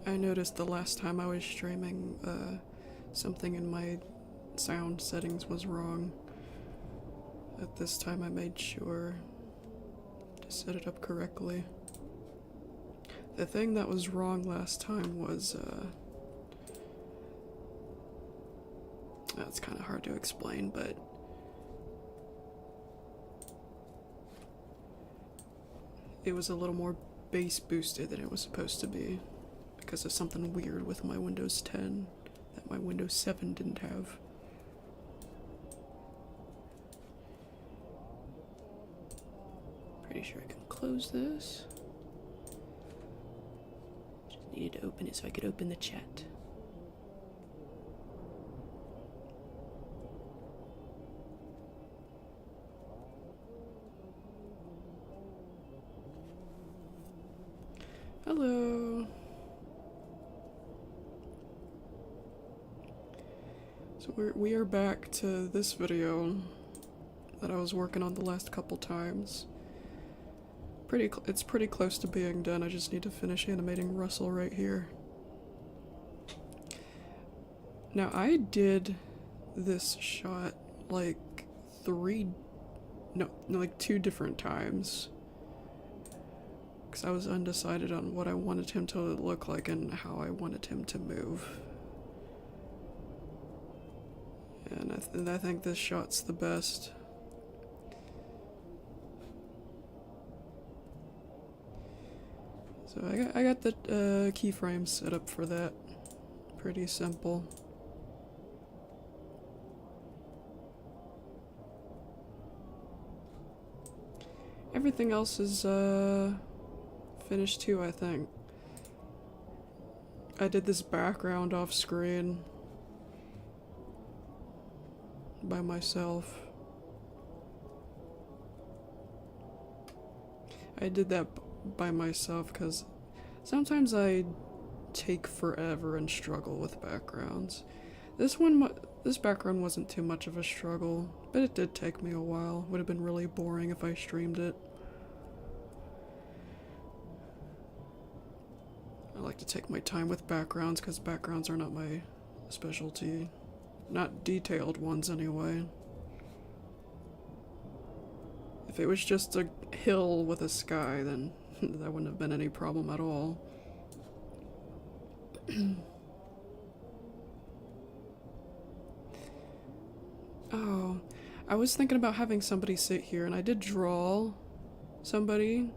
I noticed the last time I was streaming, something in my sound settings was wrong. At this time I made sure to set it up correctly. The thing that was wrong last time was, that's kind of hard to explain, but it was a little more bass boosted than it was supposed to be because of something weird with my Windows 10 that my Windows 7 didn't have. Pretty sure I can close this. Just needed to open it so I could open the chat. Hello. So we are back to this video that I was working on the last couple times. It's pretty close to being done. I just need to finish animating Russell right here. Now I did this shot like two different times. Because I was undecided on what I wanted him to look like and how I wanted him to move. And I think this shot's the best. So I got the keyframes set up for that. Pretty simple. Everything else is finished too, I think. I did this background off screen by myself. I did that by myself because sometimes I take forever and struggle with backgrounds. This background wasn't too much of a struggle, but it did take me a while. Would have been really boring if I streamed it. I like to take my time with backgrounds because backgrounds are not my specialty. Not detailed ones, anyway. If it was just a hill with a sky, then that wouldn't have been any problem at all. Oh, I was thinking about having somebody sit here, and I did draw somebody.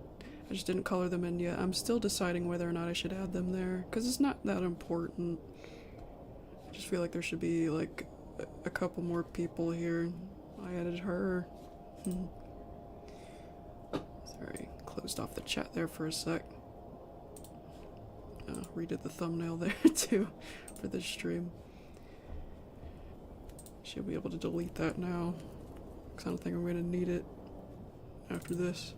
I just didn't color them in yet. I'm still deciding whether or not I should add them there, because it's not that important. I just feel like there should be, like, a couple more people here. I added her. Sorry, closed off the chat there for a sec. Redid the thumbnail there, too, for this stream. Should be able to delete that now, because I don't think I'm going to need it after this.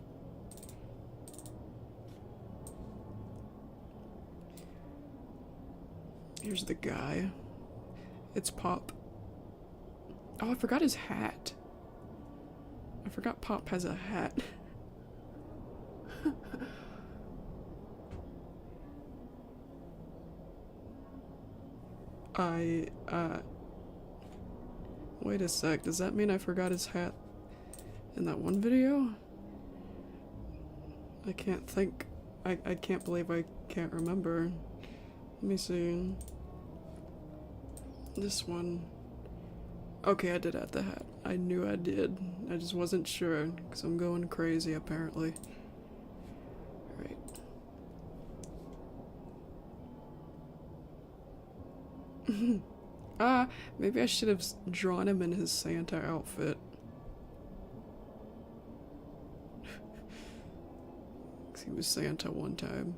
Here's the guy. It's Pop. Oh, I forgot his hat. I forgot Pop has a hat. Wait a sec, does that mean I forgot his hat in that one video? I can't think. I can't believe I can't remember. Let me see. This one. Okay, I did add the hat. I knew I did. I just wasn't sure, because I'm going crazy, apparently. Right. Maybe I should have drawn him in his Santa outfit. Because he was Santa one time.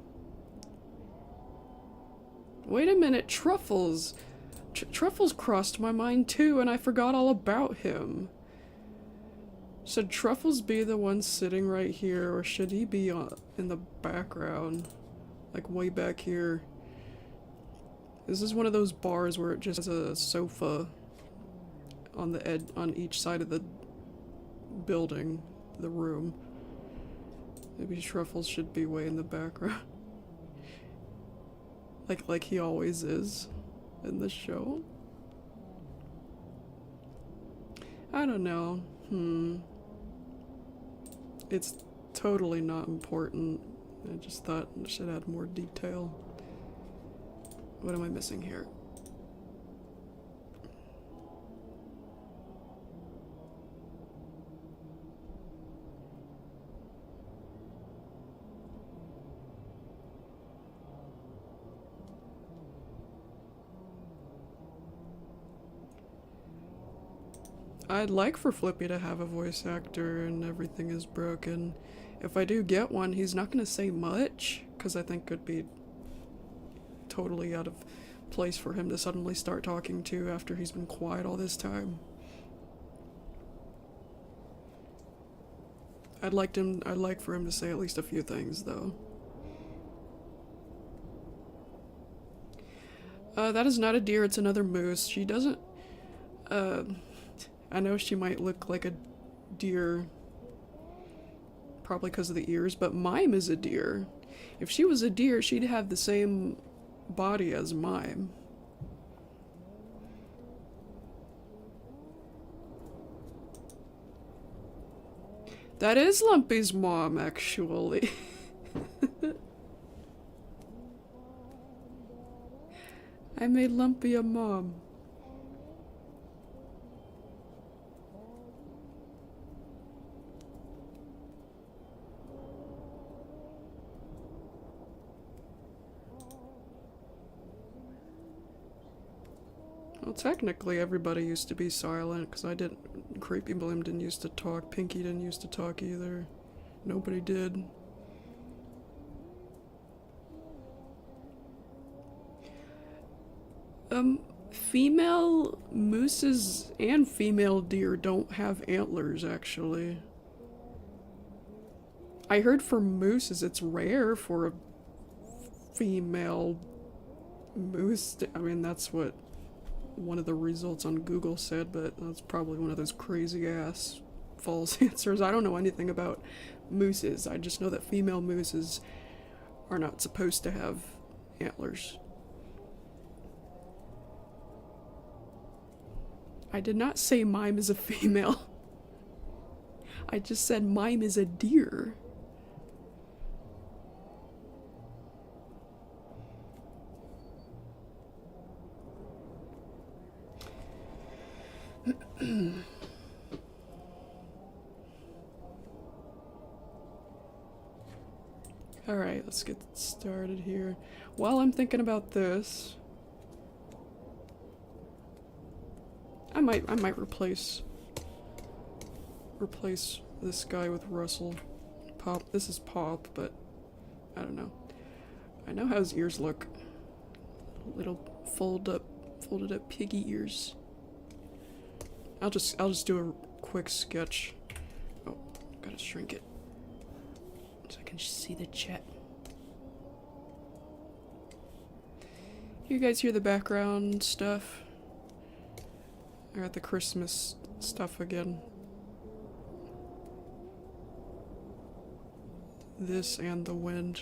Wait a minute, Truffles! Truffles crossed my mind too, and I forgot all about him. Should Truffles be the one sitting right here, or should he be in the background? Like way back here. This is one of those bars where it just has a sofa on the edge, on each side of the building, the room. Maybe Truffles should be way in the background. Like he always is in the show. I don't know. It's totally not important. I just thought I should add more detail. What am I missing here? I'd like for Flippy to have a voice actor and everything is broken. If I do get one, he's not going to say much, because I think it'd be totally out of place for him to suddenly start talking to after he's been quiet all this time. I'd like for him to say at least a few things, though. That is not a deer, it's another moose. She doesn't... I know she might look like a deer, probably because of the ears, but Mime is a deer. If she was a deer, she'd have the same body as Mime. That is Lumpy's mom, actually. I made Lumpy a mom. Well, technically everybody used to be silent, because I didn't... Creepy Blim didn't used to talk, Pinky didn't used to talk either. Nobody did. Female mooses and female deer don't have antlers, actually. I heard for mooses it's rare for a female moose. I mean, that's what one of the results on Google said, but that's probably one of those crazy ass false answers. I don't know anything about mooses. I just know that female mooses are not supposed to have antlers. I did not say Mime is a female. I just said Mime is a deer. Alright, let's get started here. While I'm thinking about this, I might replace this guy with Russell. Pop. This is Pop, but I don't know. I know how his ears look. Little folded up piggy ears. I'll just do a quick sketch. Oh, gotta shrink it so I can see the chat. You guys hear the background stuff? I got the Christmas stuff again. This and the wind.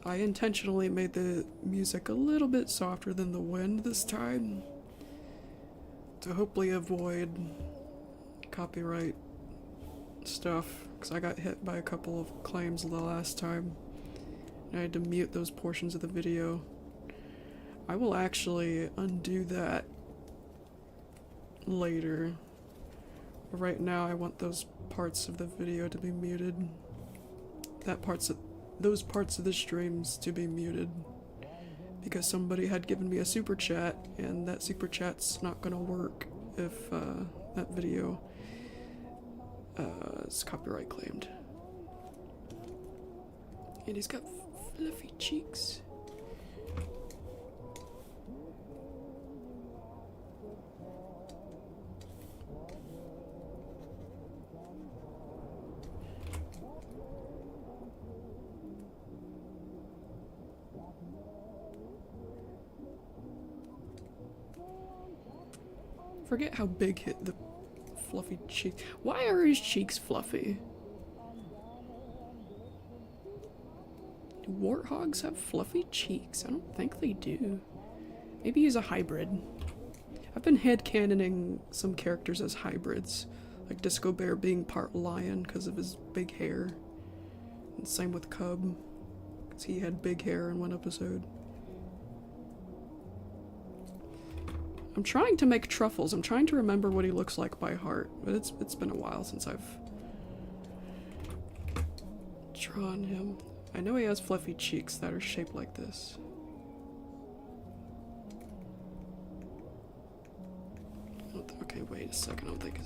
I intentionally made the music a little bit softer than the wind this time to hopefully avoid copyright stuff, because I got hit by a couple of claims the last time and I had to mute those portions of the video. I will actually undo that later. Right now I want those parts of the video to be muted. Those parts of the streams to be muted. Because somebody had given me a super chat, and that super chat's not gonna work if that video is copyright claimed. And he's got fluffy cheeks. Forget how big the fluffy cheeks. Why are his cheeks fluffy? Do warthogs have fluffy cheeks? I don't think they do. Maybe he's a hybrid. I've been headcanoning some characters as hybrids, like Disco Bear being part lion because of his big hair. And same with Cub, because he had big hair in one episode. I'm trying to make Truffles. I'm trying to remember what he looks like by heart, but it's been a while since I've drawn him. I know he has fluffy cheeks that are shaped like this. Okay, wait a second, I'm thinking.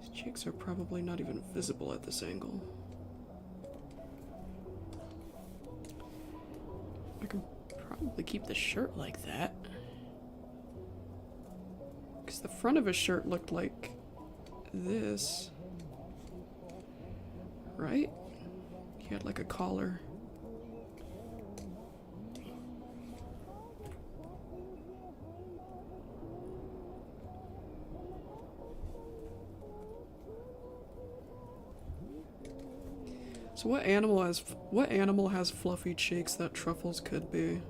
His cheeks are probably not even visible at this angle. I could probably keep the shirt like that. Because the front of his shirt looked like this. Right? He had like a collar. So what animal has fluffy cheeks that Truffles could be?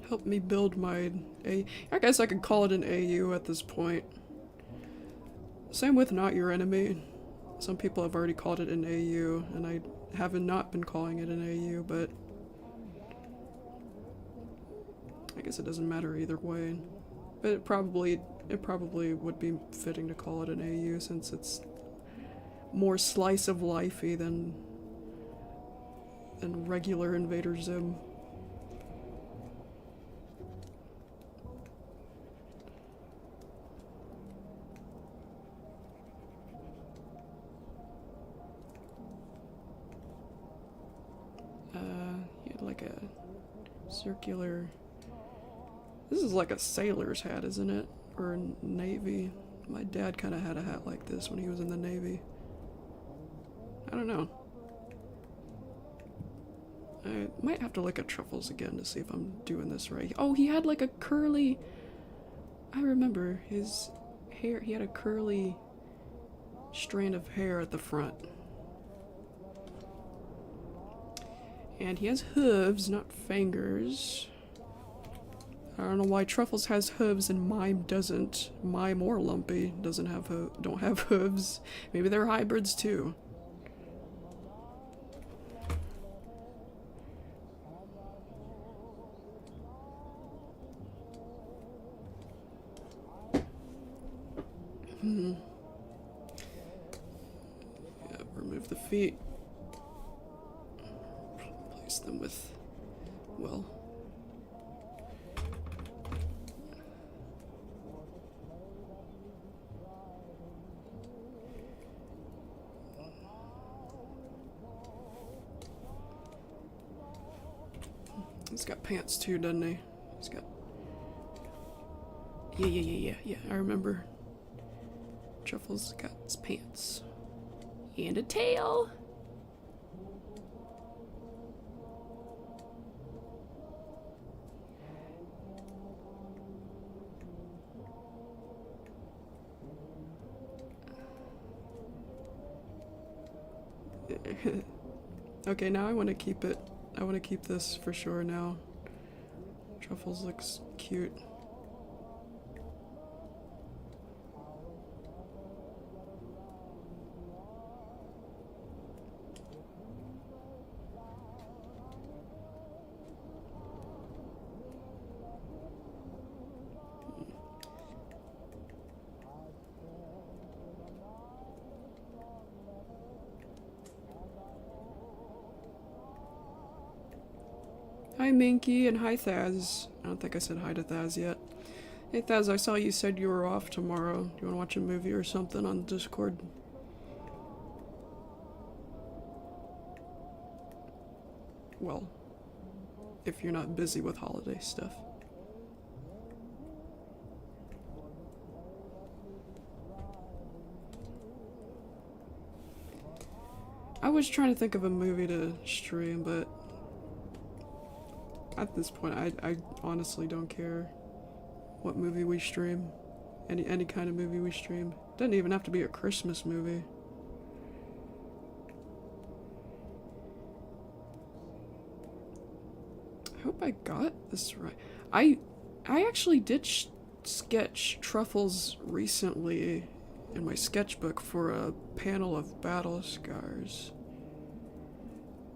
Help me build my I guess I could call it an AU at this point. Same with Not Your Enemy. Some people have already called it an AU, and I haven't not been calling it an AU, but I guess it doesn't matter either way. But it probably would be fitting to call it an AU since it's more slice of lifey than regular Invader Zim. He had like a circular. This is like a sailor's hat, isn't it? Or a navy. My dad kind of had a hat like this when he was in the Navy. I don't know. I might have to look at Truffles again to see if I'm doing this right. Oh, he had like a curly. I remember his hair. He had a curly strand of hair at the front. And he has hooves, not fingers. I don't know why Truffles has hooves and Mime doesn't. Mime or Lumpy don't have hooves. Maybe they're hybrids too. Yeah, remove the feet. Place them with, well. He's got pants too, doesn't he? He's got... Yeah, I remember. Truffles got his pants. And a tail! Okay, now I want to keep it. I want to keep this for sure now. Truffles looks cute. Hi Minky and hi Thaz. I don't think I said hi to Thaz yet. Hey Thaz, I saw you said you were off tomorrow. Do you want to watch a movie or something on Discord? Well, if you're not busy with holiday stuff. I was trying to think of a movie to stream, but at this point, I honestly don't care what movie we stream. Any kind of movie we stream. Doesn't even have to be a Christmas movie. I hope I got this right. I actually did sketch Truffles recently in my sketchbook for a panel of battle scars.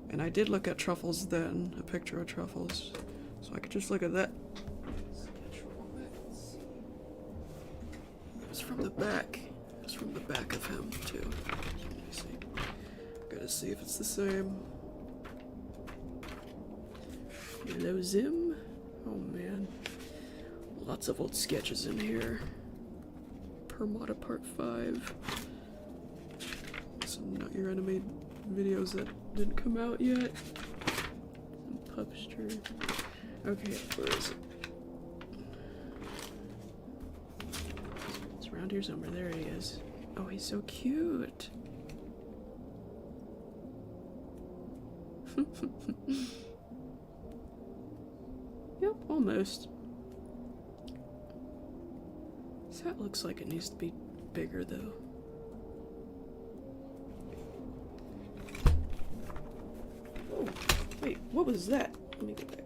And I did look at Truffles then, a picture of Truffles. So I could just look at that. It was from the back. It was from the back of him, too. Let me see. Gotta see if it's the same. Hello, Zim. Oh, man. Lots of old sketches in here. Permata Part 5. Some Not Your Enemy videos that didn't come out yet. Some Pupster. Okay, where is it? It's around here somewhere. There he is. Oh, he's so cute. Yep, almost. That looks like it needs to be bigger, though. Oh, wait, what was that? Let me get back.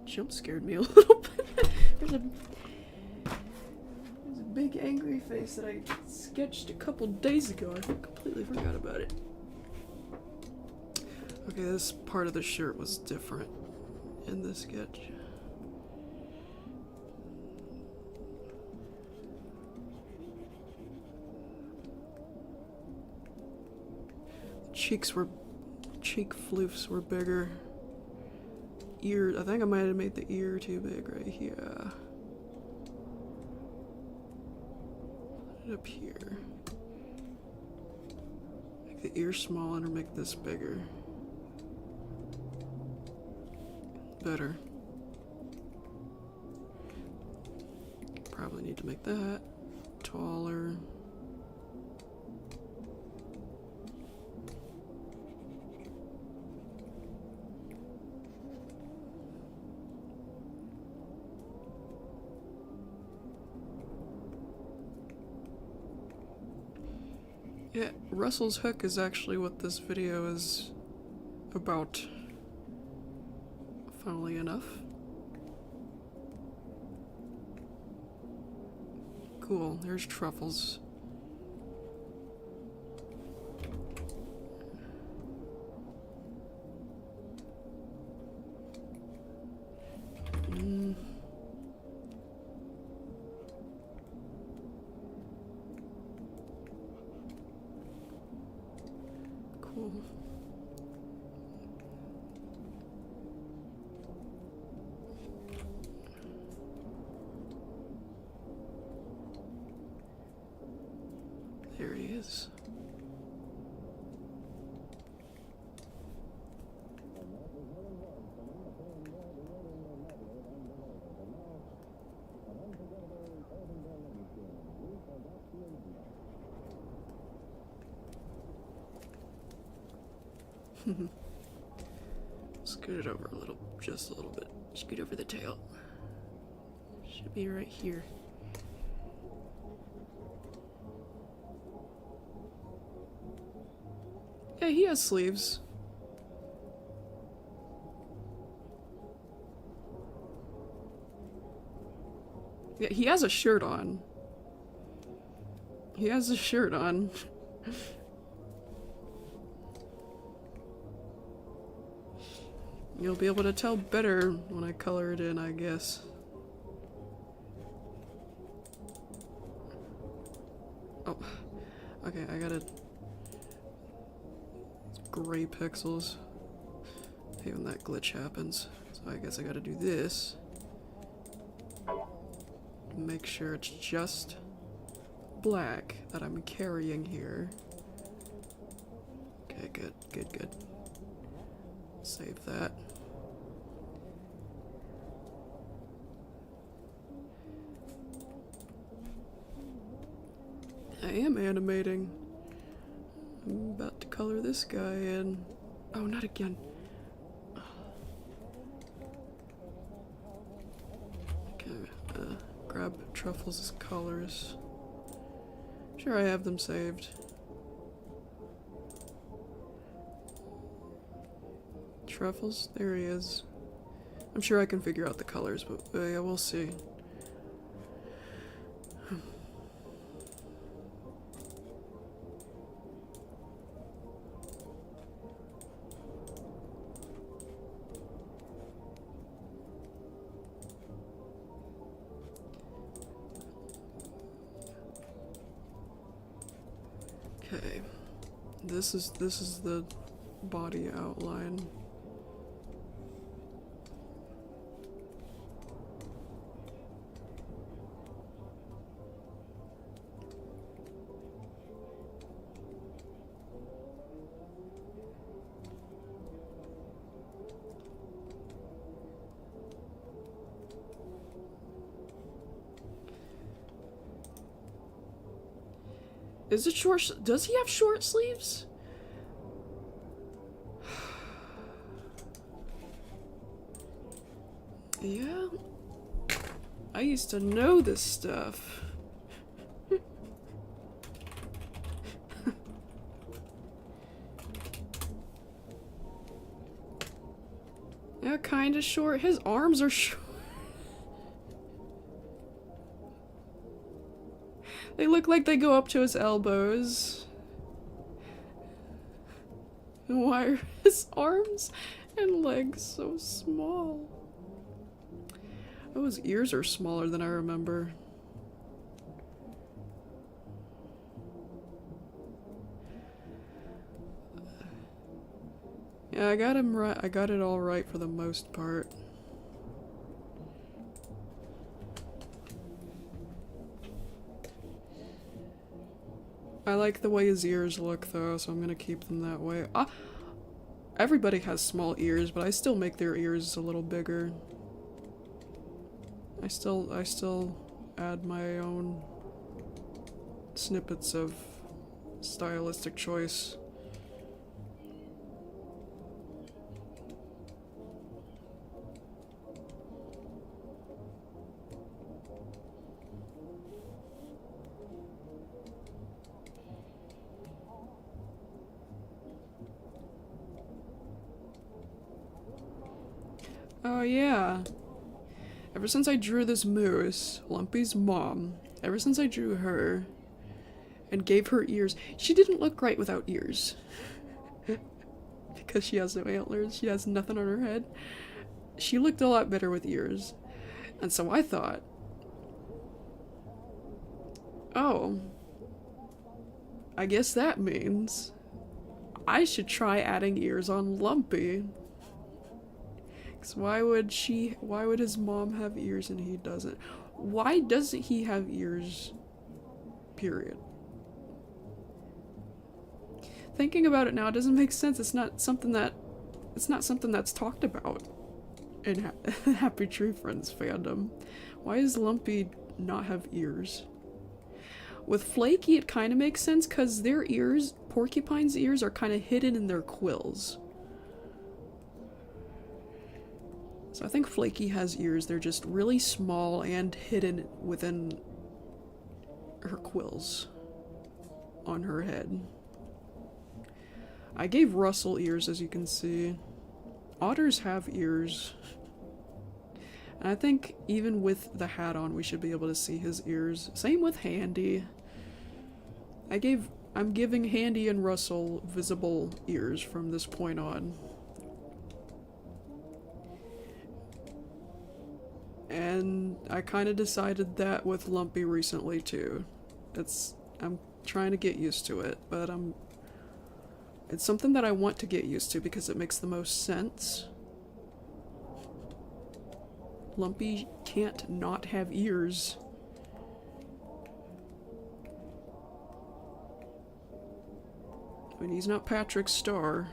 Jump scared me a little bit. There's a big angry face that I sketched a couple days ago. I completely forgot about it. Okay, this part of the shirt was different in this sketch. Cheek floofs were bigger. Ear, I think I might have made the ear too big right here. Put it up here. Make the ear smaller or make this bigger. Better. Probably need to make that taller. Yeah, Russell's hook is actually what this video is about, funnily enough. Cool, there's Truffles. Cool. There he is. Scoot it over a little, just a little bit. Scoot over the tail. Should be right here. Yeah, he has sleeves. Yeah, he has a shirt on. He has a shirt on. You'll be able to tell better when I color it in, I guess. Oh, okay, I gotta... Gray pixels. Even that glitch happens. So I guess I gotta do this. Make sure it's just black that I'm carrying here. Okay, good, good, good. Save that. I am animating. I'm about to color this guy in. Oh, not again. Okay, Truffles' colors. Sure, I have them saved. Truffles? There he is. I'm sure I can figure out the colors, but yeah, we'll see. Okay. This is the body outline. Is it short? Does he have short sleeves? Yeah. I used to know this stuff. Yeah, kinda short. His arms are short. They look like they go up to his elbows. And why are his arms and legs so small? Oh, his ears are smaller than I remember. Yeah, I got him right. I got it all right for the most part. I like the way his ears look though, so I'm gonna keep them that way. Everybody has small ears, but I still make their ears a little bigger. I still add my own snippets of stylistic choice. Oh yeah. Ever since I drew this moose, Lumpy's mom, ever since I drew her and gave her ears, she didn't look right without ears. Because she has no antlers, she has nothing on her head. She looked a lot better with ears. And so I thought, oh, I guess that means I should try adding ears on Lumpy. Why would his mom have ears and he doesn't? Why doesn't he have ears? Period. Thinking about it now, it doesn't make sense. It's not something that's talked about in Happy Tree Friends fandom. Why does Lumpy not have ears? With Flaky, it kind of makes sense because their ears, porcupine's ears, are kind of hidden in their quills. So I think Flaky has ears, they're just really small and hidden within her quills on her head. I gave Russell ears, as you can see. Otters have ears. And I think even with the hat on, we should be able to see his ears. Same with Handy. I'm giving Handy and Russell visible ears from this point on. And I kind of decided that with Lumpy recently too. I'm trying to get used to it, but it's something that I want to get used to because it makes the most sense. Lumpy can't not have ears. I mean, he's not Patrick Star.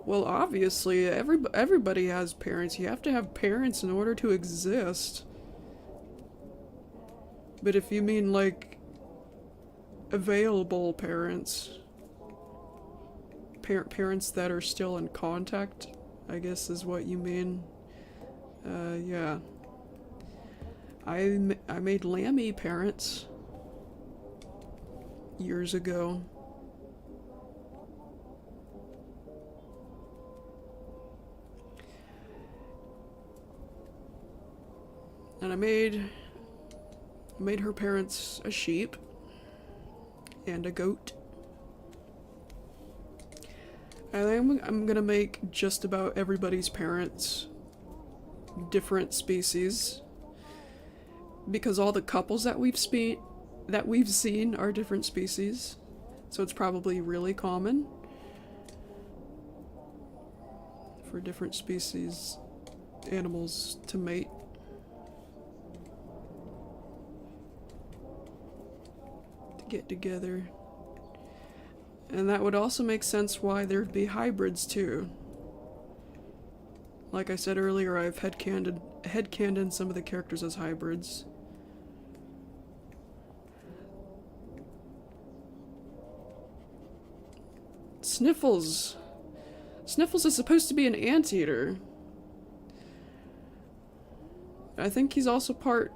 Well, obviously, everybody has parents. You have to have parents in order to exist. But if you mean, like, available parents, parents that are still in contact, I guess is what you mean. Yeah. I made Lammy parents years ago. And I made her parents a sheep and a goat. I think I'm gonna make just about everybody's parents different species, because all the couples that we've seen are different species, so it's probably really common for different species animals to mate. To get together. And that would also make sense why there'd be hybrids too. Like I said earlier, I've headcanoned some of the characters as hybrids. Sniffles. Sniffles is supposed to be an anteater. I think he's also part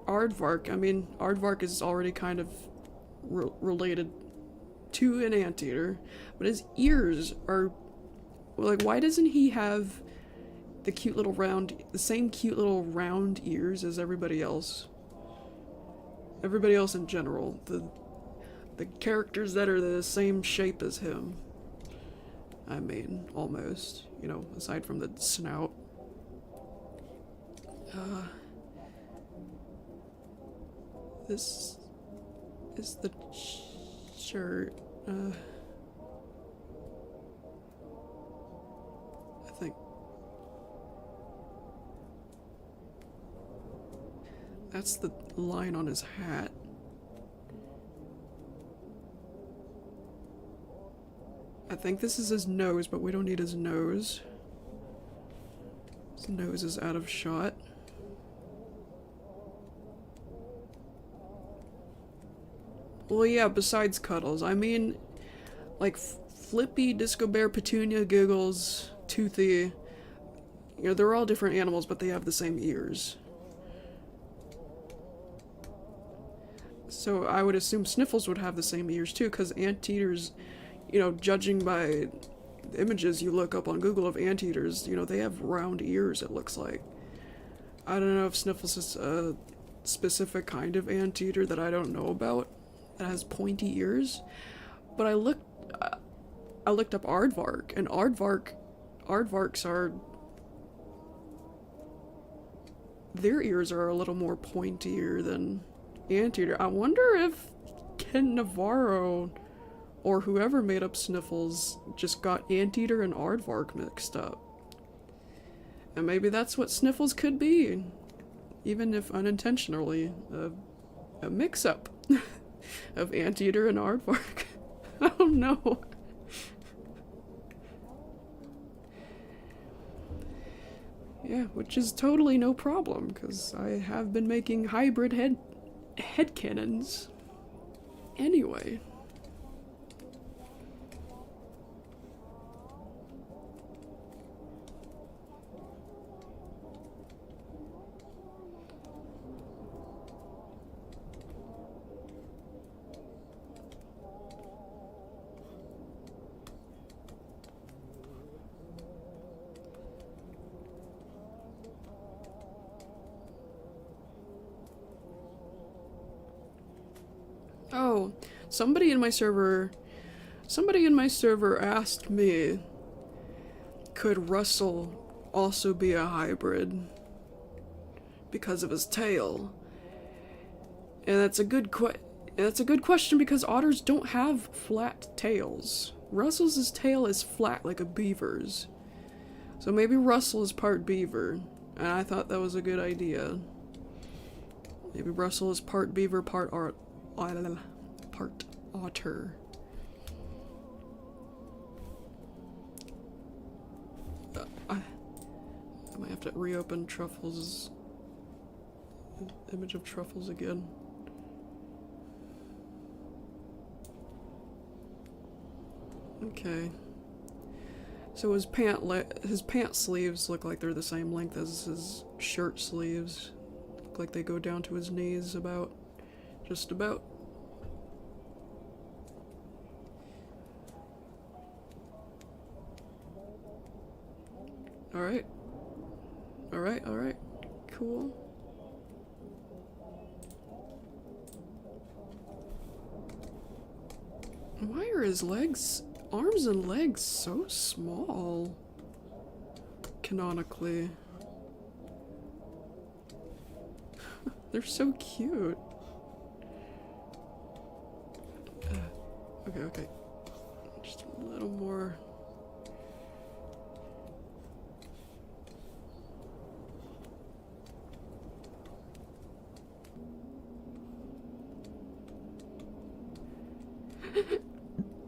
aardvark. I mean, aardvark is already kind of related to an anteater, but his ears are like, why doesn't he have the same cute little round ears as everybody else? Everybody else in general, the characters that are the same shape as him. I mean, almost, you know, aside from the snout. This is the shirt. I think that's the line on his hat. I think this is his nose, but we don't need his nose. His nose is out of shot. Well, yeah, besides Cuddles. I mean, like, Flippy, Disco Bear, Petunia, Giggles, Toothy. You know, they're all different animals, but they have the same ears. So I would assume Sniffles would have the same ears too, because anteaters, you know, judging by the images you look up on Google of anteaters, you know, they have round ears, it looks like. I don't know if Sniffles is a specific kind of anteater that I don't know about that has pointy ears, but I looked up aardvark, and aardvarks are, their ears are a little more pointier than anteater. I wonder if Ken Navarro or whoever made up Sniffles just got anteater and aardvark mixed up. And maybe that's what Sniffles could be, even if unintentionally, a mix-up of anteater and aardvark. I don't know. Yeah, which is totally no problem, because I have been making hybrid headcanons anyway. Oh, somebody in my server asked me, could Russell also be a hybrid because of his tail? And that's a good question, because otters don't have flat tails. Russell's tail is flat like a beaver's. So maybe Russell is part beaver, and I thought that was a good idea. Maybe Russell is part beaver, part otter. I might have to reopen Truffles' image of Truffles again. Okay. So his pant sleeves look like they're the same length as his shirt sleeves. Look like they go down to his knees about. Just about. Alright. Alright, alright. Cool. Why are his legs, arms and legs so small? Canonically. They're so cute. Okay, okay. Just a little more.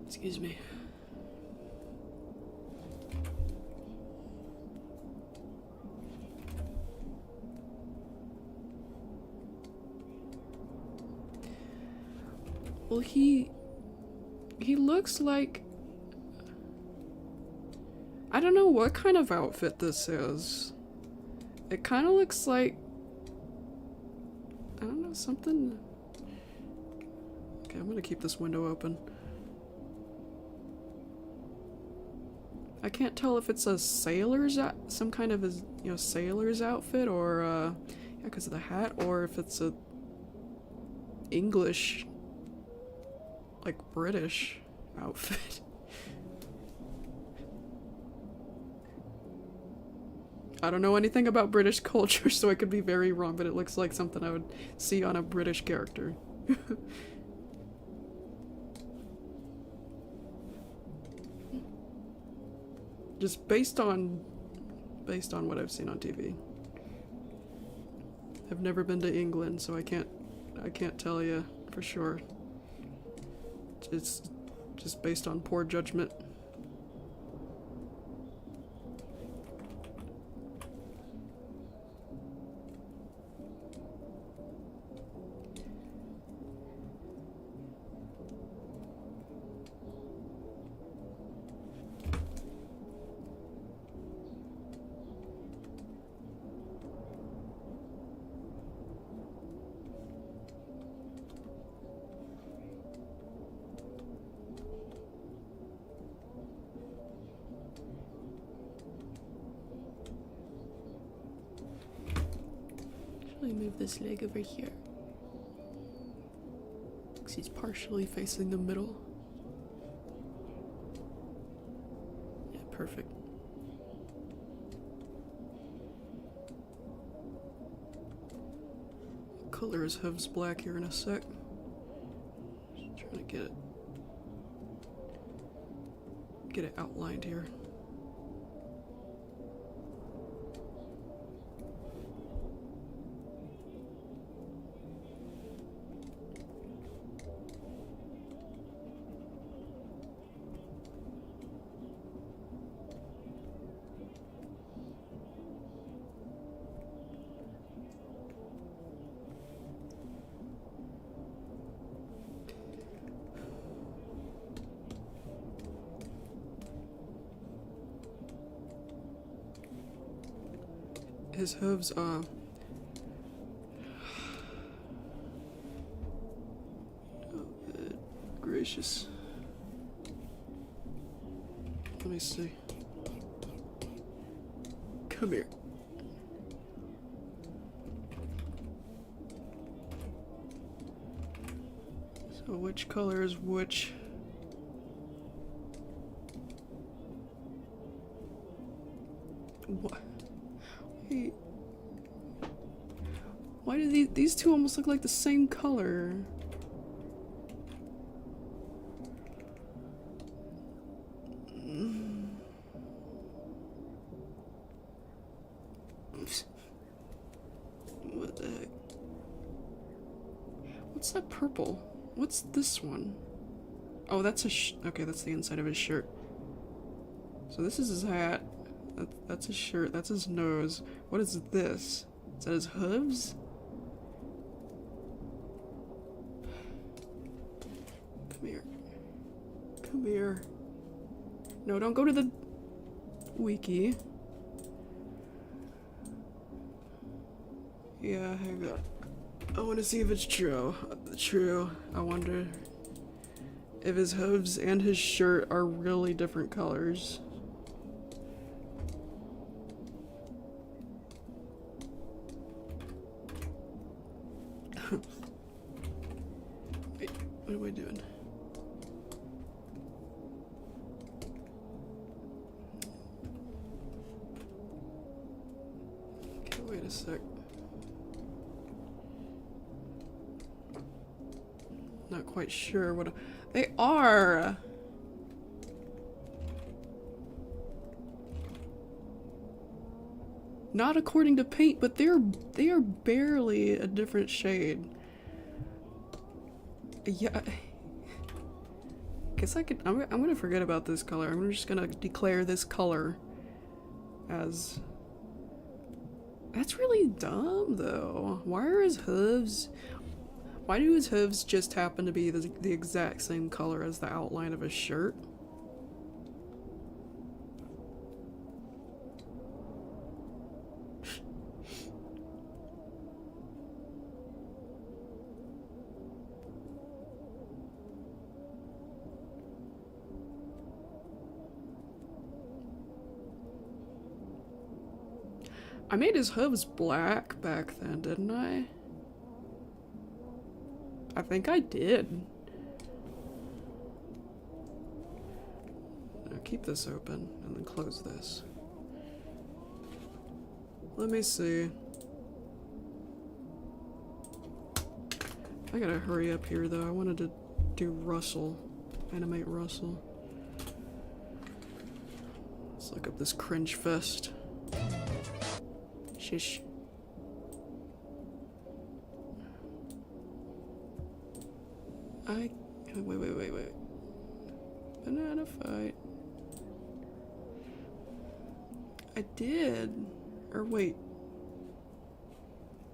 Excuse me. Well, he looks like, I don't know what kind of outfit this is. It kind of looks like, I don't know, something. Okay, I'm gonna keep this window open. I can't tell if it's a sailor's, some kind of, you know, sailor's outfit, or yeah, because of the hat, or if it's a English, like British outfit. I don't know anything about British culture, so I could be very wrong, but it looks like something I would see on a British character. Just based on what I've seen on TV. I've never been to England, so I can't tell you for sure. It's just based on poor judgment. Move this leg over here. Looks he's partially facing the middle. Yeah, perfect. Color his hooves black here in a sec. Just trying to get it outlined here. His hooves, oh, good gracious. Let me see. Come here. So which color is which? What? Wait. Why do these two almost look like the same color? What the heck? What's that purple? What's this one? Oh, that's a okay, that's the inside of his shirt. So this is his hat. That's his shirt. That's his nose. What is this? Is that his hooves? Come here. Come here. No, don't go to the... wiki. Yeah, hang on. I want to see if it's true. True. I wonder if his hooves and his shirt are really different colors. Wait, what am I doing? Okay, wait a sec. Not quite sure what they are. Not according to paint, but they are barely a different shade. Yeah. Guess I could. I'm gonna forget about this color. I'm just gonna declare this color as. That's really dumb, though. Why are his hooves? Why do his hooves just happen to be the exact same color as the outline of his shirt? I made his hooves black back then, didn't I? I think I did. Now keep this open and then close this. Let me see. I gotta hurry up here though. I wanted to do Russell. Animate Russell. Let's look up this cringe fest. Shish. Wait. Banana fight. I did. Or wait.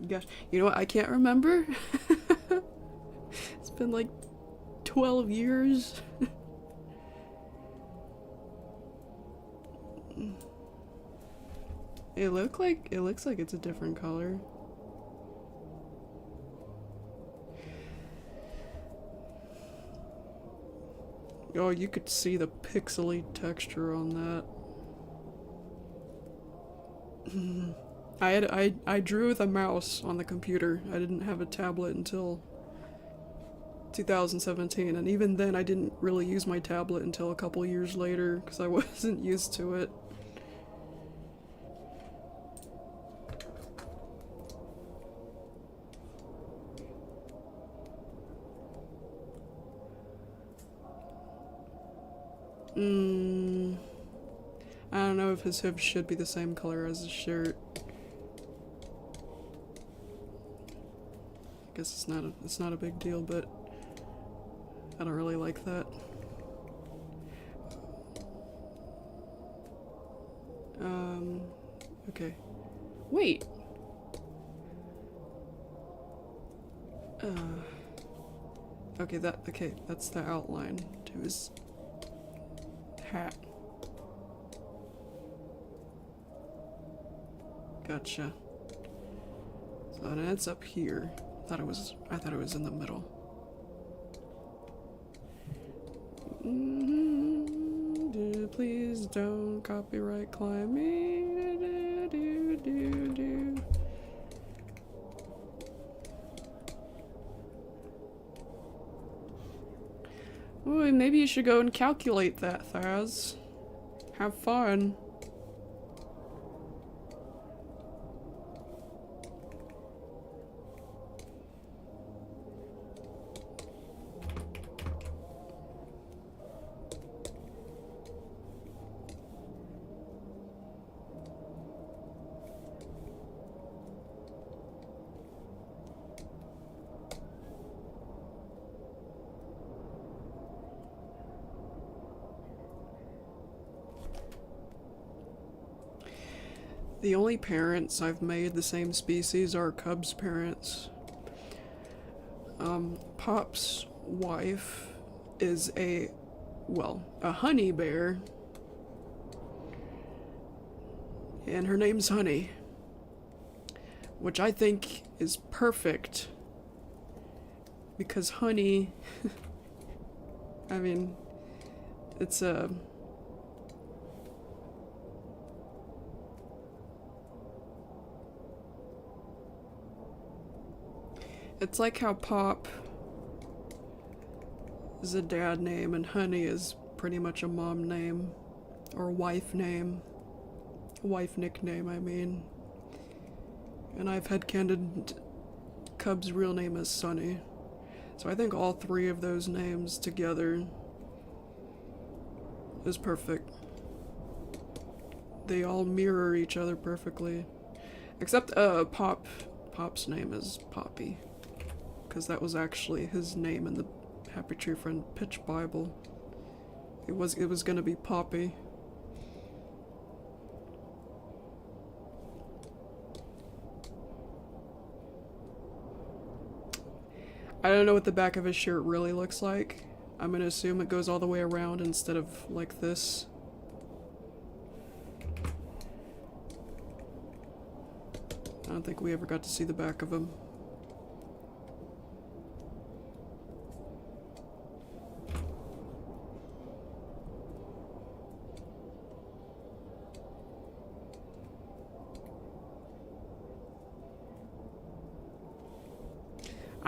Gosh, you know what? I can't remember. It's been like 12 years. It looks like it's a different color. Oh, you could see the pixely texture on that. I drew with a mouse on the computer. I didn't have a tablet until 2017, and even then I didn't really use my tablet until a couple years later because I wasn't used to it. I don't know if his hooves should be the same color as his shirt. I guess it's not a big deal, but I don't really like that. Okay. Wait. Okay, that's the outline to his hat. Gotcha. So then it's up here. I thought it was in the middle. Please don't copyright claim me. Ooh, maybe you should go and calculate that, Thaz. Have fun. The only parents I've made the same species are Cub's parents. Pop's wife is a honey bear. And her name's Honey, which I think is perfect because honey, I mean, it's a it's like how Pop is a dad name and Honey is pretty much a mom name or wife name. Wife nickname, I mean. And I've headcanoned Cub's real name is Sunny. So I think all three of those names together is perfect. They all mirror each other perfectly. Except Pop's name is Poppy. Because that was actually his name in the Happy Tree Friend pitch Bible. It was gonna be Poppy. I don't know what the back of his shirt really looks like. I'm gonna assume it goes all the way around instead of like this. I don't think we ever got to see the back of him.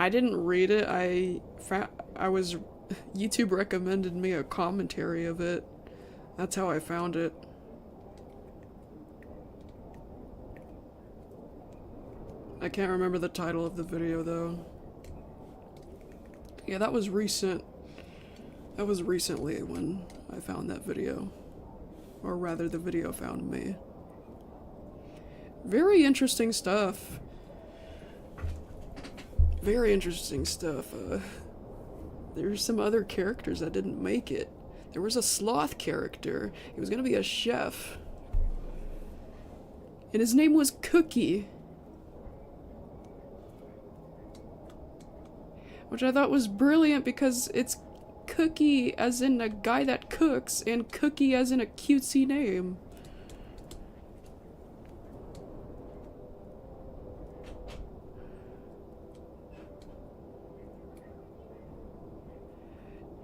I didn't read it. YouTube recommended me a commentary of it. That's how I found it. I can't remember the title of the video though. Yeah, that was recent. That was recently when I found that video. Or rather, the video found me. Very interesting stuff. Very interesting stuff. There's some other characters that didn't make it. There was a sloth character. He was gonna be a chef. And his name was Cookie. Which I thought was brilliant because it's Cookie as in a guy that cooks and Cookie as in a cutesy name.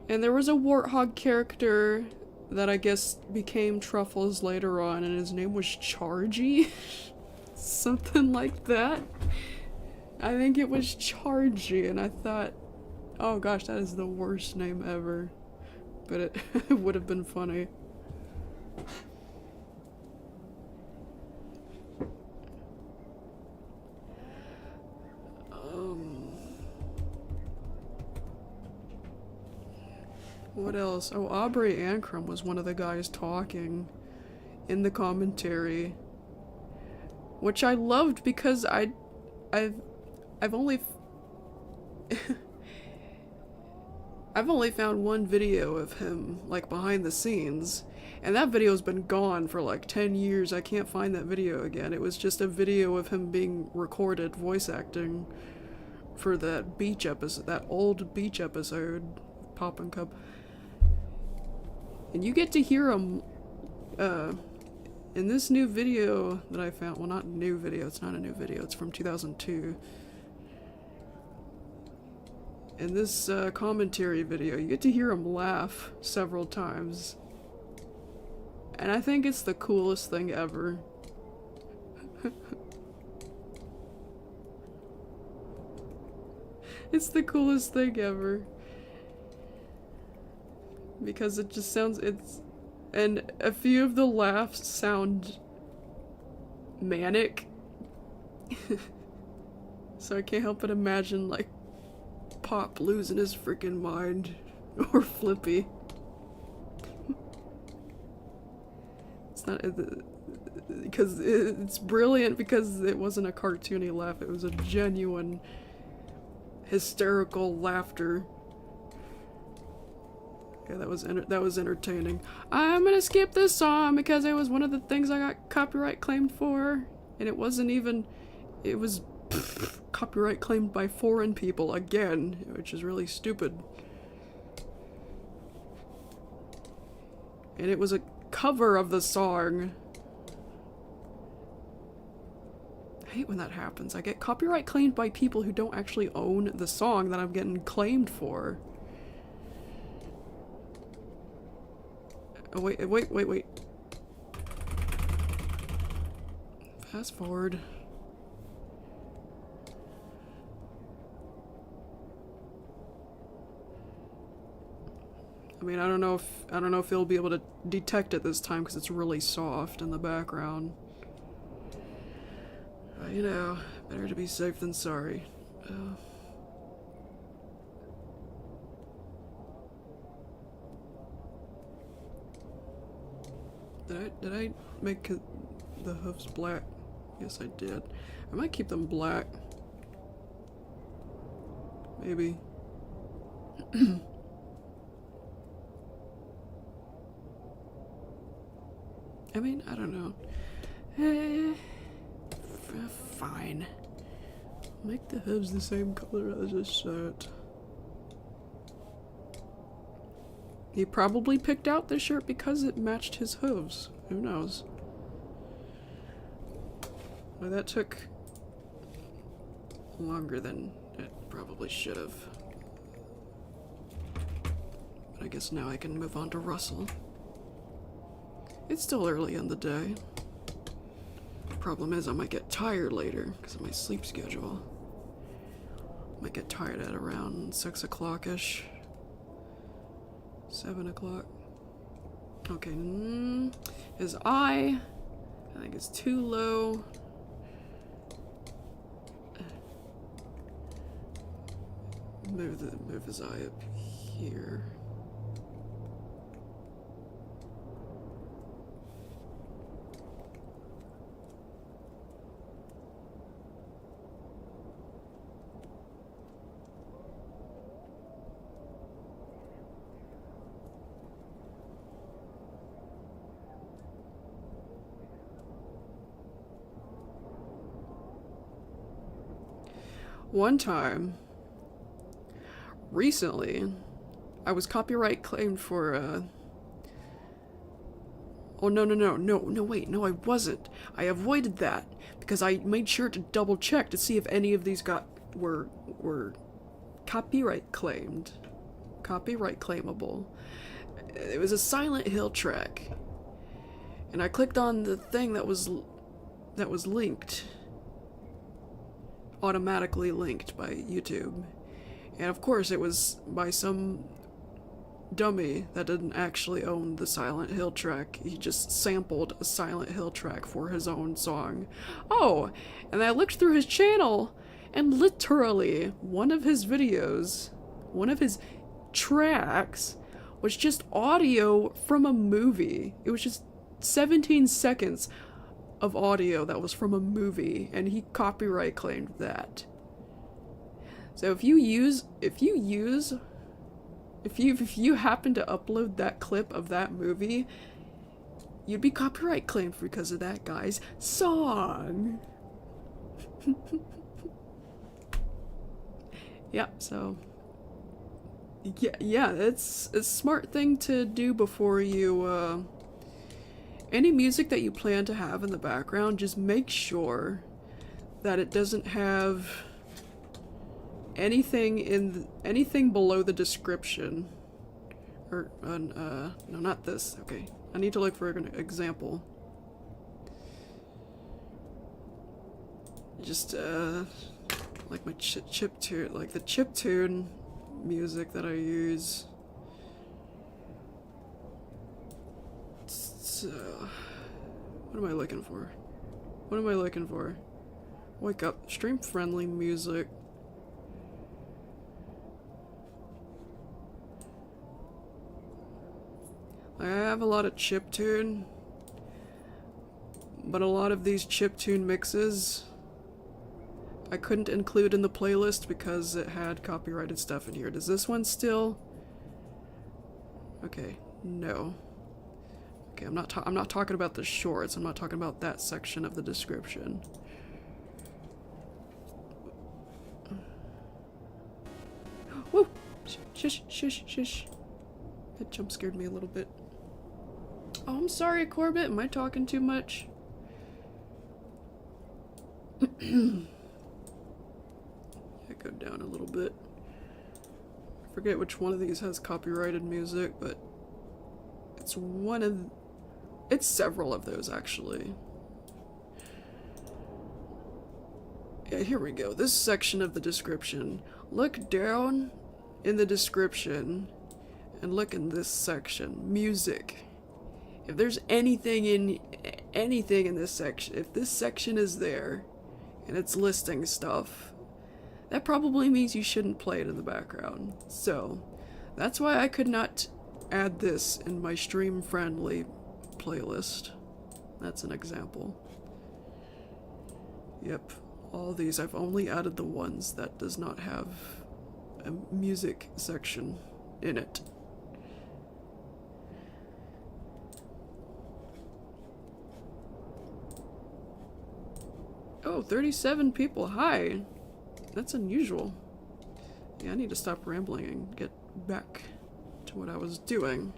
And there was a warthog character that I guess became Truffles later on, and his name was Chargy? Something like that. I think it was Chargy, and I thought, oh gosh, that is the worst name ever. But it, it would have been funny. What else? Oh, Aubrey Ancrum was one of the guys talking in the commentary, which I loved because I've only I've only found one video of him, like, behind the scenes, and that video's been gone for like 10 years. I can't find that video again. It was just a video of him being recorded voice acting for that beach episode, that old beach episode, Pop and Cub. And you get to hear him in this new video that I found. Well, not new video, it's not a new video, it's from 2002. In this commentary video, you get to hear him laugh several times. And I think it's the coolest thing ever. It's the coolest thing ever. Because it just sounds, and a few of the laughs sound manic. So I can't help but imagine, like, Pop losing his freaking mind. Or Flippy. It's not, because it's brilliant because it wasn't a cartoony laugh, it was a genuine hysterical laughter. Yeah, that was entertaining. I'm gonna skip this song because it was one of the things I got copyright claimed for, and it wasn't even, it was copyright claimed by foreign people again, which is really stupid. And it was a cover of the song. hate when that happens. I get copyright claimed by people who don't actually own the song that I'm getting claimed for. Oh, wait. Fast forward. I mean, I don't know if he'll be able to detect it this time because it's really soft in the background. You know, better to be safe than sorry. Did I make the hoofs black? Yes, I did. I might keep them black. Maybe. I mean, I don't know. Fine. Make the hooves the same color as his shirt. He probably picked out this shirt because it matched his hooves. Who knows? Well, that took longer than it probably should have. But I guess now I can move on to Russell. It's still early in the day. Problem is I might get tired later because of my sleep schedule. Might get tired at around 6 o'clock-ish. 7 o'clock. Okay, his eye, I think it's too low. Move his eye up here. One time, recently, I was copyright claimed for, oh, no, I wasn't. I avoided that because I made sure to double check to see if any of these were copyright claimed. Copyright claimable. It was a Silent Hill track. And I clicked on the thing that was linked. Automatically linked by YouTube. And of course it was by some dummy that didn't actually own the Silent Hill track. He just sampled a Silent Hill track for his own song. Oh, and I looked through his channel and literally one of his videos, one of his tracks was just audio from a movie. It was just 17 seconds of audio that was from a movie, and he copyright claimed that. So if you happen to upload that clip of that movie, you'd be copyright claimed because of that guy's song. Yeah, so yeah, it's a smart thing to do before you any music that you plan to have in the background, just make sure that it doesn't have anything below the description. Or, no, not this. Okay, I need to look for an example. Just, like my chiptune, like the chiptune music that I use. What am I looking for? What am I looking for? Wake up. Stream friendly music. I have a lot of chiptune, but a lot of these chiptune mixes I couldn't include in the playlist because it had copyrighted stuff in here. Does this one still? Okay, no. Okay, I'm not talking about the shorts. I'm not talking about that section of the description. Whoa! Shush. That jump scared me a little bit. Oh, I'm sorry, Corbett. Am I talking too much? Yeah, go down a little bit. I forget which one of these has copyrighted music, but it's one of... It's several of those, actually. Yeah, here we go. This section of the description. Look down in the description and look in this section. Music. If there's anything in this section, if this section is there and it's listing stuff, that probably means you shouldn't play it in the background. So, that's why I could not add this in my stream-friendly playlist. That's an example. Yep, all these, I've only added the ones that does not have a music section in it. Oh, 37 people, hi! That's unusual. Yeah, I need to stop rambling and get back to what I was doing.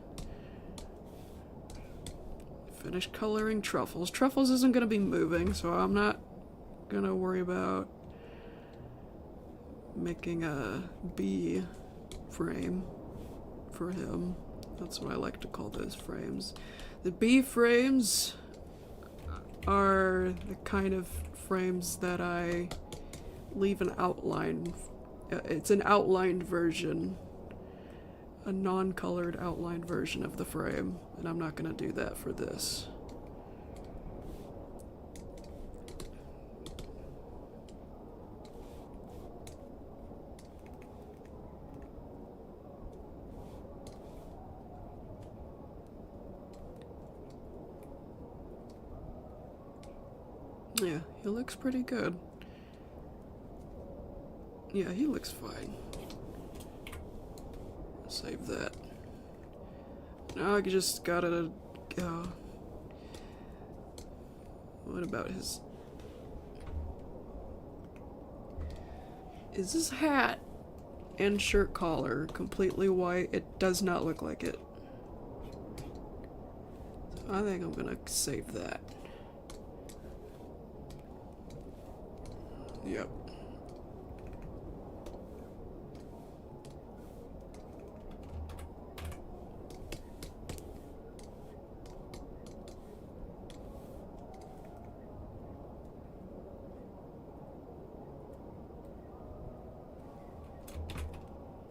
Finish coloring truffles. Truffles isn't going to be moving, so I'm not going to worry about making a bee frame for him. That's what I like to call those frames. The bee frames are the kind of frames that I leave an outline. It's an outlined version, a non-colored outlined version of the frame, and I'm not going to do that for this. Yeah, he looks pretty good. Yeah, he looks fine. Save that. Now I just gotta go. What about his... Is his hat and shirt collar completely white? It does not look like it. So I think I'm gonna save that. Yep.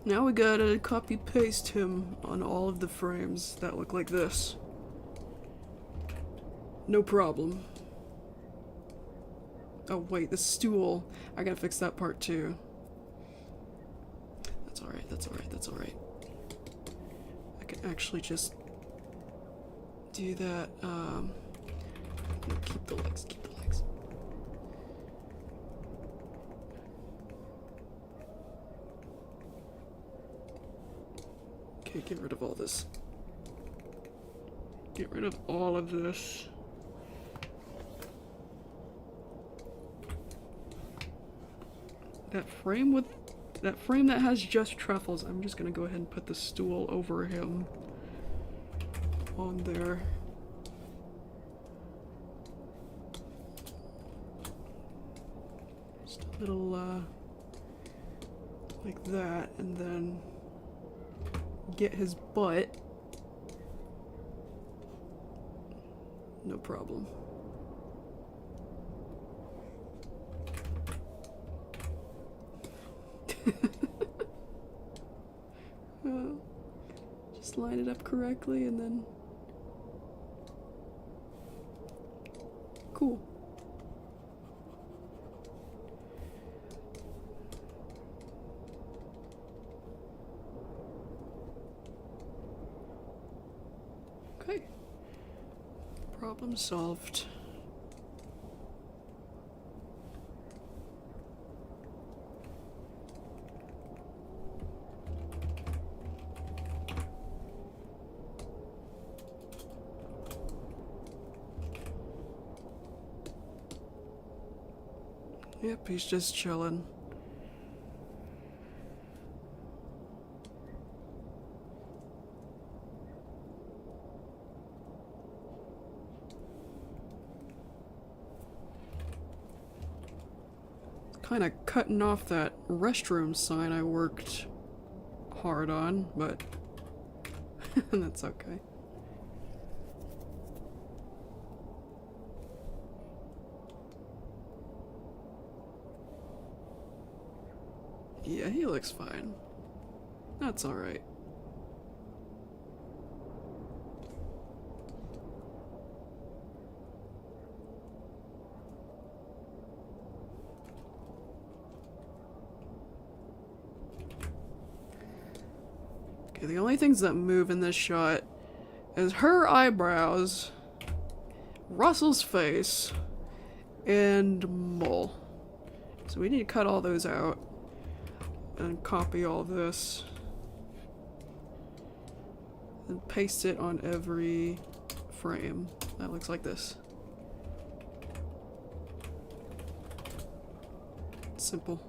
Now we gotta copy paste him on all of the frames that look like this. No problem. Oh wait, the stool. I gotta fix that part too. That's alright, that's alright, that's alright. I can actually just do that. Keep the legs, keep the legs. Okay, get rid of all this. Get rid of all of this. That frame that has just truffles, I'm just gonna go ahead and put the stool over him on there. Just a little like that, and then get his butt. No problem. Just line it up correctly and then... Cool. Okay. Problem solved. Yep, he's just chilling. kind of cutting off that restroom sign I worked hard on, but that's okay. Yeah, he looks fine. That's alright. Okay, the only things that move in this shot is her eyebrows, Russell's face, and mole. So we need to cut all those out and copy all this and paste it on every frame. That looks like this. Simple.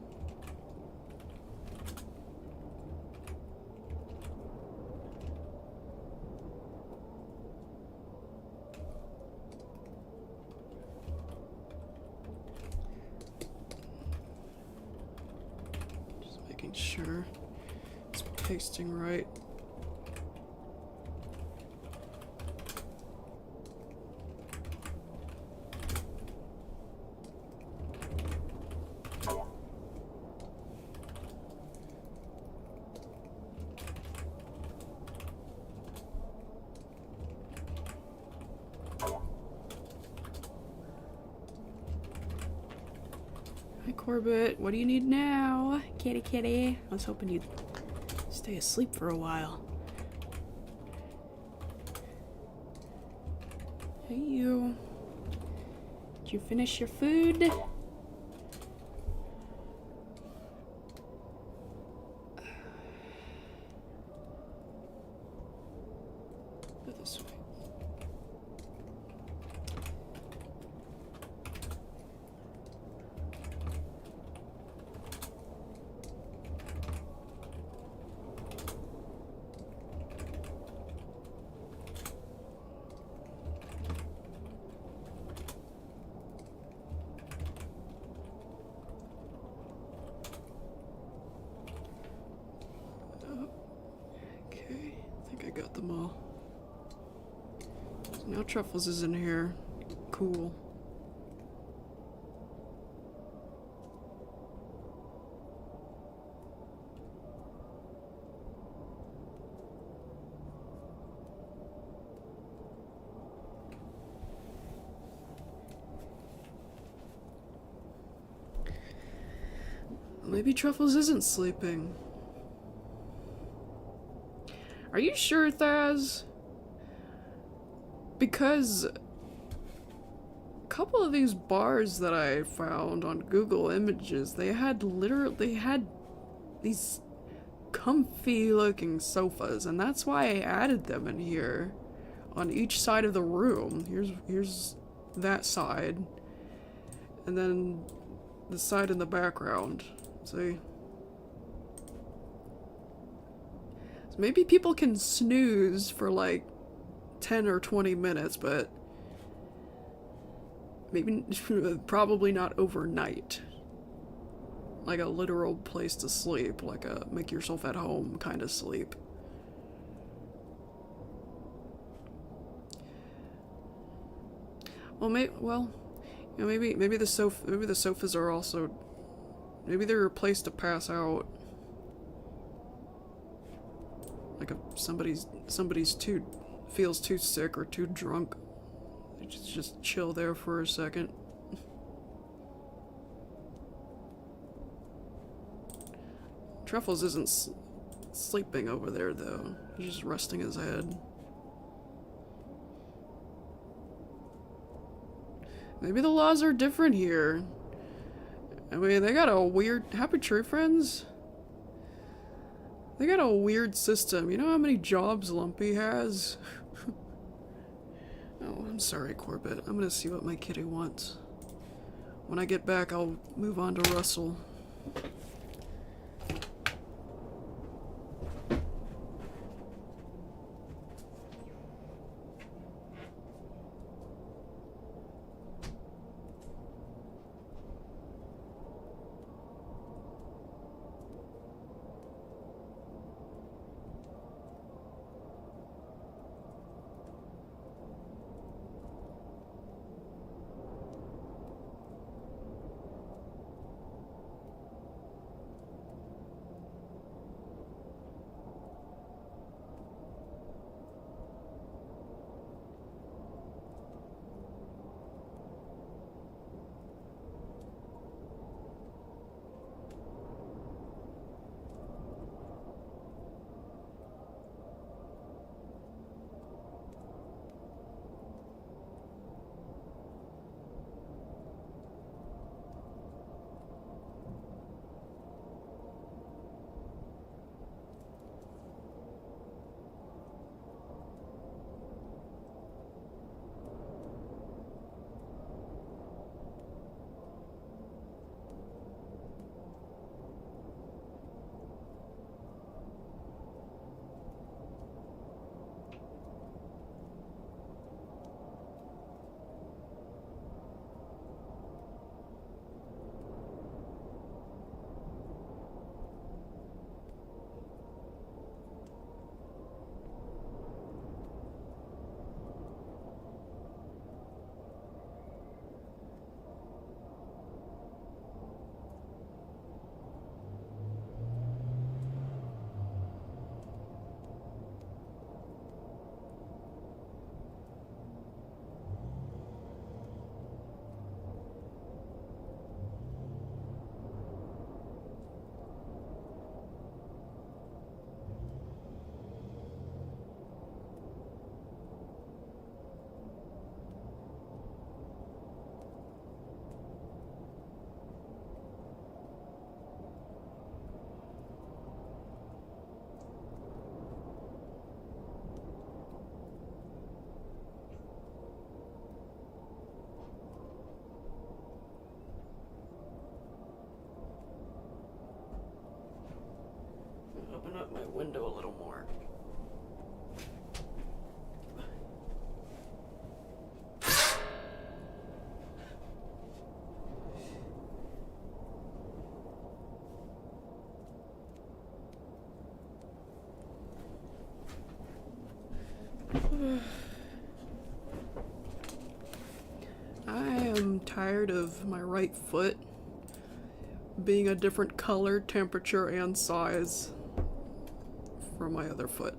Sure, it's pasting right. Hi Corbett, what do you need now? Kitty kitty. I was hoping you'd stay asleep for a while. Hey you. Did you finish your food? Go this way. Got them all. So now Truffles is in here. Cool. Maybe Truffles isn't sleeping. Are you sure, Thaz? Because a couple of these bars that I found on Google Images, they had these comfy looking sofas, and that's why I added them in here on each side of the room. Here's that side, and then the side in the background. See? Maybe people can snooze for like 10 or 20 minutes, but maybe probably not overnight. Like a literal place to sleep, like a make yourself at home kind of sleep. Well, maybe the sofas are also, maybe they're a place to pass out. Like if somebody's feels too sick or too drunk, they just chill there for a second. Truffles isn't sleeping over there though. He's just resting his head. Maybe the laws are different here. I mean, they got a weird Happy Tree Friends. They got a weird system. You know how many jobs Lumpy has? Oh, I'm sorry, Corbett. I'm gonna see what my kitty wants. When I get back, I'll move on to Russell. open up my window a little more. I am tired of my right foot being a different color, temperature, and size from my other foot.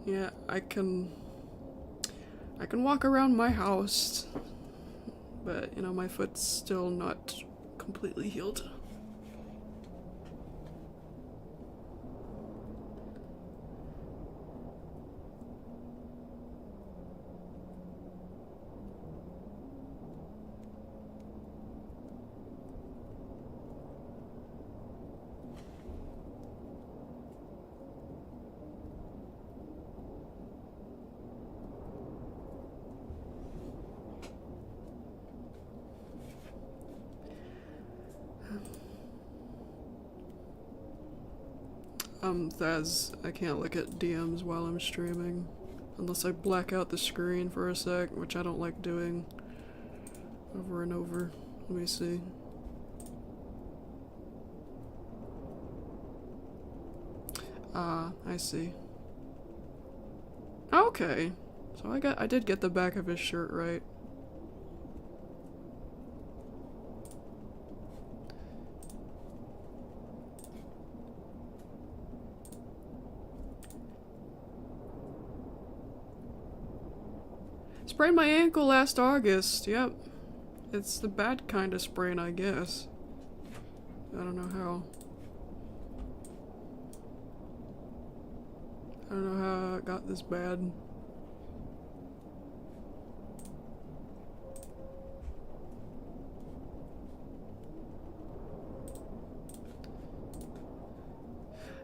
Yeah, I can walk around my house, but you know, my foot's still not completely healed. Thaz, I can't look at DMs while I'm streaming. Unless I black out the screen for a sec, which I don't like doing over and over. Let me see. I see. Okay. So I did get the back of his shirt right. Sprained my ankle last August, yep. It's the bad kind of sprain, I guess. I don't know how. I don't know how it got this bad.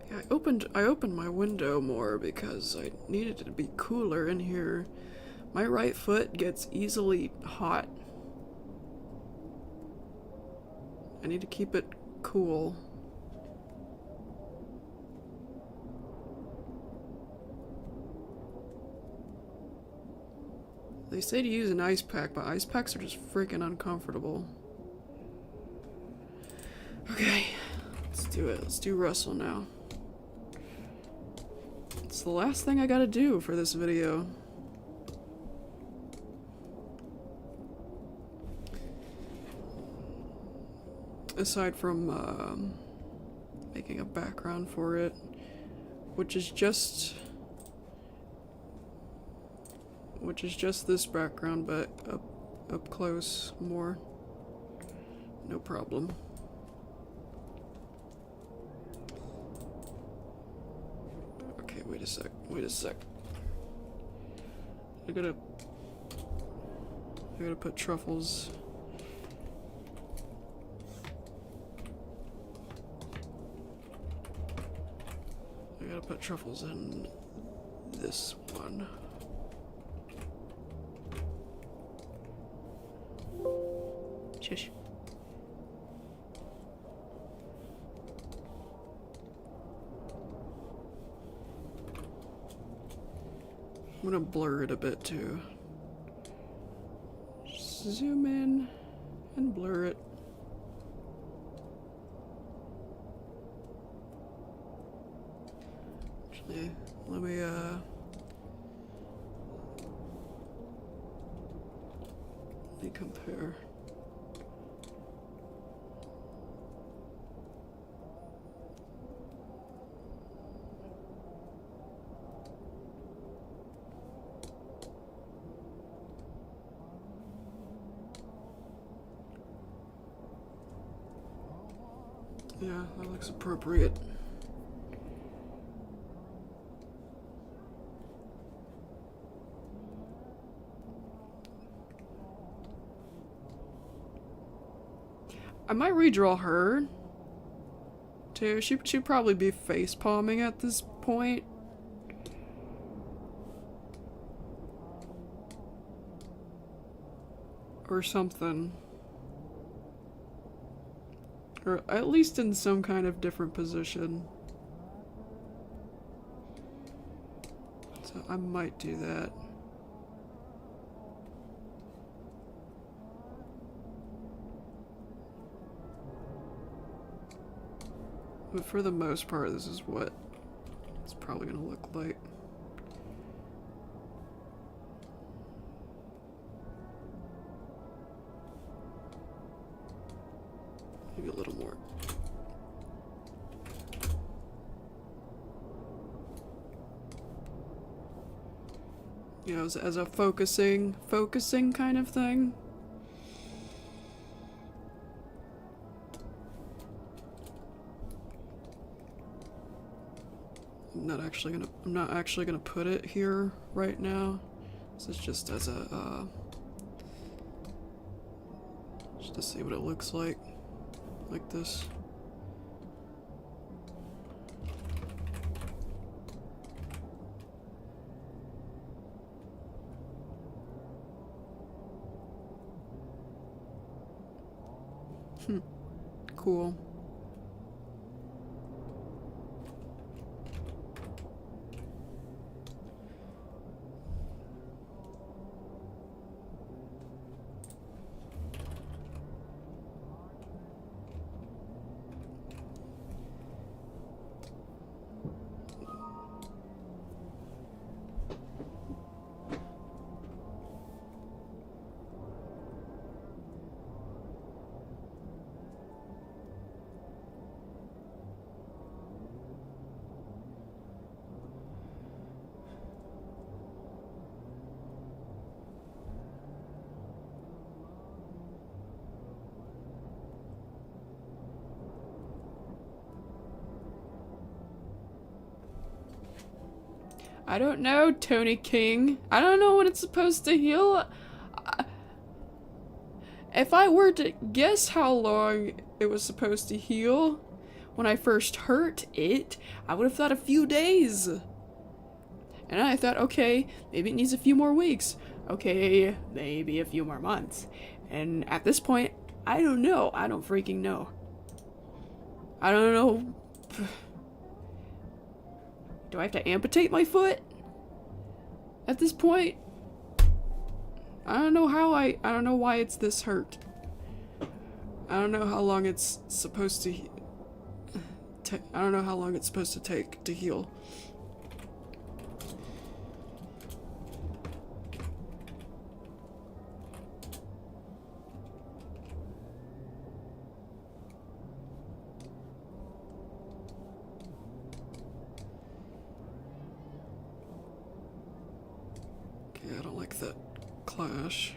Yeah, I opened my window more because I needed it to be cooler in here. My right foot gets easily hot. I need to keep it cool. They say to use an ice pack, but ice packs are just freaking uncomfortable. Okay, let's do it. Let's do Russell now. It's the last thing I gotta do for this video. Aside from making a background for it, which is just this background, but up close more. No problem. Okay, wait a sec. I gotta put truffles. I gotta put truffles in this one. Shush. I'm gonna blur it a bit too. Just zoom in and blur it. Actually, let me compare. Yeah, that looks appropriate. I might redraw her too. She'd probably be face palming at this point. or something. Or at least in some kind of different position. So I might do that. But for the most part, this is what it's probably gonna look like. Maybe a little more. You know, as a focusing kind of thing. I'm not actually gonna put it here right now. This is just as a, just to see what it looks like this. Cool. I don't know, Tony King. I don't know when it's supposed to heal. If I were to guess how long it was supposed to heal when I first hurt it, I would have thought a few days. And I thought, okay, maybe it needs a few more weeks. Okay, maybe a few more months. And at this point, I don't know. I don't freaking know. I don't know. Do I have to amputate my foot? At this point? I don't know I don't know why it's this hurt. I don't know how long it's supposed to I don't know how long it's supposed to take to heal. I don't like that clash.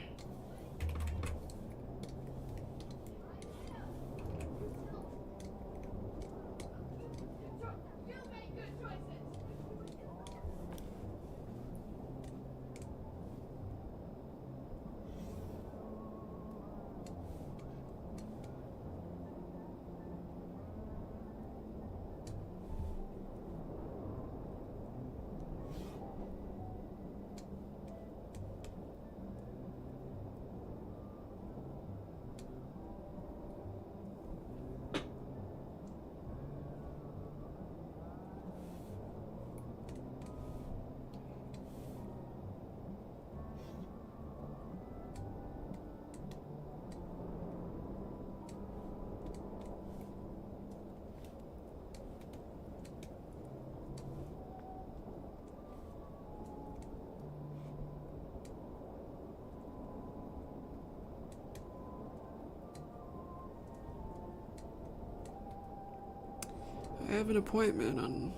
I have an appointment on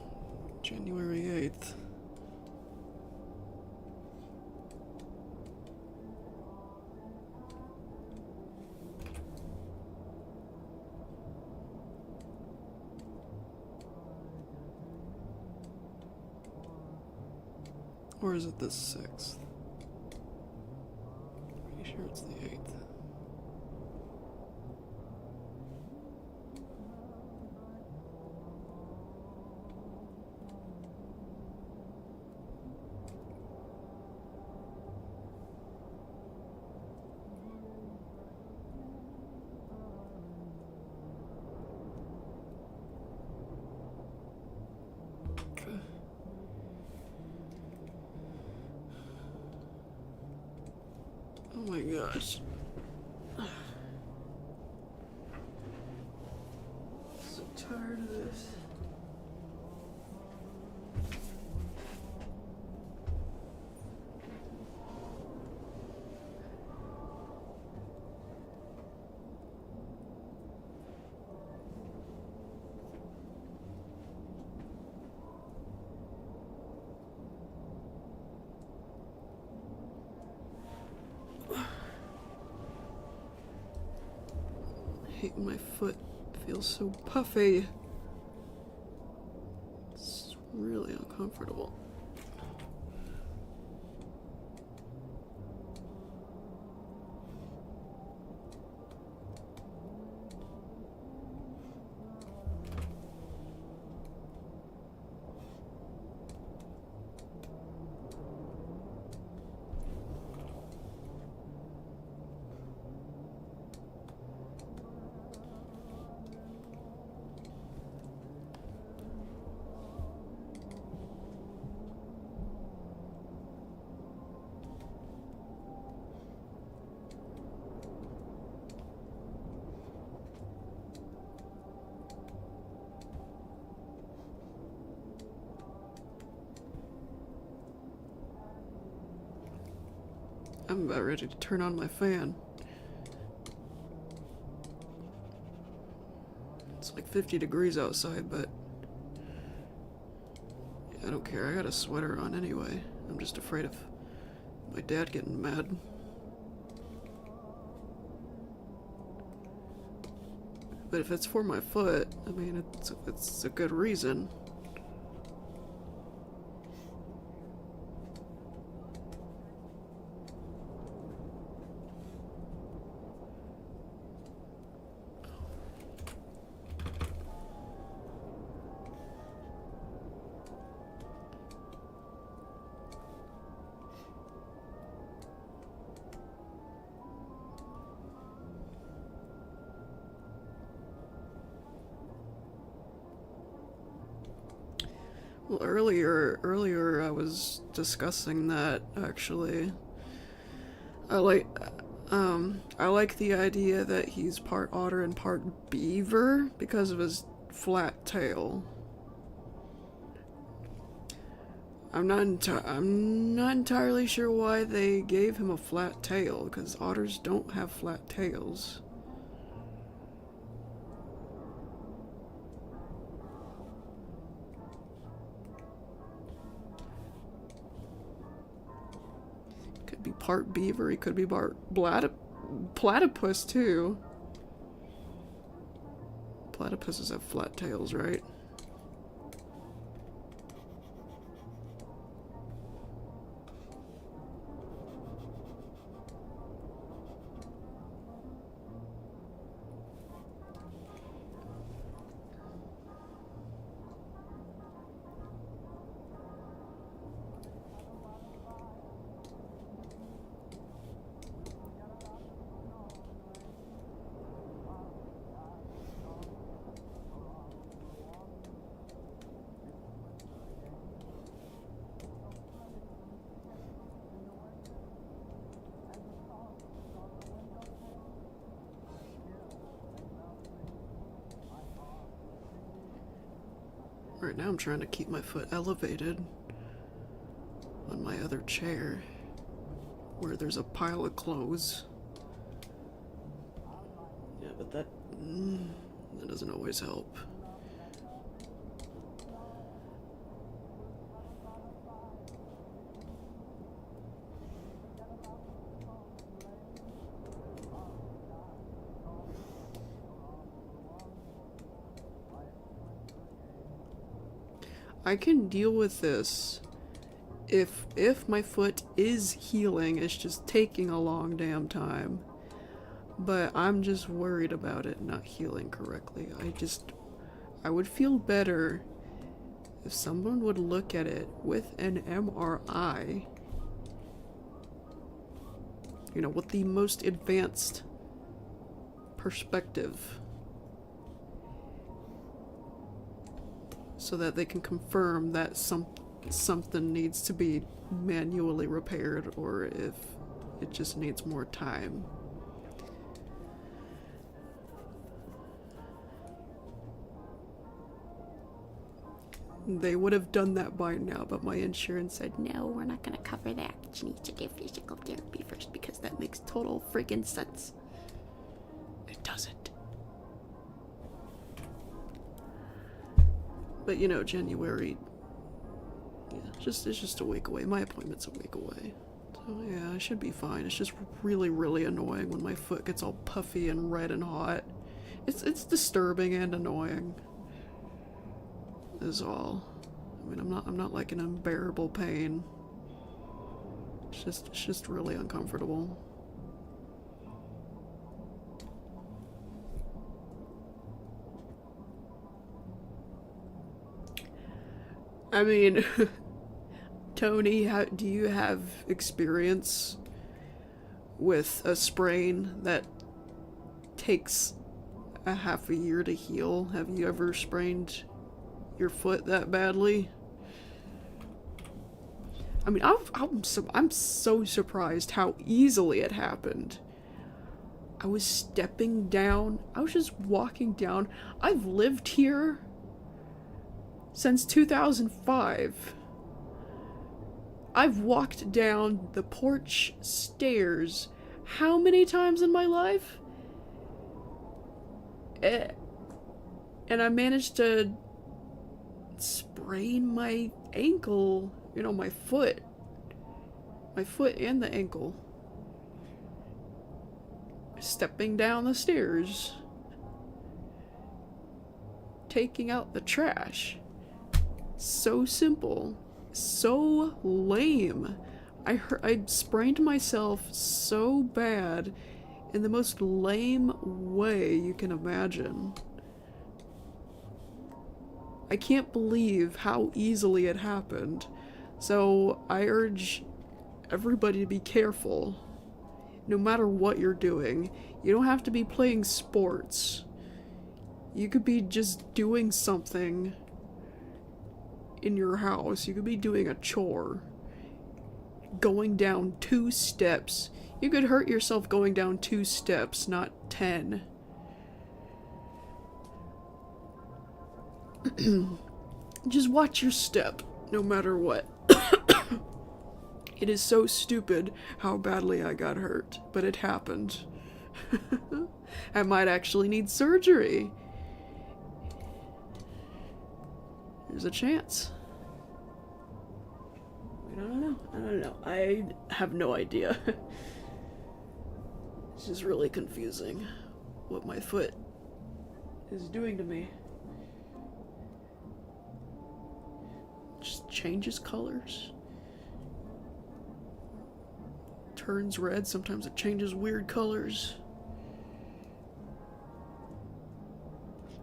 January 8th. Or is it the 6th? Pretty sure it's the 8th. Oh my gosh. So tired of this. I hate my foot. It feels so puffy. It's really uncomfortable. I'm about ready to turn on my fan. It's like 50 degrees outside, but I don't care. I got a sweater on anyway. I'm just afraid of my dad getting mad. But if it's for my foot, I mean, it's a good reason. Well, earlier I was discussing that, actually. I like, I like the idea that he's part otter and part beaver because of his flat tail. I'm not entirely sure why they gave him a flat tail, because otters don't have flat tails. Could be part beaver, he could be part platypus too. Platypuses have flat tails, right? Right now I'm trying to keep my foot elevated on my other chair where there's a pile of clothes. Yeah, but that doesn't always help. I can deal with this if my foot is healing. It's just taking a long damn time. But I'm just worried about it not healing correctly. I would feel better if someone would look at it with an MRI. You know, with the most advanced perspective. So that they can confirm that something needs to be manually repaired, or if It just needs more time. They would have done that by now, but my insurance said, no, we're not gonna cover that. She needs to do physical therapy first because that makes total freaking sense. It doesn't. But you know, January, yeah, it's just a week away. My appointment's a week away. So yeah, I should be fine. It's just really, really annoying when my foot gets all puffy and red and hot. It's disturbing and annoying. Is all. I mean, I'm not like in unbearable pain. It's just really uncomfortable. I mean, Tony, do you have experience with a sprain that takes a half a year to heal? Have you ever sprained your foot that badly? I mean, I'm so surprised how easily it happened. I was stepping down. I was just walking down. I've lived here since 2005. I've walked down the porch stairs how many times in my life? And I managed to sprain my ankle, you know, my foot and the ankle, stepping down the stairs, taking out the trash. So simple, so lame. I sprained myself so bad in the most lame way you can imagine. I can't believe how easily it happened. So I urge everybody to be careful. No matter what you're doing, you don't have to be playing sports. You could be just doing something in your house. You could be doing a chore. Going down 2 steps. You could hurt yourself going down 2 steps, not 10. Just watch your step, no matter what. It is so stupid how badly I got hurt, but it happened. I might actually need surgery. There's a chance. I don't know. I have no idea. This is really confusing what my foot is doing to me. Just changes colors. Turns red, sometimes it changes weird colors.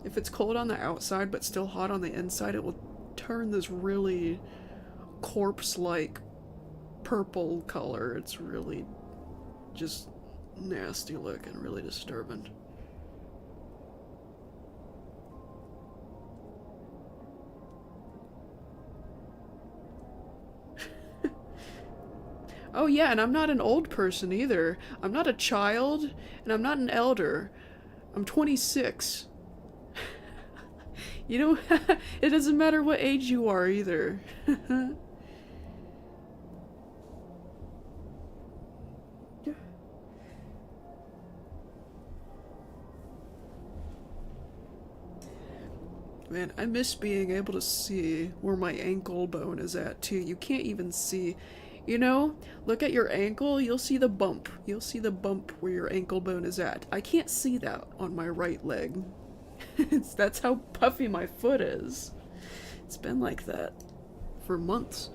If it's cold on the outside but still hot on the inside, it will turn this really corpse-like purple color. It's really just nasty looking, really disturbing. Oh yeah, and I'm not an old person either. I'm not a child, and I'm not an elder. I'm 26. You know, it doesn't matter what age you are either. Man, I miss being able to see where my ankle bone is at too. You can't even see. You know, look at your ankle, you'll see the bump. You'll see the bump where your ankle bone is at. I can't see that on my right leg. That's how puffy my foot is. It's been like that for months.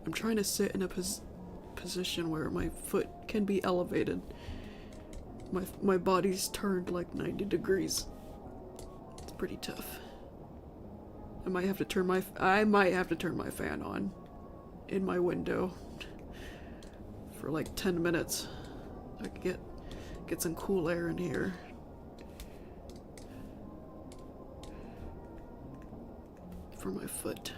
I'm trying to sit in a position where my foot can be elevated. My body's turned like 90 degrees. It's pretty tough. I might have to turn my fan on in my window for like 10 minutes. So I can get some cool air in here. For my foot.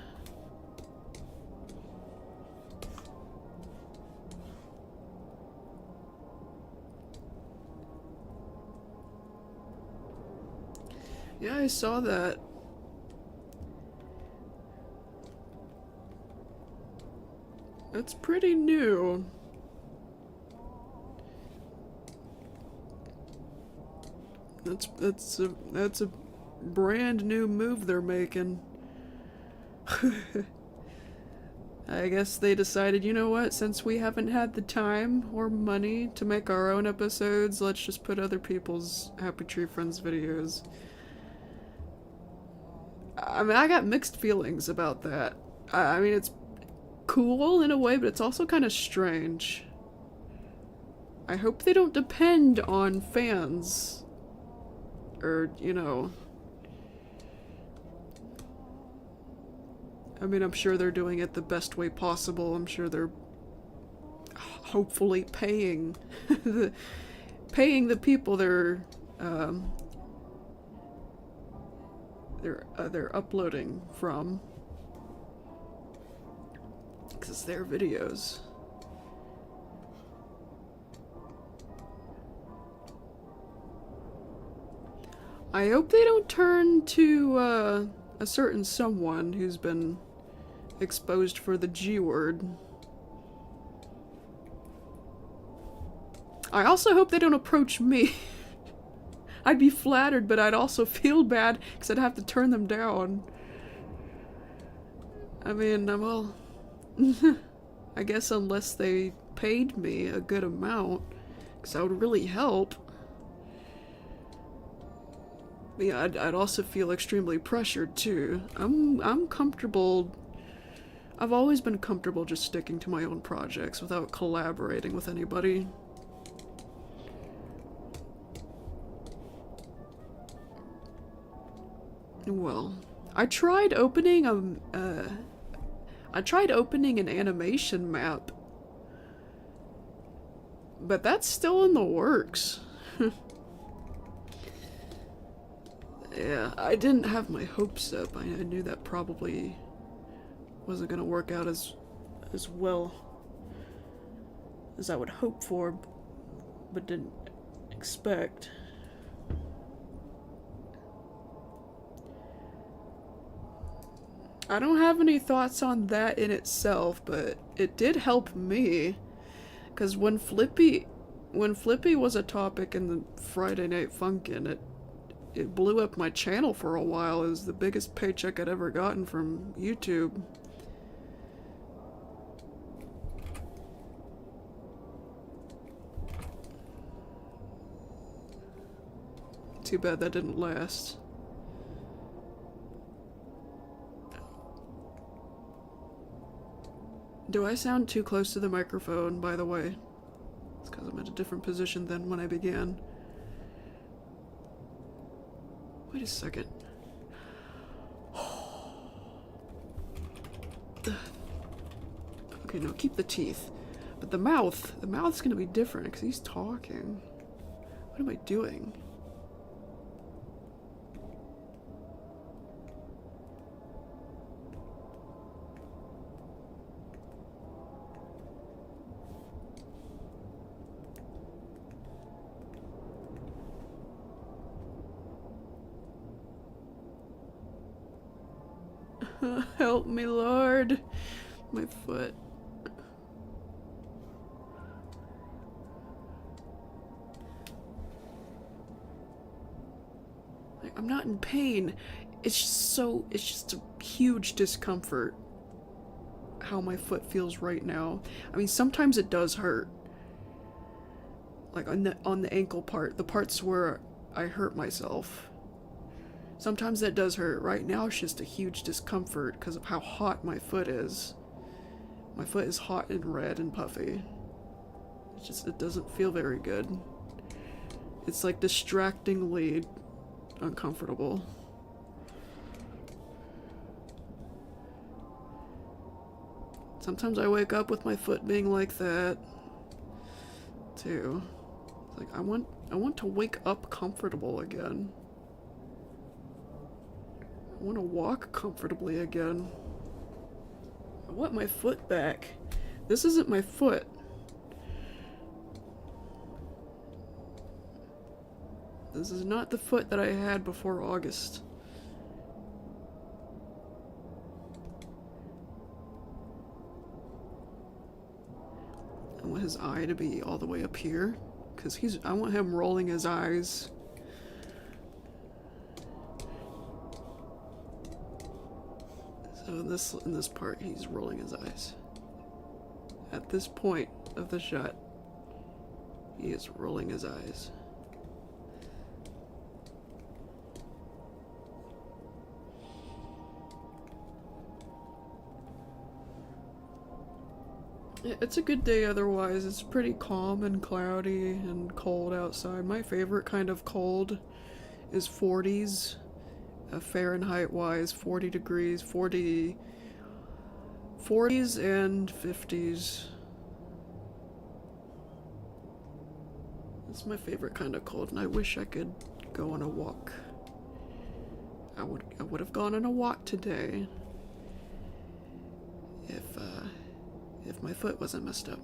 Yeah, I saw that. That's pretty new. That's a brand new move they're making. I guess they decided, you know what, since we haven't had the time or money to make our own episodes, let's just put other people's Happy Tree Friends videos. I mean, I got mixed feelings about that. I mean, it's cool in a way, but it's also kind of strange. I hope they don't depend on fans. Or, you know. I mean, I'm sure they're doing it the best way possible. I'm sure they're hopefully paying the people they're uploading from, because it's their videos. I hope they don't turn to a certain someone who's been exposed for the G word. I also hope they don't approach me. I'd be flattered, but I'd also feel bad because I'd have to turn them down. I mean, well, I guess unless they paid me a good amount, because that would really help. Yeah, I'd also feel extremely pressured too. I'm comfortable. I've always been comfortable just sticking to my own projects without collaborating with anybody. Well, I tried opening an animation map, but that's still in the works. Yeah, I didn't have my hopes up. I knew that probably wasn't gonna work out as well as I would hope for, but didn't expect. I don't have any thoughts on that in itself, but it did help me, because when Flippy was a topic in the Friday Night Funkin', it blew up my channel for a while. It was the biggest paycheck I'd ever gotten from YouTube. Too bad that didn't last. Do I sound too close to the microphone, by the way? It's because I'm at a different position than when I began. Wait a second. Okay, no, keep the teeth. But the mouth's gonna be different because he's talking. What am I doing? Help me, Lord. My foot. Like, I'm not in pain. It's just a huge discomfort how my foot feels right now. I mean, sometimes it does hurt. Like on the ankle part, the parts where I hurt myself. Sometimes that does hurt. Right now it's just a huge discomfort because of how hot my foot is. My foot is hot and red and puffy. It doesn't feel very good. It's like distractingly uncomfortable. Sometimes I wake up with my foot being like that too. It's like I want to wake up comfortable again. I want to walk comfortably again. I want my foot back. This isn't my foot. This is not the foot that I had before August. I want his eye to be all the way up here, because I want him rolling his eyes. So in this part, he's rolling his eyes. At this point of the shot, he is rolling his eyes. It's a good day otherwise. It's pretty calm and cloudy and cold outside. My favorite kind of cold is 40s. Fahrenheit wise, 40 degrees, 40s and 50s. It's my favorite kind of cold, and I wish I could go on a walk. I would have gone on a walk today if my foot wasn't messed up.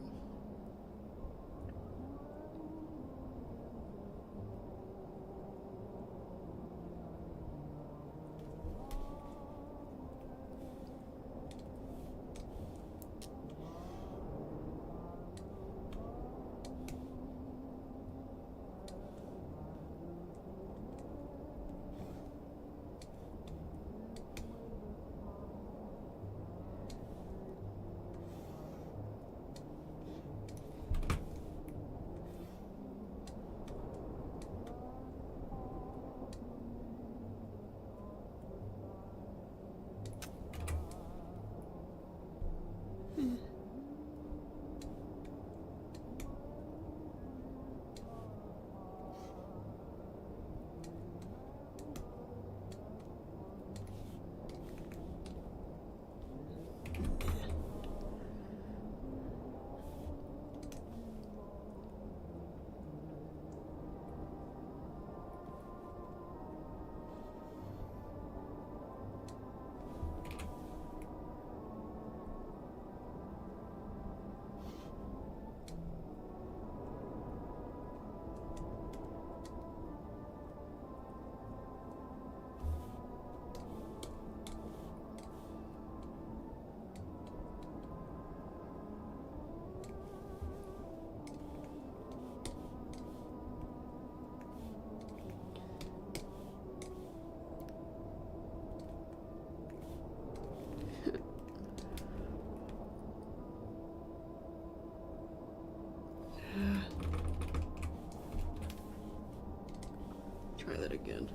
Try that again.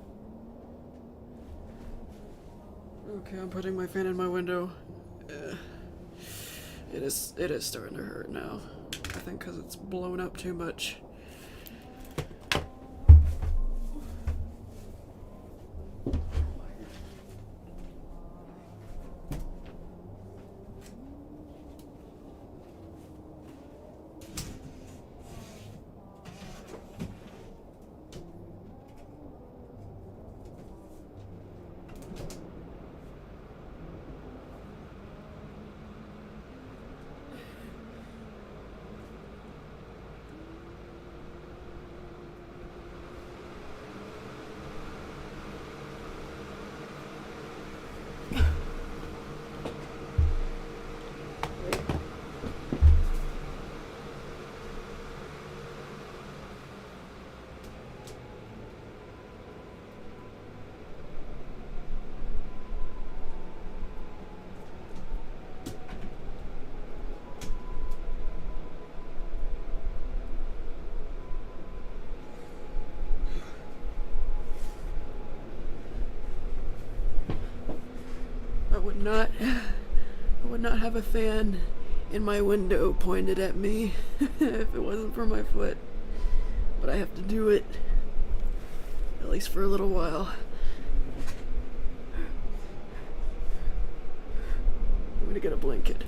Okay, I'm putting my fan in my window. It is starting to hurt now. I think because it's blown up too much. I would not have a fan in my window pointed at me if it wasn't for my foot. But I have to do it, at least for a little while. I'm gonna get a blanket.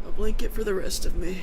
A blanket for the rest of me.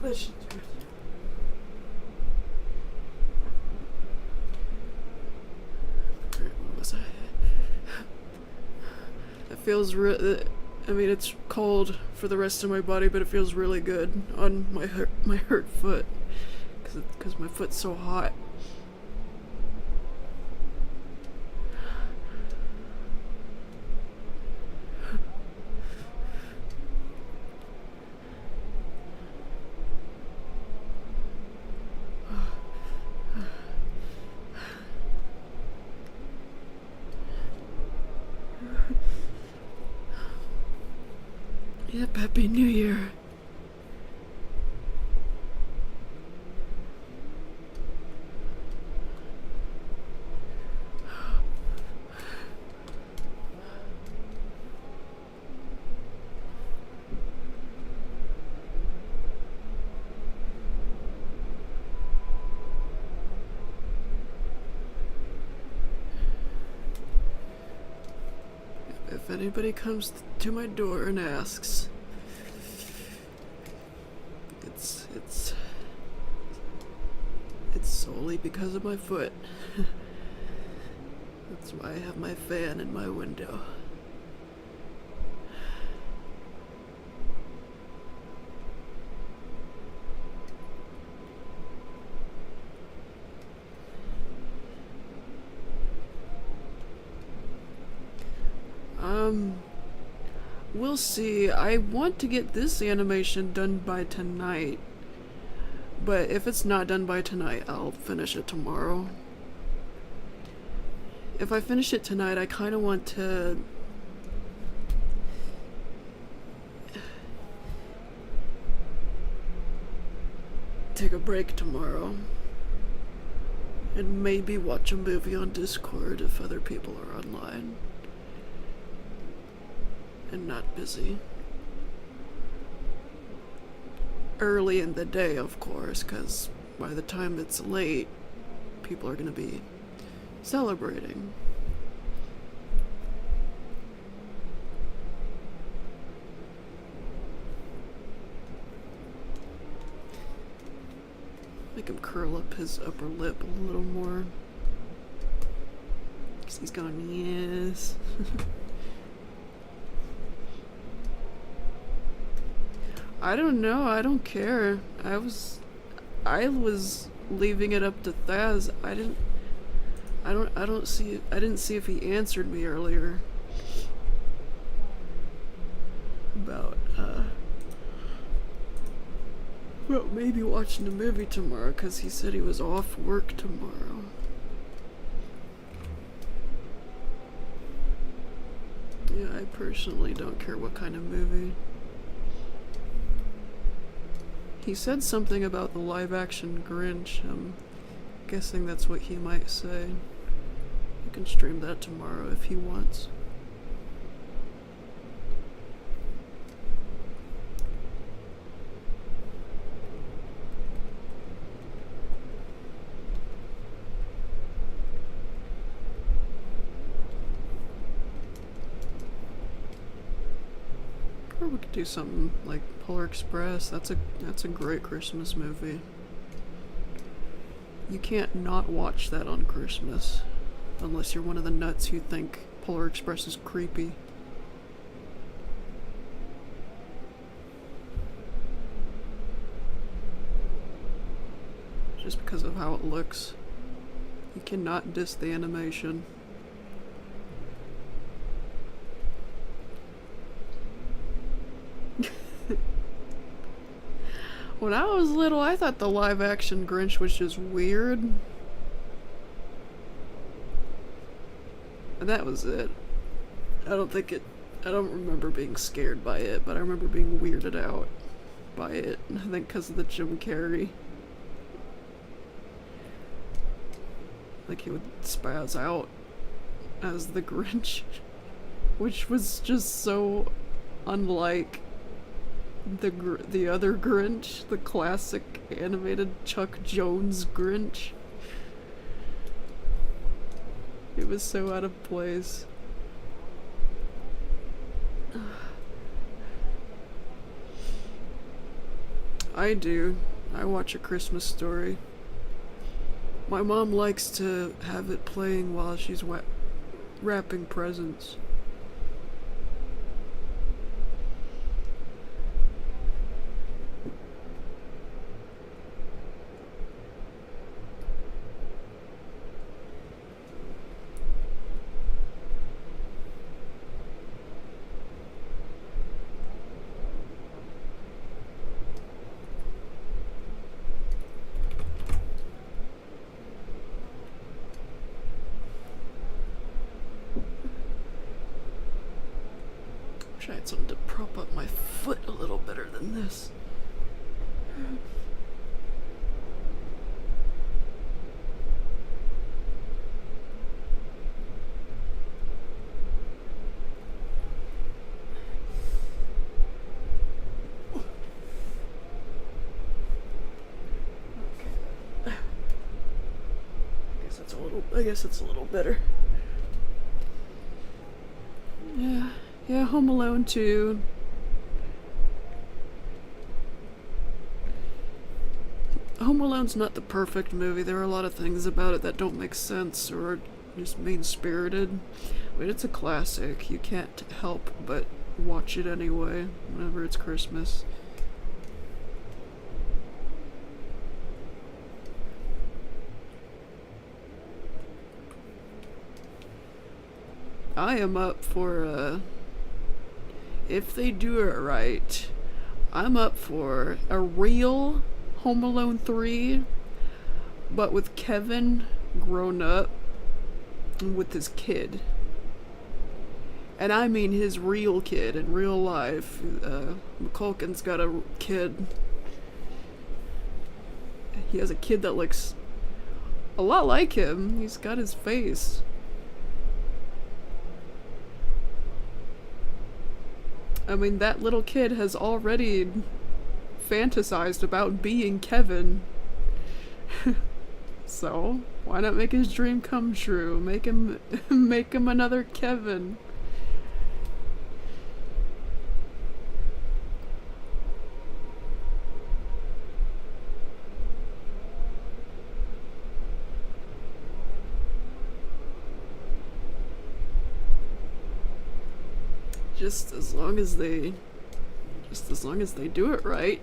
That should do it. Alright, what was I? It feels I mean, it's cold for the rest of my body, but it feels really good on my hurt foot. Because my foot's so hot. Yep, Happy New Year. If anybody comes to my door and asks, it's solely because of my foot. That's why I have my fan in my window. We'll see. I want to get this animation done by tonight. But if it's not done by tonight, I'll finish it tomorrow. If I finish it tonight, I kind of want to take a break tomorrow and maybe watch a movie on Discord if other people are online and not busy. Early in the day, of course, because by the time it's late, people are going to be celebrating. Make him curl up his upper lip a little more. Because he's going, yes. I don't know, I don't care. I was leaving it up to Thaz. I didn't see if he answered me earlier about well, maybe watching a movie tomorrow, because he said he was off work tomorrow. Yeah, I personally don't care what kind of movie. He said something about the live-action Grinch. I'm guessing that's what he might say. You can stream that tomorrow if he wants. Or we could do something like Polar Express. That's a great Christmas movie. You can't not watch that on Christmas. Unless you're one of the nuts who think Polar Express is creepy. Just because of how it looks. You cannot diss the animation. When I was little, I thought the live-action Grinch was just weird. And that was it. I don't remember being scared by it, but I remember being weirded out by it. I think because of the Jim Carrey. Like he would spaz out as the Grinch. Which was just so unlike the other Grinch, the classic animated Chuck Jones Grinch. It was so out of place. I do. I watch A Christmas Story. My mom likes to have it playing while she's wrapping presents. I had something to prop up my foot a little better than this. Okay. I guess it's a little better. Yeah, Home Alone 2. Home Alone's not the perfect movie. There are a lot of things about it that don't make sense or are just mean-spirited. But it's a classic. You can't help but watch it anyway, whenever it's Christmas. I am up for, if they do it right, I'm up for a real Home Alone 3, but with Kevin grown up with his kid. And I mean his real kid in real life. McCulkin's got a kid. He has a kid that looks a lot like him. He's got his face. I mean, that little kid has already fantasized about being Kevin. So, why not make his dream come true? Make him another Kevin. Just as long as they do it right.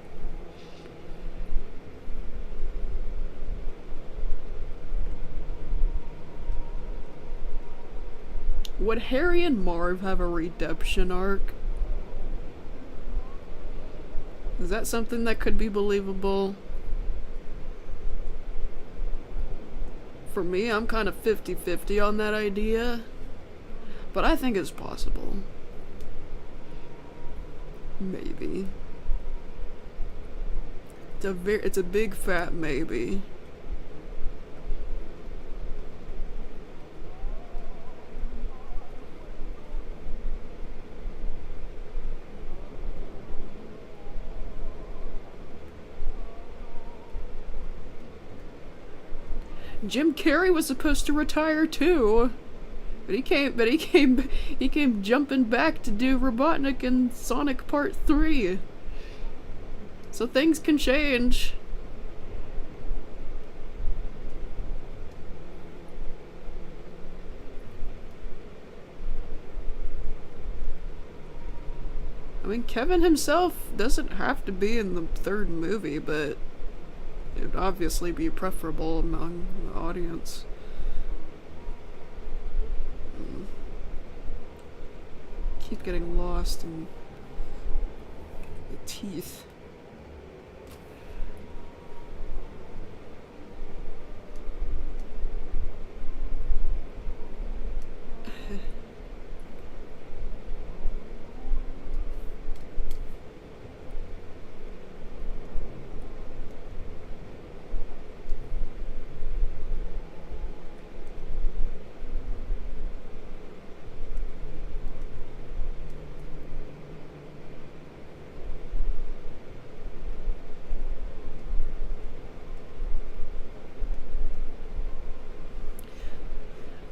Would Harry and Marv have a redemption arc? Is that something that could be believable? For me, I'm kind of 50-50 on that idea, but I think it's possible. Maybe. It's a big fat maybe. Jim Carrey was supposed to retire too. But he came jumping back to do Robotnik and Sonic Part 3. So things can change. I mean, Kevin himself doesn't have to be in the third movie, but it would obviously be preferable among the audience. Keep getting lost in the teeth.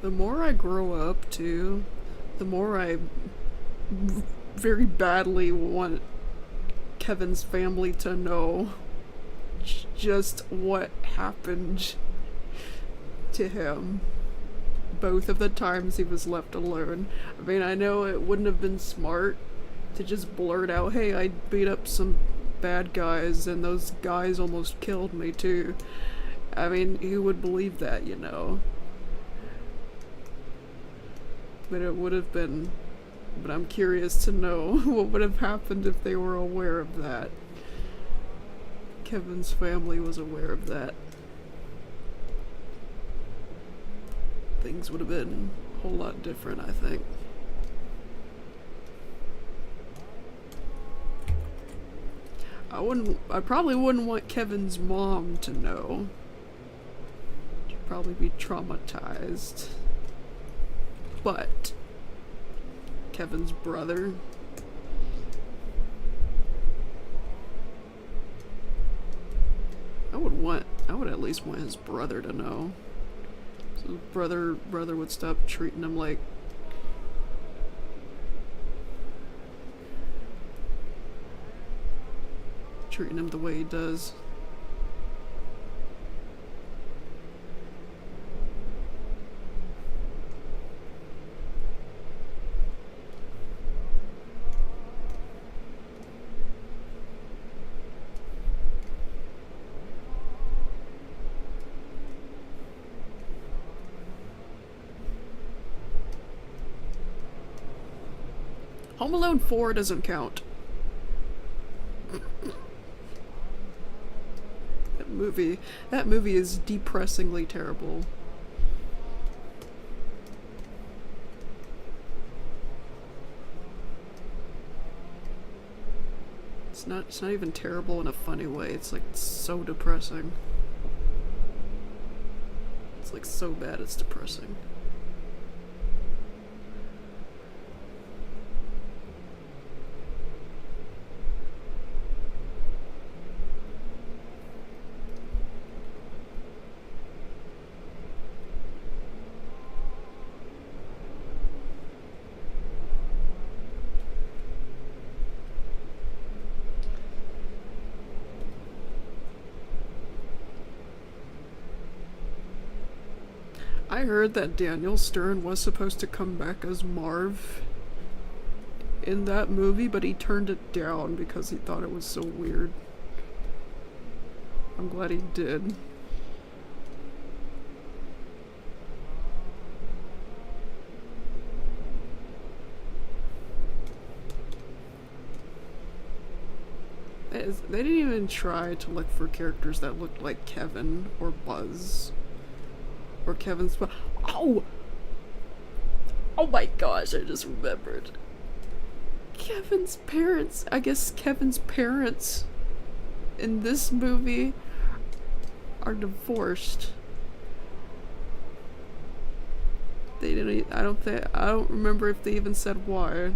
The more I grow up, too, the more I very badly want Kevin's family to know just what happened to him both of the times he was left alone. I mean, I know it wouldn't have been smart to just blurt out, hey, I beat up some bad guys and those guys almost killed me too. I mean, who would believe that, you know? But it would have been... But I'm curious to know what would have happened if they were aware of that. Kevin's family was aware of that. Things would have been a whole lot different, I think. I probably wouldn't want Kevin's mom to know. She'd probably be traumatized. But Kevin's brother, I would at least want his brother to know. So his brother would stop treating him like the way he does. Home Alone 4 doesn't count. That movie is depressingly terrible. It's not even terrible in a funny way. It's like so depressing. It's like so bad it's depressing. I heard that Daniel Stern was supposed to come back as Marv in that movie, but he turned it down because he thought it was so weird. I'm glad he did. They didn't even try to look for characters that looked like Kevin or Buzz. Or Kevin's... Oh! Oh my gosh, I just remembered. Kevin's parents... I guess Kevin's parents in this movie are divorced. They didn't... I don't remember if they even said why.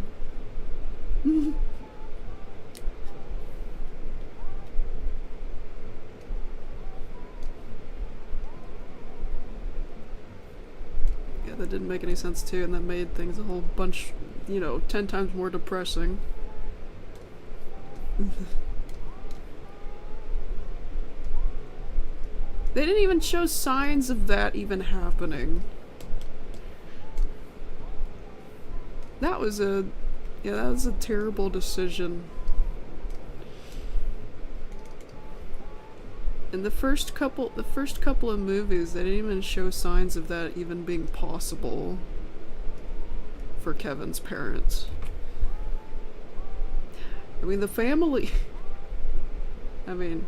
That didn't make any sense too, and that made things a whole bunch, 10 times more depressing. They didn't even show signs of that even happening. That was a terrible decision. In the first couple of movies, they didn't even show signs of that even being possible for Kevin's parents. I mean, the family... I mean,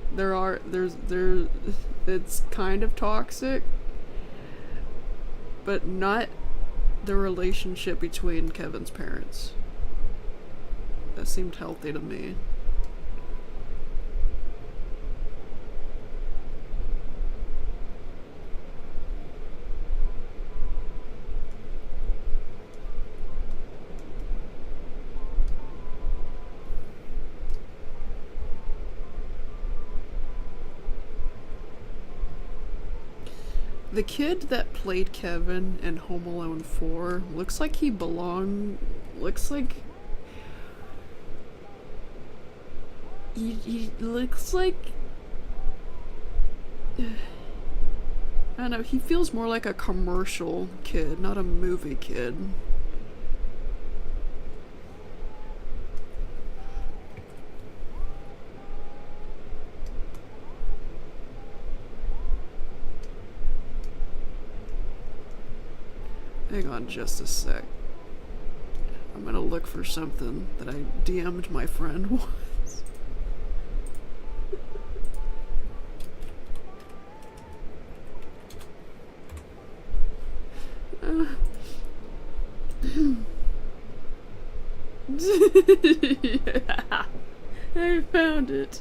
it's kind of toxic, but not the relationship between Kevin's parents. That seemed healthy to me. The kid that played Kevin in Home Alone 4 looks like he belonged... Looks like... He looks like I don't know, he feels more like a commercial kid, not a movie kid. Hang on just a sec. I'm gonna look for something that I DM'd my friend once. Yeah, I found it.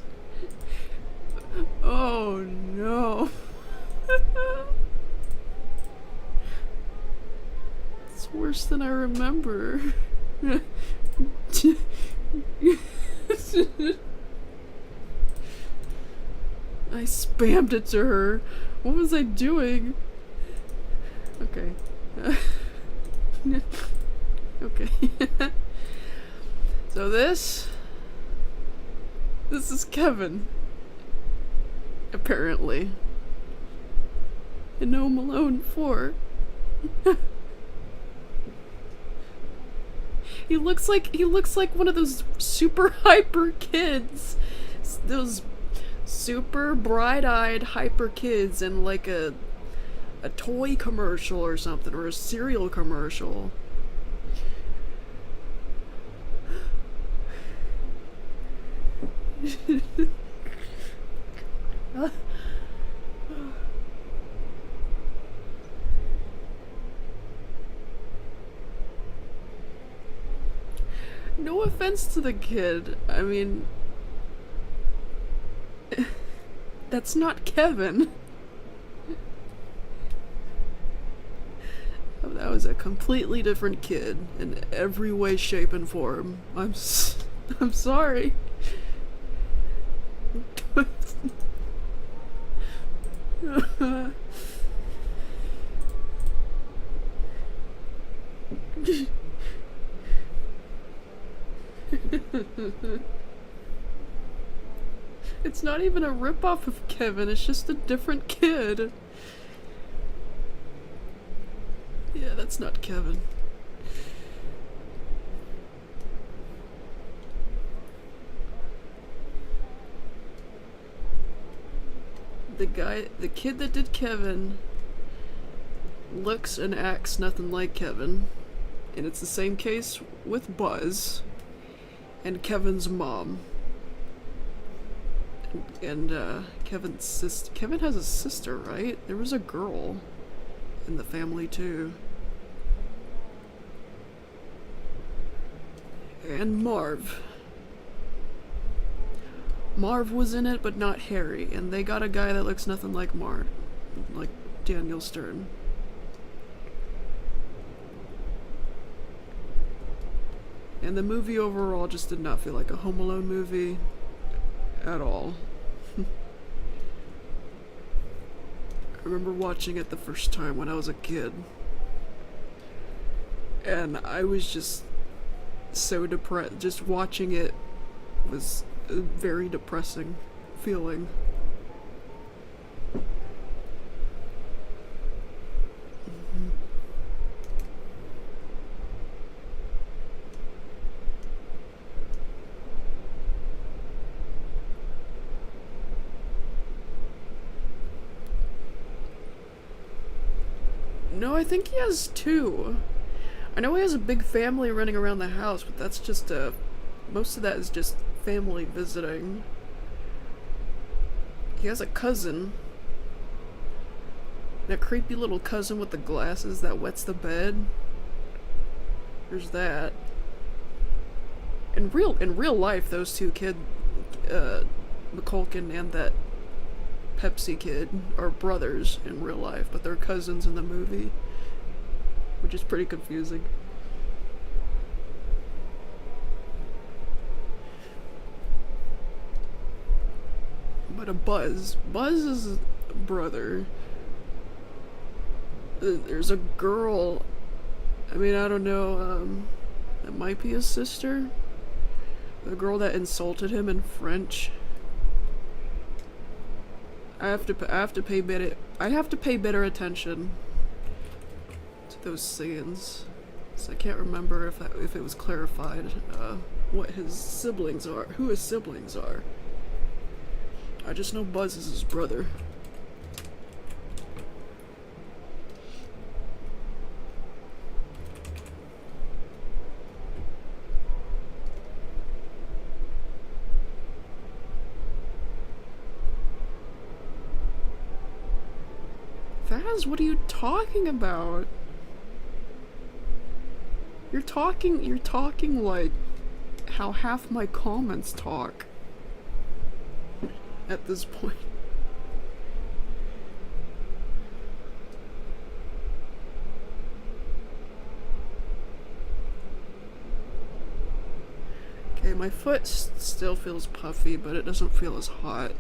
Oh no. It's worse than I remember. I spammed it to her. What was I doing? Okay. Okay. So this is Kevin. Apparently. In Home Alone 4. He looks like one of those super hyper kids. Those super bright-eyed hyper kids in like a toy commercial or something, or a cereal commercial. No offense to the kid. I mean, that's not Kevin. That was a completely different kid in every way, shape, and form. I'm sorry. It's not even a ripoff of Kevin, it's just a different kid. Yeah, that's not Kevin. The kid that did Kevin looks and acts nothing like Kevin. And it's the same case with Buzz and Kevin's mom. And Kevin's sister. Kevin has a sister, right? There was a girl in the family too. And Marv. Marv was in it, but not Harry. And they got a guy that looks nothing like Marv. Like Daniel Stern. And the movie overall just did not feel like a Home Alone movie at all. I remember watching it the first time when I was a kid. And I was just so depressed. Just watching it was a very depressing feeling. No, I think he has two. I know he has a big family running around the house, but that's just most of that is just family visiting. He has a cousin. That creepy little cousin with the glasses that wets the bed. There's that. In real life, those two McCulkin and that Pepsi kid are brothers in real life, but they're cousins in the movie, which is pretty confusing. But a Buzz is a brother. There's a girl, I mean, I don't know, that might be his sister. The girl that insulted him in French. I have to pay better attention to those scenes. So I can't remember if it was clarified what his siblings are, who his siblings are. I just know Buzz is his brother. Faz, what are you talking about? You're talking like how half my comments talk at this point. Okay, my foot still feels puffy, but it doesn't feel as hot.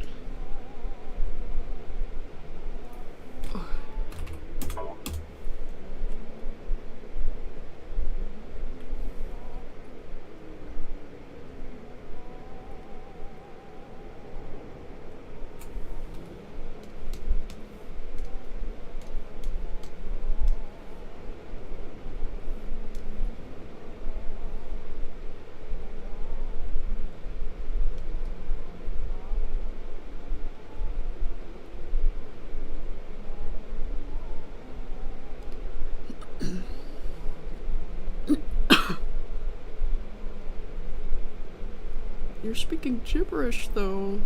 You're speaking gibberish, though.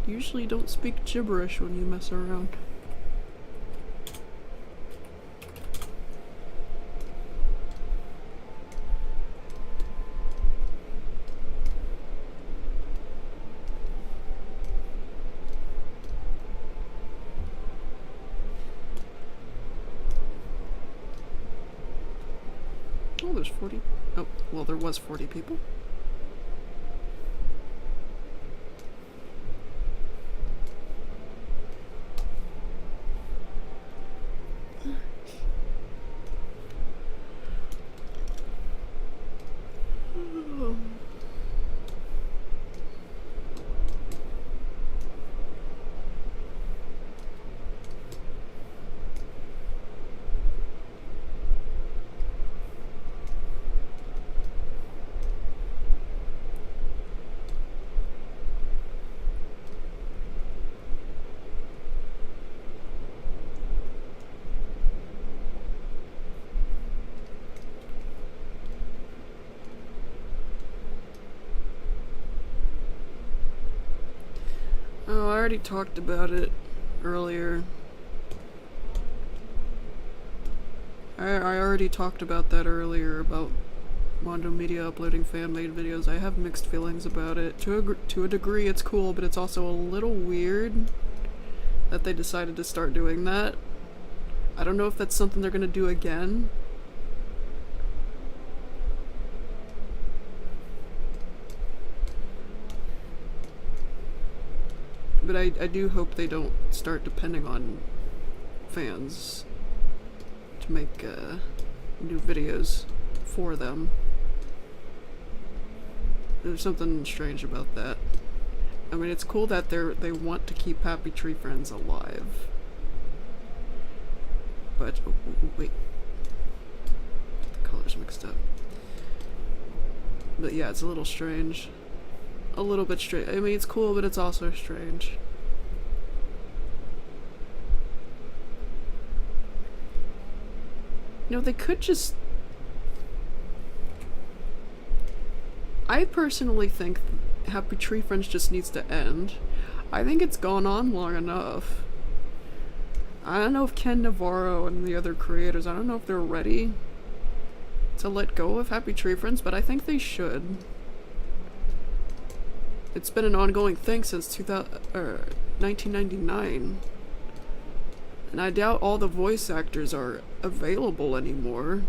Usually don't speak gibberish when you mess around. Oh, there's 40. Oh, well, there was 40 people. Oh, I already talked about it earlier. I already talked about that earlier, about Mondo Media uploading fan-made videos. I have mixed feelings about it. To a degree, it's cool, but it's also a little weird that they decided to start doing that. I don't know if that's something they're gonna do again. But I do hope they don't start depending on fans to make new videos for them. There's something strange about that. I mean, it's cool that they want to keep Happy Tree Friends alive. But, oh, wait. The colors mixed up. But yeah, it's a little strange. A little bit strange. I mean, it's cool, but it's also strange. You know, they could just... I personally think Happy Tree Friends just needs to end. I think it's gone on long enough. I don't know if Ken Navarro and the other creators, I don't know if they're ready to let go of Happy Tree Friends, but I think they should. It's been an ongoing thing since 1999. And I doubt all the voice actors are available anymore.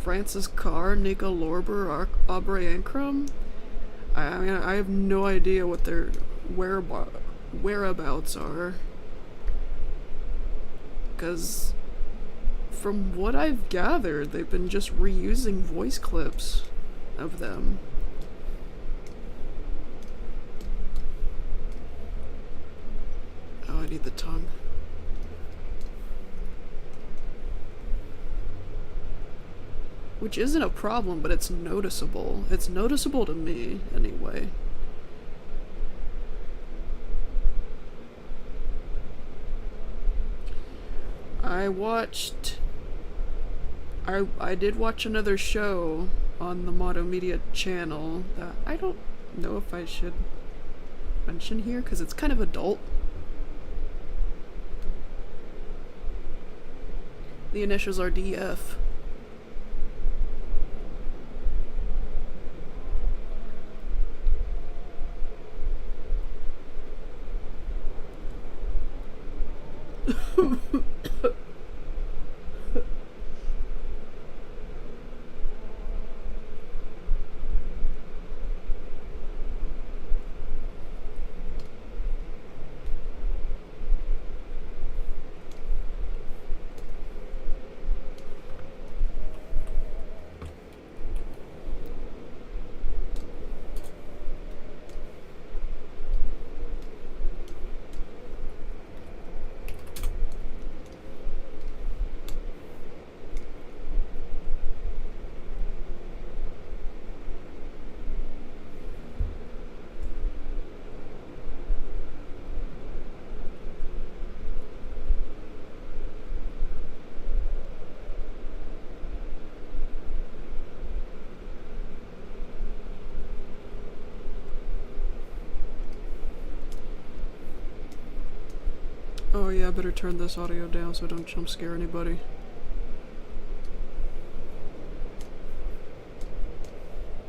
Francis Carr, Nika Lorber, Aubrey Ankrum. I mean, I have no idea what their whereabouts are. Because from what I've gathered, they've been just reusing voice clips of them. I need the tongue. Which isn't a problem, but it's noticeable. It's noticeable to me, anyway. I did watch another show on the Motto Media channel that I don't know if I should mention here, because it's kind of adult. The initials are DF. Oh yeah, I better turn this audio down so I don't jump scare anybody.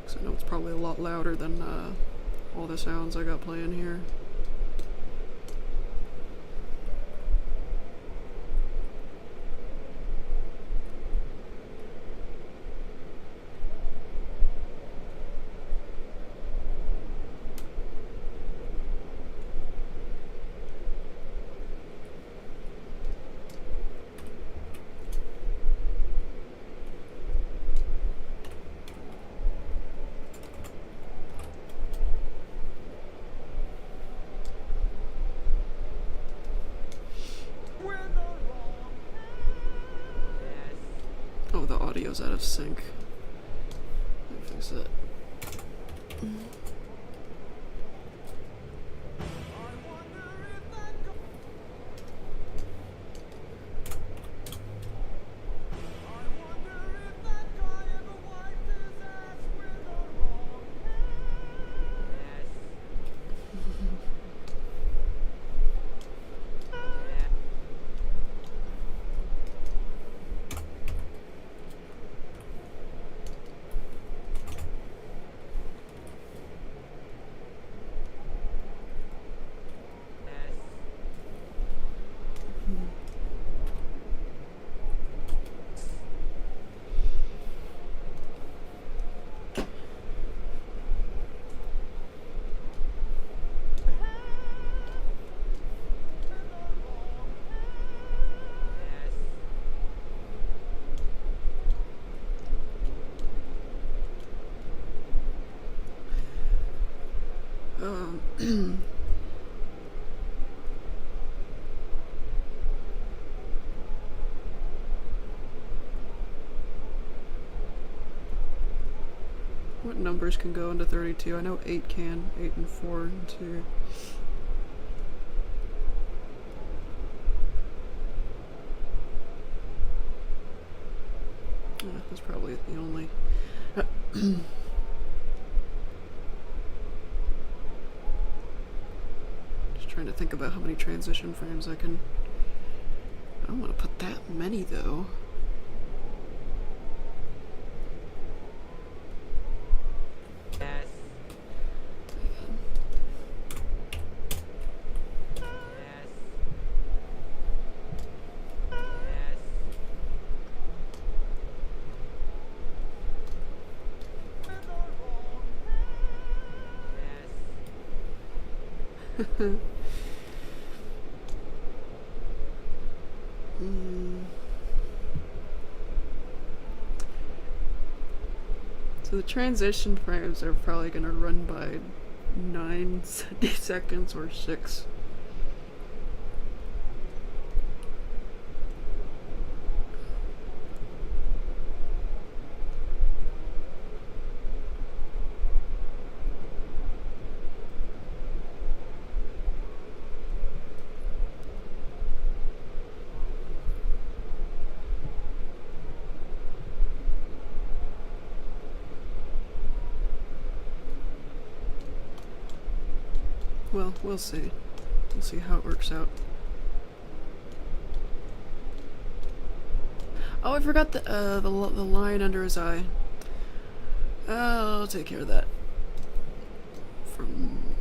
Because I know it's probably a lot louder than all the sounds I got playing here. Oh, the audio's out of sync. Let me fix it. What numbers can go into 32? I know 8 can. 8 and 4 and 2. That's probably the only... Just trying to think about how many transition frames I can... I don't want to put that many, though. So the transition frames are probably going to run by 9 seconds or 6. Well, we'll see. We'll see how it works out. Oh, I forgot the line under his eye. I'll take care of that. From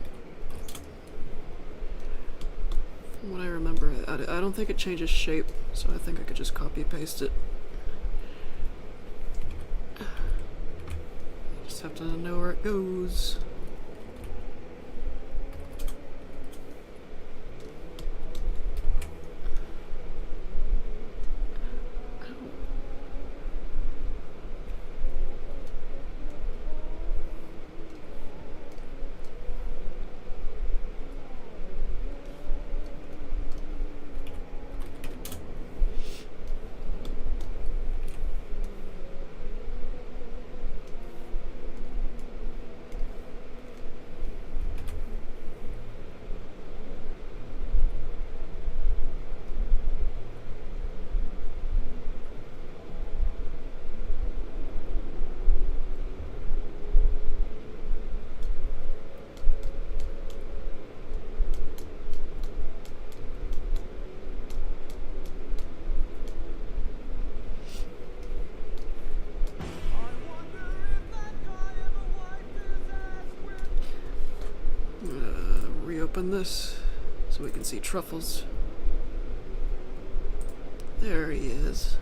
what I remember, I don't think it changes shape, so I think I could just copy paste it. I just have to know where it goes. Reopen this so we can see Truffles. There he is.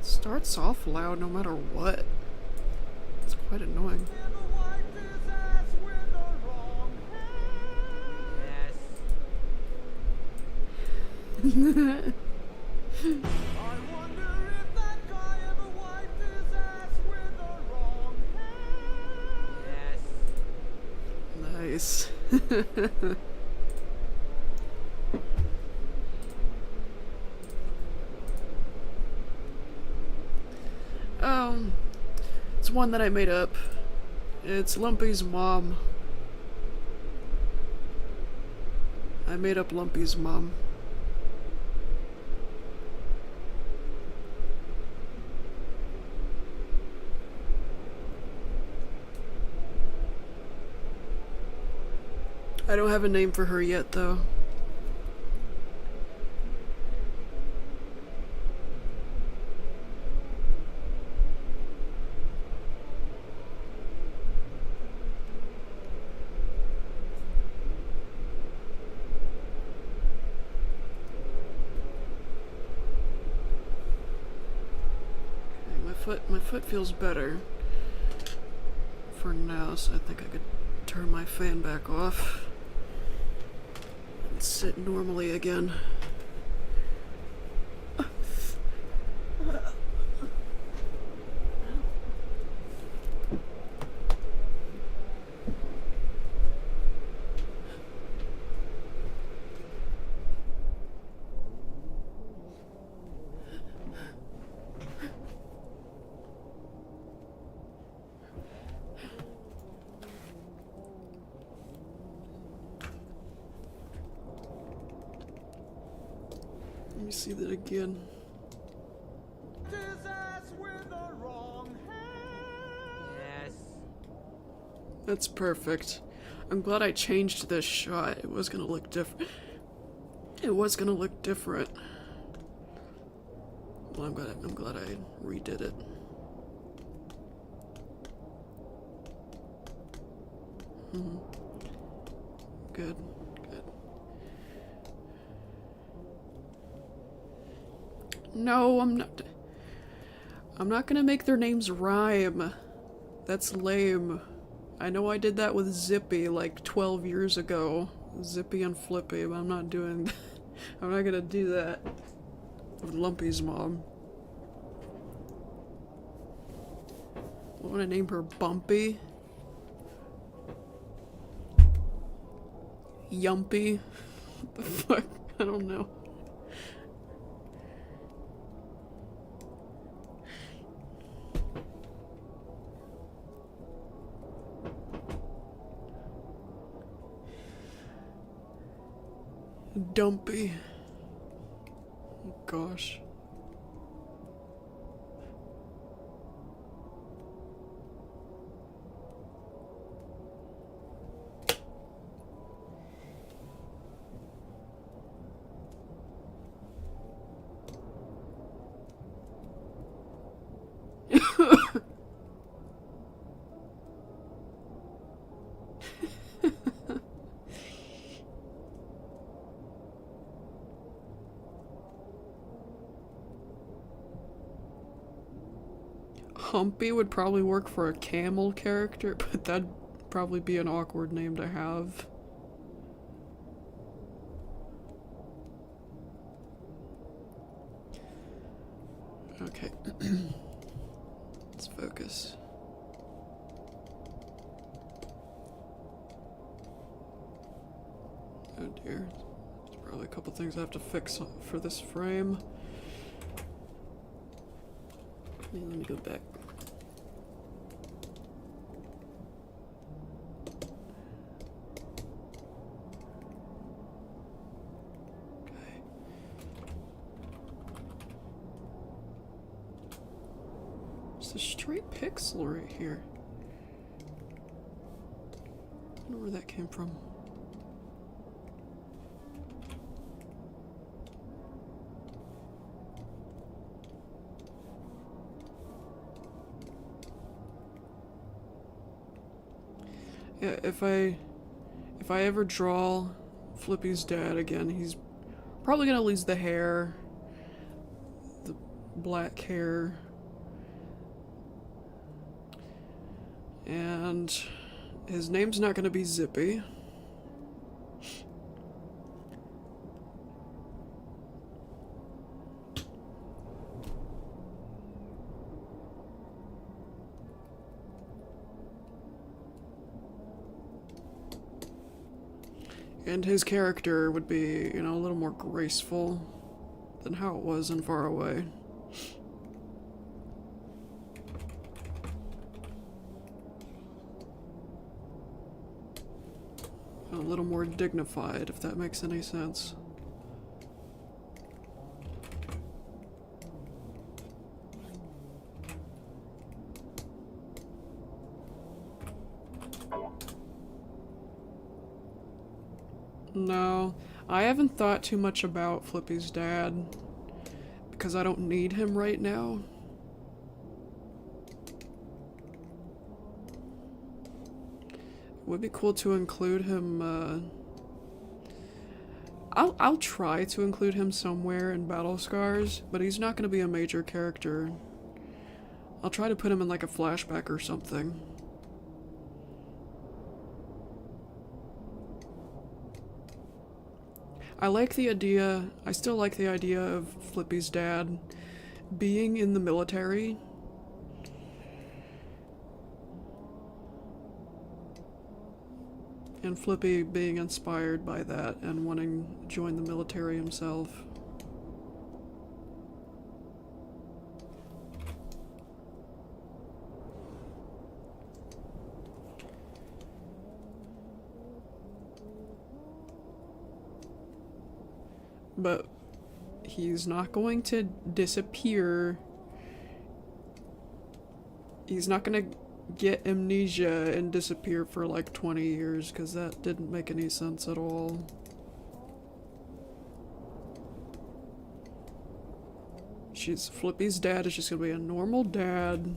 Starts off loud no matter what. It's quite annoying. Yes. I wonder if that guy ever wiped his ass with the wrong hand. Yes. Nice. It's one that I made up. It's Lumpy's mom. I made up Lumpy's mom. I don't have a name for her yet, though. Okay, my foot feels better for now, so I think I could turn my fan back off. Sit normally again. Let me see that again. Yes. That's perfect. I'm glad I changed this shot. It was gonna look different. It was gonna look different. Well, I'm glad I redid it. Good. No, I'm not gonna make their names rhyme. That's lame. I know I did that with Zippy like 12 years ago. Zippy and Flippy, but I'm not doing that. I'm not gonna do that with Lumpy's mom. I wanna name her Bumpy. Yumpy. What the fuck? I don't know. Dumpy. gosh. Humpy would probably work for a camel character, but that'd probably be an awkward name to have. Okay. Let's focus. Oh dear. There's probably a couple things I have to fix for this frame. Let me go back. Okay. It's a straight pixel right here. I don't know where that came from. Yeah, if I ever draw Flippy's dad again, he's probably gonna lose the hair, the black hair, and his name's not gonna be Zippy. And his character would be, you know, a little more graceful than how it was in Far Away. A little more dignified, if that makes any sense. No, I haven't thought too much about Flippy's dad because I don't need him right now. It would be cool to include him, I'll try to include him somewhere in Battle Scars, but he's not going to be a major character. I'll try to put him in like a flashback or something. I like the idea, I still like the idea of Flippy's dad being in the military. And Flippy being inspired by that and wanting to join the military himself. But he's not going to disappear. He's not gonna get amnesia and disappear for like 20 years, because that didn't make any sense at all. Flippy's dad is just gonna be a normal dad.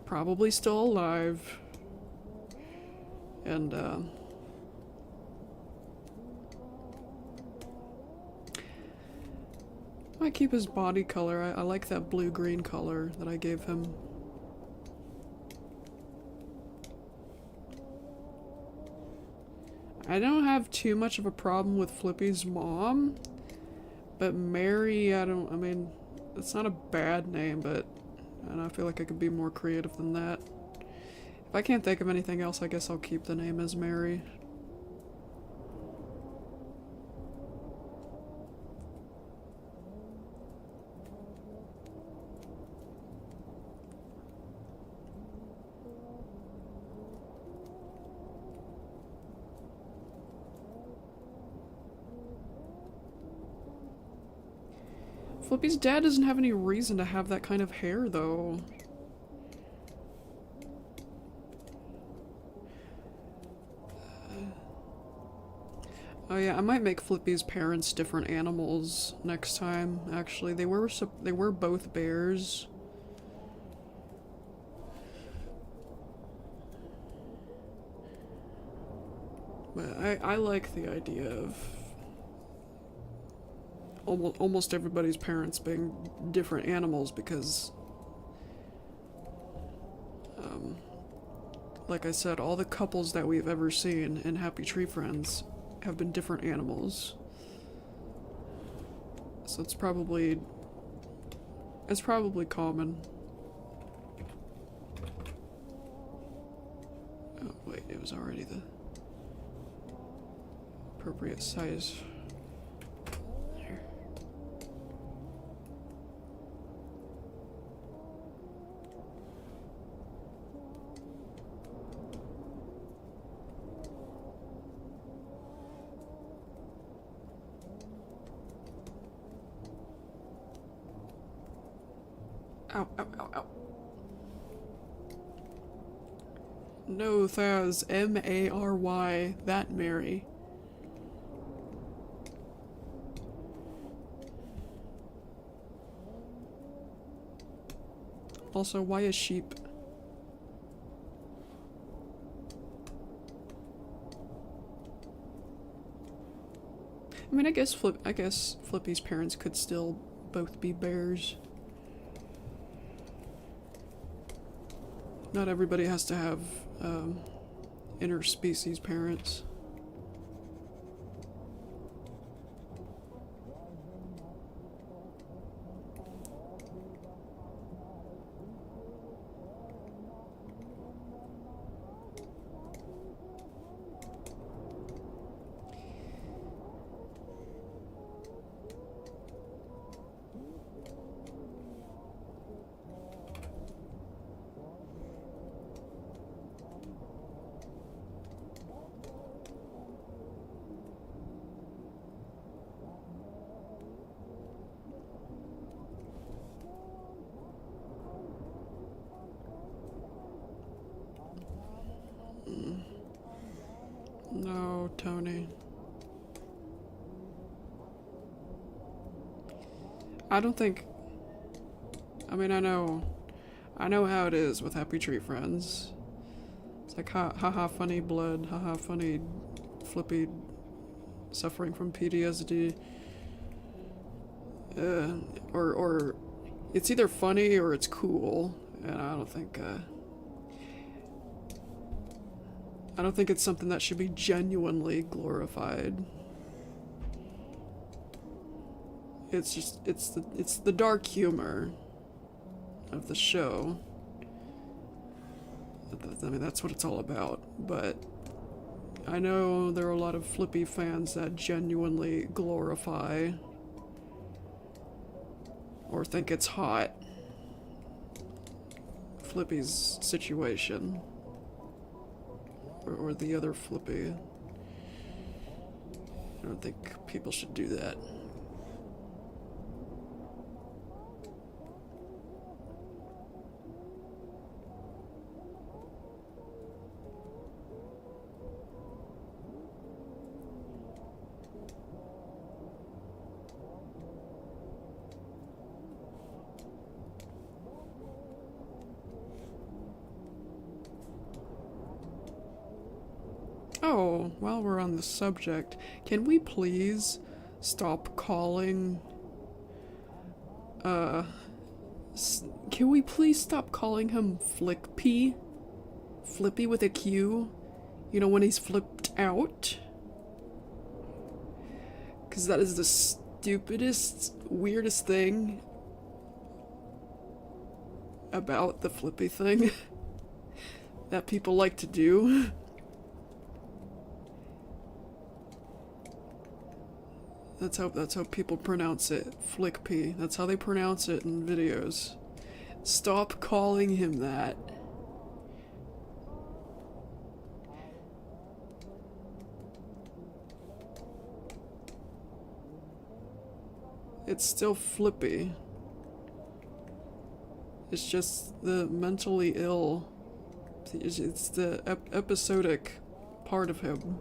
Probably still alive. And, I keep his body color. I like that blue-green color that I gave him. I don't have too much of a problem with Flippy's mom, but Mary, I mean, it's not a bad name, but I feel like I could be more creative than that. If I can't think of anything else, I guess I'll keep the name as Mary. Flippy's dad doesn't have any reason to have that kind of hair, though. Oh yeah, I might make Flippy's parents different animals next time, actually. They were both bears. But I like the idea of almost everybody's parents being different animals because, like I said, all the couples that we've ever seen in Happy Tree Friends have been different animals. So it's probably common. Oh wait, it was already the appropriate size. There. Ow, ow, ow, ow. No, Thaz. M-A-R-Y. That Mary. Also, why a sheep? I mean, I guess Flippy's parents could still both be bears. Not everybody has to have interspecies parents. No, Tony. I don't think... I mean, I know how it is with Happy Tree Friends. It's like, haha, funny blood, haha, funny Flippy suffering from PTSD. Or it's either funny or it's cool, and I don't think it's something that should be genuinely glorified. It's just, it's the dark humor of the show. I mean, that's what it's all about, but I know there are a lot of Flippy fans that genuinely glorify or think it's hot Flippy's situation. Or the other Flippy. I don't think people should do that. Oh, while we're on the subject, can we please stop calling... can we please stop calling him Flippy? Flippy with a Q? You know, when he's flipped out? Because that is the stupidest, weirdest thing about the Flippy thing that people like to do. That's how people pronounce it. Flickpy. That's how they pronounce it in videos. Stop calling him that. It's still Flippy. It's just the mentally ill. It's the episodic part of him.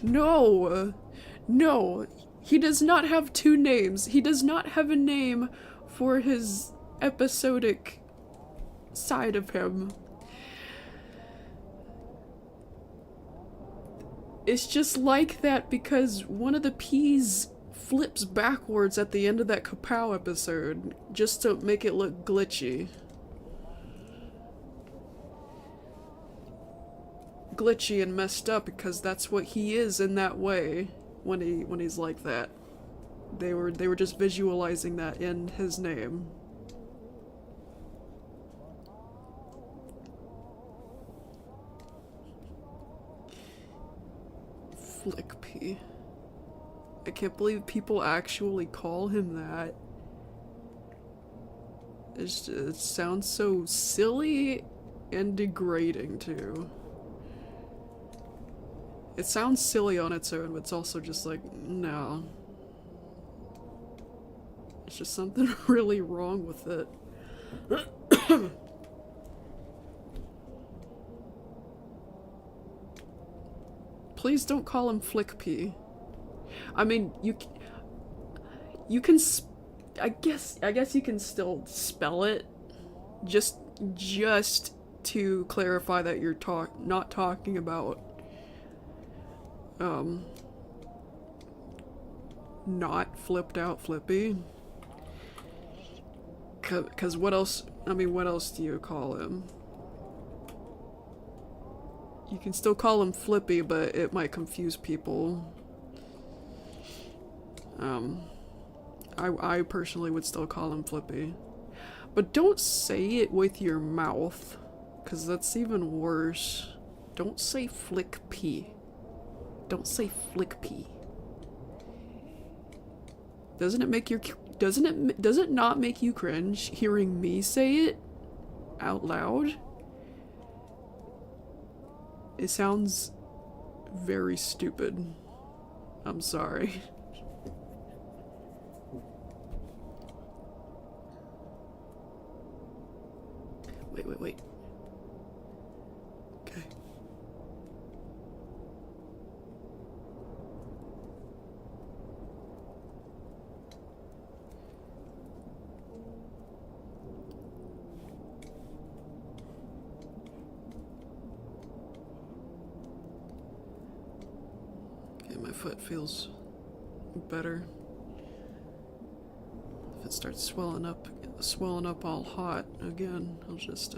No! No! He does not have two names. He does not have a name for his episodic side of him. It's just like that because one of the P's flips backwards at the end of that Kapow episode just to make it look glitchy. Glitchy and messed up because that's what he is in that way when he's like that. They were just visualizing that in his name. Flick P. I can't believe people actually call him that. It sounds so silly and degrading too. It sounds silly on its own, but it's also just like, no. It's just something really wrong with it. Please don't call him Flick P. I mean, you can I guess you can still spell it just to clarify that you're not talking about not flipped out Flippy. Cause what else, I mean, what else do you call him? You can still call him Flippy, but it might confuse people. I personally would still call him Flippy. But don't say it with your mouth, cause that's even worse. Don't say Flick P. Don't say Flick P. Doesn't it not make you cringe hearing me say it out loud? It sounds very stupid. I'm sorry. Wait. Okay. My foot feels better. If it starts swelling up all hot again, I'll just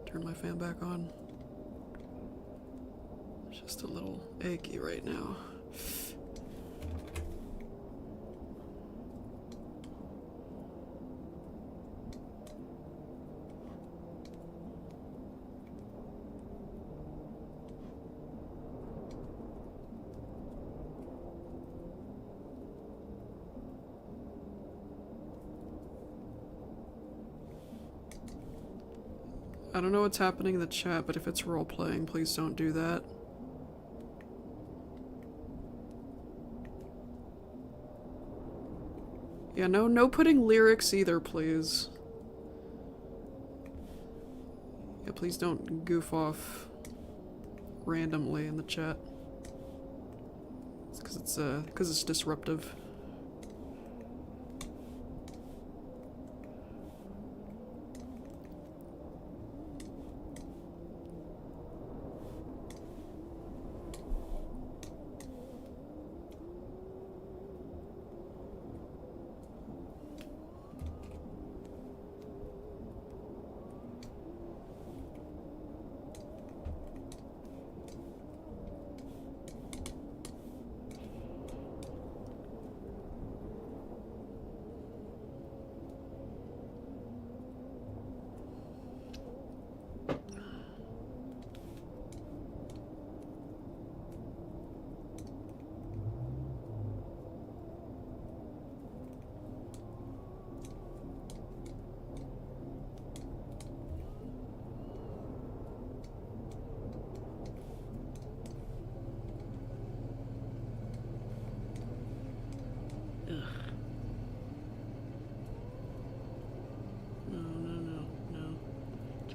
turn my fan back on. It's just a little achy right now. I don't know what's happening in the chat, but if it's role-playing, please don't do that. Yeah, no putting lyrics either, please. Yeah, please don't goof off randomly in the chat. It's 'cause it's disruptive.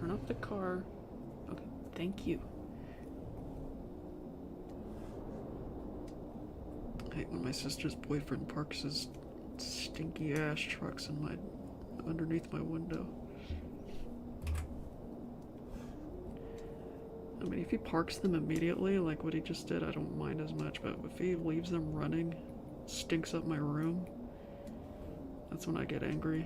Turn off the car. Okay, thank you. I hate when my sister's boyfriend parks his stinky ass trucks in my underneath my window. I mean, if he parks them immediately, like what he just did, I don't mind as much, but if he leaves them running, stinks up my room, that's when I get angry.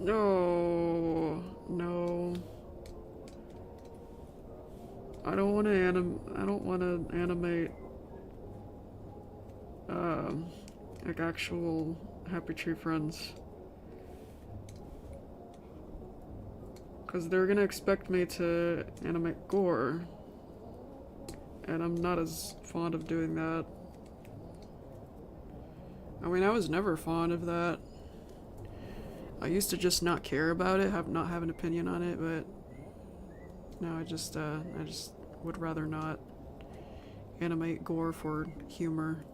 No, no. I don't want to animate like actual Happy Tree Friends. Cause they're gonna expect me to animate gore. And I'm not as fond of doing that. I mean, I was never fond of that. I used to just not care about it, not have an opinion on it, but no, I just would rather not animate gore for humor.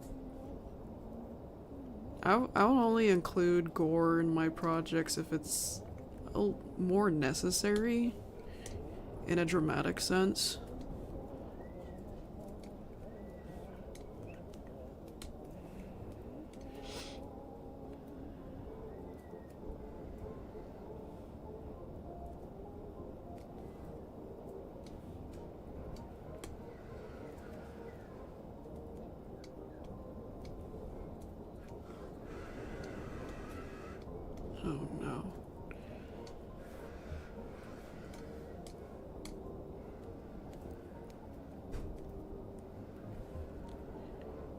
I'll only include gore in my projects if it's more necessary in a dramatic sense. Oh no.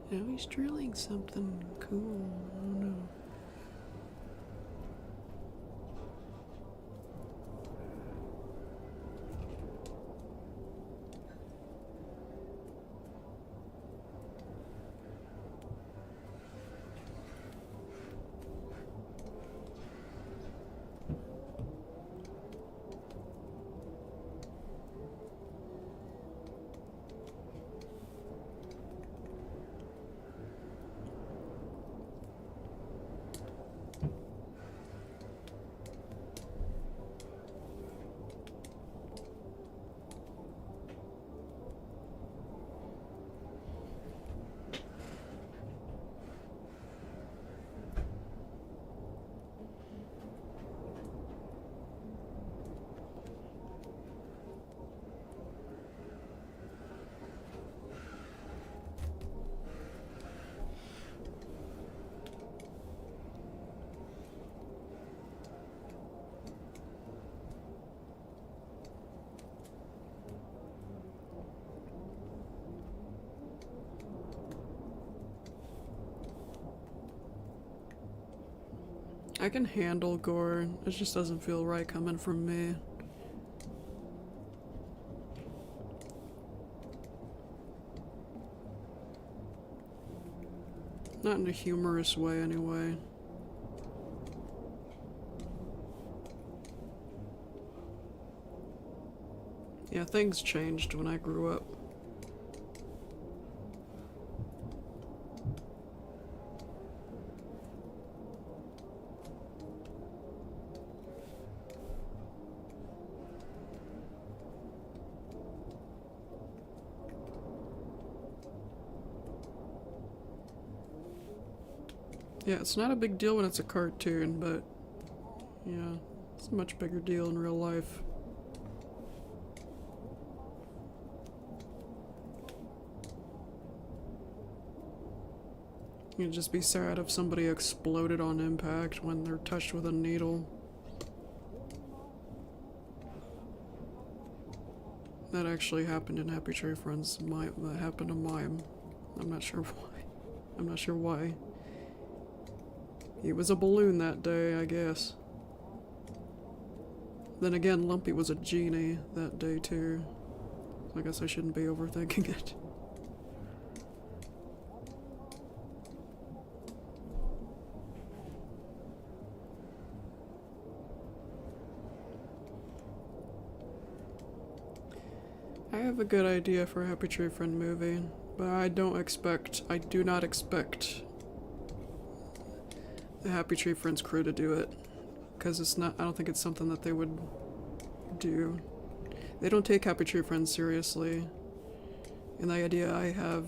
Now he's drilling something cool. Oh no. I can handle gore, it just doesn't feel right coming from me. Not in a humorous way, anyway. Yeah, things changed when I grew up. Yeah, it's not a big deal when it's a cartoon, but yeah, it's a much bigger deal in real life. You'd just be sad if somebody exploded on impact when they're touched with a needle. That actually happened in Happy Tree Friends. That happened to Mime. I'm not sure why. I'm not sure why. He was a balloon that day, I guess. Then again, Lumpy was a genie that day too. So I guess I shouldn't be overthinking it. I have a good idea for a Happy Tree Friend movie, but I do not expect the Happy Tree Friends crew to do it. Because I don't think it's something that they would do. They don't take Happy Tree Friends seriously. And the idea I have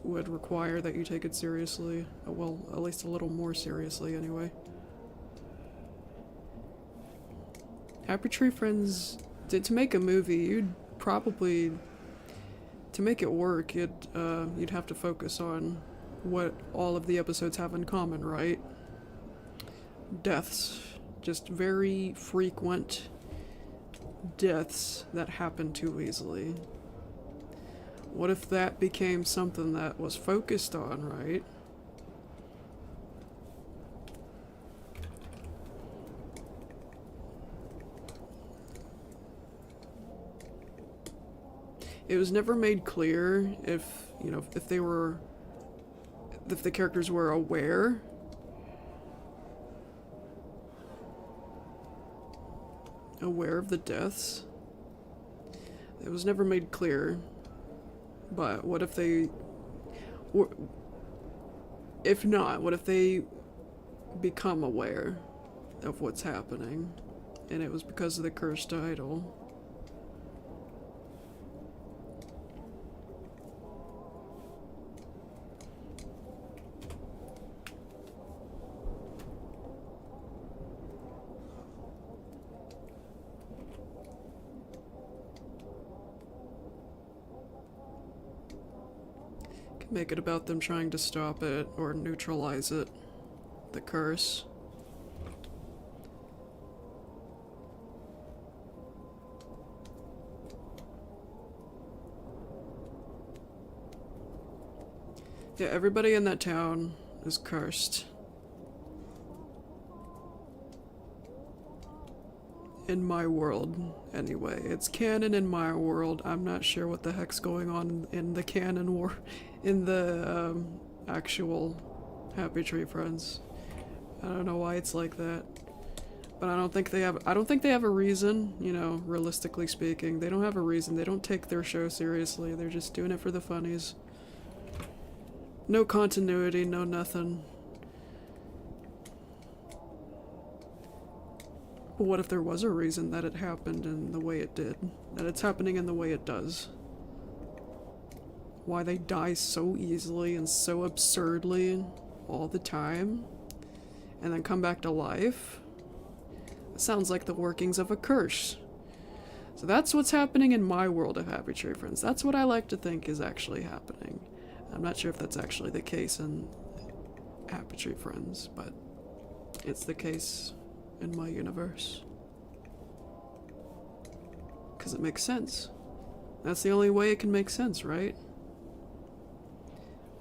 would require that you take it seriously. Well, at least a little more seriously anyway. Happy Tree Friends, to make a movie, you'd probably, to make it work, you'd have to focus on what all of the episodes have in common, right? Deaths. Just very frequent deaths that happen too easily. What if that became something that was focused on, right? It was never made clear if the characters were aware of the deaths. It was never made clear. But what if they... if not, what if they become aware of what's happening, and it was because of the cursed idol? Make it about them trying to stop it or neutralize it. The curse. Yeah, everybody in that town is cursed. In my world, anyway. It's canon in my world. I'm not sure what the heck's going on in the canon war, in the actual Happy Tree Friends. I don't know why it's like that, but I don't think they have a reason. You know, realistically speaking, they don't have a reason. They don't take their show seriously. They're just doing it for the funnies. No continuity, no nothing. But what if there was a reason that it happened in the way it did? That it's happening in the way it does? Why they die so easily and so absurdly all the time, and then come back to life? It sounds like the workings of a curse. So that's what's happening in my world of Happy Tree Friends. That's what I like to think is actually happening. I'm not sure if that's actually the case in Happy Tree Friends, but it's the case in my universe. Because it makes sense. That's the only way it can make sense, right?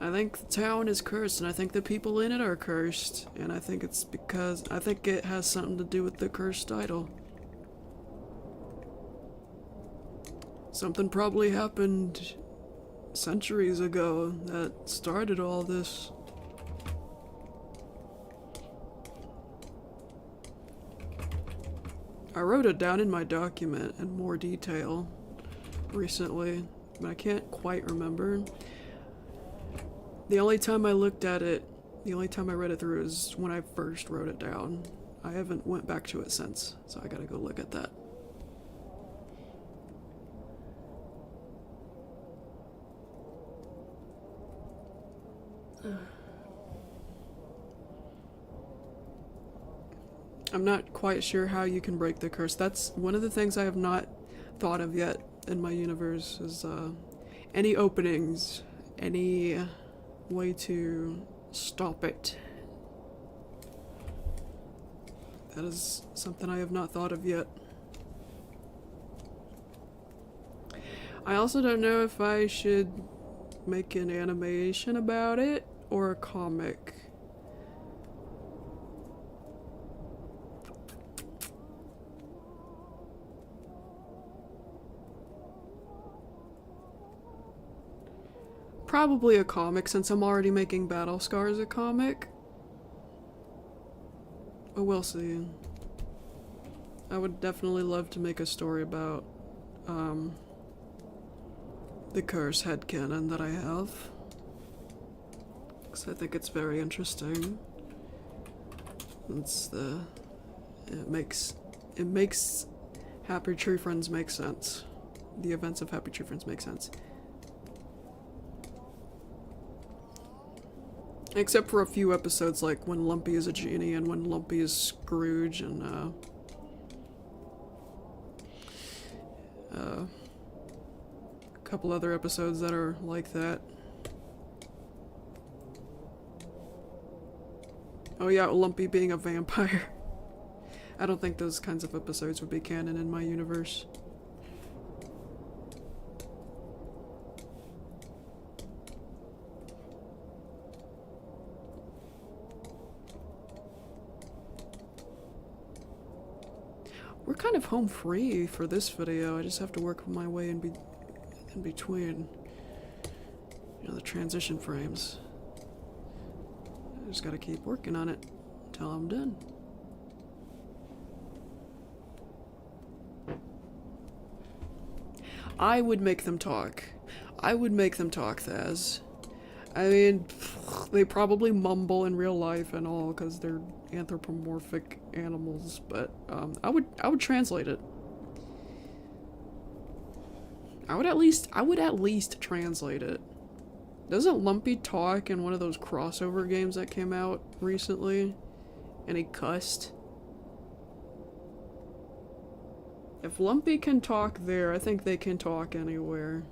I think the town is cursed, and I think the people in it are cursed, and I think it's because I think it has something to do with the cursed idol. Something probably happened centuries ago that started all this. I wrote it down in my document in more detail recently, but I can't quite remember. The only time I looked at it, the only time I read it through is when I first wrote it down. I haven't went back to it since, so I gotta go look at that. I'm not quite sure how you can break the curse. That's one of the things I have not thought of yet in my universe is any openings, any way to stop it. That is something I have not thought of yet. I also don't know if I should make an animation about it or a comic. Probably a comic since I'm already making Battle Scars a comic. But we'll see. I would definitely love to make a story about the curse headcanon that I have. Because I think it's very interesting. It makes Happy Tree Friends make sense. The events of Happy Tree Friends make sense. Except for a few episodes like when Lumpy is a genie and when Lumpy is Scrooge and a couple other episodes that are like that. Oh yeah, Lumpy being a vampire. I don't think those kinds of episodes would be canon in my universe. We're kind of home free for this video. I just have to work my way in between, you know, the transition frames. I just gotta keep working on it until I'm done. I would make them talk. I would make them talk, Thaz. I mean, they probably mumble in real life and all because they're anthropomorphic animals, but I would translate it. I would at least translate it. Doesn't Lumpy talk in one of those crossover games that came out recently? And he cussed? If Lumpy can talk there, I think they can talk anywhere.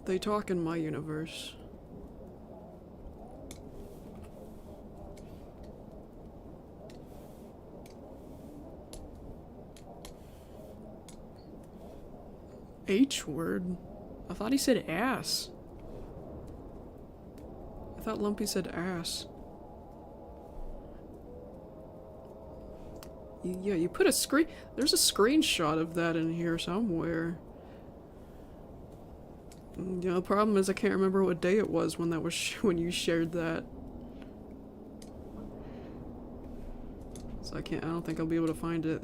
They talk in my universe. H word? I thought he said ass. I thought Lumpy said ass. Yeah, you put a screen. There's a screenshot of that in here somewhere. You know, the problem is I can't remember what day it was when that was when you shared that. So I don't think I'll be able to find it.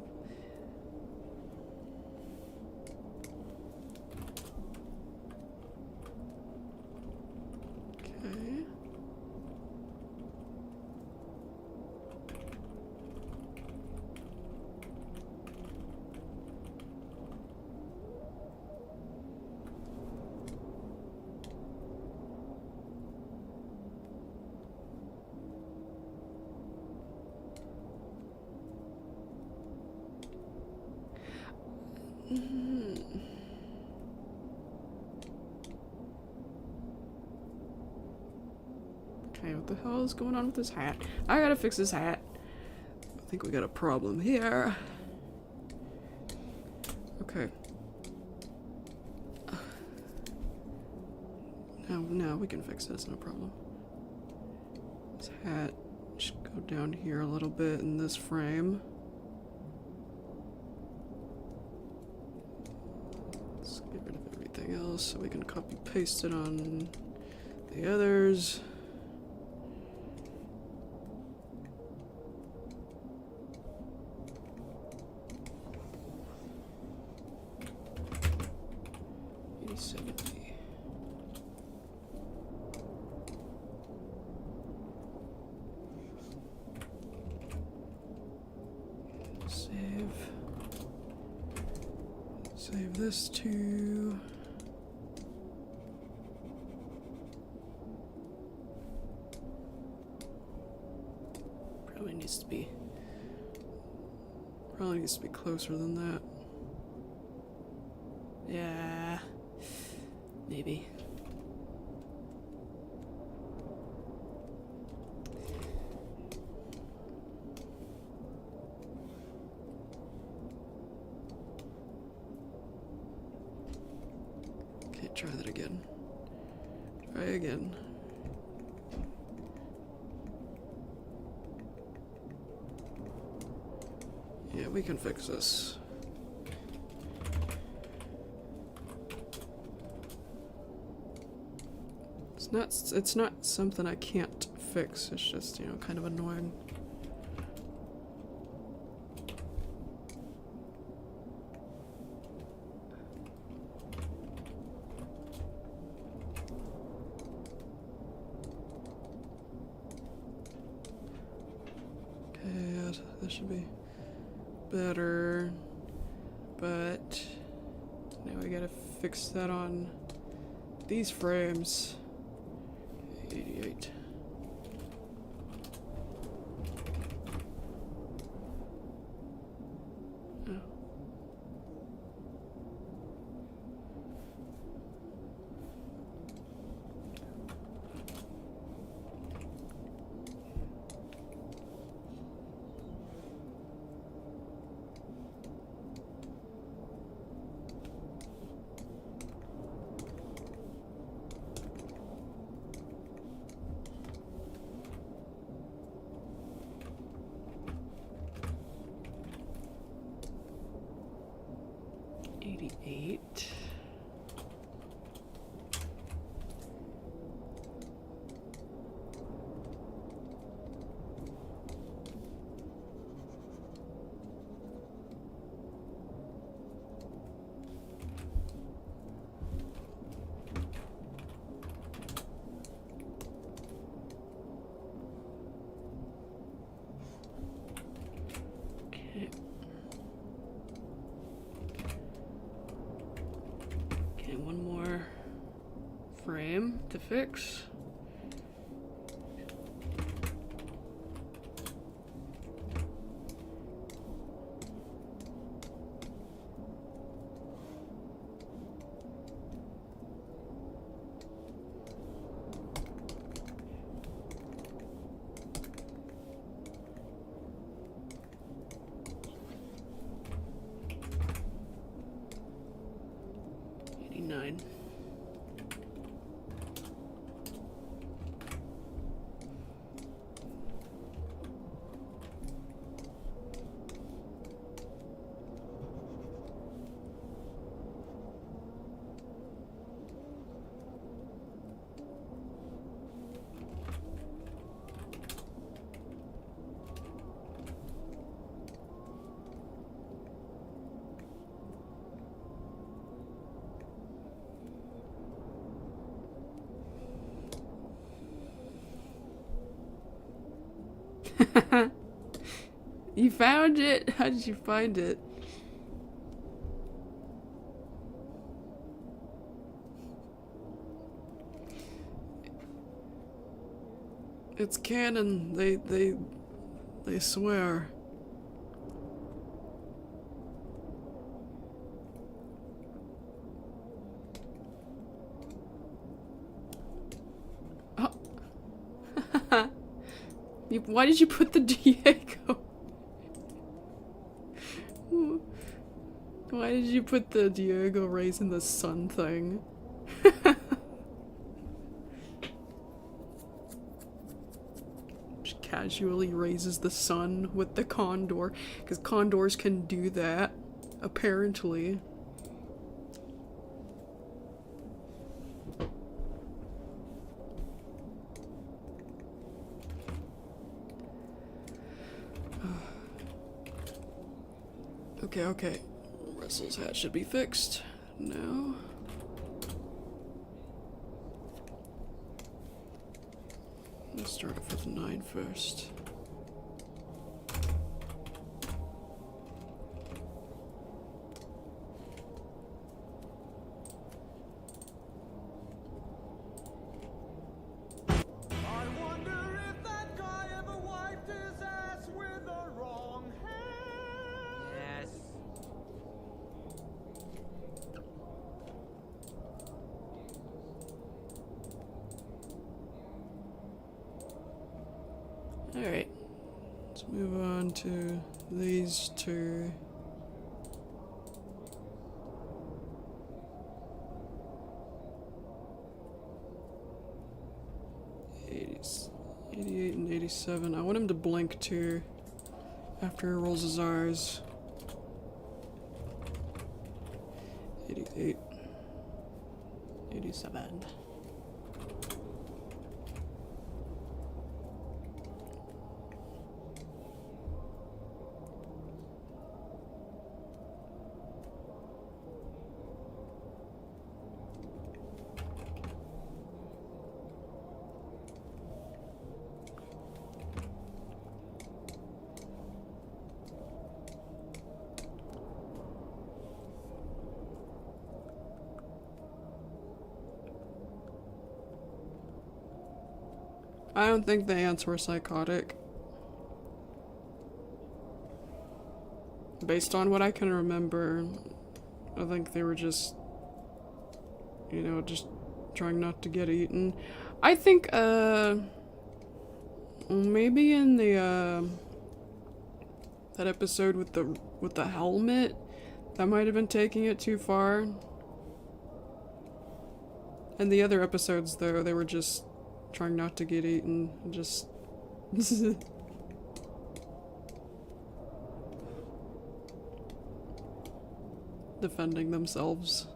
Okay. Okay, what the hell is going on with this hat? I gotta fix this hat. I think we got a problem here. Okay. No, we can fix this, no problem. This hat should go down here a little bit in this frame. Let's get rid of everything else so we can copy paste it on the others. Save this too. needs to be... Probably needs to be closer than that. Yeah. Maybe. Okay, try that again. Try again. Yeah, we can fix this. It's not something I can't fix. It's just, you know, kind of annoying. Okay, that should be better, but now we gotta fix that on these frames. 88. Oh. Eight. Okay. Okay, one more frame to fix. Nine. You found it? How did you find it? It's canon. They swear. Oh. Why did you put the Diego? Why did you put the Diego raising the sun thing? Just casually raises the sun with the condor, because condors can do that, apparently. Okay. Russell's hat should be fixed now. Let's start off with 9 first. I wonder if that guy ever wiped his ass Alright. Let's move on to these two. '80s, 88 and 87. I want him to blink too after he rolls his eyes. 88. 87. I don't think the ants were psychotic. Based on what I can remember, I think they were just, you know, just trying not to get eaten. I think, maybe in the, that episode with the helmet, that might have been taking it too far. And the other episodes, though, they were just trying not to get eaten, just defending themselves.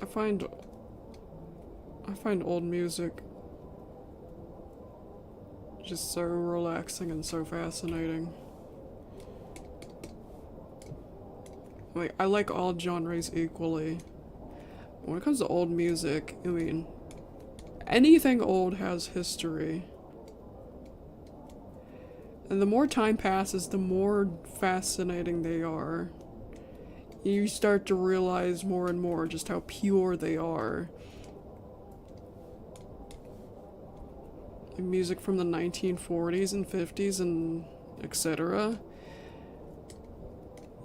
I find old music just so relaxing and so fascinating. Like, I like all genres equally. When it comes to old music, I mean, anything old has history. And the more time passes, the more fascinating they are. You start to realize more and more just how pure they are. Like music from the 1940s and 50s and etc.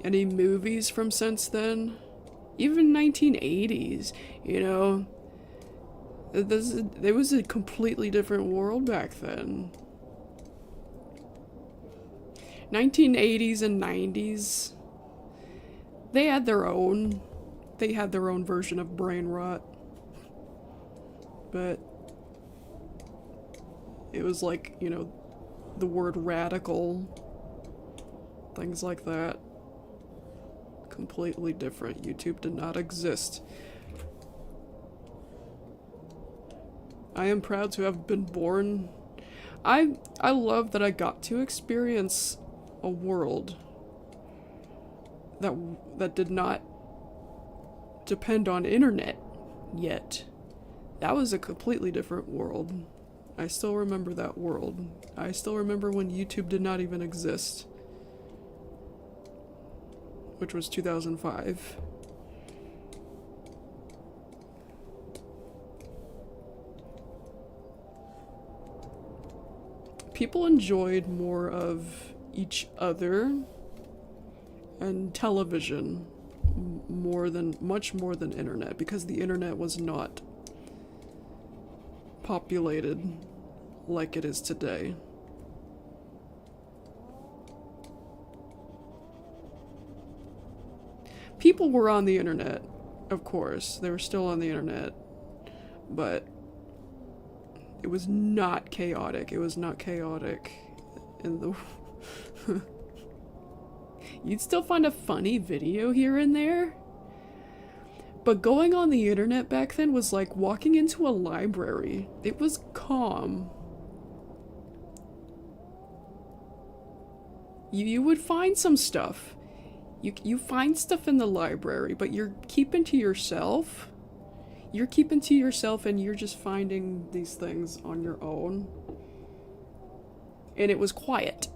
Any movies from since then? Even 1980s, you know? There was a completely different world back then. 1980s and 90s. They had their own version of brain rot. But it was like, you know, the word radical, things like that. Completely different. YouTube did not exist. I am proud to have been born. I love that I got to experience a world that did not depend on internet yet. That was a completely different world. I still remember that world. I still remember when YouTube did not even exist, which was 2005. People enjoyed more of each other and television much more than internet, because the internet was not populated like it is today. People were on the internet, of course. They were still on the internet, but it was not chaotic. It was not chaotic in the... You'd still find a funny video here and there, but going on the internet back then was like walking into a library. It was calm. You would find some stuff. You find stuff in the library, but you're keeping to yourself. You're keeping to yourself and you're just finding these things on your own. And it was quiet.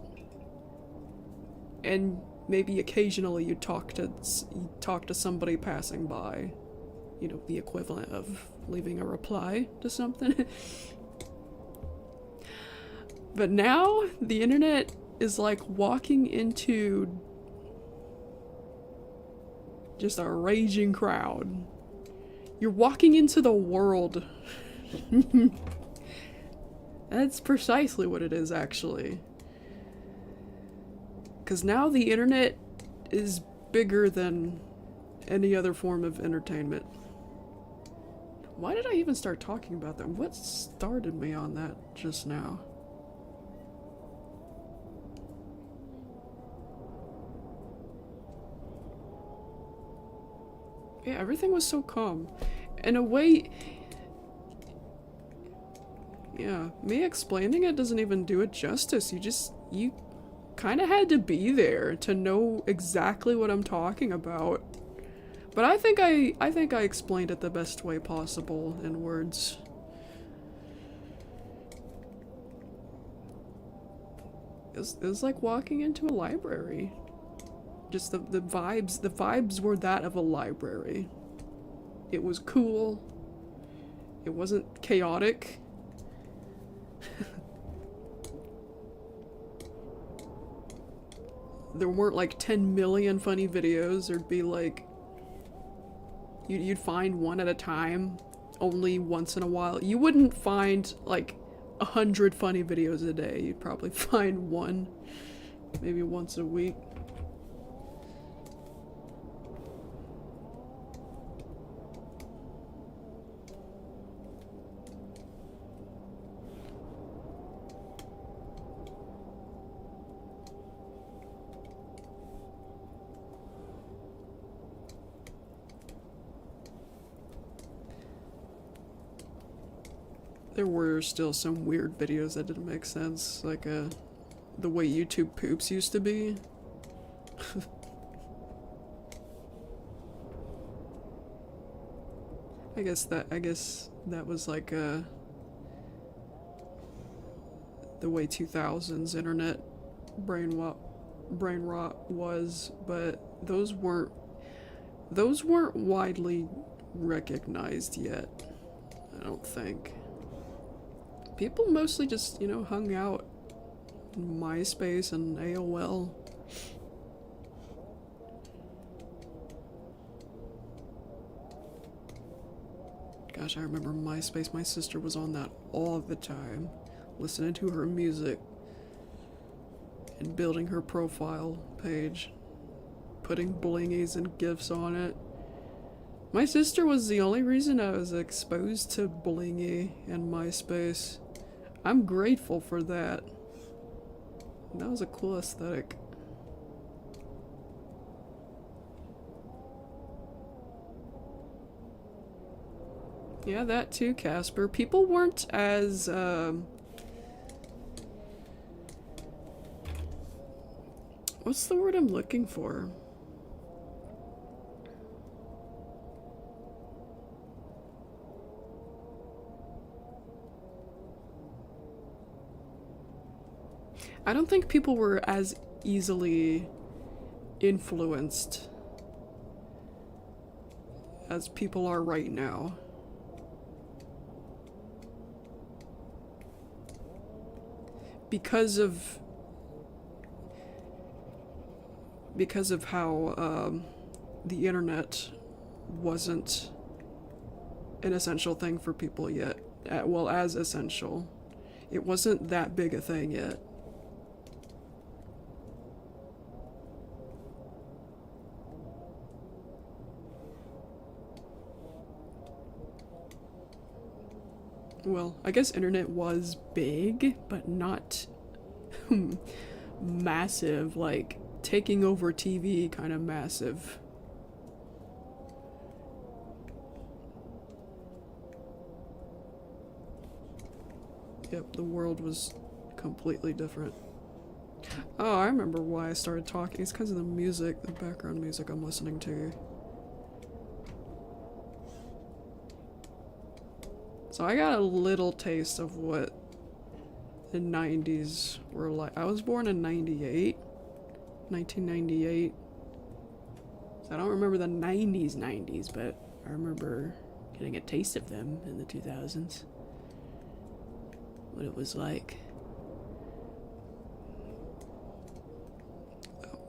And maybe occasionally you talk to somebody passing by. You know, the equivalent of leaving a reply to something. But now the internet is like walking into just a raging crowd. You're walking into the world. That's precisely what it is, actually. Because now the internet is bigger than any other form of entertainment. Why did I even start talking about that? What started me on that just now? Yeah, everything was so calm. In a way, yeah, me explaining it doesn't even do it justice. You kind of had to be there to know exactly what I'm talking about. But I think I explained it the best way possible in words. It was like walking into a library. Just the vibes were that of a library. It was cool. It wasn't chaotic. There weren't like 10 million funny videos. There'd be like... You'd find one at a time, only once in a while. You wouldn't find like 100 funny videos a day. You'd probably find one, maybe once a week. There were still some weird videos that didn't make sense, like the way YouTube poops used to be. I guess that was like the way 2000s internet brain rot was, but those weren't widely recognized yet, I don't think. People mostly just, you know, hung out in MySpace and AOL. Gosh, I remember MySpace. My sister was on that all the time, listening to her music and building her profile page, putting blingies and GIFs on it. My sister was the only reason I was exposed to blingy and MySpace. I'm grateful for that. That was a cool aesthetic. Yeah, that too, Casper. People weren't as, what's the word I'm looking for? I don't think people were as easily influenced as people are right now. Because of how the internet wasn't an essential thing for people yet. Well, as essential. It wasn't that big a thing yet. Well, I guess internet was big, but not massive, like taking over TV kind of massive. Yep, the world was completely different. Oh, I remember why I started talking. It's because of the music, the background music I'm listening to. So I got a little taste of what the 90s were like. I was born in 1998. So I don't remember the 90s, but I remember getting a taste of them in the 2000s. What it was like.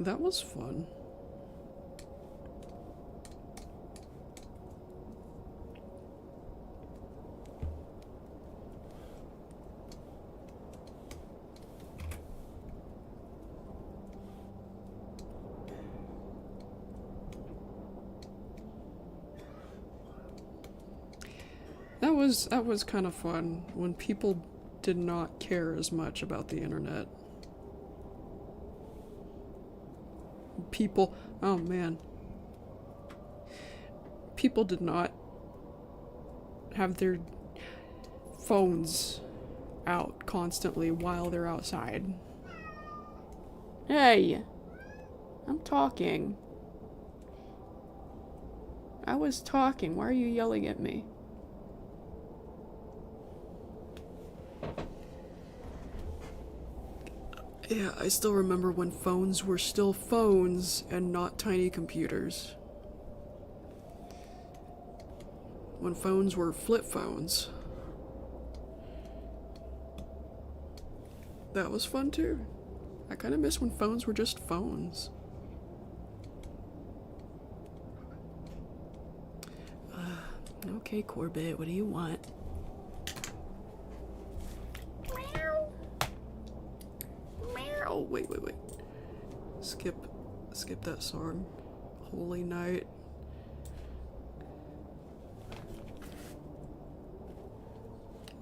That was fun. That was kind of fun when people did not care as much about the internet. People, oh man. People did not have their phones out constantly while they're outside. Hey, I'm talking. I was talking. Why are you yelling at me? Yeah, I still remember when phones were still phones and not tiny computers. When phones were flip phones. That was fun too. I kind of miss when phones were just phones. Okay, Corbett, what do you want? Oh, wait. Skip that song. Holy Night.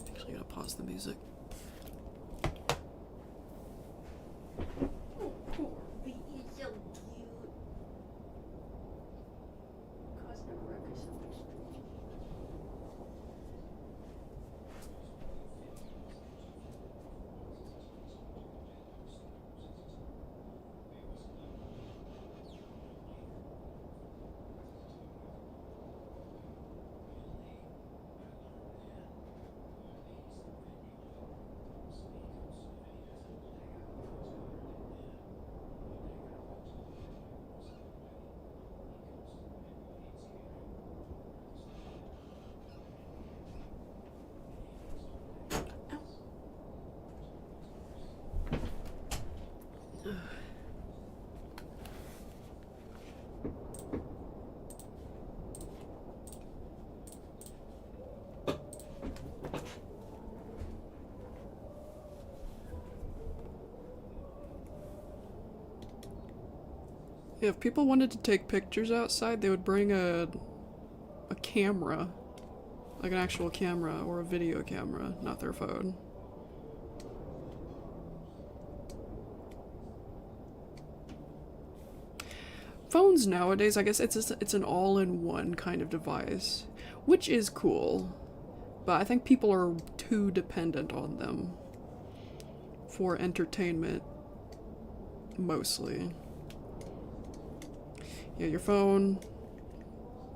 Actually, gotta pause the music. Oh, Corby is so cute. Causing a ruckus on the street. Yeah, if people wanted to take pictures outside, they would bring a camera. Like an actual camera or a video camera, not their phone. Phones nowadays, I guess it's an all-in-one kind of device, which is cool. But I think people are too dependent on them for entertainment, mostly. Yeah, your phone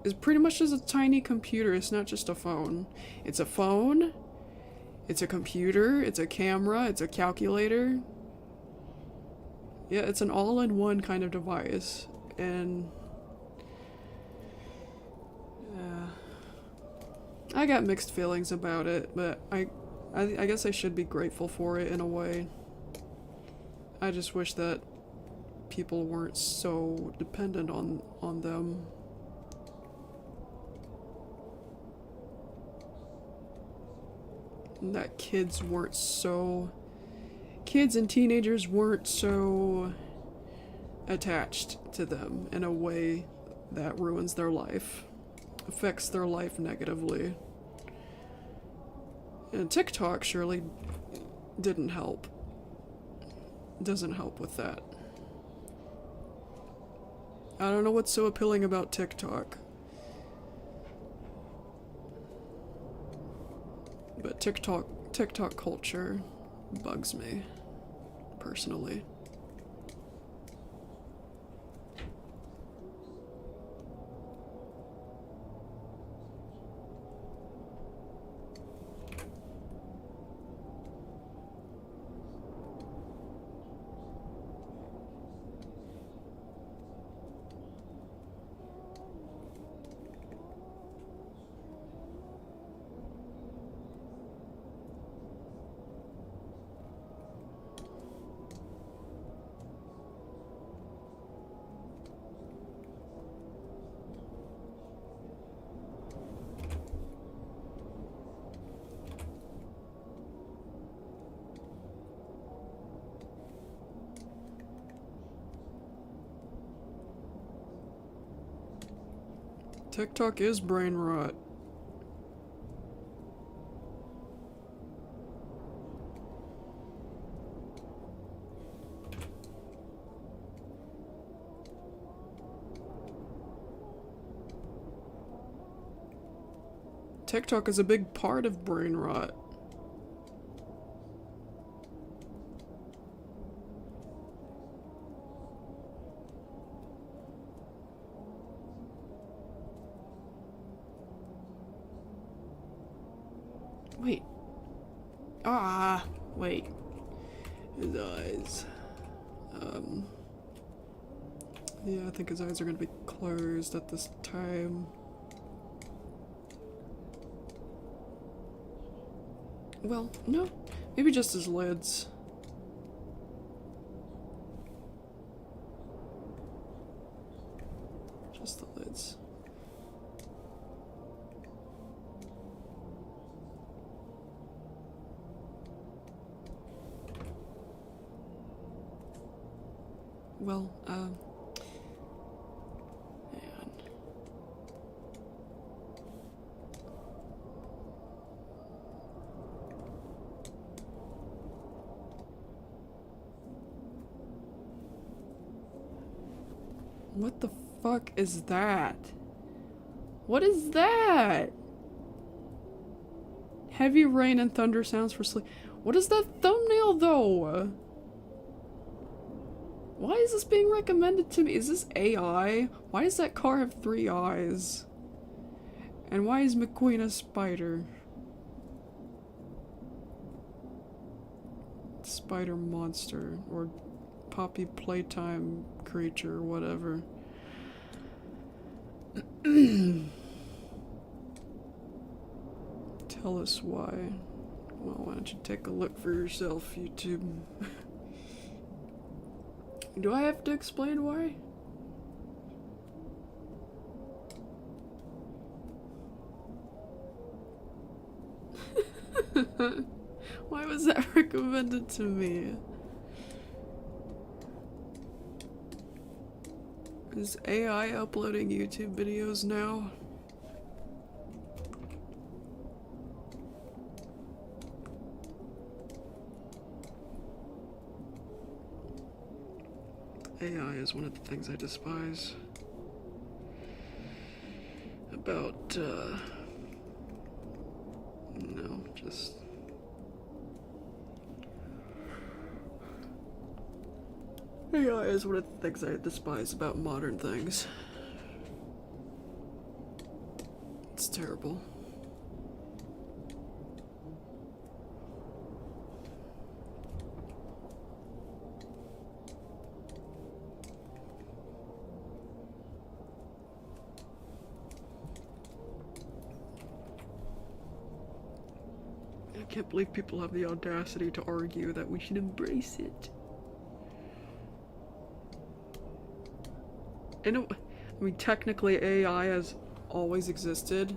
is pretty much just a tiny computer. It's not just a phone. It's a phone, it's a computer, it's a camera, it's a calculator. Yeah, it's an all-in-one kind of device. And I got mixed feelings about it, but I guess I should be grateful for it in a way. I just wish that people weren't so dependent on them. And that kids and teenagers weren't so attached to them in a way that ruins their life, affects their life negatively. And TikTok surely didn't help. Doesn't help with that. I don't know what's so appealing about TikTok. But TikTok culture bugs me, personally. TikTok is brain rot. TikTok is a big part of brain rot. Wait. Wait. His eyes. Yeah, I think his eyes are gonna be closed at this time. Well, no. Maybe just his lids. Just the lids. Well, man. What the fuck is that? What is that? Heavy rain and thunder sounds for sleep. What is that thumbnail though? Why is this being recommended to me? Is this AI? Why does that car have 3 eyes? And why is McQueen a spider? Spider monster or Poppy playtime creature, whatever. Tell us why. Well, why don't you take a look for yourself, YouTube? Do I have to explain why? Why was that recommended to me? Is AI uploading YouTube videos now? AI is one of the things I despise about, no, just... AI is one of the things I despise about modern things. It's terrible. I can't believe people have the audacity to argue that we should embrace it. I mean, technically AI has always existed,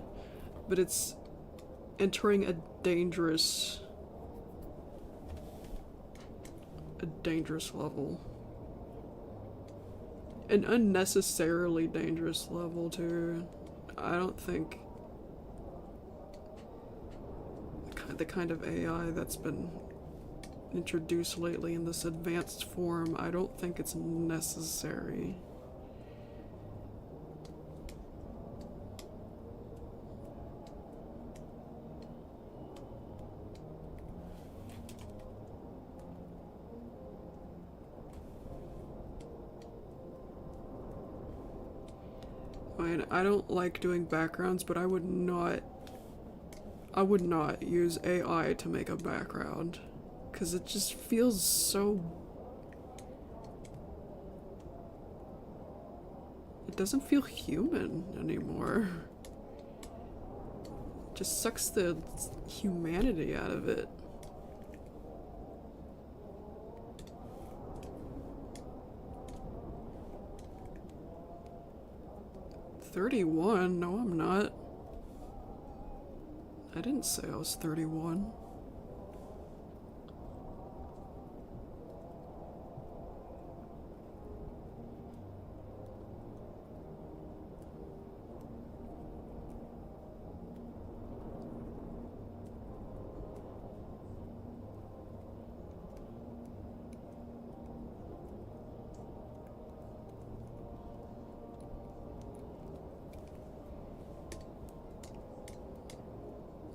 but it's entering a dangerous level. An unnecessarily dangerous level, too. I don't think the kind of AI that's been introduced lately in this advanced form, I don't think it's necessary. I mean, I don't like doing backgrounds, but I would not use AI to make a background, because it just feels so... It doesn't feel human anymore. It just sucks the humanity out of it. $31? No, I'm not. I didn't say I was 31.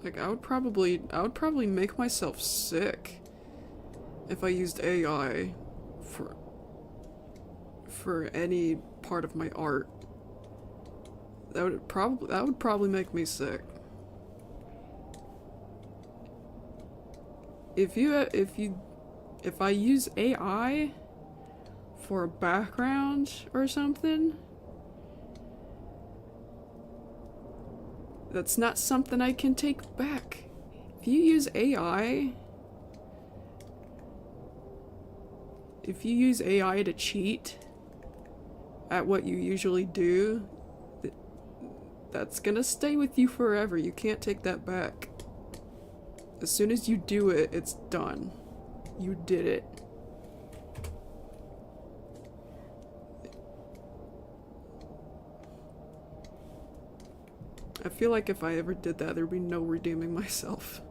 Like, I would probably make myself sick if I used AI for any part of my art. That would probably make me sick. If I use AI for a background or something, that's not something I can take back. If you use AI to cheat at what you usually do, that's gonna stay with you forever. You can't take that back. As soon as you do it, it's done. You did it. I feel like if I ever did that, there'd be no redeeming myself.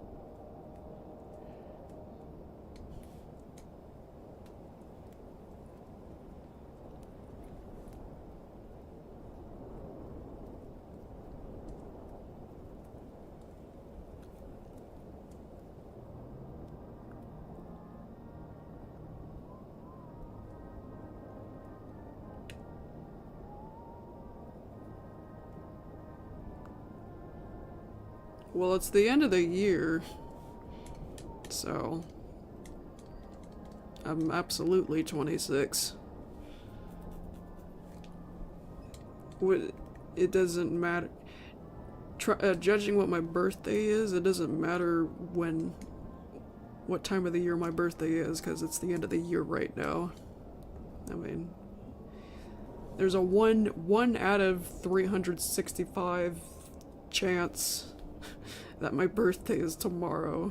Well, it's the end of the year, so I'm absolutely 26. It doesn't matter. Judging what my birthday is, it doesn't matter what time of the year my birthday is, because it's the end of the year right now. I mean, there's a 1 out of 365 chance that my birthday is tomorrow.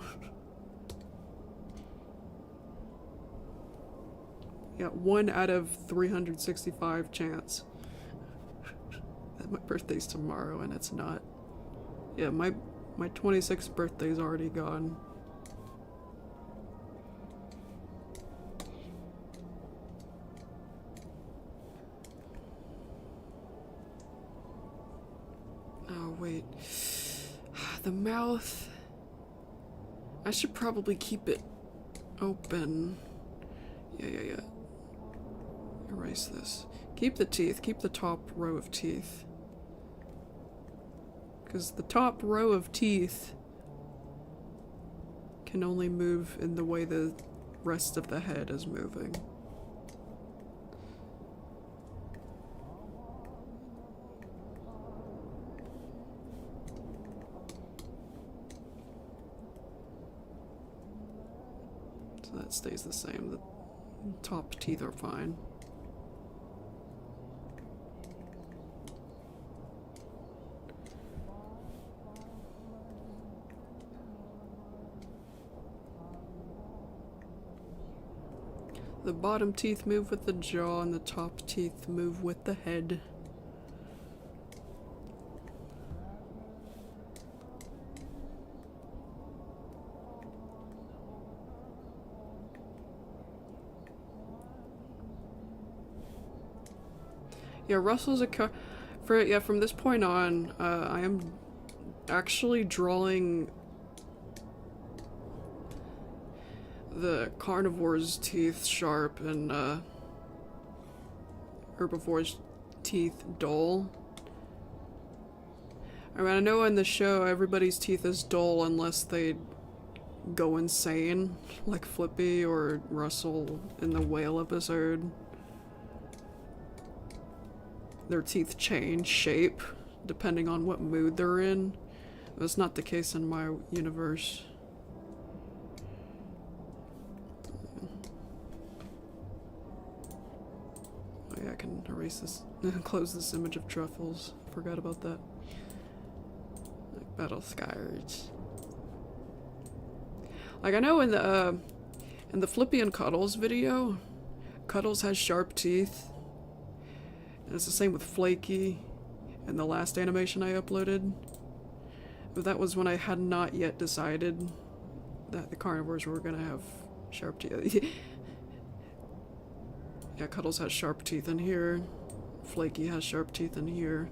Yeah, 1 out of 365 chance that my birthday's tomorrow, and it's not. Yeah, my 26th birthday's already gone. Oh, wait. The mouth. I should probably keep it open. Yeah. Erase this. Keep the teeth. Keep the top row of teeth. Because the top row of teeth can only move in the way the rest of the head is moving. That stays the same. The top teeth are fine. The bottom teeth move with the jaw, and the top teeth move with the head. Yeah, Russell's a from this point on, I am actually drawing the carnivore's teeth sharp and herbivore's teeth dull. I mean, I know in the show everybody's teeth is dull unless they go insane, like Flippy or Russell in the whale episode. Their teeth change shape depending on what mood they're in. That's not the case in my universe. Oh yeah, I can erase this, close this image of Truffles. Forgot about that. Like battle scars. Like I know in the Flippy and Cuddles video, Cuddles has sharp teeth. And it's the same with Flaky in the last animation I uploaded. But that was when I had not yet decided that the carnivores were gonna have sharp teeth. Yeah, Cuddles has sharp teeth in here. Flaky has sharp teeth in here.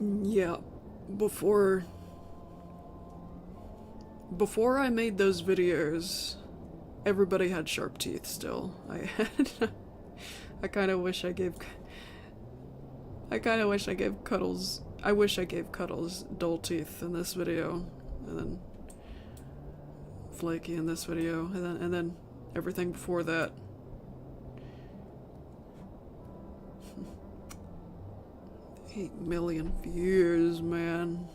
Yeah, before I made those videos, everybody had sharp teeth still. I kind of wish I gave Cuddles dull teeth in this video, and then Flaky in this video, and then everything before that. 8 million views, man.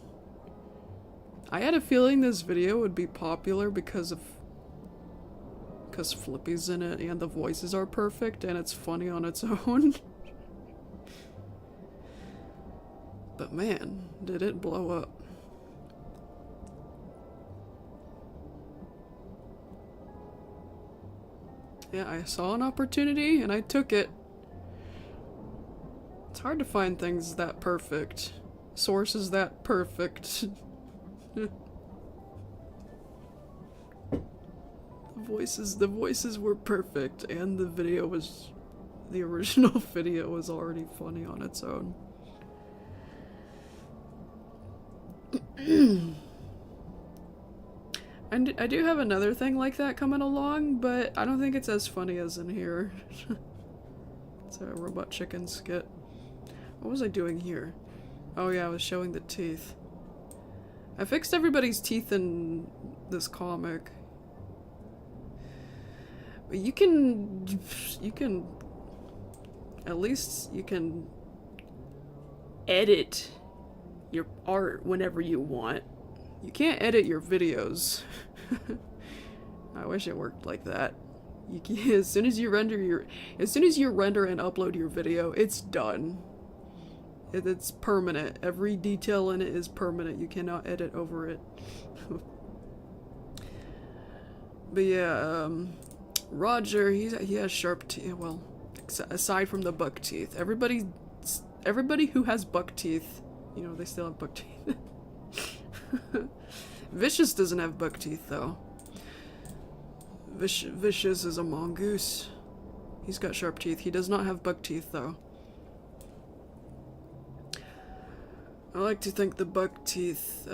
I had a feeling this video would be popular because Flippy's in it and the voices are perfect and it's funny on its own. But man, did it blow up. Yeah, I saw an opportunity and I took it. It's hard to find things that perfect. Sources that perfect. The voices were perfect, and the original video was already funny on its own. And I do have another thing like that coming along, but I don't think it's as funny as in here. It's a robot chicken skit. What was I doing here? Oh yeah, I was showing the teeth. I fixed everybody's teeth in this comic. You can at least you can edit your art whenever you want. You can't edit your videos. I wish it worked like that. You can, as soon as you render and upload your video, it's done. It's permanent. Every detail in it is permanent. You cannot edit over it. But yeah, Roger, he has sharp teeth. Well, aside from the buck teeth, everybody who has buck teeth, you know, they still have buck teeth. Vicious doesn't have buck teeth though. Vicious is a mongoose. He's got sharp teeth. He does not have buck teeth though. I like to think the buck teeth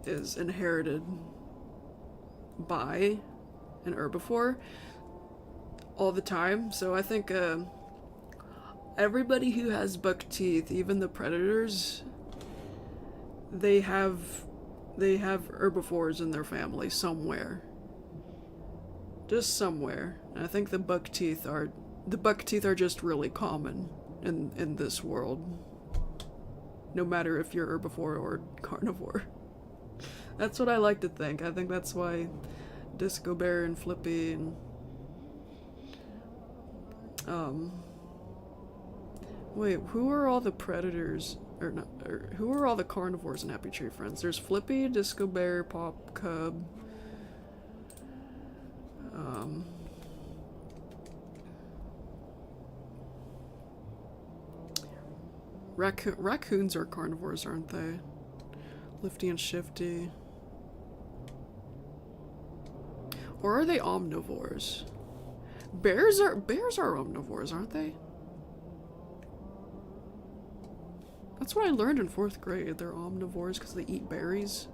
is inherited by an herbivore all the time. So I think everybody who has buck teeth, even the predators, they have herbivores in their family somewhere. Just somewhere. And I think the buck teeth are just really common in this world. No matter if you're herbivore or carnivore. That's what I like to think. I think that's why Disco Bear and Flippy and wait, who are all the predators? Who are all the carnivores in Happy Tree Friends? There's Flippy, Disco Bear, Pop, Cub, Um, raccoons are carnivores, aren't they? Lifty and shifty. Or are they omnivores? Bears are omnivores, aren't they? That's what I learned in 4th grade. They're omnivores because they eat berries.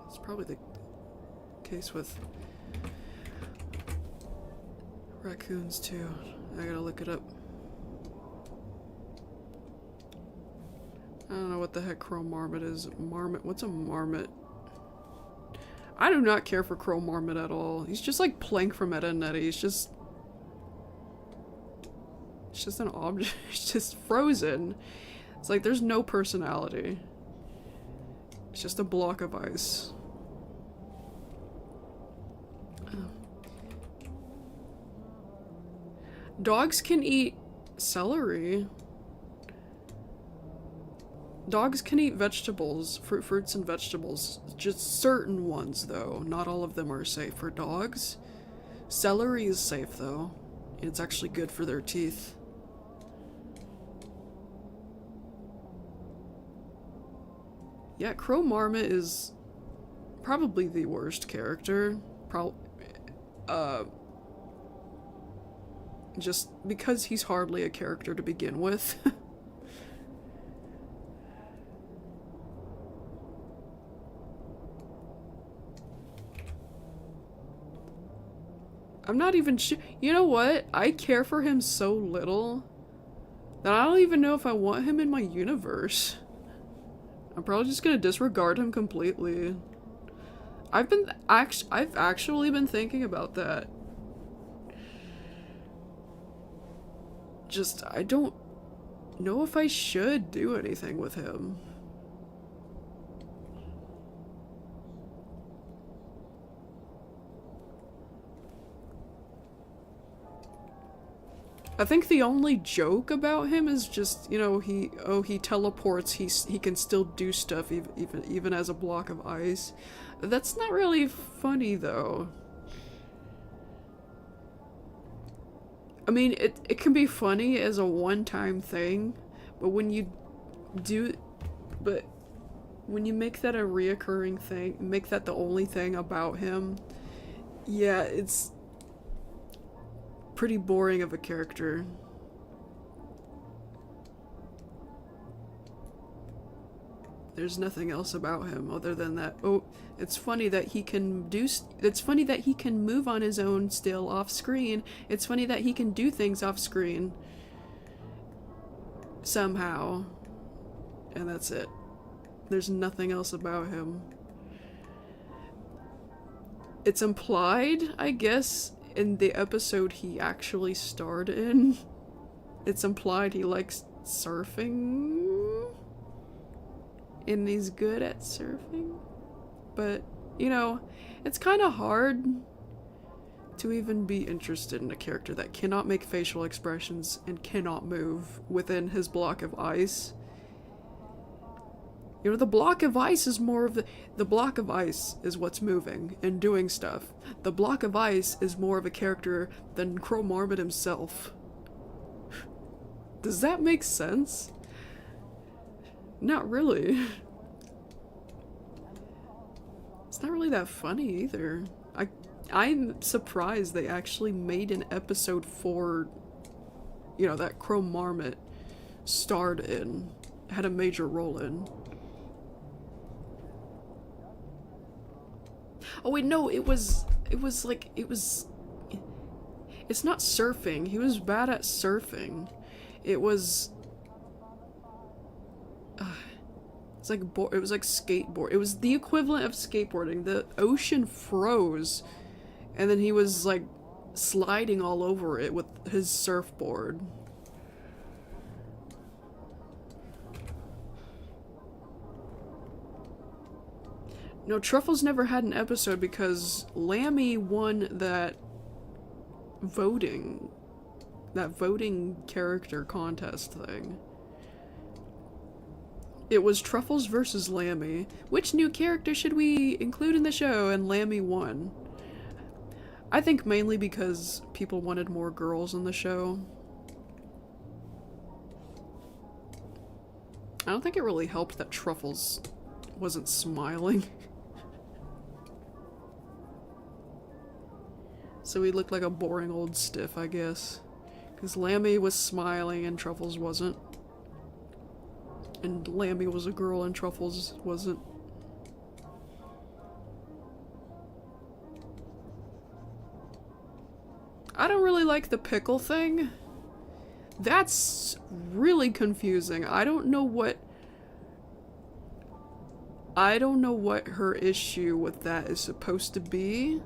It's probably the case with raccoons too. I gotta look it up. I don't know what the heck crow marmot is. Marmot? What's a marmot? I do not care for crow marmot at all. He's just like Plank from Ed, Edd n Eddy. It's just an object. It's just frozen. It's like there's no personality. It's just a block of ice. Dogs can eat celery. Dogs can eat vegetables, fruits and vegetables. Just certain ones, though. Not all of them are safe for dogs. Celery is safe, though. It's actually good for their teeth. Yeah, Crow Marmot is probably the worst character. Just because he's hardly a character to begin with. I'm not even sure. You know what? I care for him so little that I don't even know if I want him in my universe. I'm probably just gonna disregard him completely. I've actually been thinking about that. Just, I don't know if I should do anything with him. I think the only joke about him is just, you know, he teleports, he can still do stuff even as a block of ice. That's not really funny though. I mean, it can be funny as a one-time thing, but when you make that a reoccurring thing, make that the only thing about him, yeah, it's pretty boring of a character. There's nothing else about him other than that. Oh, it's funny that he can it's funny that he can move on his own still off screen. It's funny that he can do things off screen. Somehow. And that's it. There's nothing else about him. It's implied, I guess, in the episode he actually starred in. It's implied he likes surfing. And he's good at surfing. But, you know, it's kind of hard to even be interested in a character that cannot make facial expressions and cannot move within his block of ice. You know, the block of ice is more of the block of ice is what's moving and doing stuff. The block of ice is more of a character than Crow Marmot himself. Does that make sense? Not really. It's not really that funny either. I'm surprised they actually made an episode for, you know, that Crow Marmot starred in, had a major role in. Oh wait, no, it's not surfing. He was bad at surfing. It was it was like skateboard. It was the equivalent of skateboarding. The ocean froze, and then he was like sliding all over it with his surfboard. No, Truffles never had an episode because Lammy won that voting character contest thing. It was Truffles versus Lammy. Which new character should we include in the show? And Lammy won. I think mainly because people wanted more girls in the show. I don't think it really helped that Truffles wasn't smiling. So he looked like a boring old stiff, I guess. Because Lammy was smiling and Truffles wasn't. And Lammy was a girl and Truffles wasn't. I don't really like the pickle thing. That's really confusing. I don't know what her issue with that is supposed to be.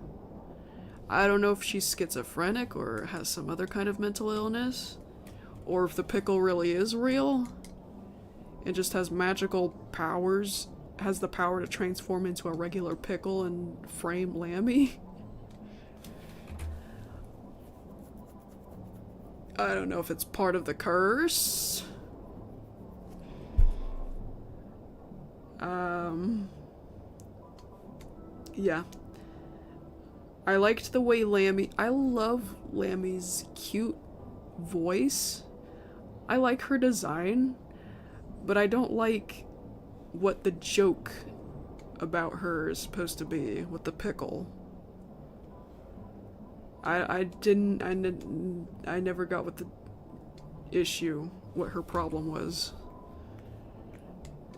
I don't know if she's schizophrenic or has some other kind of mental illness, or if the pickle really is real and just has magical powers, has the power to transform into a regular pickle and frame Lammy. I don't know if it's part of the curse. Yeah. I liked the way I love Lammy's cute voice. I like her design, but I don't like what the joke about her is supposed to be with the pickle. I never got what the issue, what her problem was.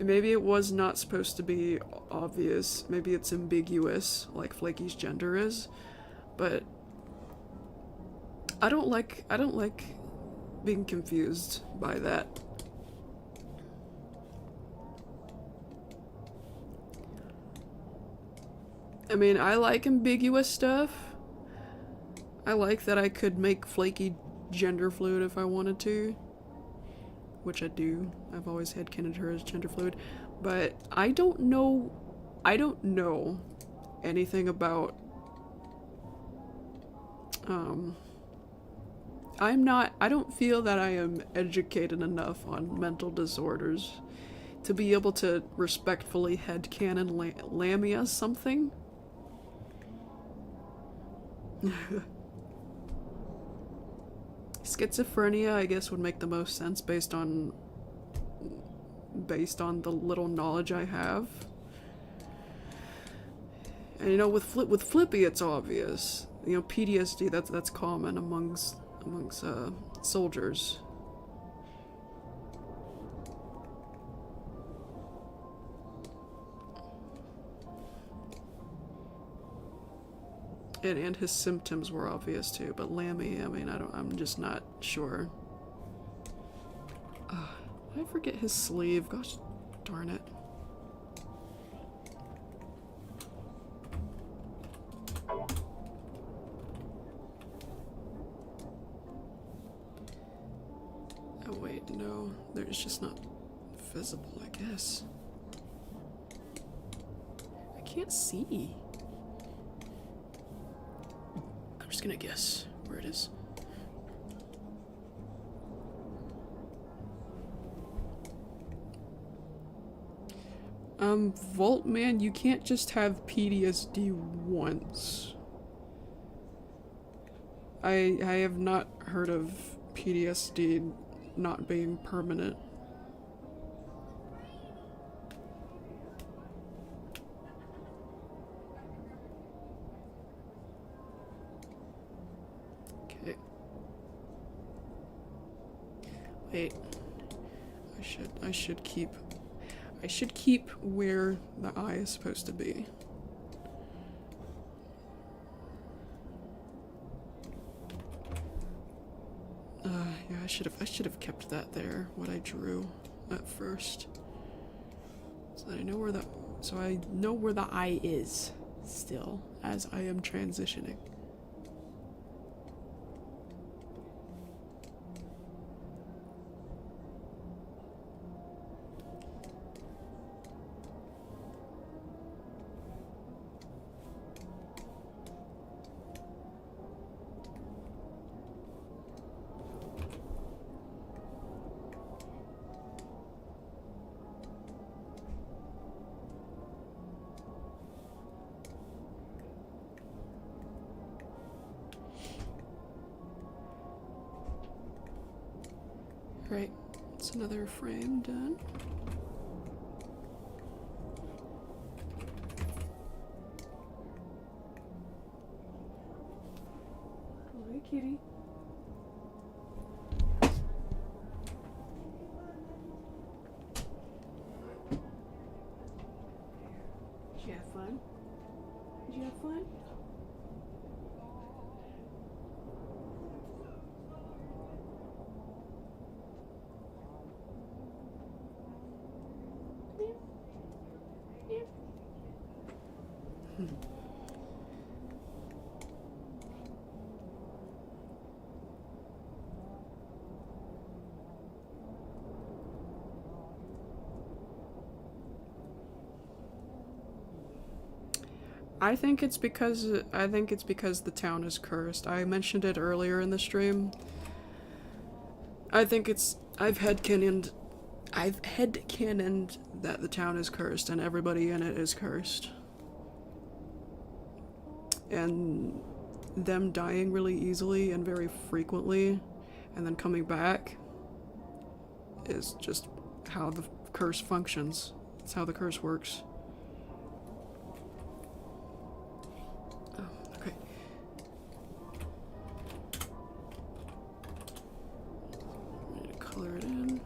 Maybe it was not supposed to be obvious. Maybe it's ambiguous, like Flaky's gender is. But I don't like being confused by that. I mean, I like ambiguous stuff. I like that I could make Flaky gender fluid if I wanted to. Which I do. I've always headcanoned her as gender fluid. But I don't know anything about I don't feel that I am educated enough on mental disorders to be able to respectfully headcanon Lammy as something. Schizophrenia, I guess, would make the most sense based on the little knowledge I have. And you know, with Flippy, it's obvious. You know, PTSD, that's common amongst soldiers. And his symptoms were obvious too, but Lammy, I mean, I'm just not sure. I forget his sleeve, gosh darn it. Oh wait, no, it's just not visible, I guess. I can't see. I'm just gonna guess where it is. Vault Man, you can't just have PTSD once. I have not heard of PTSD not being permanent. Okay. Wait. I should keep where the eye is supposed to be. Yeah, I should have kept that there, what I drew at first. So that I know where the eye is still as I am transitioning. Great. That's another frame done. Hi, kitty. Did you have fun? Did you have fun? I think it's because the town is cursed. I mentioned it earlier in the stream. I've headcanoned that the town is cursed and everybody in it is cursed. And them dying really easily and very frequently and then coming back is just how the curse functions. It's how the curse works. Oh, okay. I need to color it in.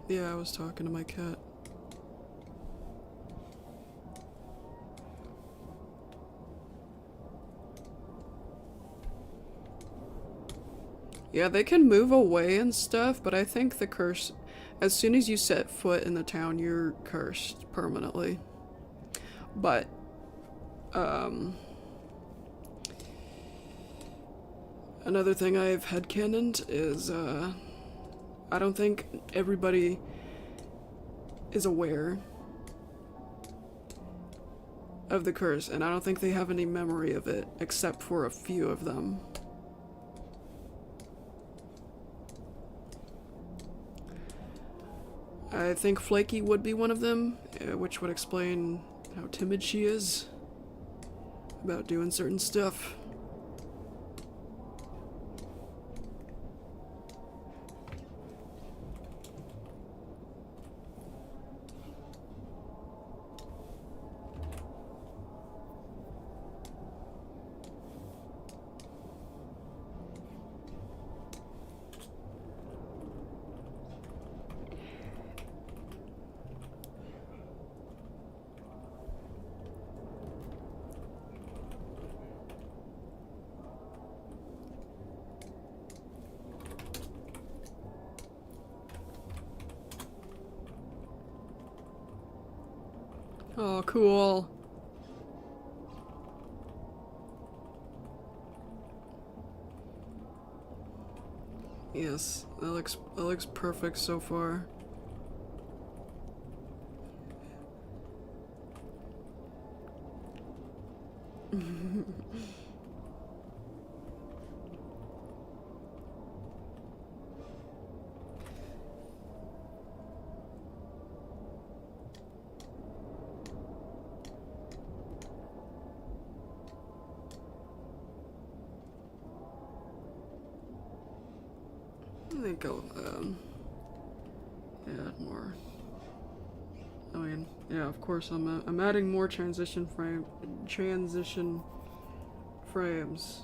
Yeah, I was talking to my cat. Yeah, they can move away and stuff, but I think the curse, as soon as you set foot in the town, you're cursed permanently. But, another thing I've headcanoned is, I don't think everybody is aware of the curse, and I don't think they have any memory of it, except for a few of them. I think Flaky would be one of them, which would explain how timid she is about doing certain stuff. Oh, cool. Yes, that looks perfect so far. I think I'll add more. I mean, yeah, of course I'm adding more transition frames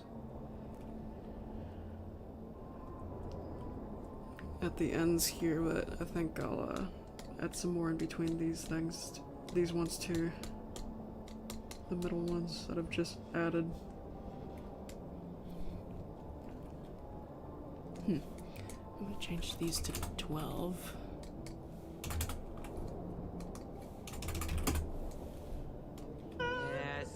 at the ends here, but I think I'll add some more in between these things, these ones too, the middle ones that I've just added. I'm gonna change these to 12. Yes.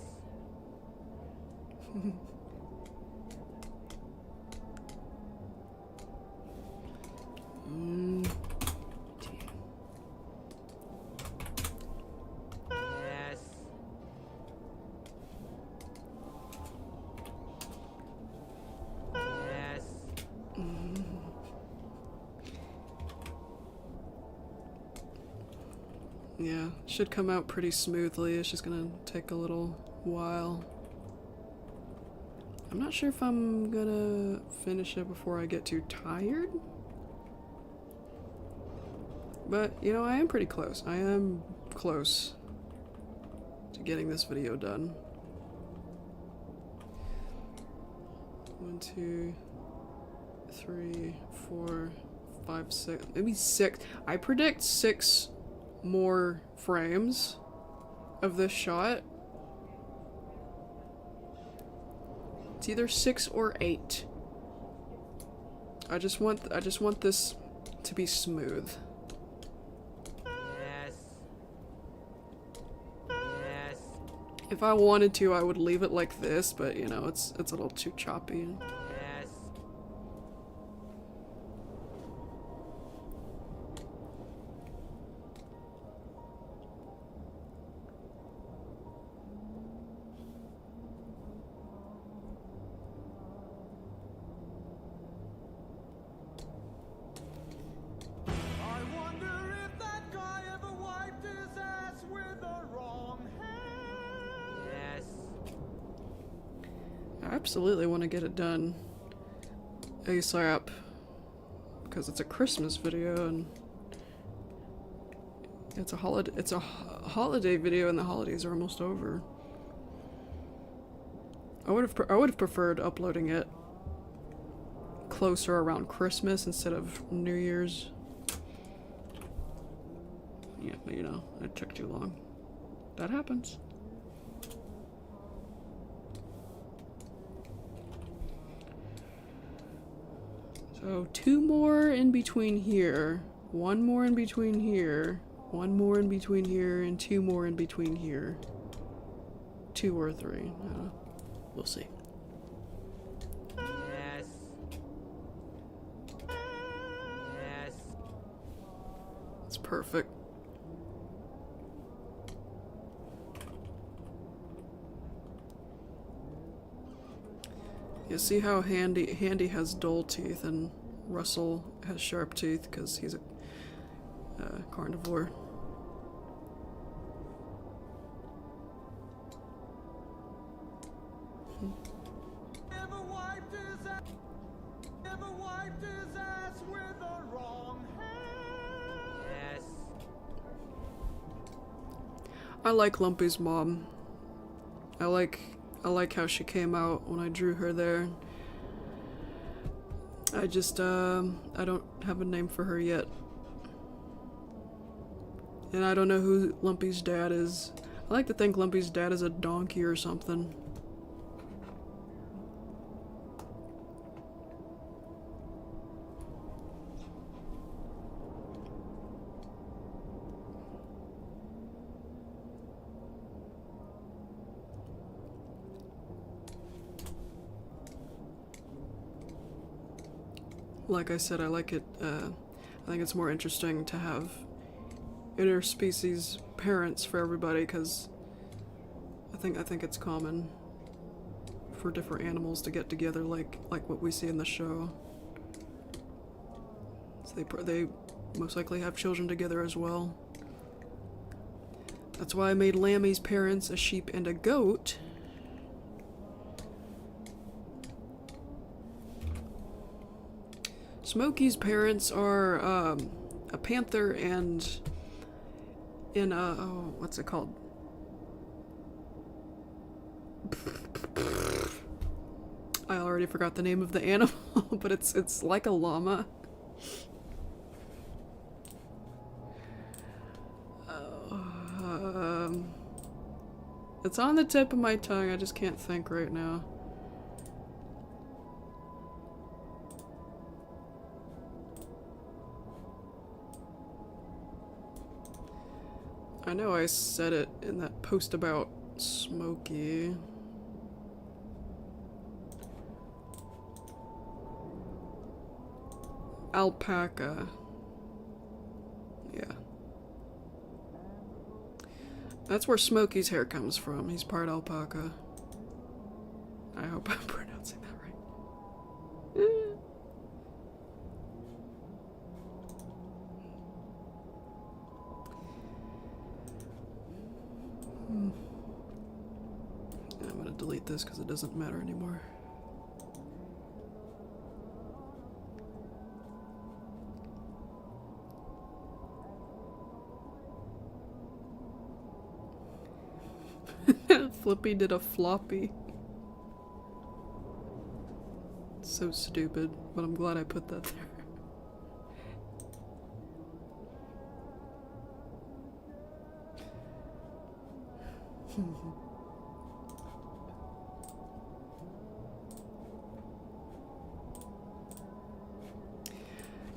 Yes. Yes. Yeah, should come out pretty smoothly. It's just gonna take a little while. I'm not sure if I'm gonna finish it before I get too tired. But, you know, I am pretty close. I am close to getting this video done. 1, 2, 3, 4, 5, 6, maybe 6. I predict 6 more frames of this shot. It's either 6 or 8. I just want this to be smooth. Yes. Yes. If I wanted to, I would leave it like this, but you know, it's a little too choppy. Yes. I wonder if that guy ever wiped his ass with the wrong hand. Yes. I absolutely want to get it done ASAP because it's a Christmas video and it's a holiday video and the holidays are almost over. I would have preferred uploading it closer around Christmas instead of New Year's. Yeah, but you know, it took too long. That happens. So 2 more in between here, 1 more in between here, 1 more in between here, and 2 more in between here. 2 or 3. We'll see. Yes. Yes. It's perfect. You see how Handy has dull teeth and Russell has sharp teeth because he's a carnivore. Ever wiped his ass? Ever wiped his ass with the wrong hand? Yes. I like Lumpy's mom. I like how she came out when I drew her there. I just, I don't have a name for her yet. And I don't know who Lumpy's dad is. I like to think Lumpy's dad is a donkey or something. Like I said, I like it, I think it's more interesting to have interspecies parents for everybody, because I think it's common for different animals to get together like what we see in the show. So they most likely have children together as well. That's why I made Lammy's parents a sheep and a goat. Smokey's parents are a panther and oh, what's it called? I already forgot the name of the animal, but it's like a llama. It's on the tip of my tongue, I just can't think right now. I know I said it in that post about Smokey. Alpaca. Yeah. That's where Smokey's hair comes from. He's part alpaca. I hope I'm pronouncing that right. this because it doesn't matter anymore. Flippy did a floppy. So stupid, but I'm glad I put that there.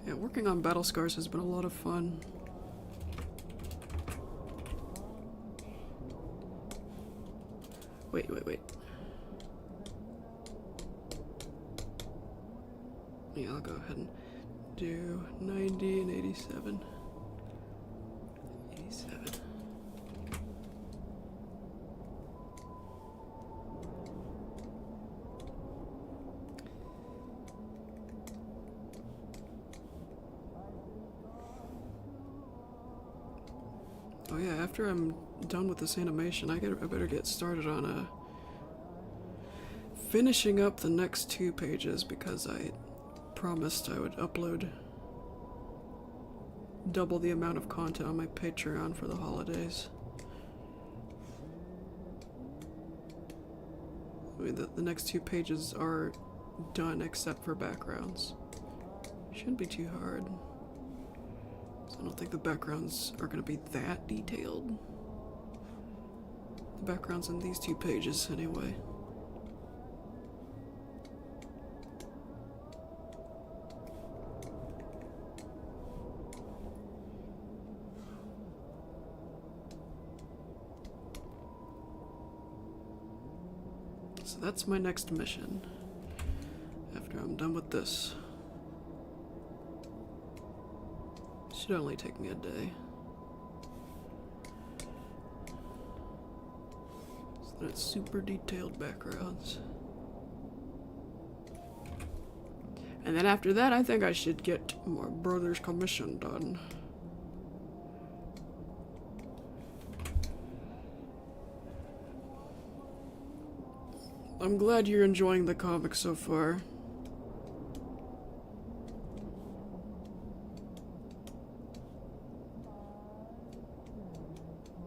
Yeah, working on Battle Scars has been a lot of fun. Wait. Yeah, I'll go ahead and do 90 and 87. 87. Oh yeah, after I'm done with this animation, I better get started on finishing up the next 2 pages because I promised I would upload double the amount of content on my Patreon for the holidays. I mean, the next 2 pages are done except for backgrounds. Shouldn't be too hard. So I don't think the backgrounds are going to be that detailed. The backgrounds in these 2 pages, anyway. So that's my next mission. After I'm done with this. Should only take me a day. So that's super detailed backgrounds. And then after that, I think I should get my brother's commission done. I'm glad you're enjoying the comic so far.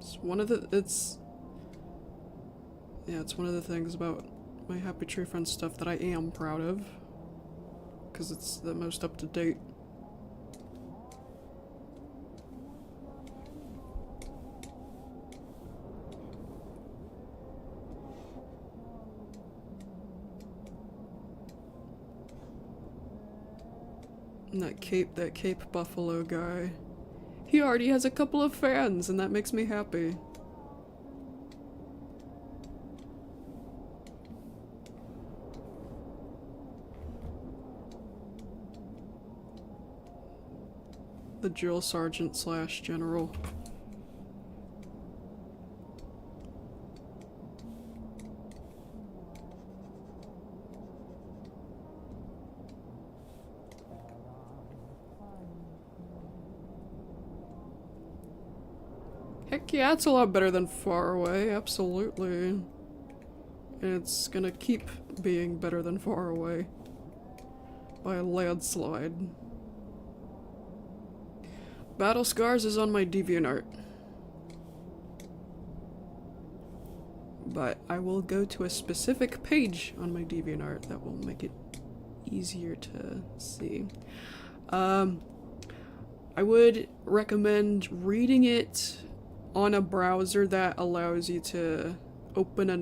It's one of the things about my Happy Tree Friends stuff that I am proud of. Because it's the most up to date. And that Cape Buffalo guy. He already has a couple of fans, and that makes me happy. The drill sergeant / general. Heck yeah, it's a lot better than Far Away, absolutely. And it's gonna keep being better than Far Away. By a landslide. Battle Scars is on my DeviantArt. But I will go to a specific page on my DeviantArt that will make it easier to see. I would recommend reading it on a browser that allows you to open a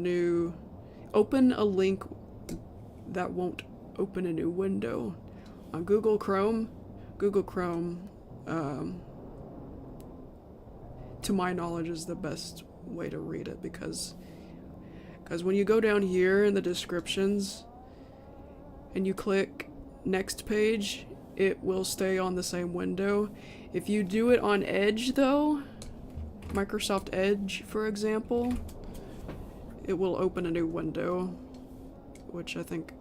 link that won't open a new window. On Google Chrome, to my knowledge, is the best way to read it because when you go down here in the descriptions and you click next page, it will stay on the same window. If you do it on Edge though, Microsoft Edge for example, it will open a new window, which I think,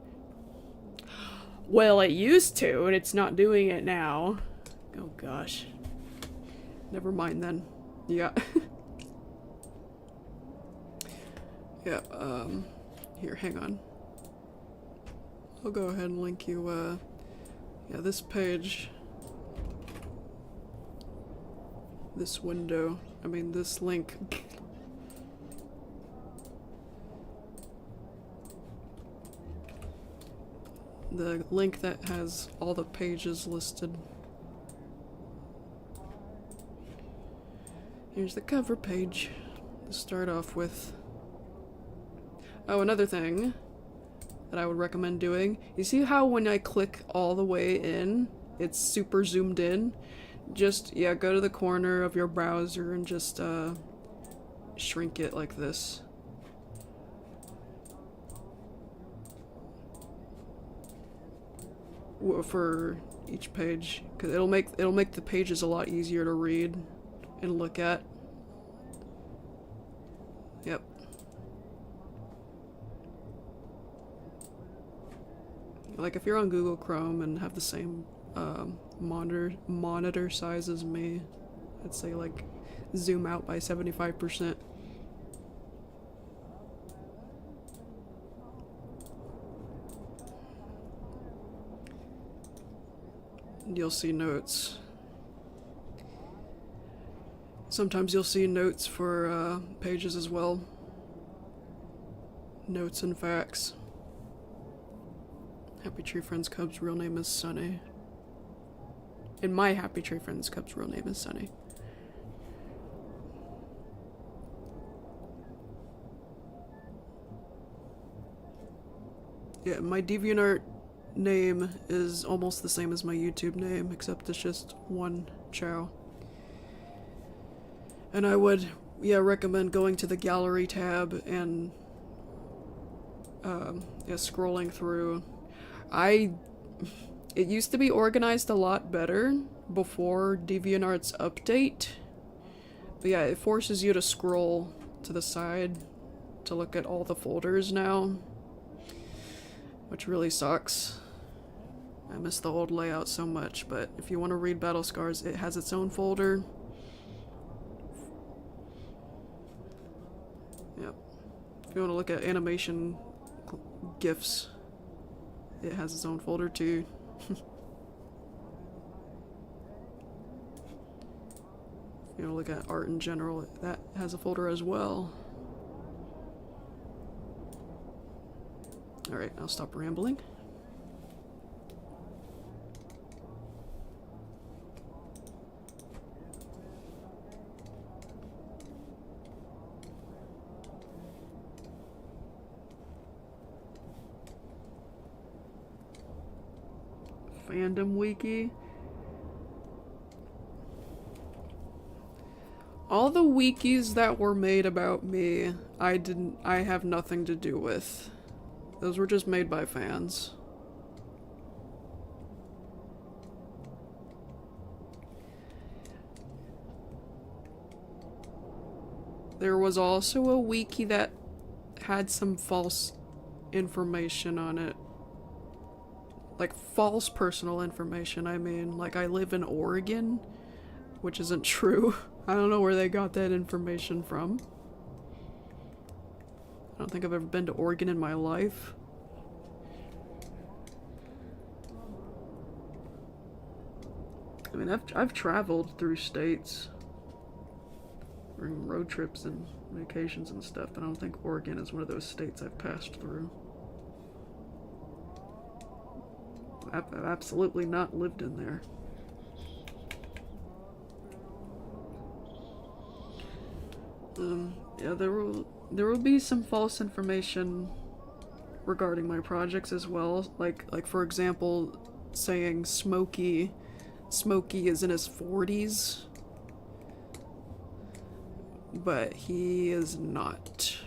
well, it used to, and it's not doing it now. Oh gosh. Never mind then. Yeah. Yeah, Here, hang on. I'll go ahead and link you, yeah, this page. This window. I mean, this link. The link that has all the pages listed. Here's the cover page to start off with. Oh, another thing that I would recommend doing. You see how when I click all the way in, it's super zoomed in? Just, yeah, go to the corner of your browser and just, shrink it like this. For each page, because it'll make the pages a lot easier to read and look at. Yep. Like if you're on Google Chrome and have the same monitor size as me, I'd say like zoom out by 75%. You'll see notes. Sometimes you'll see notes for pages as well. Notes and facts. Happy Tree Friends Cub's real name is Sunny. And my Happy Tree Friends Cub's real name is Sunny. Yeah, my DeviantArt name is almost the same as my YouTube name, except it's just one Chow. And I would, yeah, recommend going to the gallery tab and yeah, scrolling through. It used to be organized a lot better before DeviantArt's update. But yeah, it forces you to scroll to the side to look at all the folders now, which really sucks. I miss the old layout so much, but if you want to read Battle Scars, it has its own folder. Yep. If you want to look at animation GIFs, it has its own folder too. If you want to look at art in general, that has a folder as well. Alright, I'll stop rambling. Fandom wiki. All the wikis that were made about me, I have nothing to do with. Those were just made by fans. There was also a wiki that had some false information on it. Like, false personal information, I mean. Like, I live in Oregon, which isn't true. I don't know where they got that information from. I don't think I've ever been to Oregon in my life. I mean, I've traveled through states during road trips and vacations and stuff, but I don't think Oregon is one of those states I've passed through. I've absolutely not lived in there. Yeah, there will be some false information regarding my projects as well. Like for example, saying Smokey is in his 40s, but he is not.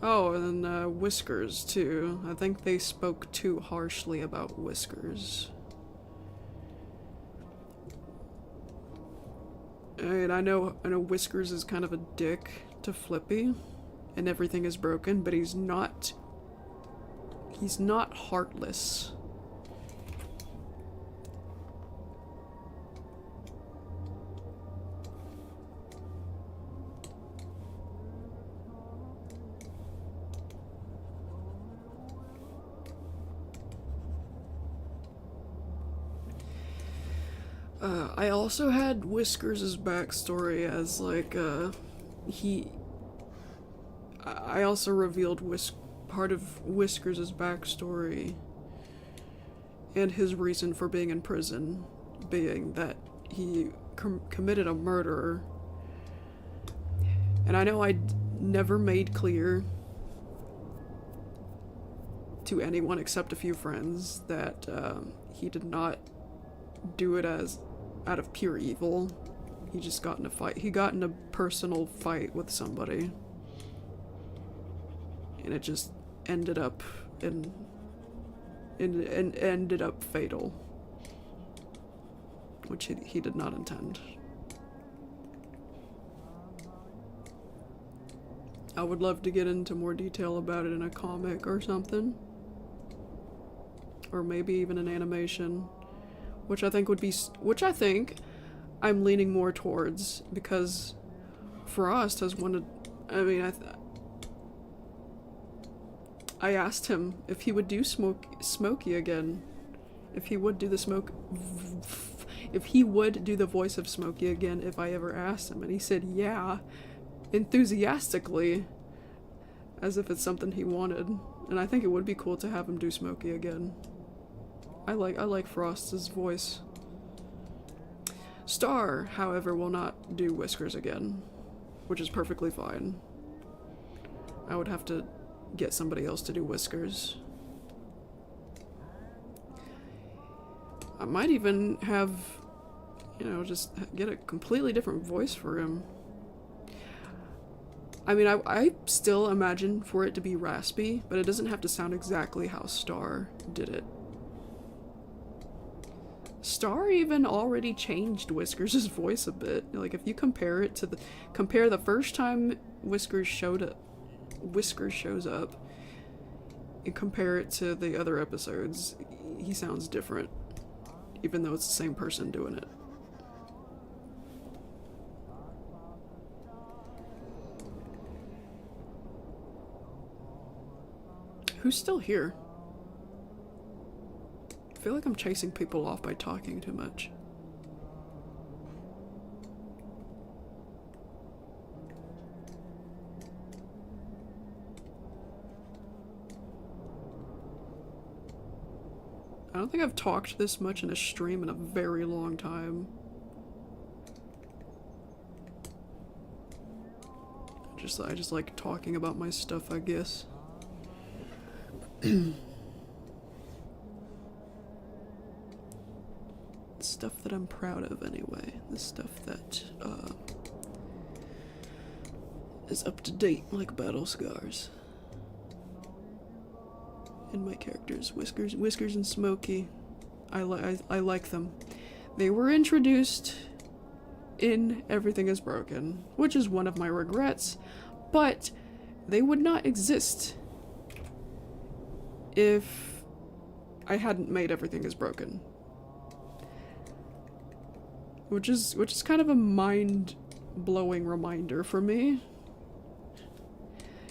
Oh, and then Whiskers too. I think they spoke too harshly about Whiskers. And I know Whiskers is kind of a dick to Flippy, and everything is broken, but he's not heartless. I also had Whiskers' backstory as like he. I also revealed part of Whiskers' backstory and his reason for being in prison being that he committed a murder. And I know I never made clear to anyone except a few friends that he did not do it as out of pure evil. He just got in a fight. He got in a personal fight with somebody. And it just ended up ended up fatal. Which he did not intend. I would love to get into more detail about it in a comic or something. Or maybe even an animation. Which I think I'm leaning more towards, because Frost has wanted. I mean, I asked him if he would do Smokey again. If he would do if he would do the voice of Smokey again if I ever asked him, and he said yeah, enthusiastically, as if it's something he wanted. And I think it would be cool to have him do Smokey again. I like Frost's voice. Star, however, will not do Whiskers again, which is perfectly fine. I would have to get somebody else to do Whiskers. I might even have, just get a completely different voice for him. I mean, I still imagine for it to be raspy, but it doesn't have to sound exactly how Star did it. Star even already changed Whiskers' voice a bit. Like, if you compare it to compare the first time Whiskers shows up and compare it to the other episodes, he sounds different, even though it's the same person doing it. Who's still here? I feel like I'm chasing people off by talking too much. I don't think I've talked this much in a stream in a very long time. I just like talking about my stuff, I guess. Stuff that I'm proud of, anyway. The stuff that is up to date, like battle scars. And my characters, Whiskers and Smokey. I like them. They were introduced in Everything is Broken, which is one of my regrets, but they would not exist if I hadn't made Everything is Broken. Which is kind of a mind-blowing reminder for me.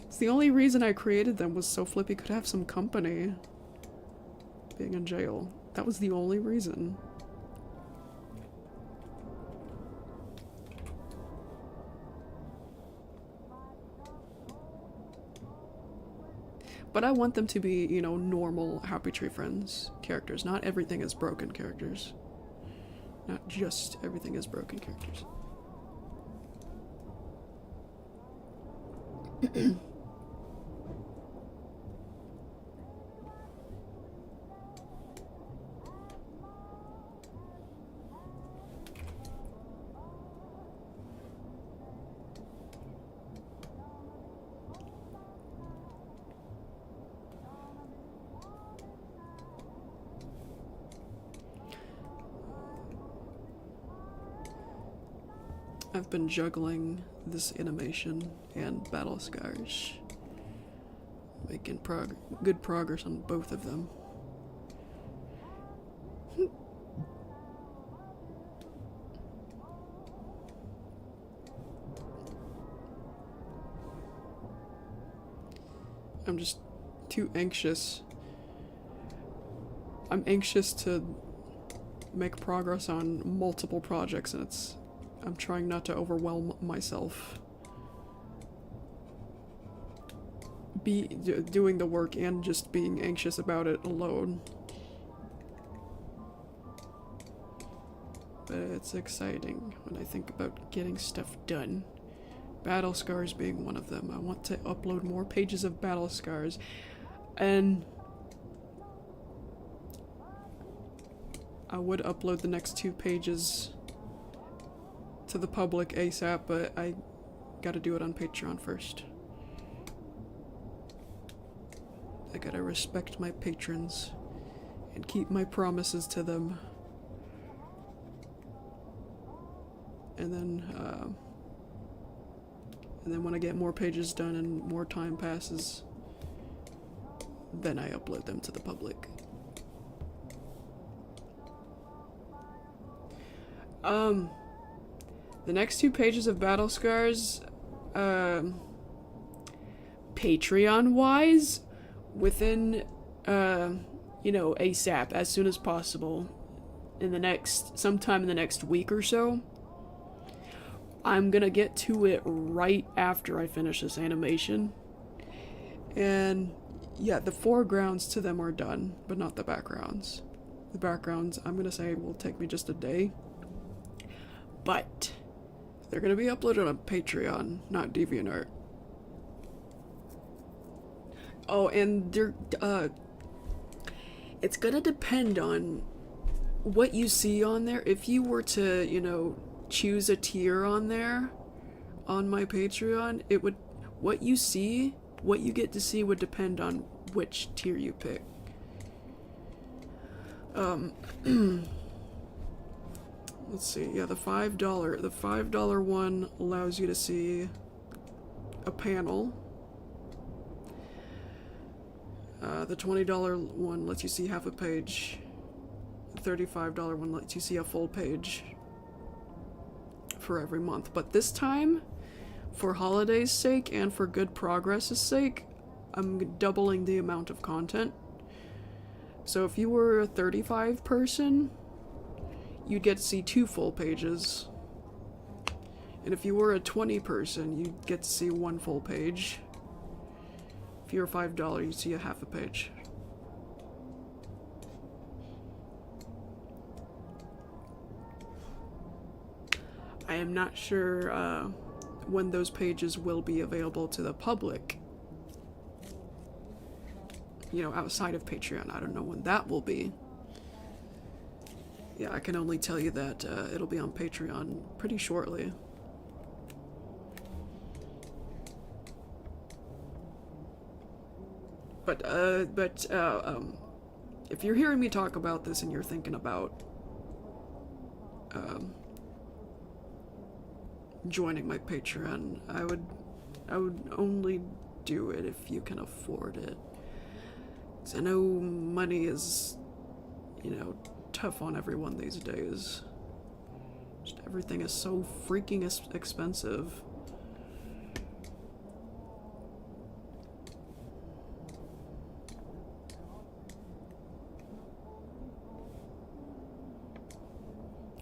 It's the only reason I created them was so Flippy could have some company being in jail. That was the only reason. But I want them to be, normal Happy Tree Friends characters, not Everything is Broken characters. Not just Everything is Broken characters. I've been juggling this animation and battle scars, making good progress on both of them. I'm just too anxious. I'm anxious to make progress on multiple projects, and I'm trying not to overwhelm myself. Doing the work and just being anxious about it alone. But it's exciting when I think about getting stuff done. Battle Scars being one of them. I want to upload more pages of Battle Scars. And I would upload the next 2 pages to the public ASAP, but I gotta do it on Patreon first. I gotta respect my patrons and keep my promises to them. And then when I get more pages done and more time passes, then I upload them to the public. The next 2 pages of Battle Scars, Patreon-wise, within, ASAP, as soon as possible, sometime in the next week or so. I'm gonna get to it right after I finish this animation. And yeah, the foregrounds to them are done, but not the backgrounds. The backgrounds, I'm gonna say, will take me just a day. But they're gonna be uploaded on Patreon, not DeviantArt. Oh, and it's gonna depend on what you see on there. If you were to, choose a tier on there, on my Patreon, what you get to see would depend on which tier you pick. Let's see, yeah, the $5 one allows you to see a panel. The $20 one lets you see half a page. The $35 one lets you see a full page for every month. But this time, for holidays' sake and for good progress' sake, I'm doubling the amount of content. So if you were a 35 person, you'd get to see 2 full pages. And if you were a 20 person, you'd get to see 1 full page. If you're $5, you'd see a half a page. I am not sure when those pages will be available to the public. Outside of Patreon. I don't know when that will be. Yeah, I can only tell you that it'll be on Patreon pretty shortly. But if you're hearing me talk about this and you're thinking about joining my Patreon, I would only do it if you can afford it. 'Cause I know money is, tough on everyone these days. Just everything is so freaking expensive.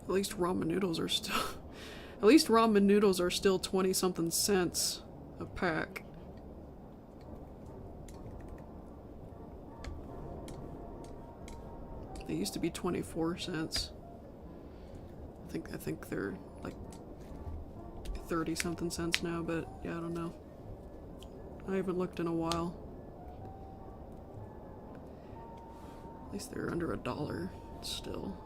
At least ramen noodles are still 20-something cents a pack. They used to be 24 cents. I think they're like 30-something cents now, but yeah, I don't know. I haven't looked in a while. At least they're under $1 still.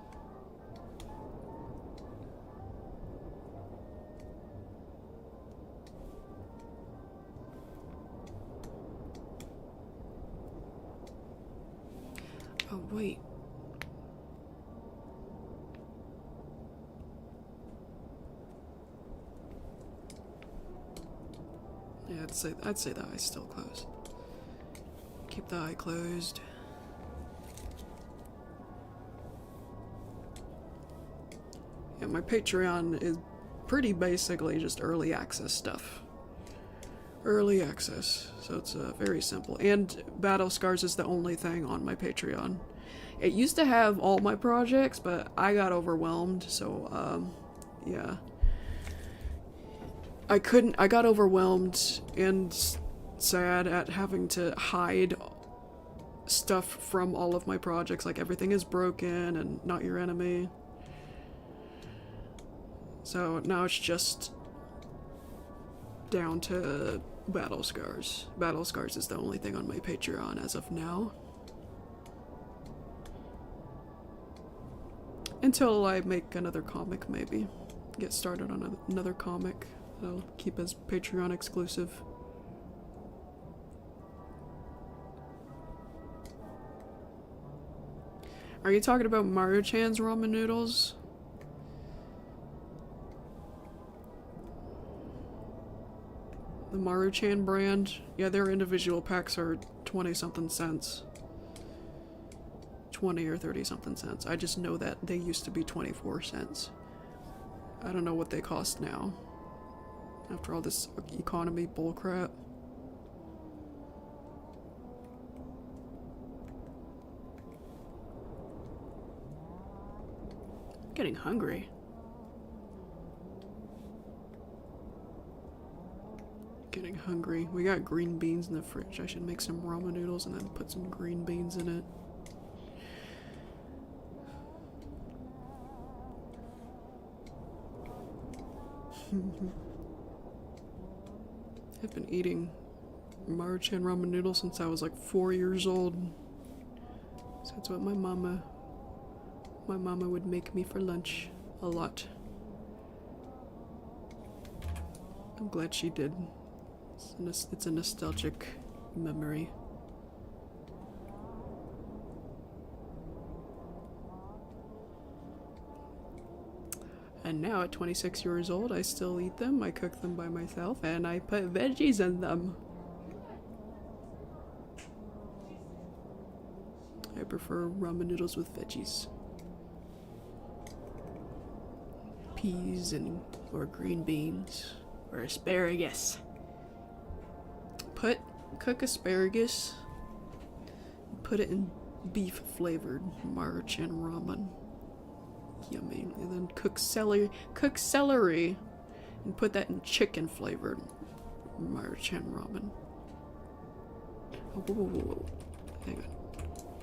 Oh, wait. Yeah, I'd say the eye's still closed. Keep the eye closed. Yeah, my Patreon is pretty basically just early access stuff. Early access, so it's very simple. And Battle Scars is the only thing on my Patreon. It used to have all my projects, but I got overwhelmed, so, yeah. I got overwhelmed and sad at having to hide stuff from all of my projects, like everything is broken and not your enemy. So now it's just down to Battle Scars. Battle Scars is the only thing on my Patreon as of now. Until I make another comic, maybe. Get started on another comic. I'll keep as Patreon exclusive. Are you talking about Maruchan's ramen noodles? The Maruchan brand? Yeah, their individual packs are 20 something cents. 20 or 30 something cents. I just know that they used to be 24 cents. I don't know what they cost now. After all this economy bullcrap. Getting hungry. Getting hungry. We got green beans in the fridge. I should make some ramen noodles and then put some green beans in it. I've been eating Maruchan ramen noodles since I was like 4 years old. So that's what my mama would make me for lunch a lot. I'm glad she did. It's a nostalgic memory. And now at 26 years old, I still eat them. I cook them by myself and I put veggies in them. I prefer ramen noodles with veggies. Peas or green beans or asparagus. Cook asparagus, put it in beef flavored Maruchan ramen. Yummy. And then cook celery and put that in chicken flavored Maruchan ramen. Oh, whoa. Hang on.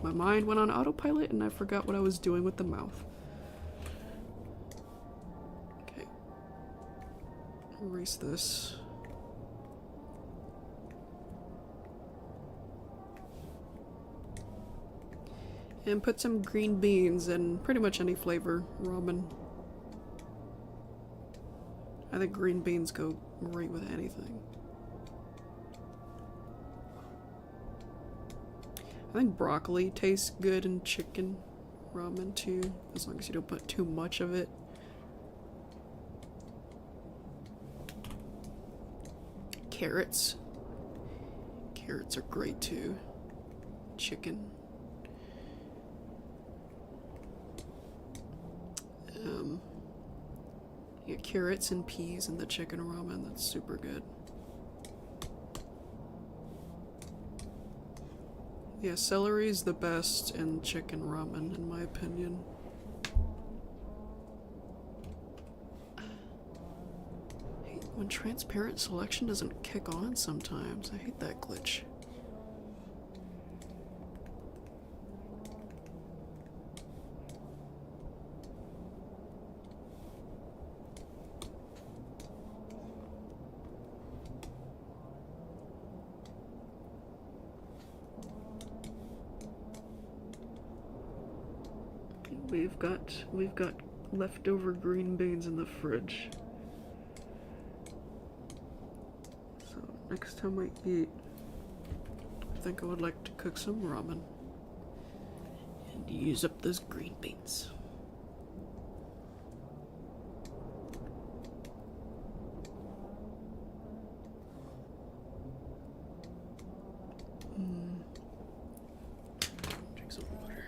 My mind went on autopilot and I forgot what I was doing with the mouth. Okay. Erase this. And put some green beans and pretty much any flavor ramen. I think green beans go great with anything. I think broccoli tastes good in chicken ramen too, as long as you don't put too much of it. Carrots. Carrots are great too. Chicken. You get carrots and peas in the chicken ramen. That's super good. Yeah, celery's the best in chicken ramen, in my opinion. I hate when transparent selection doesn't kick on sometimes. I hate that glitch. We've got leftover green beans in the fridge. So next time I eat, I think I would like to cook some ramen and use up those green beans. Drink some water.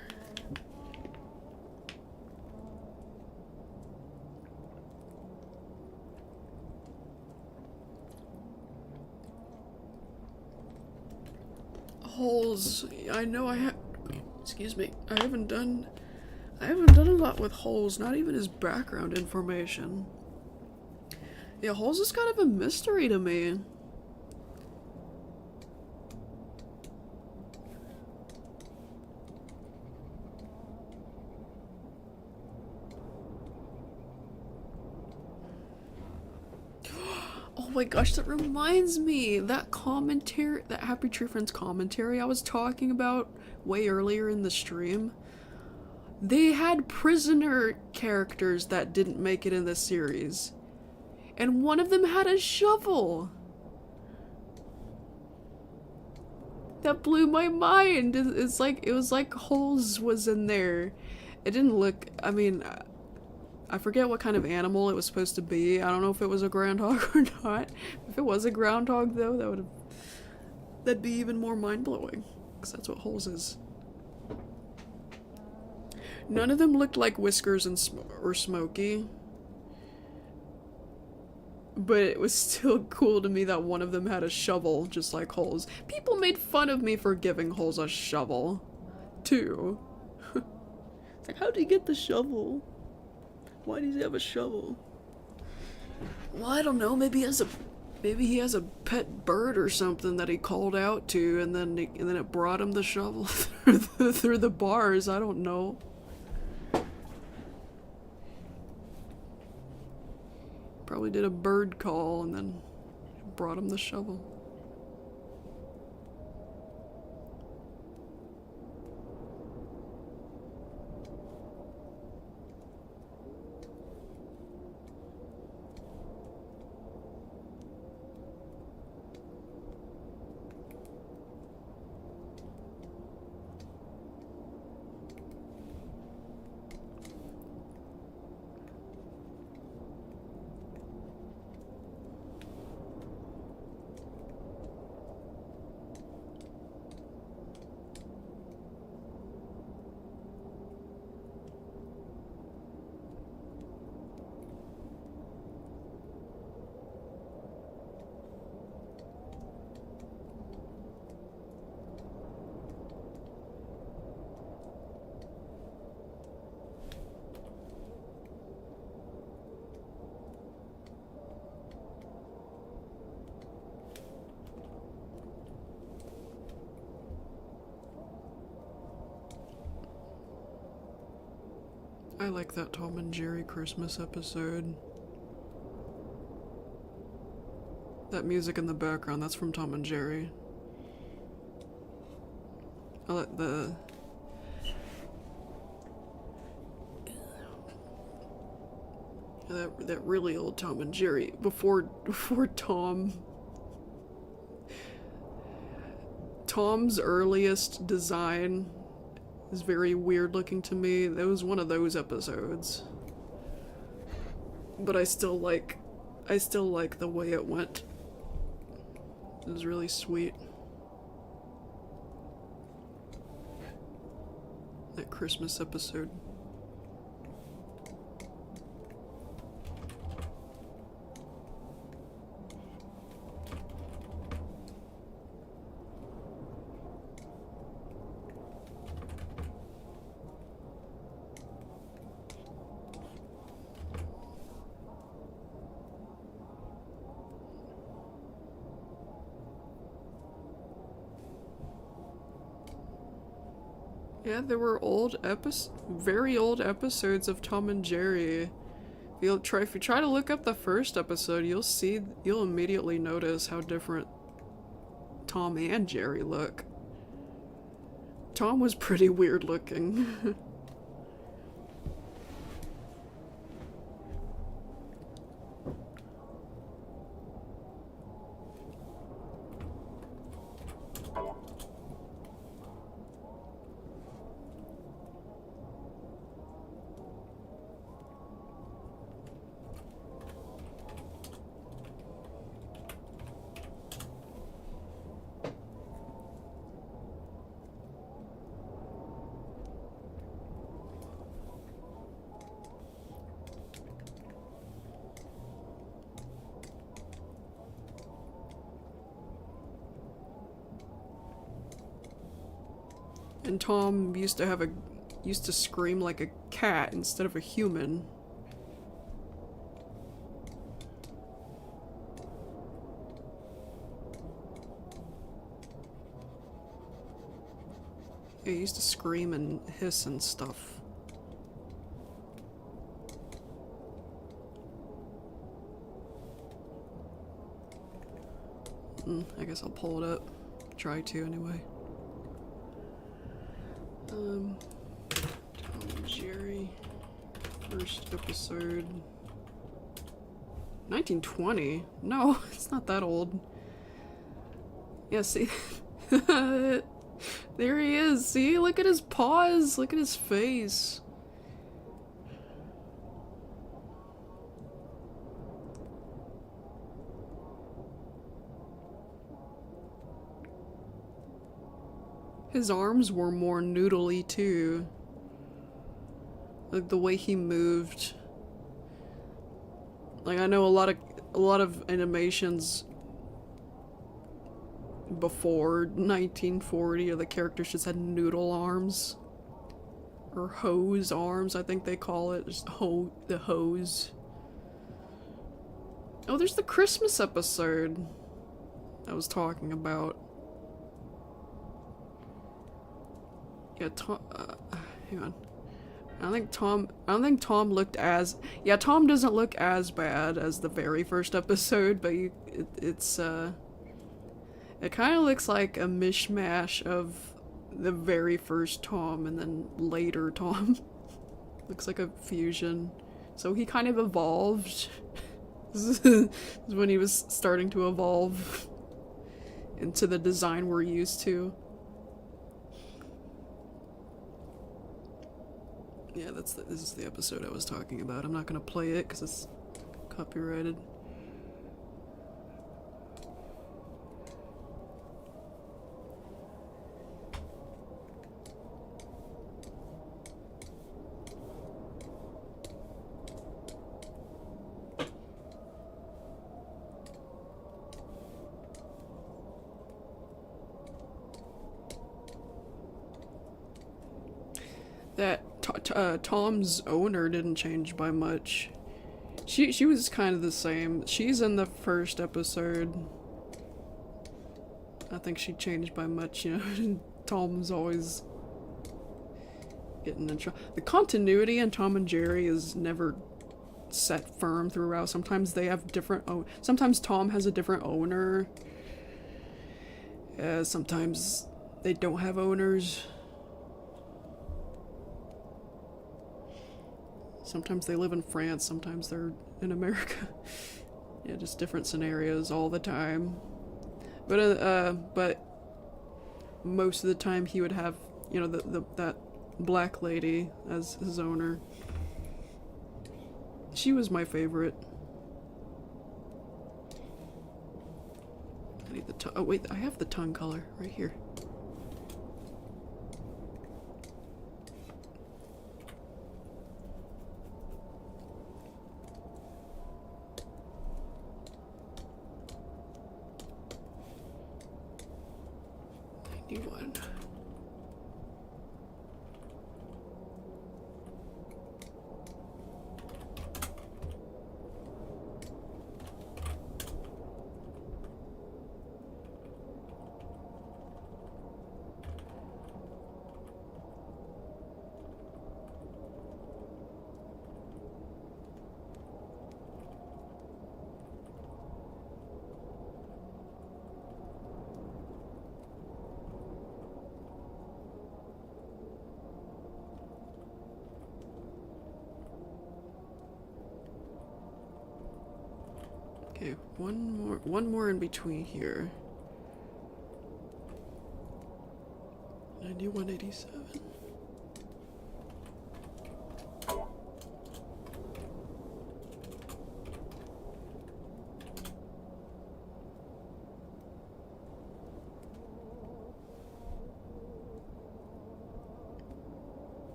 Holes. I know I have. Excuse me. I haven't done a lot with Holes, not even his background information. Yeah, Holes is kind of a mystery to me. Oh my gosh, that reminds me! That commentary, that Happy Tree Friends commentary I was talking about way earlier in the stream, they had prisoner characters that didn't make it in the series. And one of them had a shovel! That blew my mind! It's like, it was like Holes was in there. It didn't look, I mean, I forget what kind of animal it was supposed to be. I don't know if it was a groundhog or not. If it was a groundhog, though, that'd be even more mind-blowing. Because that's what Holes is. None of them looked like Whiskers or Smokey. But it was still cool to me that one of them had a shovel, just like Holes. People made fun of me for giving Holes a shovel, too. It's like, how did he get the shovel? Why does he have a shovel? Well, I don't know. Maybe he has a pet bird or something that he called out to, and then it brought him the shovel through the bars. I don't know. Probably did a bird call and then brought him the shovel. I like that Tom and Jerry Christmas episode. That music in the background, that's from Tom and Jerry. I like that really old Tom and Jerry before Tom's earliest design is very weird looking to me. It was one of those episodes. But I still like the way it went. It was really sweet. That Christmas episode. Yeah, there were very old episodes of Tom and Jerry. If you try to look up the first episode, you'll immediately notice how different Tom and Jerry look. Tom was pretty weird looking. And Tom used to scream like a cat instead of a human. Yeah, he used to scream and hiss and stuff. I guess I'll pull it up. Try to, anyway. Tom and Jerry. First episode. 1920? No, it's not that old. Yeah, see? There he is. See? Look at his paws. Look at his face. His arms were more noodly too. Like the way he moved. Like I know a lot of animations before 1940 the characters just had noodle arms. Or hose arms, I think they call it. Just the hose. Oh, there's the Christmas episode I was talking about. Yeah, Tom. Hang on. I don't think Tom looked as. Yeah, Tom doesn't look as bad as the very first episode, but it's it kind of looks like a mishmash of the very first Tom and then later Tom. Looks like a fusion. So he kind of evolved. This is when he was starting to evolve into the design we're used to. Yeah, this is the episode I was talking about. I'm not gonna play it because it's copyrighted. That Tom's owner didn't change by much. She was kind of the same. She's in the first episode. I think she changed by much, you know. Tom's always getting in trouble. The continuity in Tom and Jerry is never set firm throughout. Sometimes they have different sometimes Tom has a different owner. Sometimes they don't have owners. Sometimes they live in France, sometimes they're in America. Yeah, just different scenarios all the time. But most of the time he would have, you know, that black lady as his owner. She was my favorite. I need the tongue. Oh wait, I have the tongue color right here. One. Okay, one more in between here. 9187.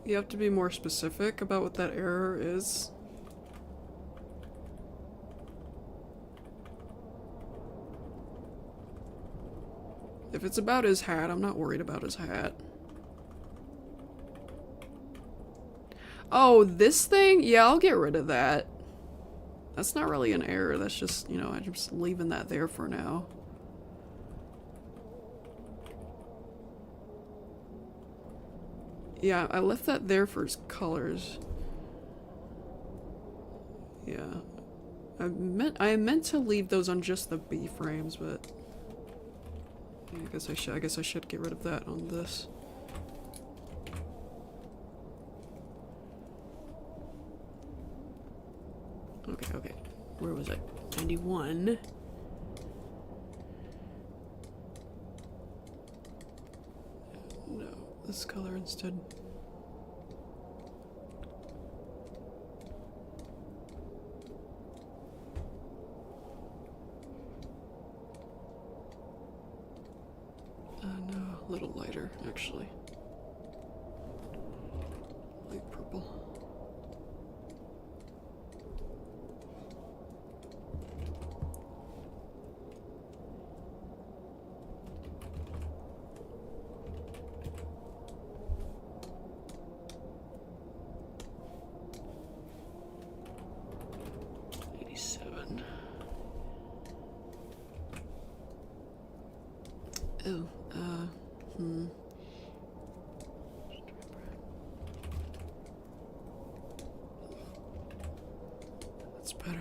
You have to be more specific about what that error is. If it's about his hat, I'm not worried about his hat. Oh, this thing? Yeah, I'll get rid of that. That's not really an error, that's just, you know, I'm just leaving that there for now. Yeah, I left that there for his colors. Yeah. I meant to leave those on just the B frames, but yeah, I guess I should get rid of that on this. Okay. Where was I? 91. No, this color instead. No, a little lighter, actually. Light purple. Oh, that's better.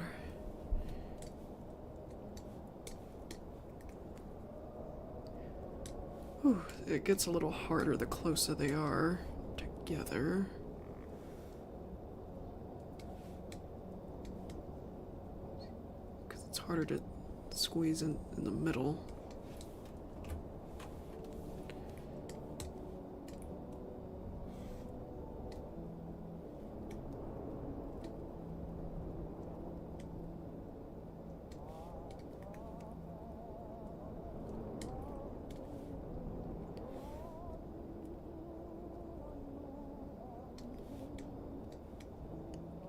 Whew, it gets a little harder the closer they are together. Because it's harder to squeeze in the middle.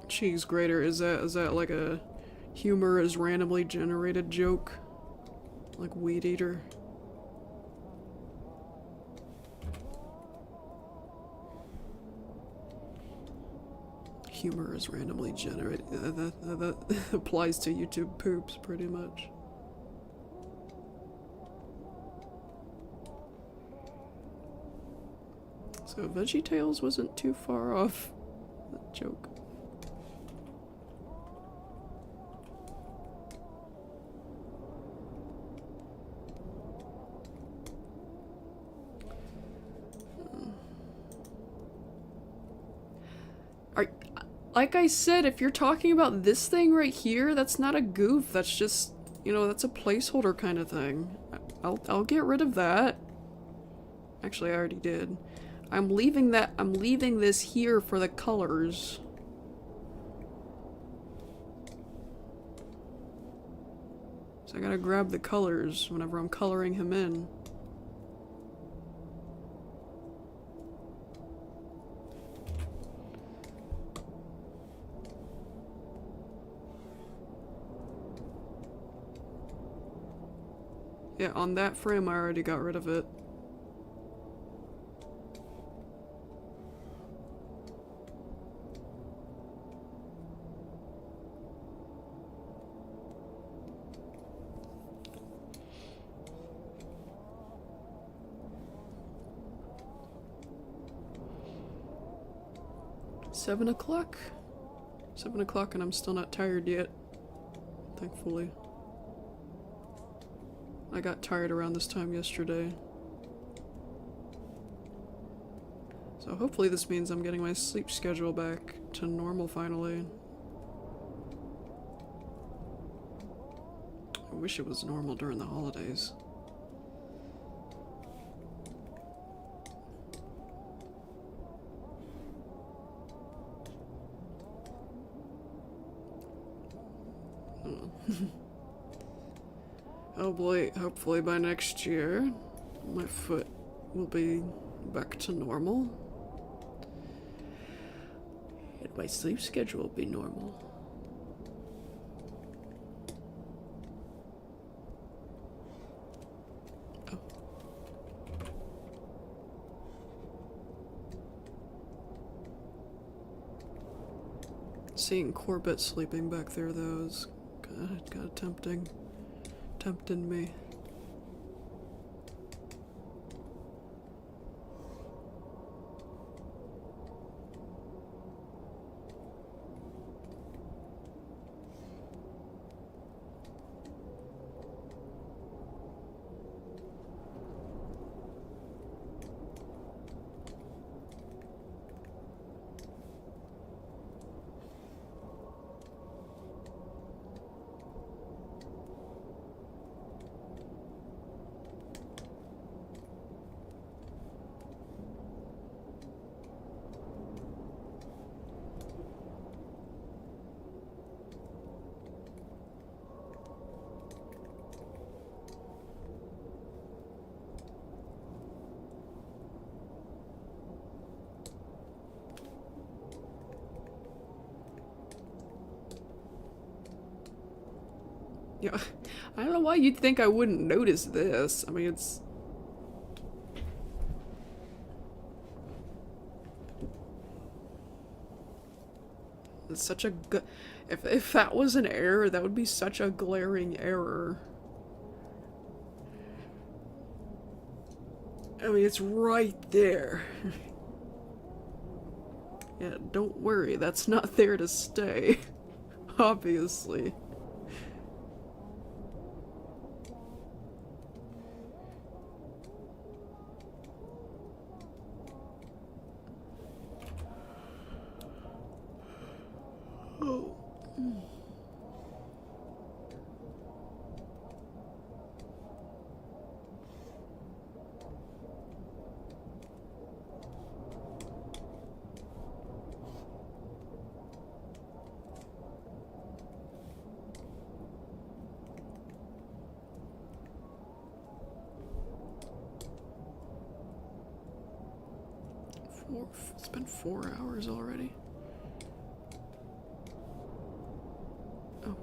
Cheese grater, is that like a humor is randomly generated joke? Like Weed Eater? Humor is randomly generated. That applies to YouTube poops pretty much. So VeggieTales wasn't too far off that joke. Like I said, if you're talking about this thing right here, that's not a goof. That's just, you know, that's a placeholder kind of thing. I'll get rid of that. Actually, I already did. I'm leaving this here for the colors. So I gotta grab the colors whenever I'm coloring him in. Yeah, on that frame I already got rid of it. Seven o'clock? 7 o'clock and I'm still not tired yet. Thankfully. I got tired around this time yesterday. So hopefully this means I'm getting my sleep schedule back to normal finally. I wish it was normal during the holidays. Oh boy, hopefully by next year, my foot will be back to normal. And my sleep schedule will be normal. Oh. Seeing Corbett sleeping back there, though, is kind of tempting me. Yeah, I don't know why you'd think I wouldn't notice this. I mean, it's... It's such a... If that was an error, that would be such a glaring error. I mean, it's right there. Yeah, don't worry, that's not there to stay. Obviously. Oh. 4, it's been 4 hours already. Oh.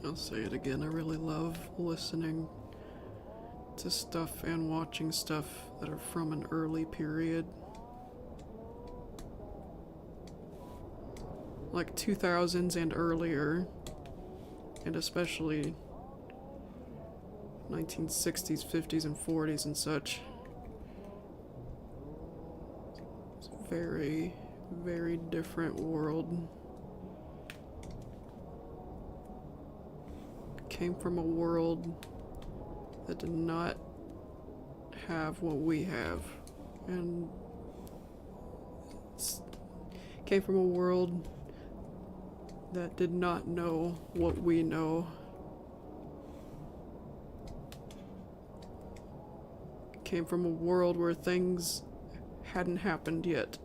I'll say it again, I really love listening to stuff and watching stuff that are from an early period. Like 2000s and earlier. And especially 1960s, 50s, and 40s and such. It's a very, very different world. Came from a world that did not have what we have, and came from a world that did not know what we know. Came from a world where things hadn't happened yet.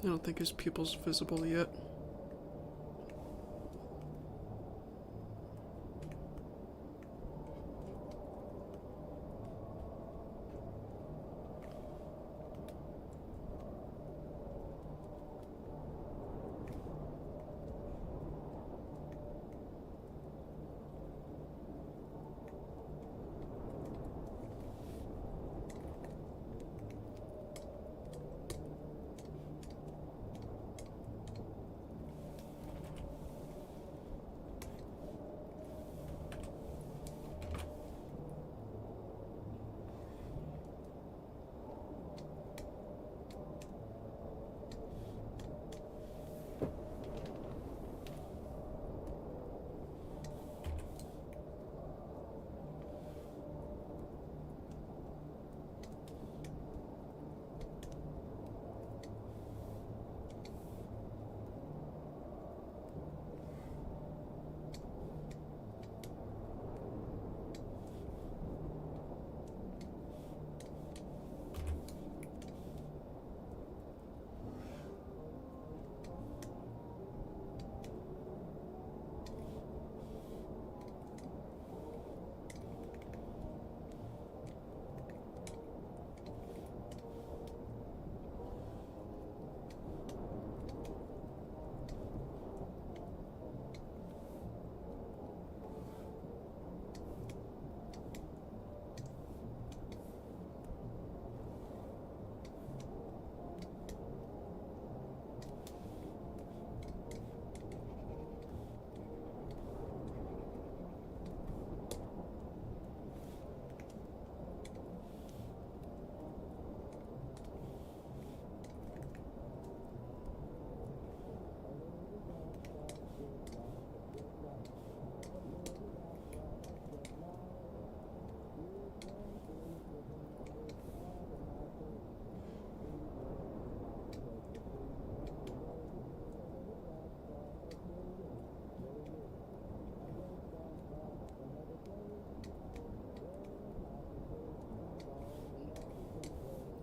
I don't think his pupil's visible yet.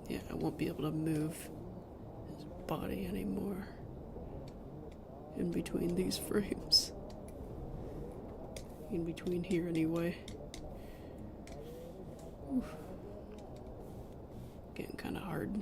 Yeah, I won't be able to move his body anymore in between these frames. In between here, anyway. Oof. Getting kind of hard.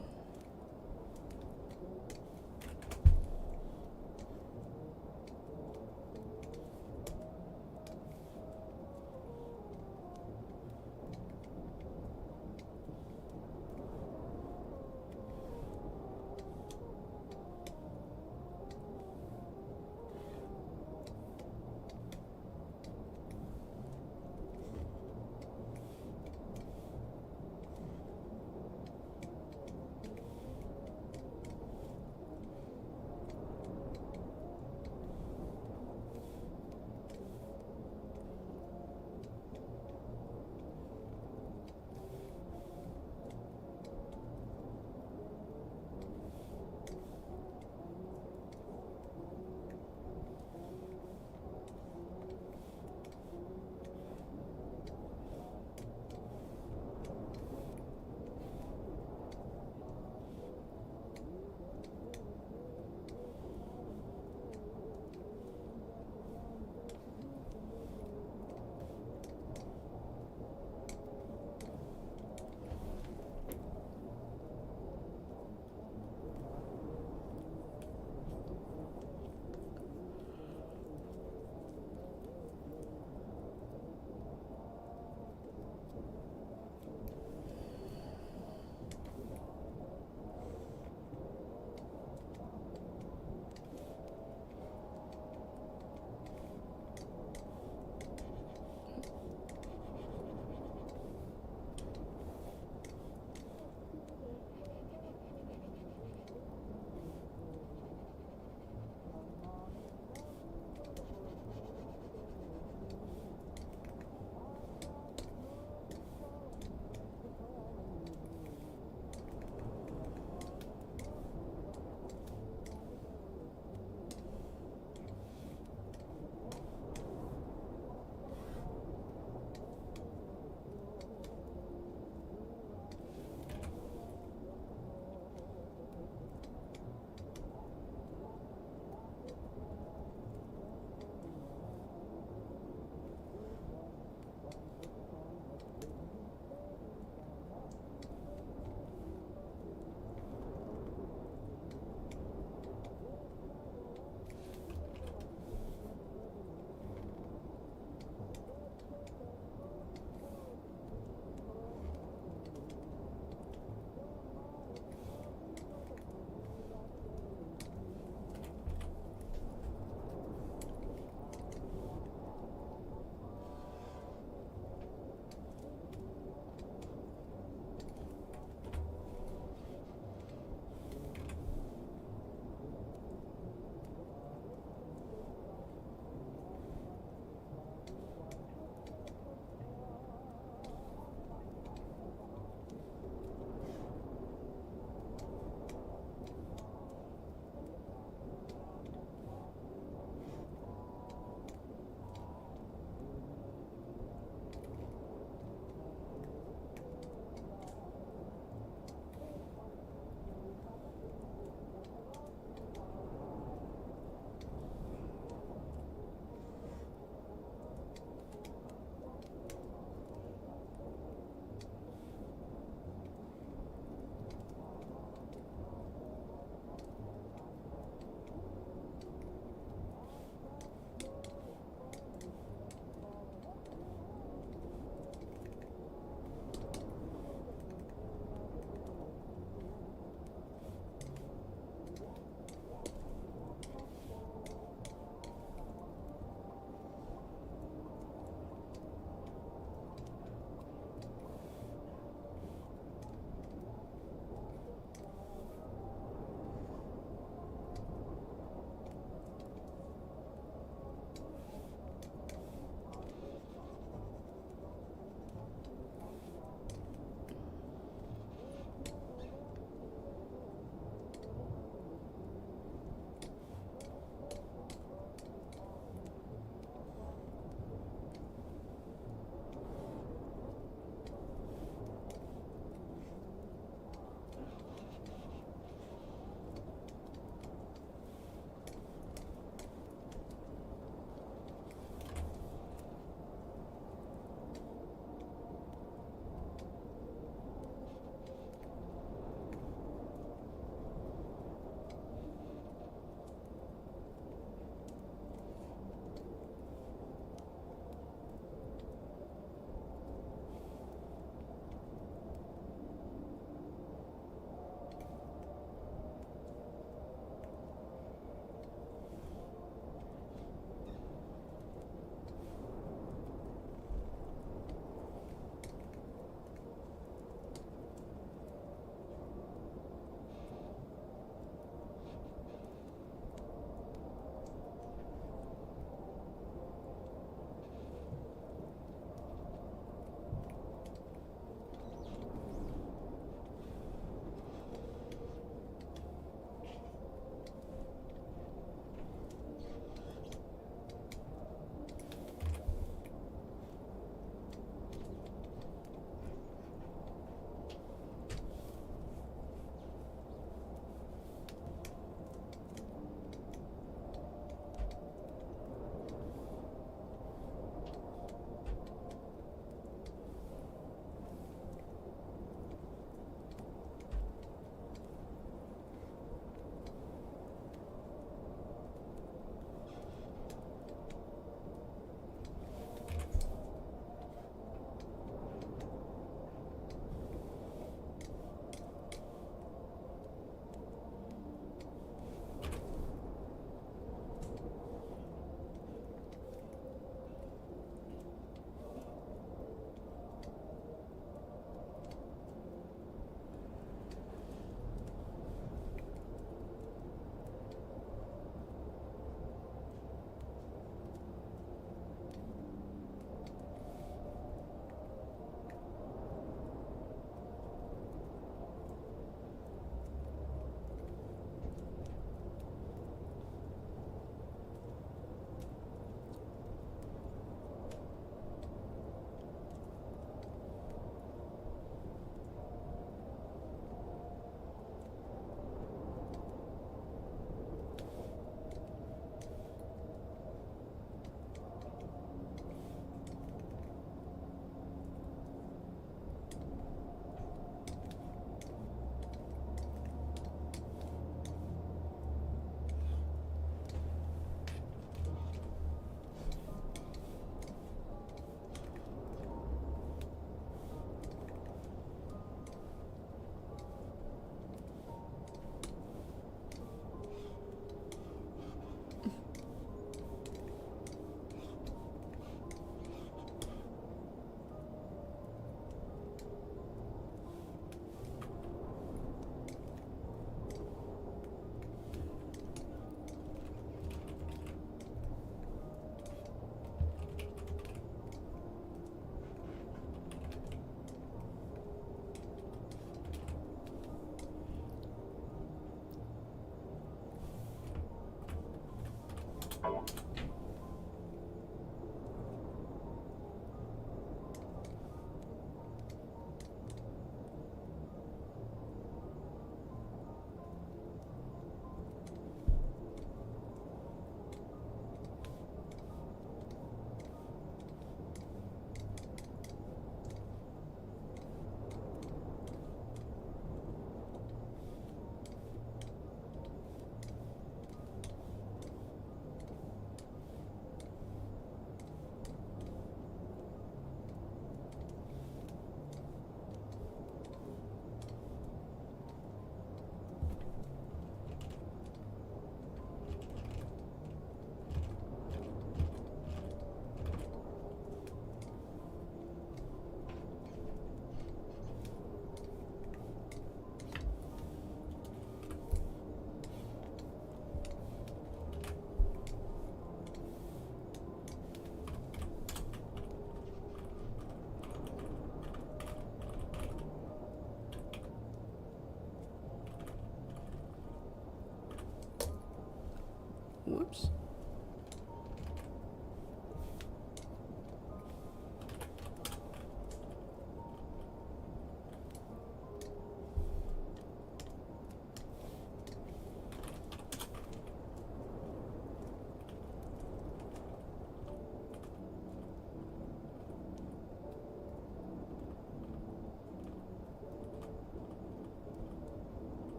Whoops.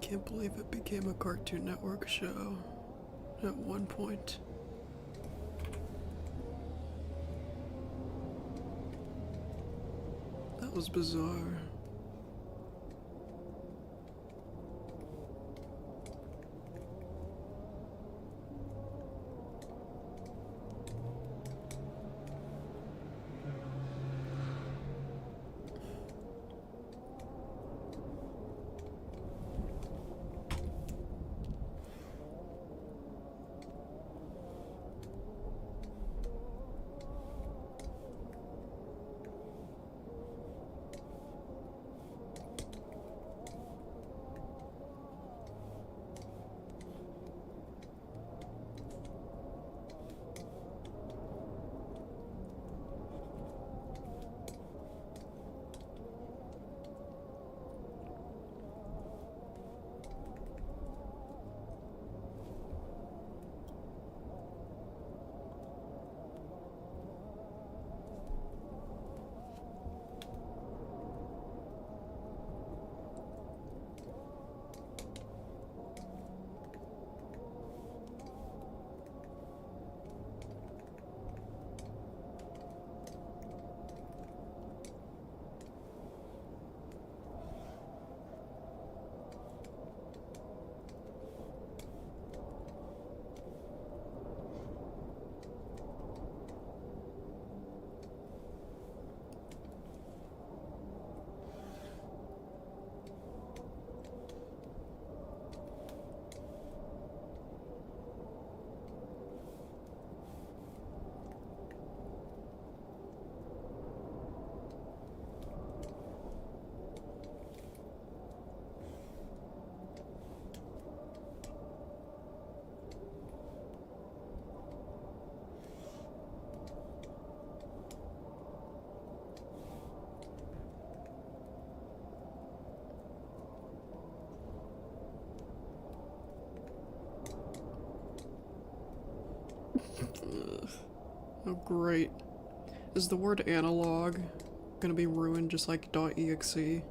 Can't believe it became a Cartoon Network show at one point. That was bizarre. Oh, great. Is the word analog gonna be ruined just like .exe?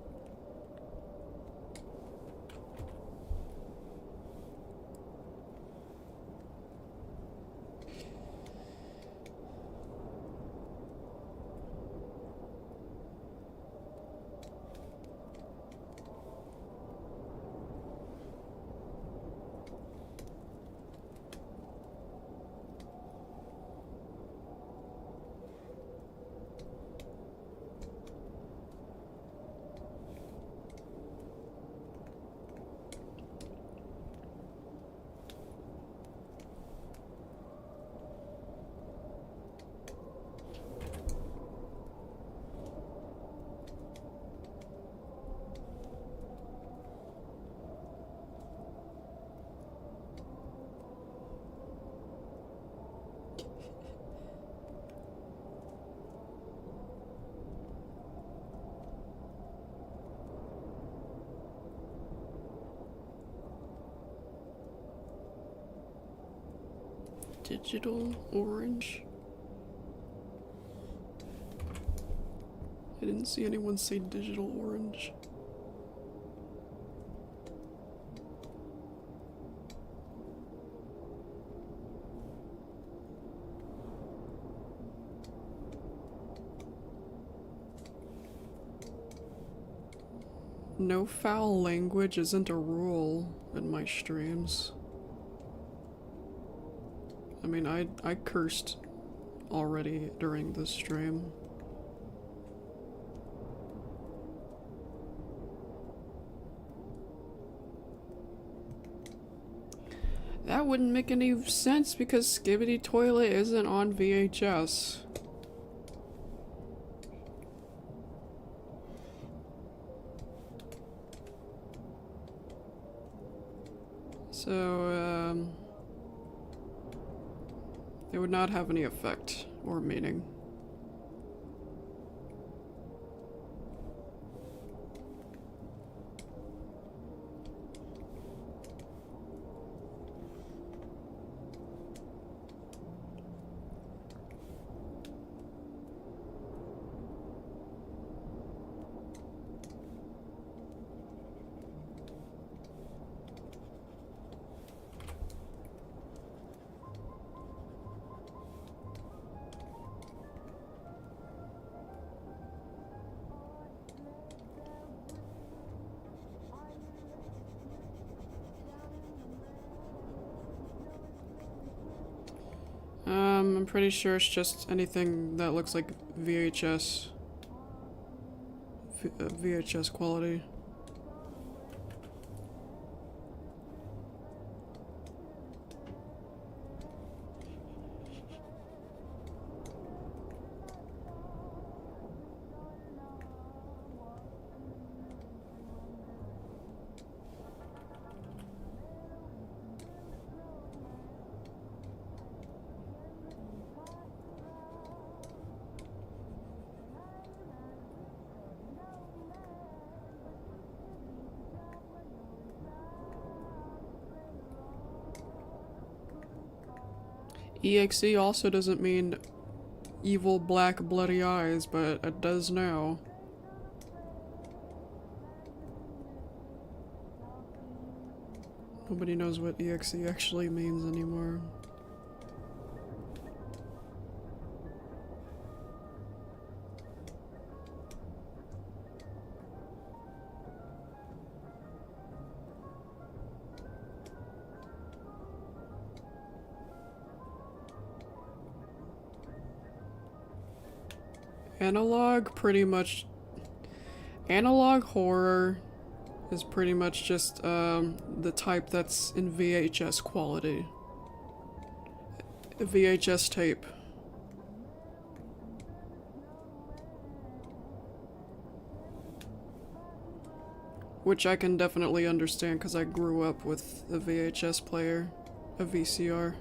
Digital orange? I didn't see anyone say digital orange. No foul language isn't a rule in my streams. I mean, I cursed already during this stream. That wouldn't make any sense because Skibbity Toilet isn't on VHS. So, it would not have any effect or meaning. I'm pretty sure it's just anything that looks like VHS. VHS quality. EXE also doesn't mean evil black bloody eyes, but it does now. Nobody knows what EXE actually means anymore. Analog horror is pretty much just the type that's in VHS quality. A VHS tape. Which I can definitely understand because I grew up with a VHS player, a VCR.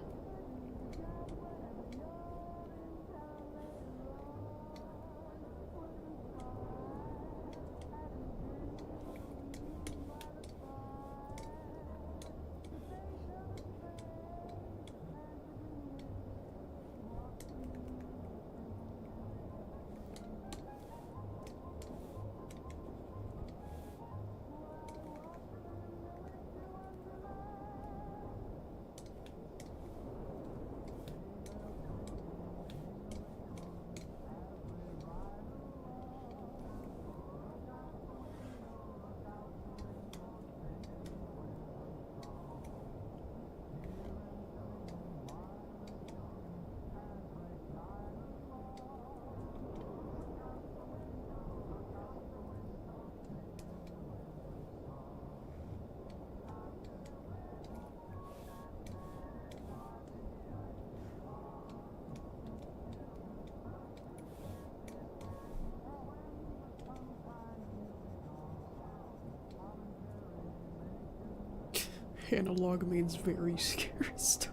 Analog means very scary stuff.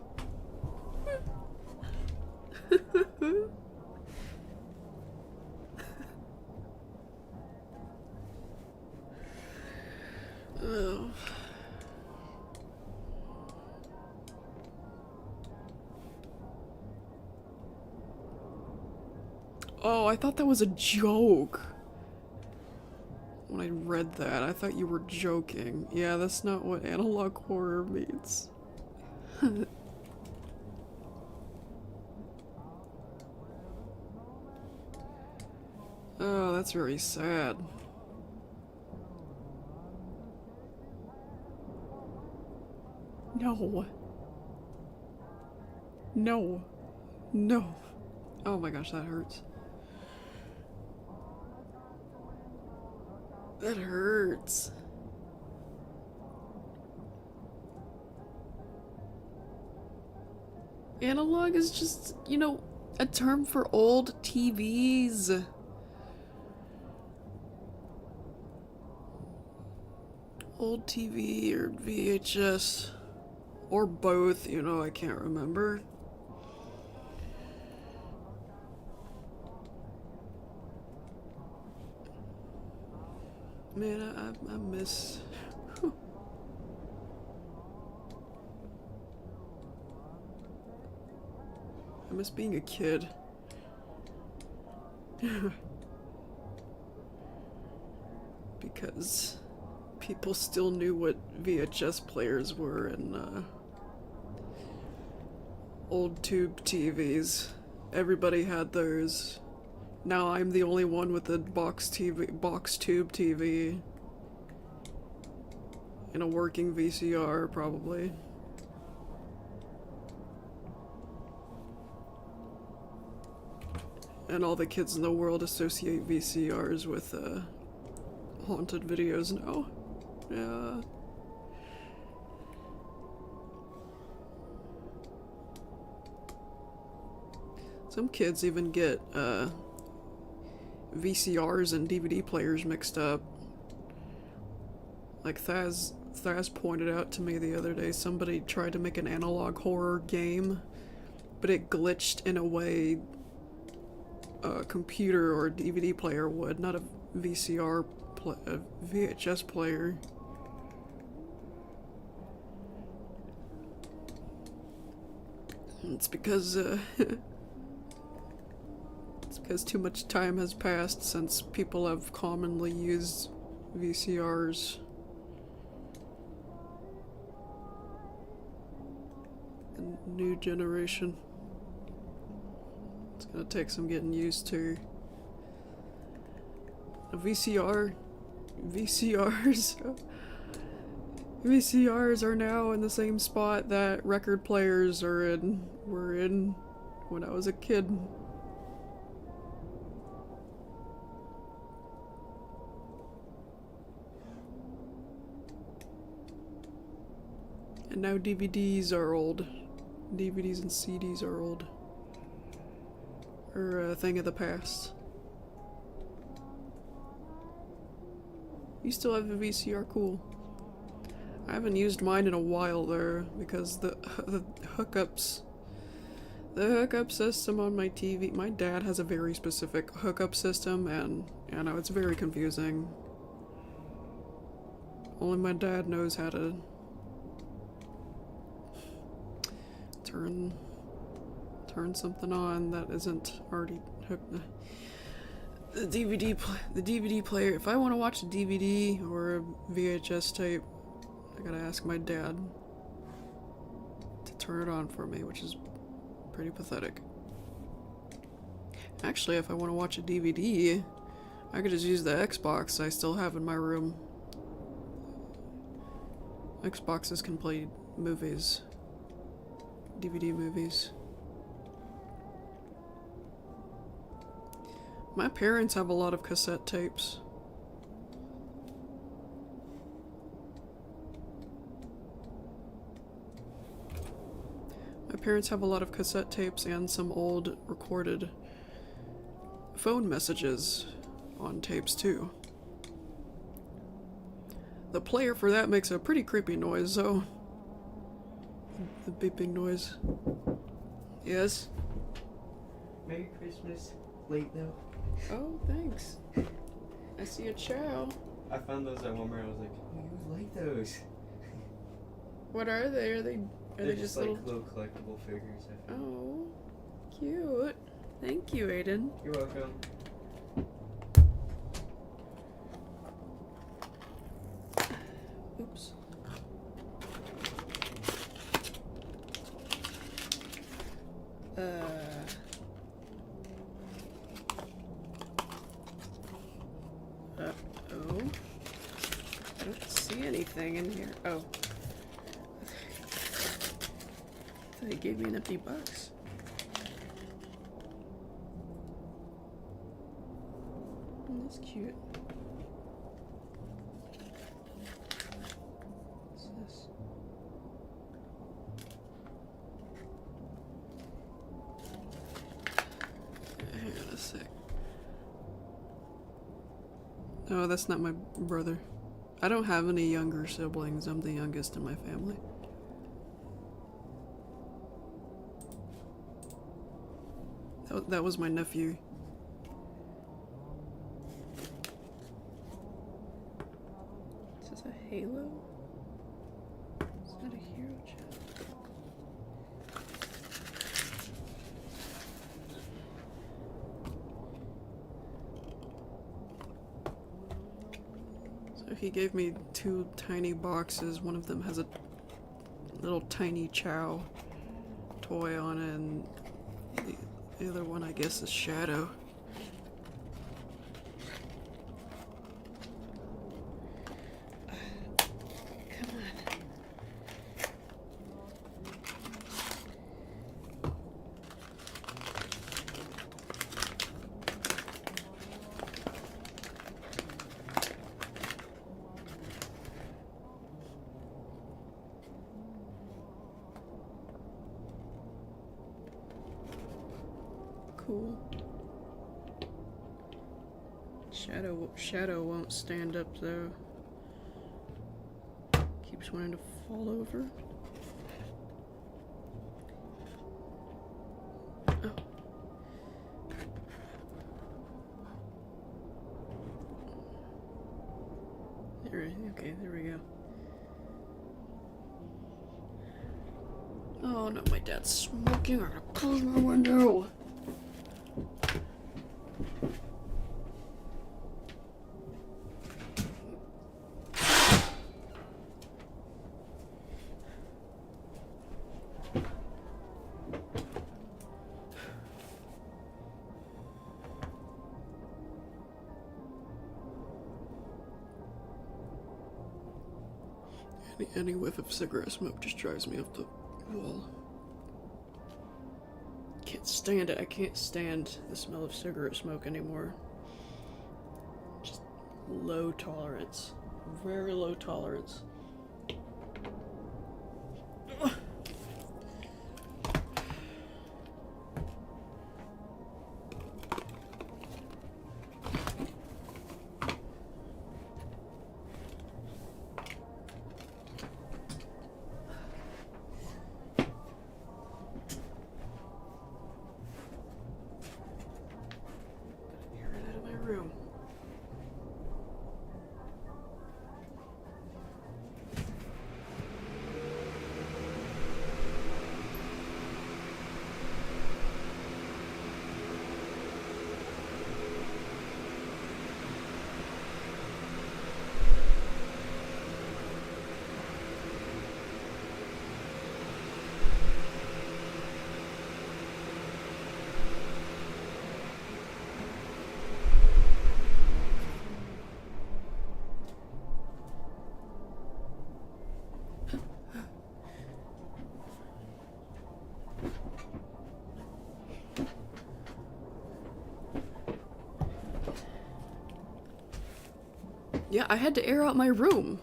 Oh. Oh, I thought that was a joke. When I read that, I thought you were joking. Yeah, that's not what analog horror means. Oh, that's very sad. No. No. No. Oh my gosh, that hurts. That hurts. Analog is just, you know, a term for old TVs. Old TV or VHS. Or both, you know, I can't remember. Man, I miss... I miss being a kid. Because people still knew what VHS players were and old tube TVs. Everybody had those. Now I'm the only one with a box tube TV. And a working VCR, probably. And all the kids in the world associate VCRs with haunted videos now. Yeah. Some kids even get VCRs and DVD players mixed up. Like Thaz pointed out to me the other day, somebody tried to make an analog horror game, but it glitched in a way a computer or a DVD player would, not a a VHS player. It's because it's because too much time has passed since people have commonly used VCRs. The new generation. It's gonna take some getting used to. A VCRs are now in the same spot that record players were in when I was a kid. And now DVDs are old. DVDs and CDs are old. Or a thing of the past. You still have a VCR? Cool. I haven't used mine in a while there because the hookups. The hookup system on my TV. My dad has a very specific hookup system, and I know it's very confusing. Only my dad knows how to turn something on that isn't already hooked. The DVD player. If I want to watch a DVD or a VHS tape, I gotta ask my dad to turn it on for me, which is pretty pathetic. Actually, if I want to watch a DVD, I could just use the Xbox I still have in my room. Xboxes can play movies. DVD movies. My parents have a lot of cassette tapes. My parents have a lot of cassette tapes and some old recorded phone messages on tapes too. The player for that makes a pretty creepy noise, though. The beeping noise. Yes? Merry Christmas. Late though. Oh, thanks. I see a chow. I found those at Walmart. I was like, oh, you would like those. What are they? Are they They're just like little collectible figures. I found. Oh, cute. Thank you, Aiden. You're welcome. Oops. Uh-oh. I don't see anything in here. Oh. They gave me an empty box. Oh, that's cute. What's this? Hang on a sec. Oh, that's not my brother. I don't have any younger siblings. I'm the youngest in my family. That was my nephew. Is this a halo? Is that a hero chest? So he gave me 2 tiny boxes. One of them has a little tiny Chow toy on it, and the other one, I guess, is Shadow. Come on. cool. Shadow won't stand up though. Keeps wanting to fall over. Oh. Okay, there we go. Oh no, my dad's smoking. I gotta close my window. Any whiff of cigarette smoke just drives me up the wall. Can't stand it. I can't stand the smell of cigarette smoke anymore. Just low tolerance. Very low tolerance. Yeah, I had to air out my room.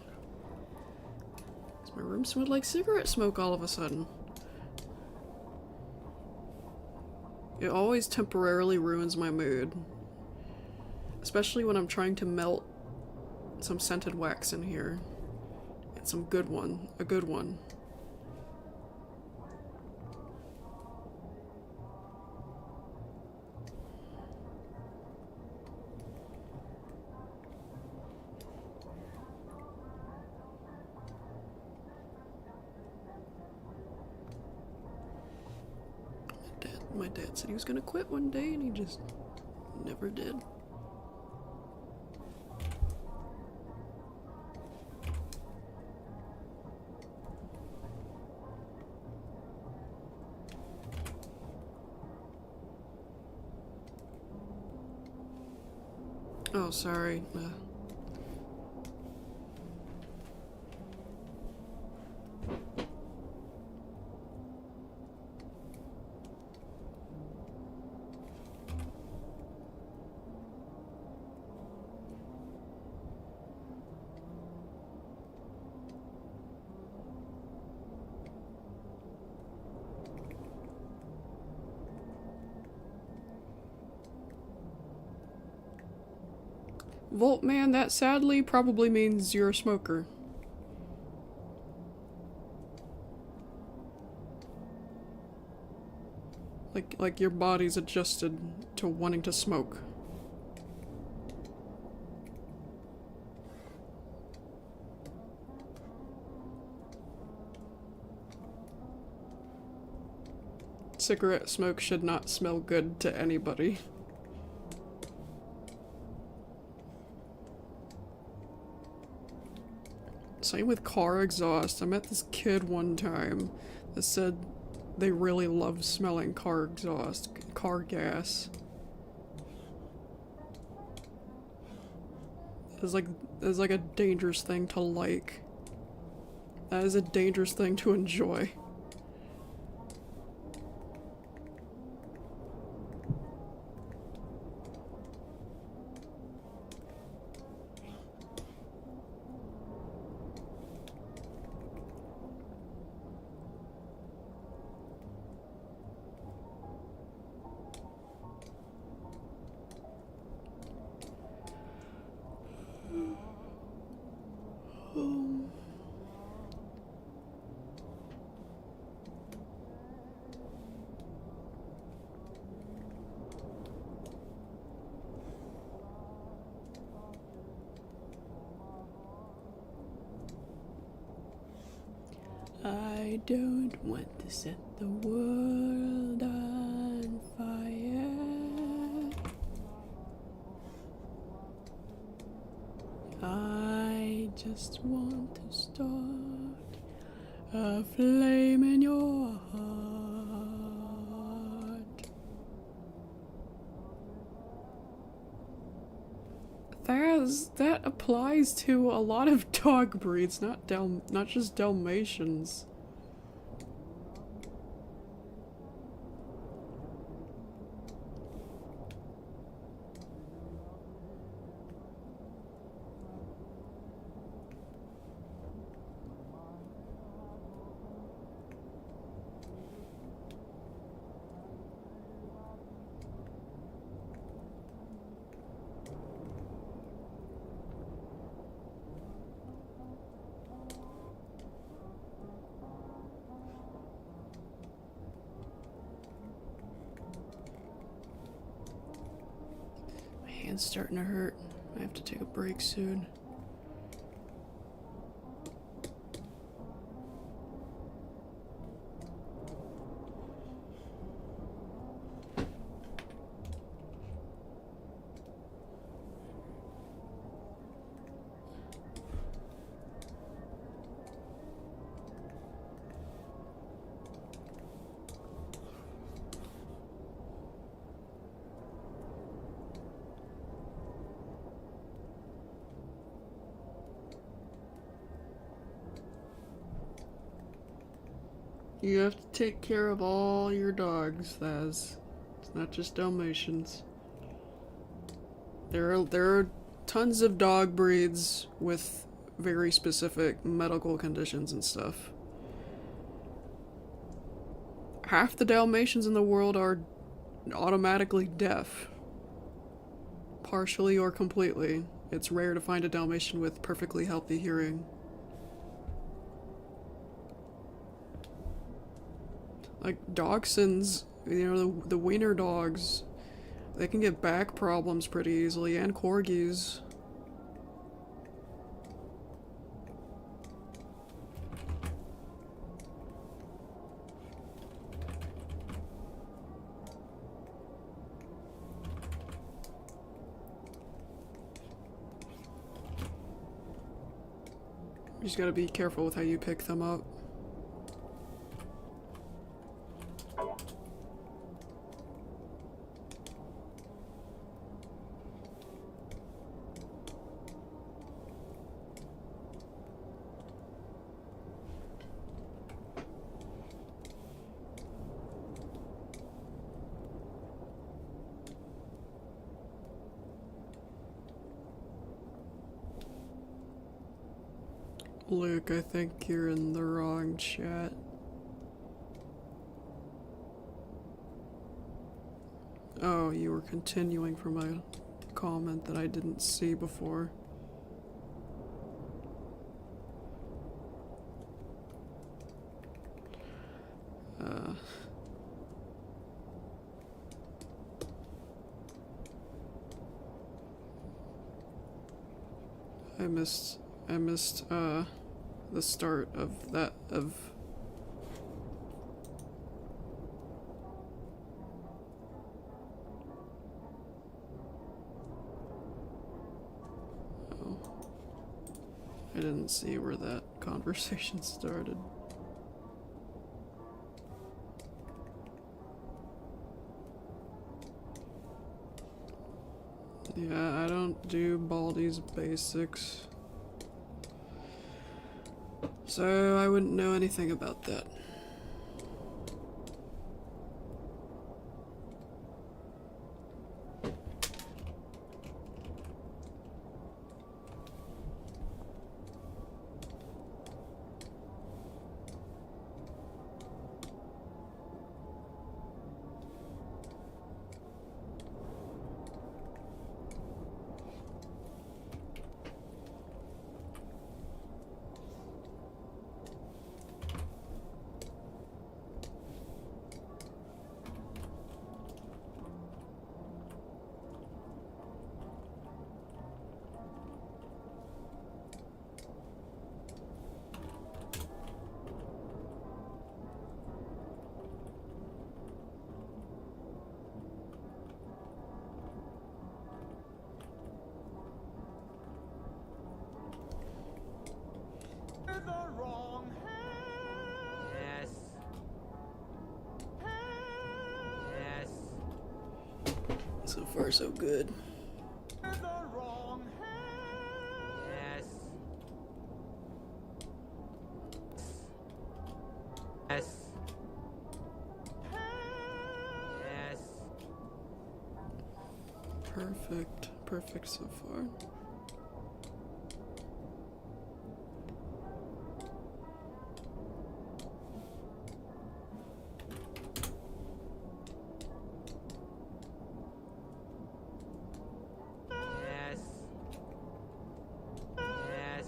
My room smelled like cigarette smoke all of a sudden. It always temporarily ruins my mood. Especially when I'm trying to melt some scented wax in here. And some good one. A good one. My dad said he was gonna quit one day and he just never did. Oh, sorry. Volt man, that sadly probably means you're a smoker. Like your body's adjusted to wanting to smoke. Cigarette smoke should not smell good to anybody. Same with car exhaust. I met this kid one time that said they really love smelling car exhaust, car gas. It's like a dangerous thing to like. That is a dangerous thing to enjoy. I don't want to set the world on fire. I just want to start a flame in your heart. That applies to a lot of dog breeds, not just Dalmatians. My hand's starting to hurt. I have to take a break soon. You have to take care of all your dogs, Thaz. It's not just Dalmatians. There are tons of dog breeds with very specific medical conditions and stuff. Half the Dalmatians in the world are automatically deaf. Partially or completely. It's rare to find a Dalmatian with perfectly healthy hearing. Like dachshunds, you know, the wiener dogs, they can get back problems pretty easily, and corgis. You just gotta be careful with how you pick them up. Luke, I think you're in the wrong chat. Oh, you were continuing from a comment that I didn't see before. I missed, the start of that, oh. I didn't see where that conversation started. Yeah, I don't do Baldi's basics. So I wouldn't know anything about that. So far, so good. with the wrong hand. Yes. Yes. Perfect. Perfect so far. Yes. Yes.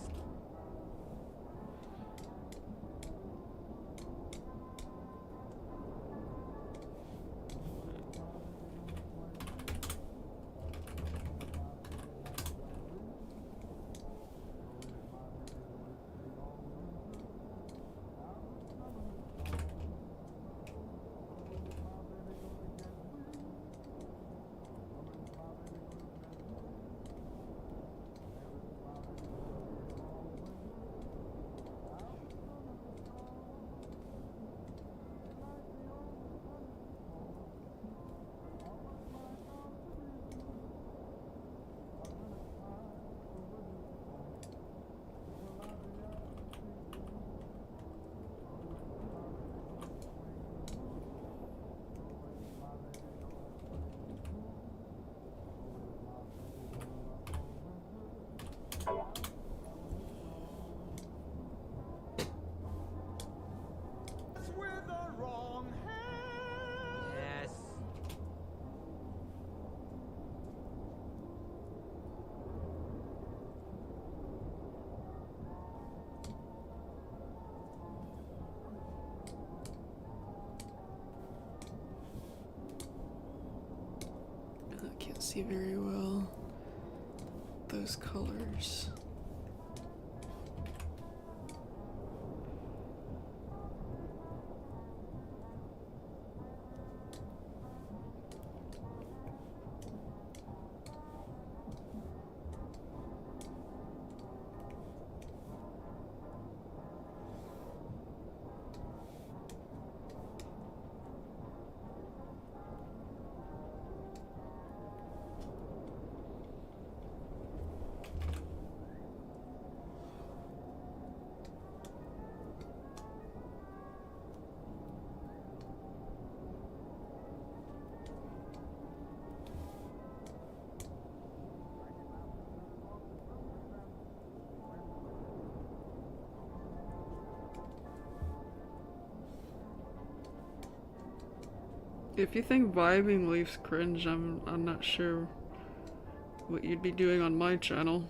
With the wrong hand. Yes. I can't see very well those colors. If you think vibing leaves cringe, I'm not sure what you'd be doing on my channel.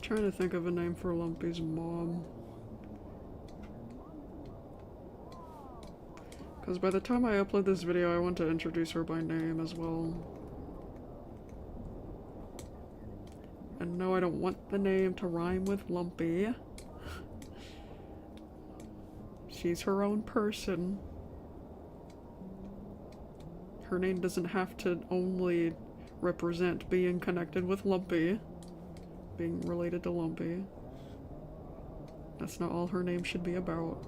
Trying to think of a name for Lumpy's mom. Because by the time I upload this video, I want to introduce her by name as well. And no, I don't want the name to rhyme with Lumpy. She's her own person. Her name doesn't have to only represent being connected with Lumpy. Being related to Lumpy. That's not all her name should be about.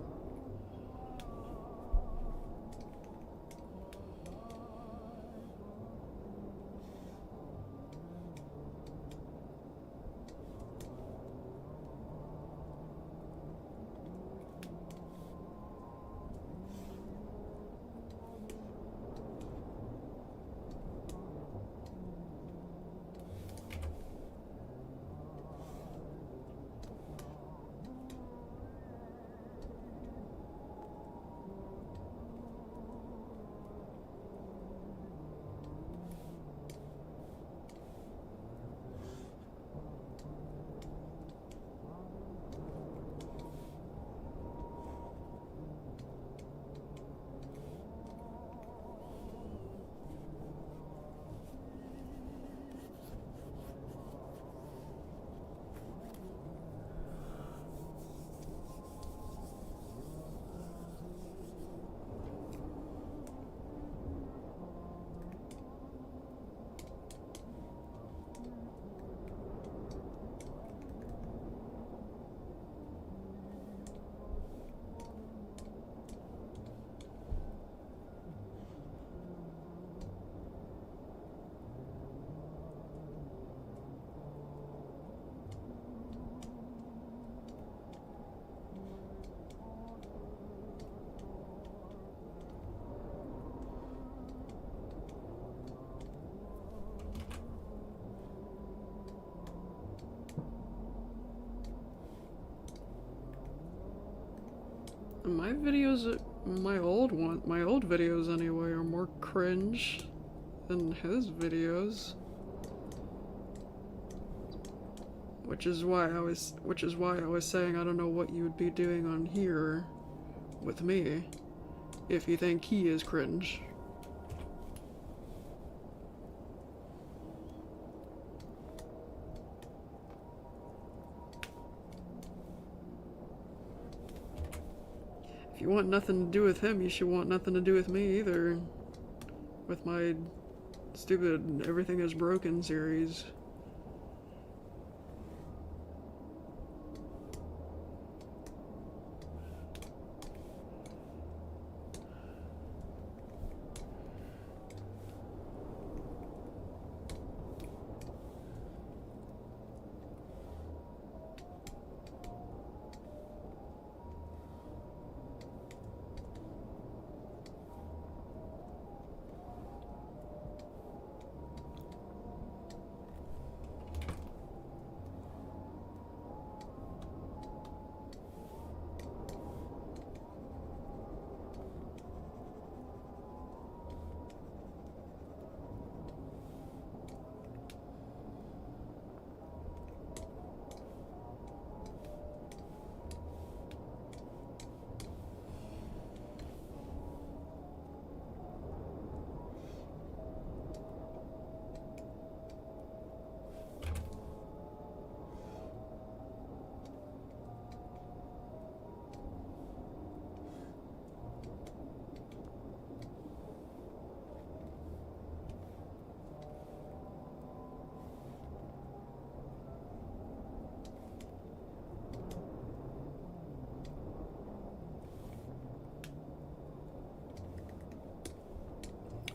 My videos, my old videos anyway, are more cringe than his videos. Which is why I was saying I don't know what you would be doing on here with me if you think he is cringe. If you want nothing to do with him, you should want nothing to do with me either. With my stupid Everything is Broken series.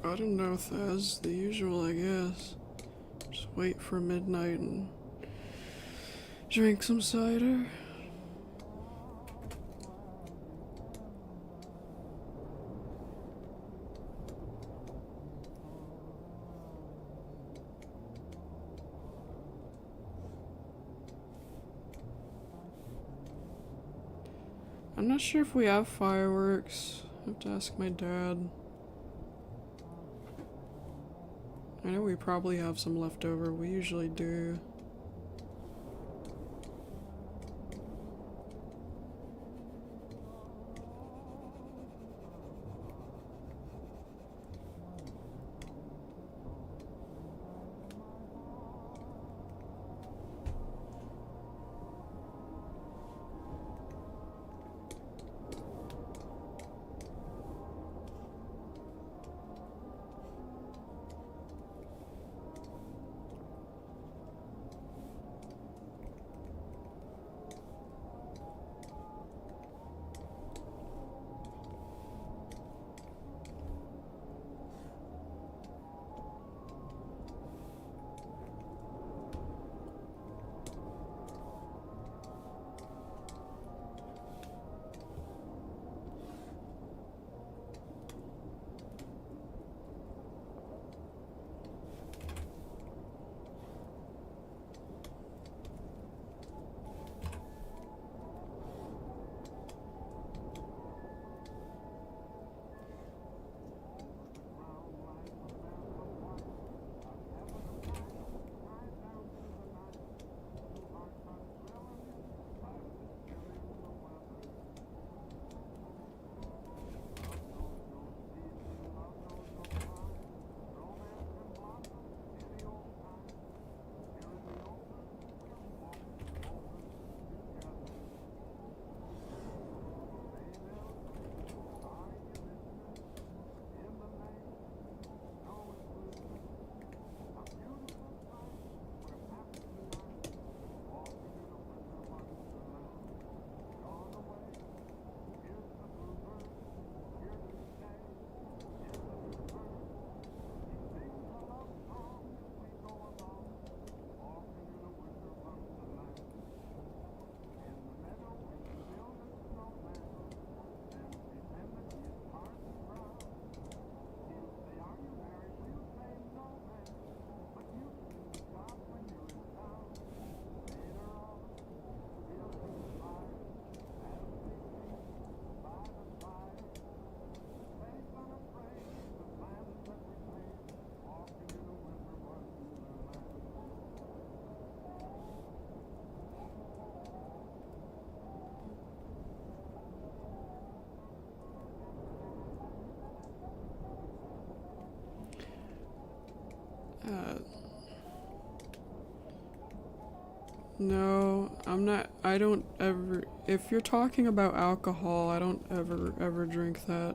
I don't know, Thaz. The usual, I guess. Just wait for midnight and drink some cider. I'm not sure if we have fireworks. I have to ask my dad. I know we probably have some left over. We usually do. No, I'm not. I don't ever. If you're talking about alcohol, I don't ever drink that.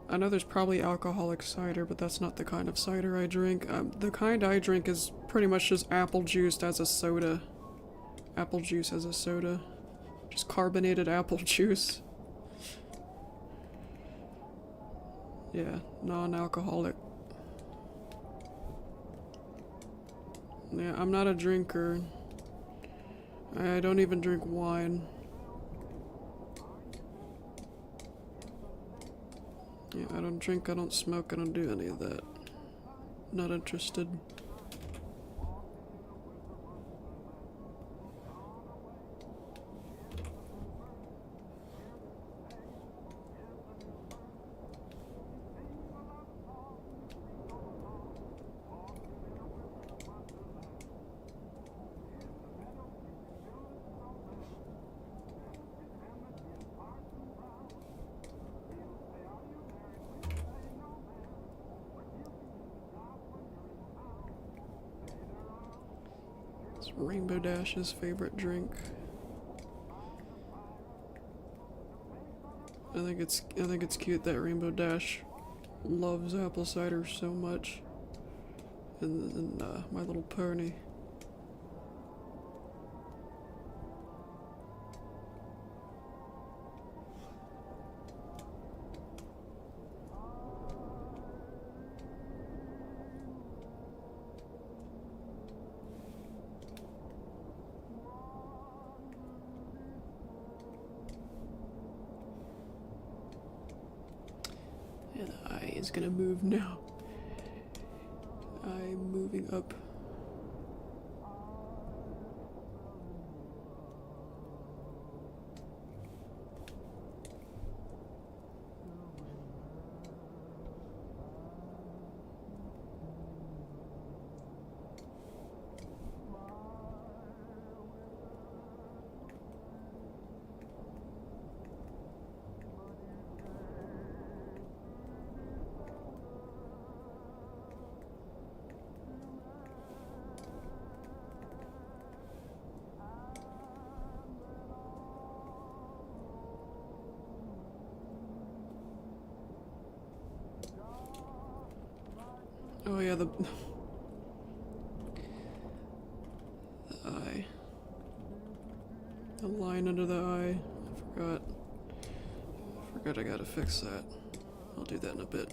I know there's probably alcoholic cider, but that's not the kind of cider I drink. The kind I drink is pretty much just apple juice as a soda. Apple juice as a soda. Just carbonated apple juice. Yeah, non-alcoholic. Yeah, I'm not a drinker. I don't even drink wine. Yeah, I don't drink, I don't smoke, I don't do any of that. Not interested. It's Rainbow Dash's favorite drink. I think it's cute that Rainbow Dash loves apple cider so much. And My Little Pony. And the eye is gonna move now. I'm moving up. Oh yeah, the eye. The line under the eye. I forgot I gotta fix that. I'll do that in a bit.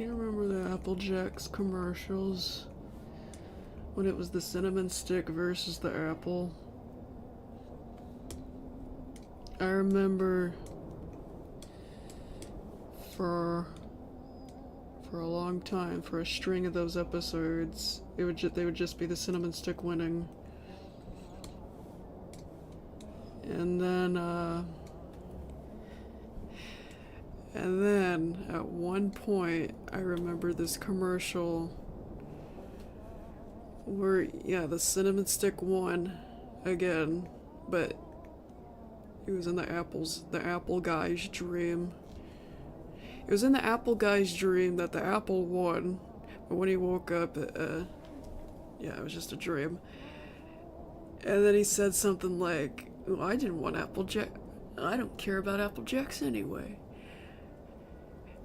You remember the Apple Jacks commercials? When it was the cinnamon stick versus the apple? I remember for a long time, for a string of those episodes, they would just be the cinnamon stick winning. And then at one point I remember this commercial where, yeah, the cinnamon stick won again, but it was in the apple guy's dream. It was in the apple guy's dream that the apple won, but when he woke up, yeah, it was just a dream. And then he said something like, "Oh, I didn't want Applejack. I don't care about Apple Jacks anyway."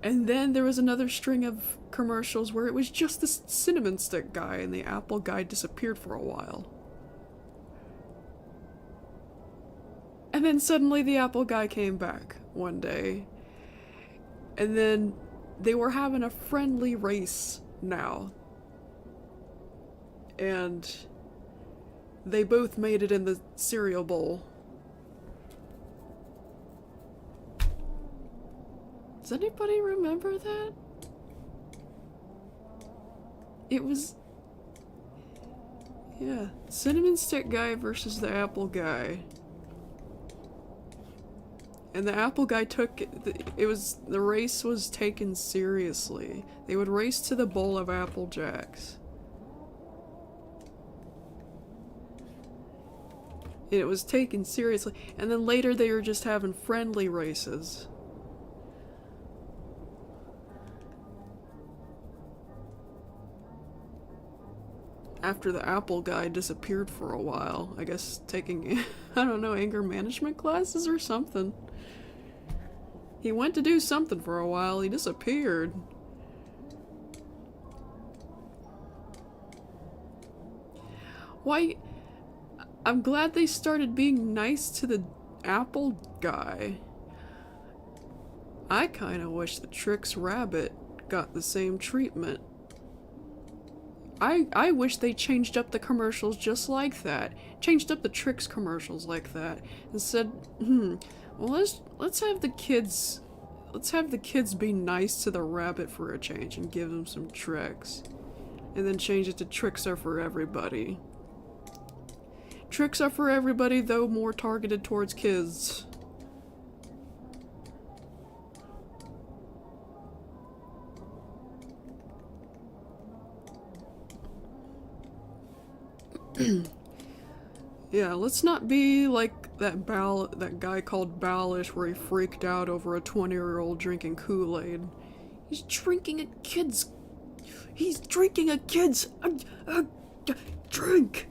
And then there was another string of commercials where it was just the cinnamon stick guy, and the apple guy disappeared for a while. And then suddenly the apple guy came back one day. And then they were having a friendly race now. And they both made it in the cereal bowl. Does anybody remember that? It was... yeah, cinnamon stick guy versus the apple guy. And the apple guy took the race was taken seriously. They would race to the bowl of Apple Jacks. And it was taken seriously. And then later they were just having friendly races. After the apple guy disappeared for a while. I guess taking, I don't know, anger management classes or something. He went to do something for a while, he disappeared. Why, I'm glad they started being nice to the apple guy. I kinda wish the Trix Rabbit got the same treatment. I wish they changed up the commercials just like that. Changed up the Trix commercials like that. And said, well, let's have the kids be nice to the rabbit for a change and give them some tricks. And then change it to Tricks are for everybody. Tricks are for everybody, though more targeted towards kids. Yeah, let's not be like that guy called Ballish where he freaked out over a 20-year-old drinking Kool-Aid. He's drinking a kid's drink!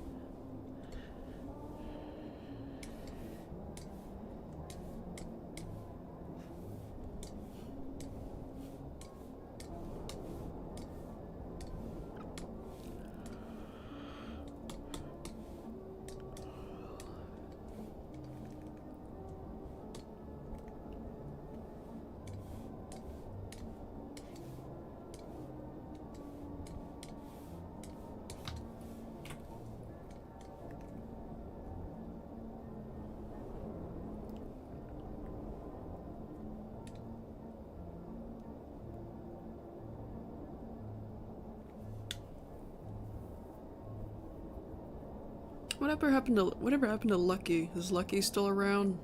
Whatever happened to Lucky? Is Lucky still around?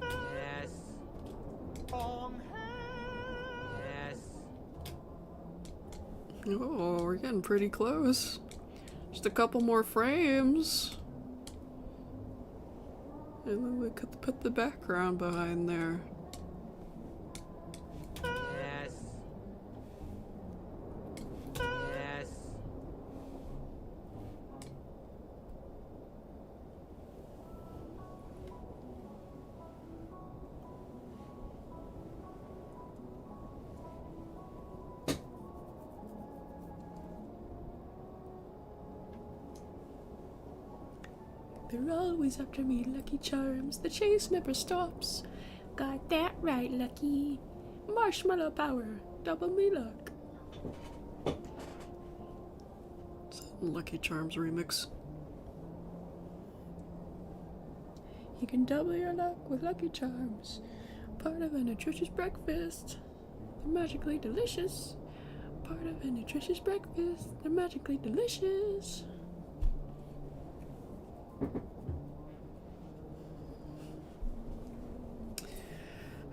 Yes. Wrong hand. Yes. Oh, we're getting pretty close. Just a couple more frames. And then we could put the background behind there. Yes. Yes. They're always after me, Lucky Charms. The chase never stops. Got that right, Lucky. Marshmallow power. Double me luck. It's a Lucky Charms remix. You can double your luck with Lucky Charms. Part of a nutritious breakfast. They're magically delicious. Part of a nutritious breakfast. They're magically delicious.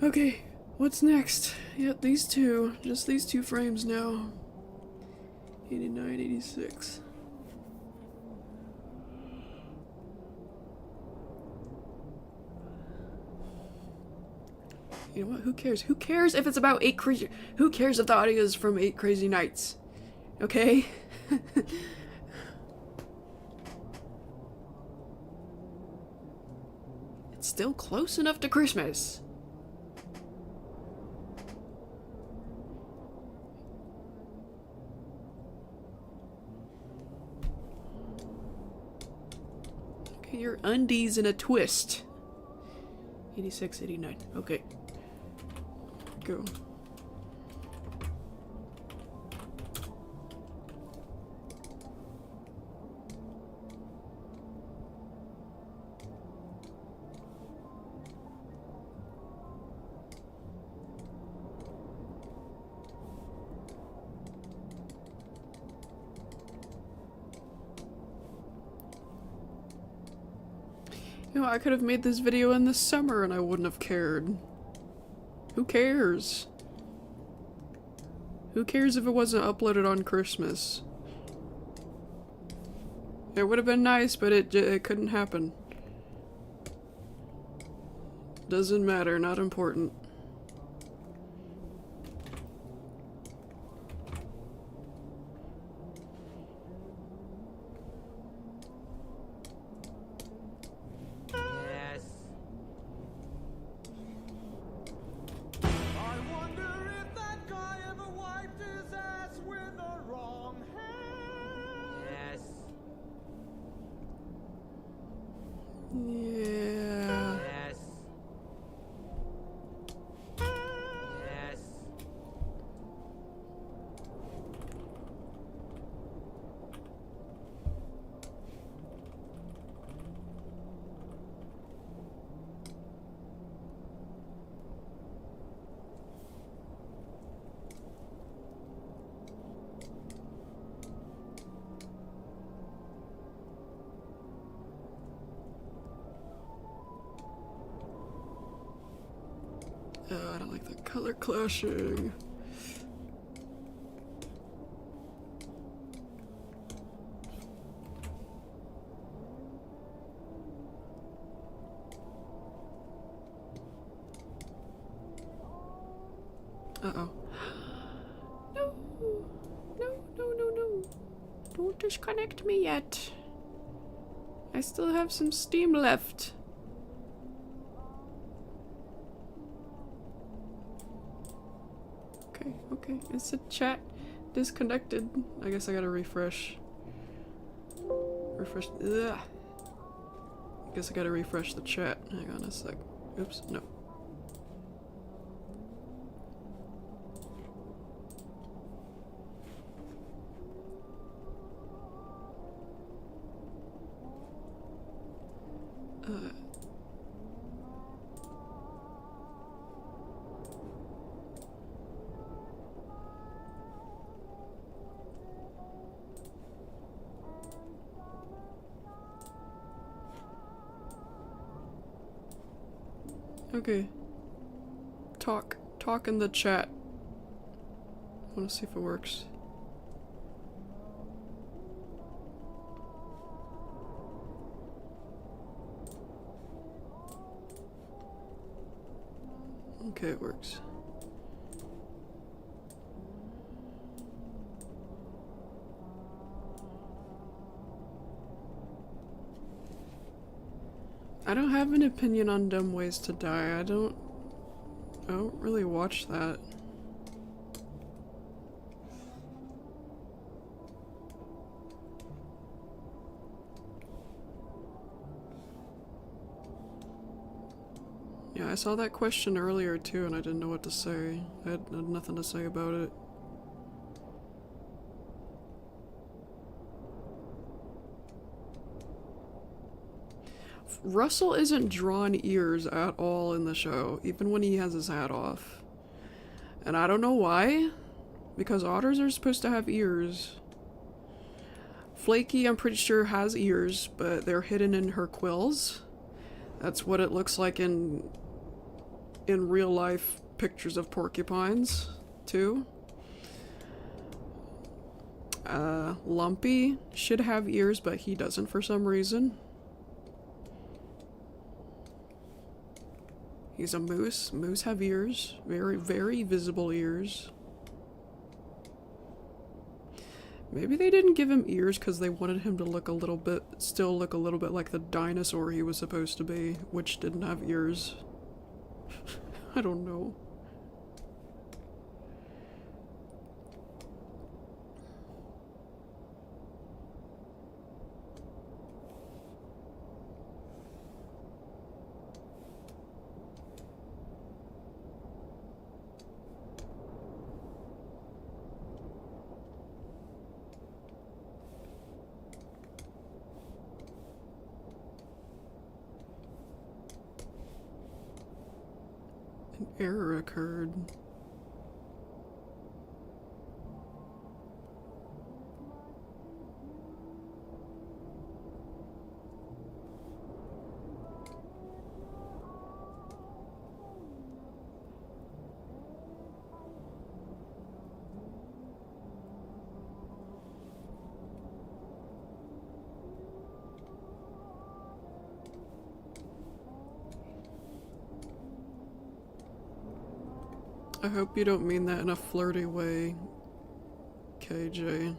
Okay, what's next? Yep, these two. Just these two frames now. 89, 86. You know what? Who cares? Who cares if it's about 8 crazy... Who cares if the audio is from 8 Crazy Nights? Okay? It's still close enough to Christmas. Okay, your undies in a twist. 86, 89. Okay. Go. You know, I could have made this video in the summer and I wouldn't have cared. Who cares? Who cares if it wasn't uploaded on Christmas? It would have been nice, but it couldn't happen. Doesn't matter, not important. Yes. I wonder if that guy ever wiped his ass with the wrong hand. Yes. Yeah. Yes. Yes. Oh, I don't like the color clashing. Uh-oh. No! No, no, no, no. Don't disconnect me yet. I still have some steam left. Okay, okay. Is the chat disconnected? I guess I gotta refresh. Refresh. Ugh. I guess I gotta refresh the chat. Hang on a sec. Oops, no. Okay. Talk in the chat. I wanna see if it works. Okay, it works. I don't have an opinion on Dumb Ways to Die. I don't really watch that. Yeah, I saw that question earlier too, and I didn't know what to say. I had nothing to say about it. Russell isn't drawn ears at all in the show, even when he has his hat off. And I don't know why, because otters are supposed to have ears. Flaky, I'm pretty sure, has ears, but they're hidden in her quills. That's what it looks like in real life pictures of porcupines, too. Lumpy should have ears, but he doesn't for some reason. He's a moose. Moose have ears. Very, very visible ears. Maybe they didn't give him ears because they wanted him to look a little bit, still look a little bit like the dinosaur he was supposed to be, which didn't have ears. I don't know. An error occurred. I hope you don't mean that in a flirty way, KJ.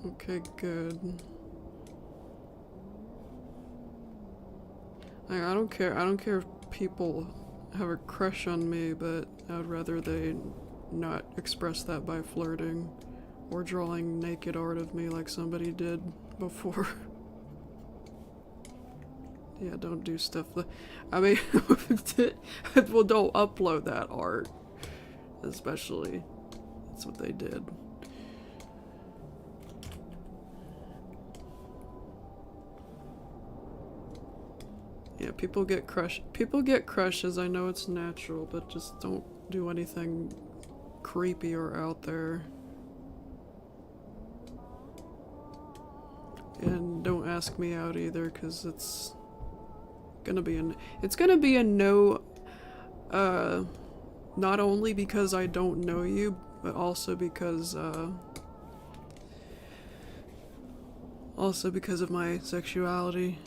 Okay, good. Like, I don't care if people have a crush on me, but I'd rather they not express that by flirting or drawing naked art of me like somebody did before. Yeah, don't do stuff that, I mean, well, don't upload that art, especially. That's what they did. Yeah, people get crushes, I know it's natural, but just don't do anything creepy or out there. And don't ask me out either, cause it's gonna be a no, not only because I don't know you, but also because of my sexuality.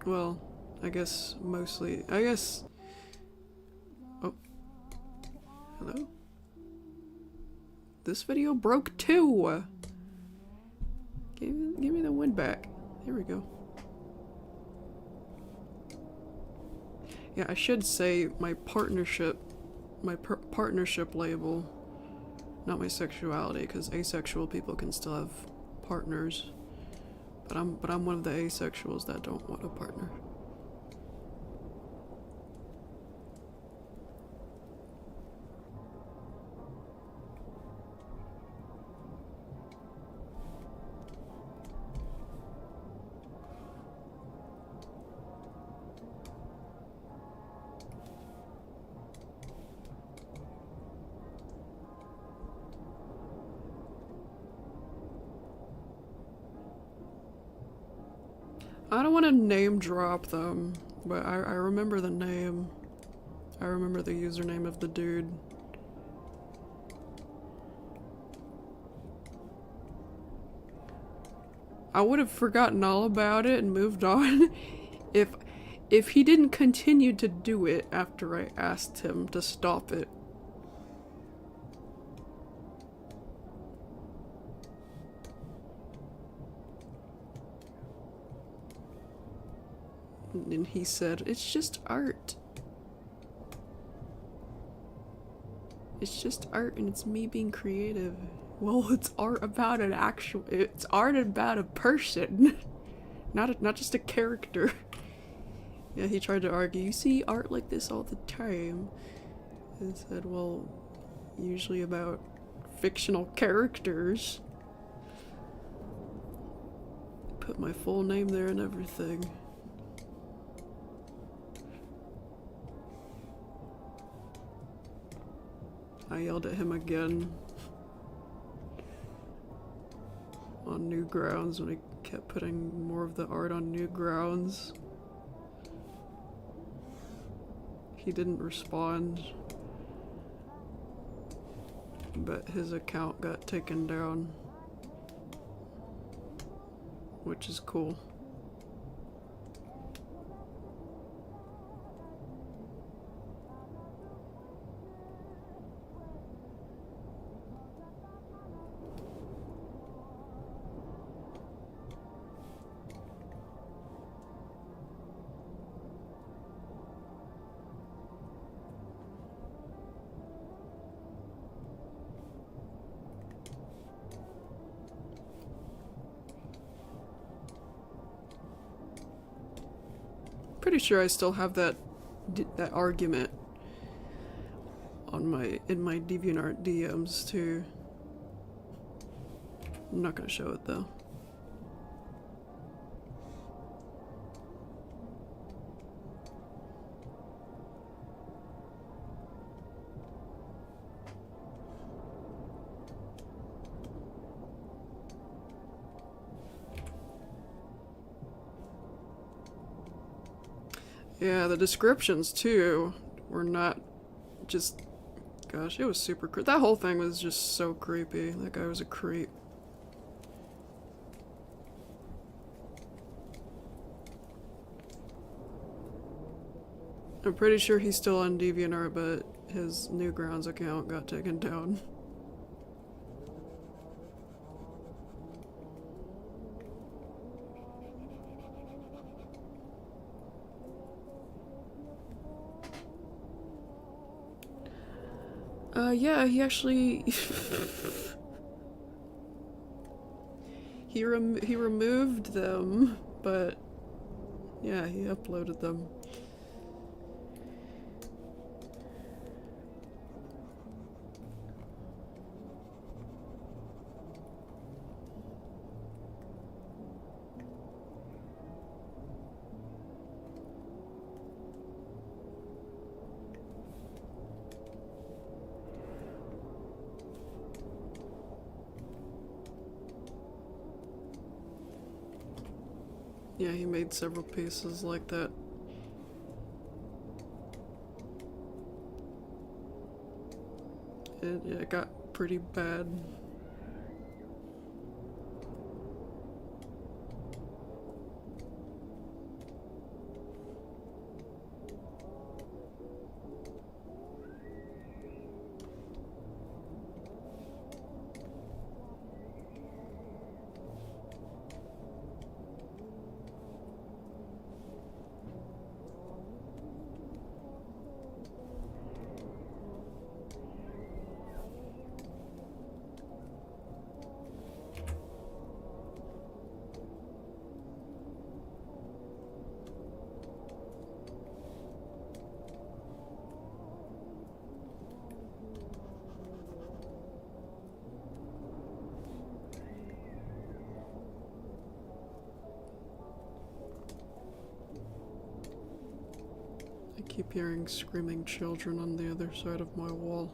Well, I guess mostly. I guess. Oh. Hello? This video broke too! Give me the wind back. There we go. Yeah, I should say my partnership label, not my sexuality, because asexual people can still have partners. But I'm one of the asexuals that don't want a partner. I don't want to name drop them, but I remember the name. I remember the username of the dude. I would have forgotten all about it and moved on if he didn't continue to do it after I asked him to stop it. And he said, "It's just art. It's just art and it's me being creative." Well, it's art about it's art about a person. Not just a character. Yeah, he tried to argue, "You see art like this all the time." And said, "Well, usually about fictional characters." Put my full name there and everything. I yelled at him again on Newgrounds when he kept putting more of the art on Newgrounds. He didn't respond, but his account got taken down, which is cool. Pretty sure I still have that argument on in my DeviantArt DMs too. I'm not gonna show it though. Yeah, the descriptions too were not just, gosh, it was super creepy. That whole thing was just so creepy. That guy was a creep. I'm pretty sure he's still on DeviantArt, but his Newgrounds account got taken down. Yeah, he actually he removed them, but yeah, he uploaded them. Yeah, he made several pieces like that. It got pretty bad. I keep hearing screaming children on the other side of my wall.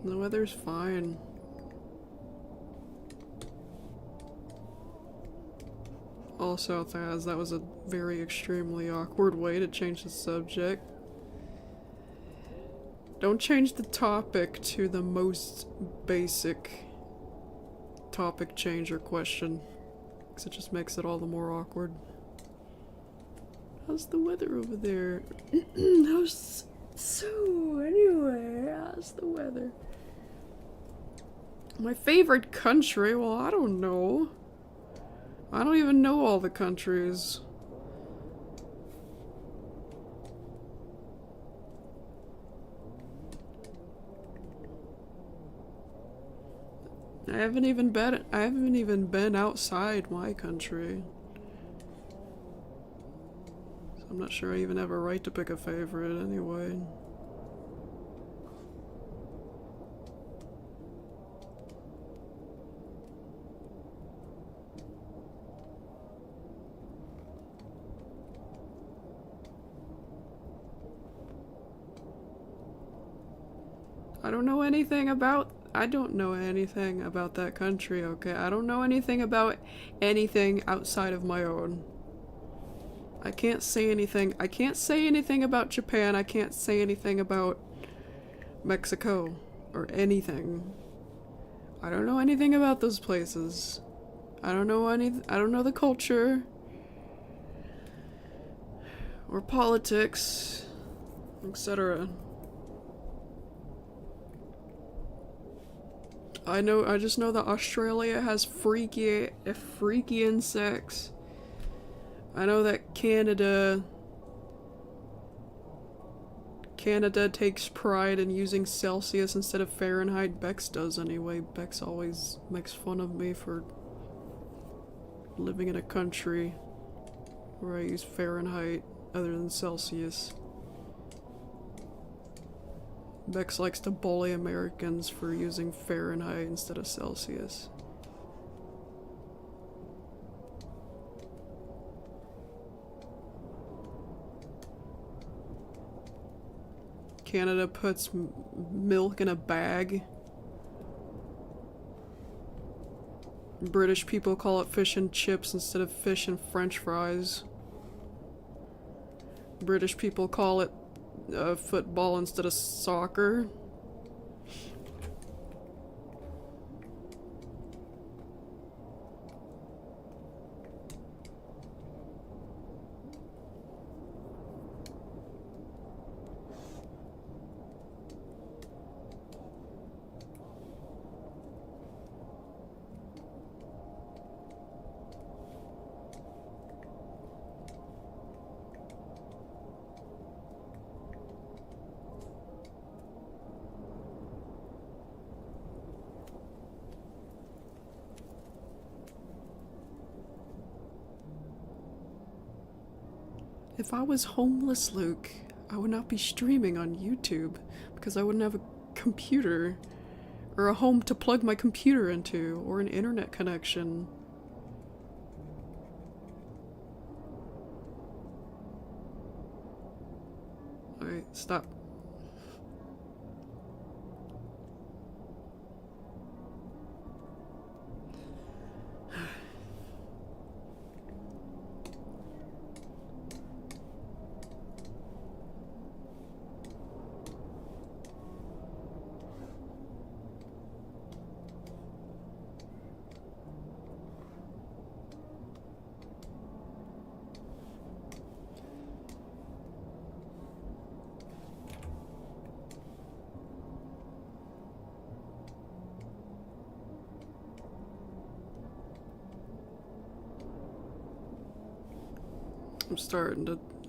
The weather's fine. All South has. That was a very extremely awkward way to change the subject. Don't change the topic to the most basic topic change or question, because it just makes it all the more awkward. How's the weather over there? Anyway, how's the weather? My favorite country? Well, I don't know. I don't even know all the countries. I haven't even been outside my country. So I'm not sure I even have a right to pick a favorite anyway. I don't know anything about that country, okay? I don't know anything about anything outside of my own. I can't say anything. I can't say anything about Japan. I can't say anything about Mexico or anything. I don't know anything about those places. I don't know the culture or politics, etc. I just know that Australia has freaky insects. I know that Canada takes pride in using Celsius instead of Fahrenheit. Bex does anyway. Bex always makes fun of me for living in a country where I use Fahrenheit other than Celsius. Bex likes to bully Americans for using Fahrenheit instead of Celsius. Canada puts milk in a bag. British people call it fish and chips instead of fish and French fries. British people call it football instead of soccer. If I was homeless, Luke, I would not be streaming on YouTube because I wouldn't have a computer or a home to plug my computer into or an internet connection. Alright, stop.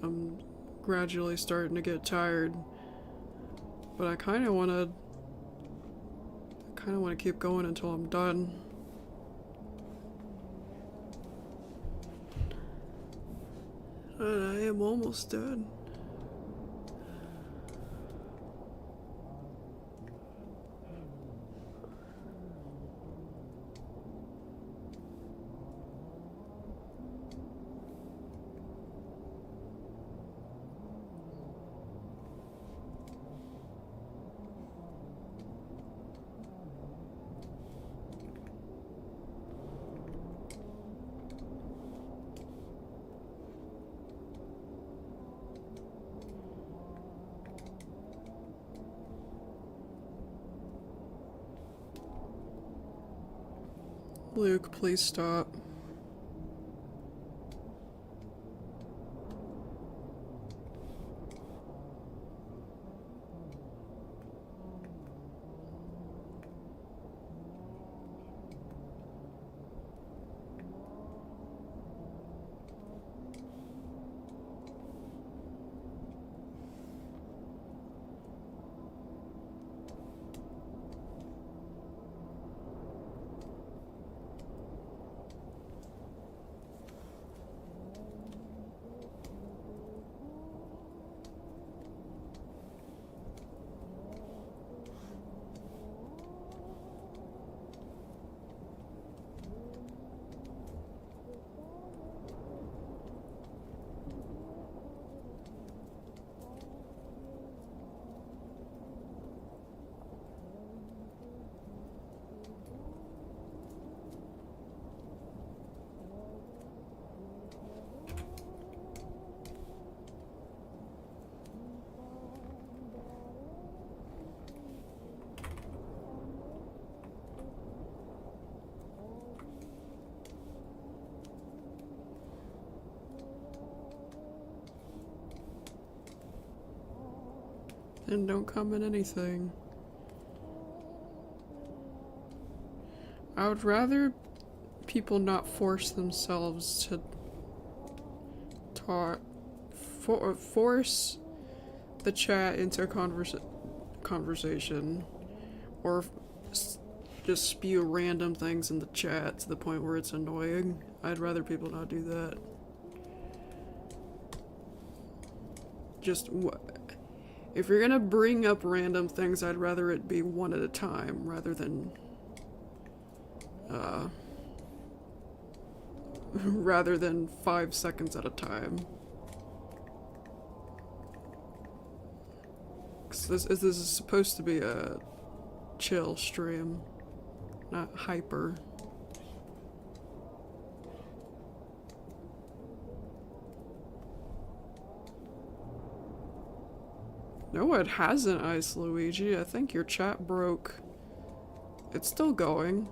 I'm gradually starting to get tired, but I kind of want to keep going until I'm done. And I am almost done. Luke, please stop. And don't comment anything. I would rather people not force themselves to talk, force the chat into conversation, or just spew random things in the chat to the point where it's annoying. I'd rather people not do that. Just if you're gonna bring up random things, I'd rather it be one at a time rather than rather than 5 seconds at a time. 'Cause this is supposed to be a chill stream, not hyper. No, it hasn't, Ice Luigi. I think your chat broke. It's still going.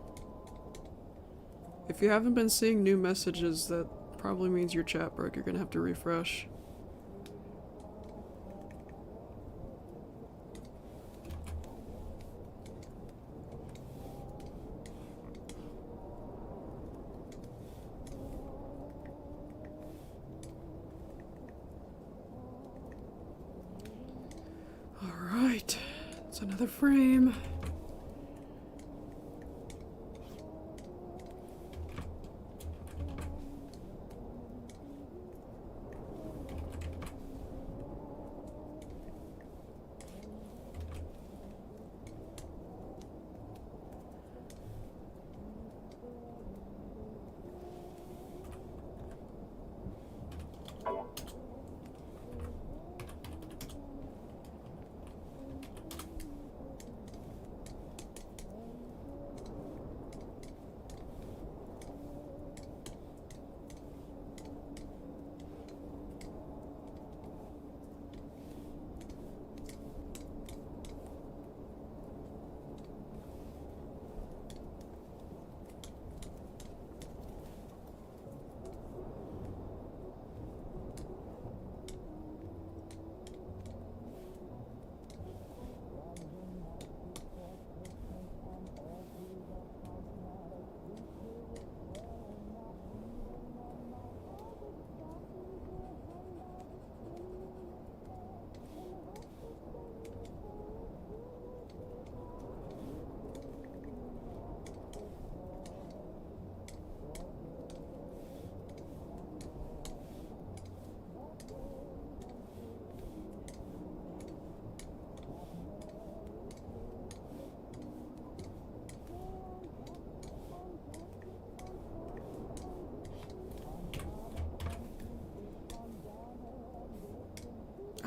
If you haven't been seeing new messages, that probably means your chat broke. You're gonna have to refresh. Alright, it's another frame.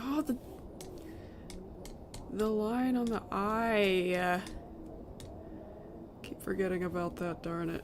Oh, the line on the eye. Keep forgetting about that, darn it.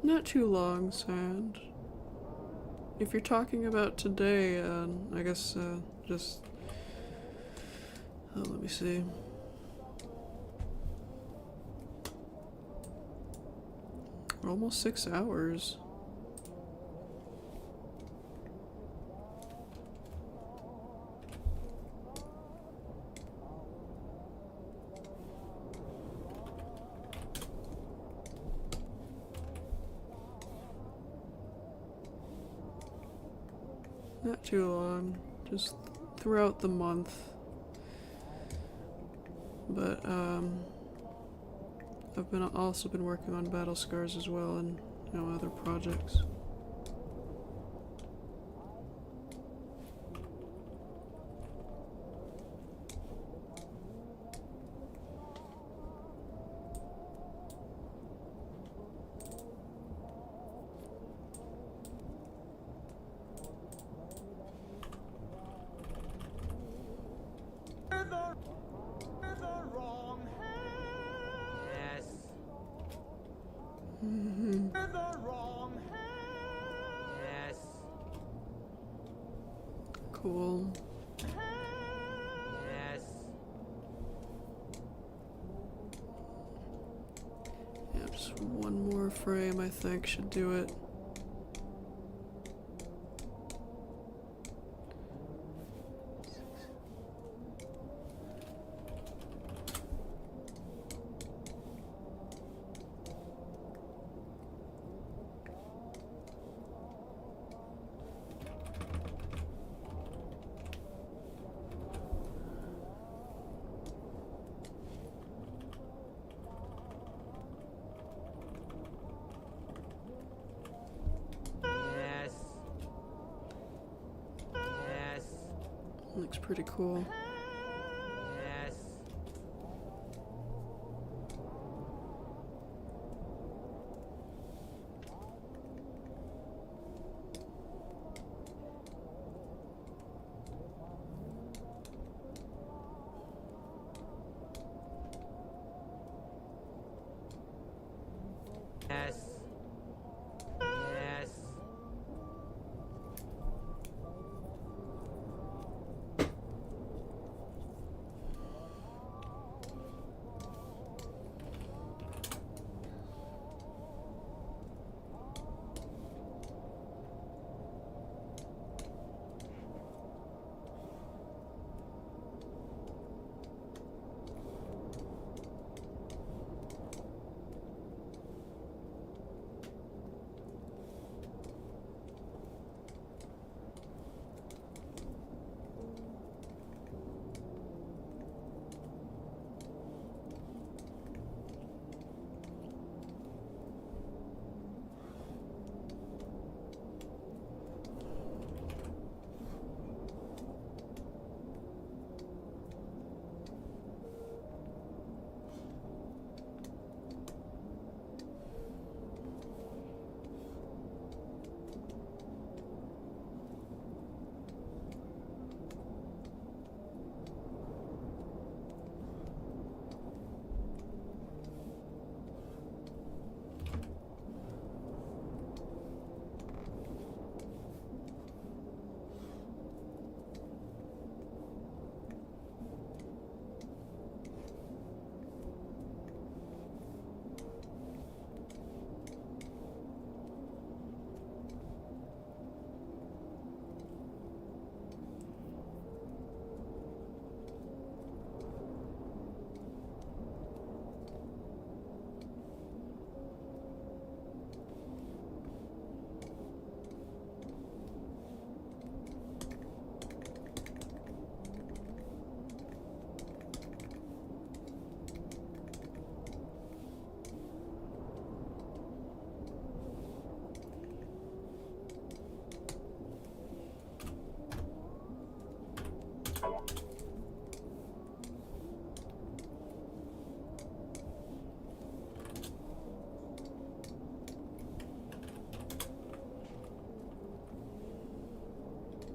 Not too long, Sand. If you're talking about today, I guess, just... Oh, let me see. Almost 6 hours. Not too long, just throughout the month. But I've also been working on Battle Scars as well, and other projects. With the wrong hand. Yes. With the wrong hand. Yes. Cool. Yes. Yeah, just one more frame, I think, should do it. Yes. Yes. Looks pretty cool. Yes. Yes. Yes.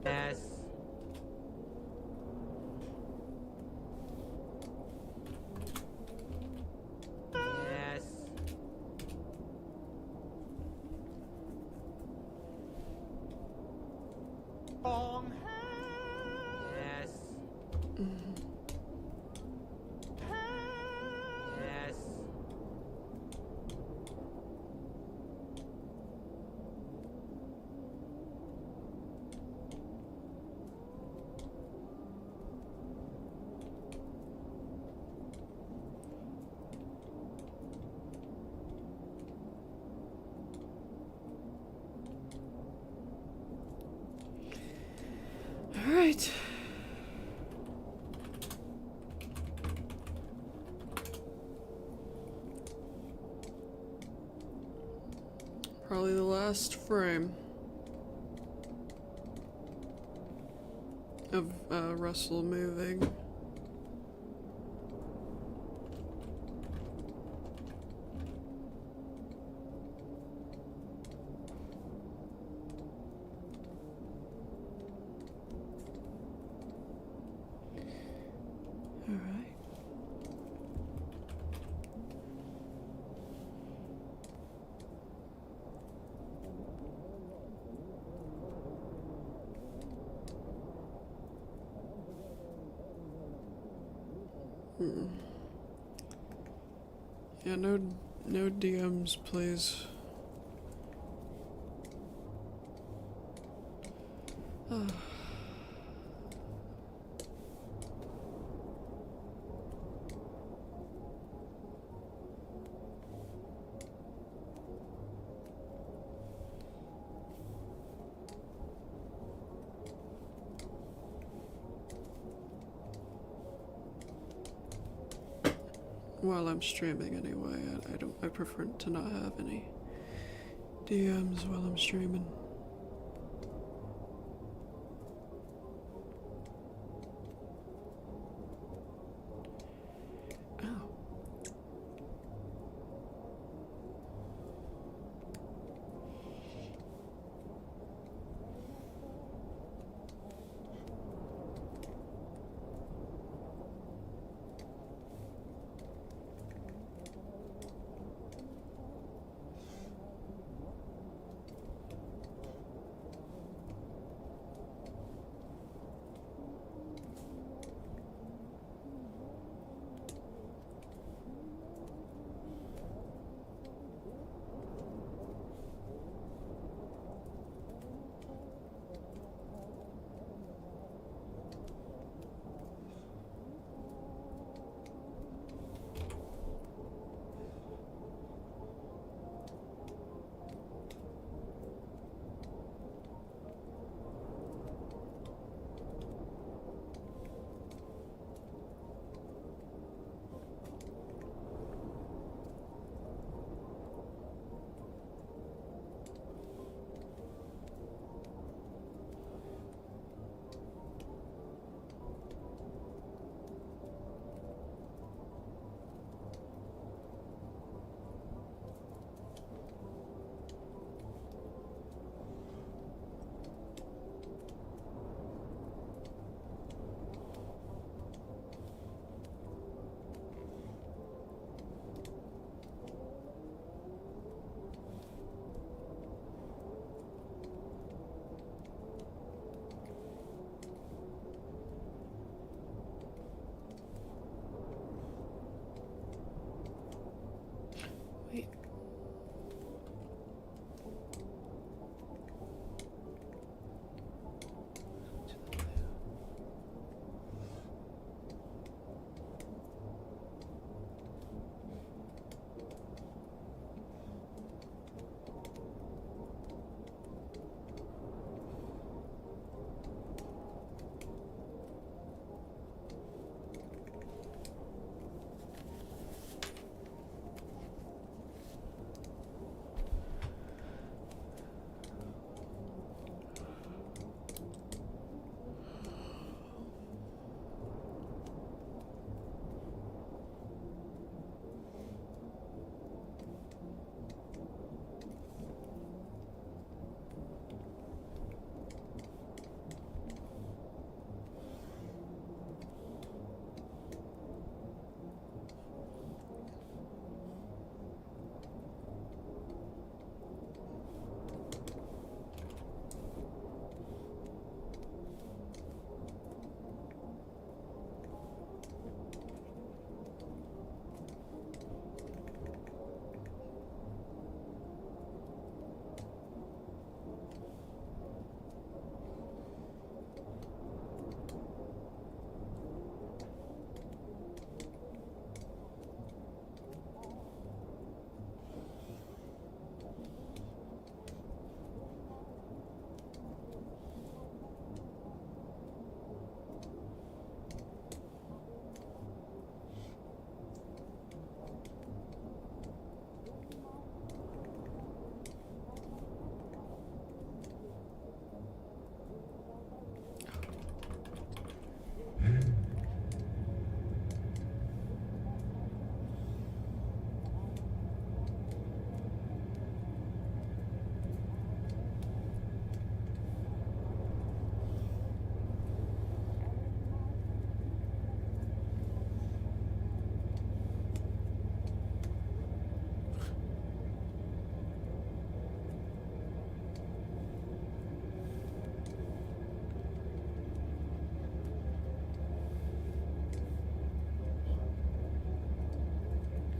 Yes. Yes. Alright. Probably the last frame of Russell moving. Alright. Yeah, no DMs, please. While I'm streaming anyway, I prefer to not have any DMs while I'm streaming. Ow.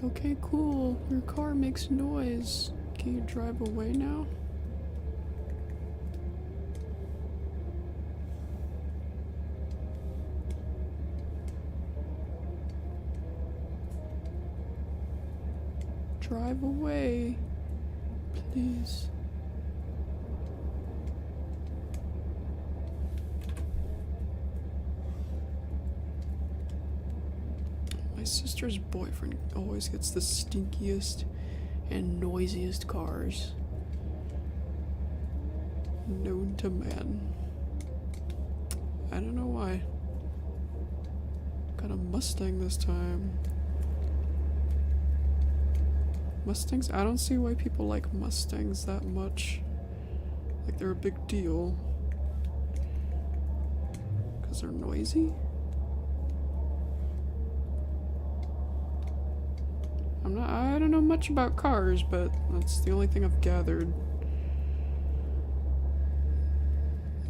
Okay, cool. Your car makes noise. Can you drive away now? Drive away, please. My sister's boyfriend always gets the stinkiest and noisiest cars known to man. I don't know why. Got a Mustang this time. Mustangs? I don't see why people like Mustangs that much. Like they're a big deal. Because they're noisy? I don't know much about cars, but that's the only thing I've gathered.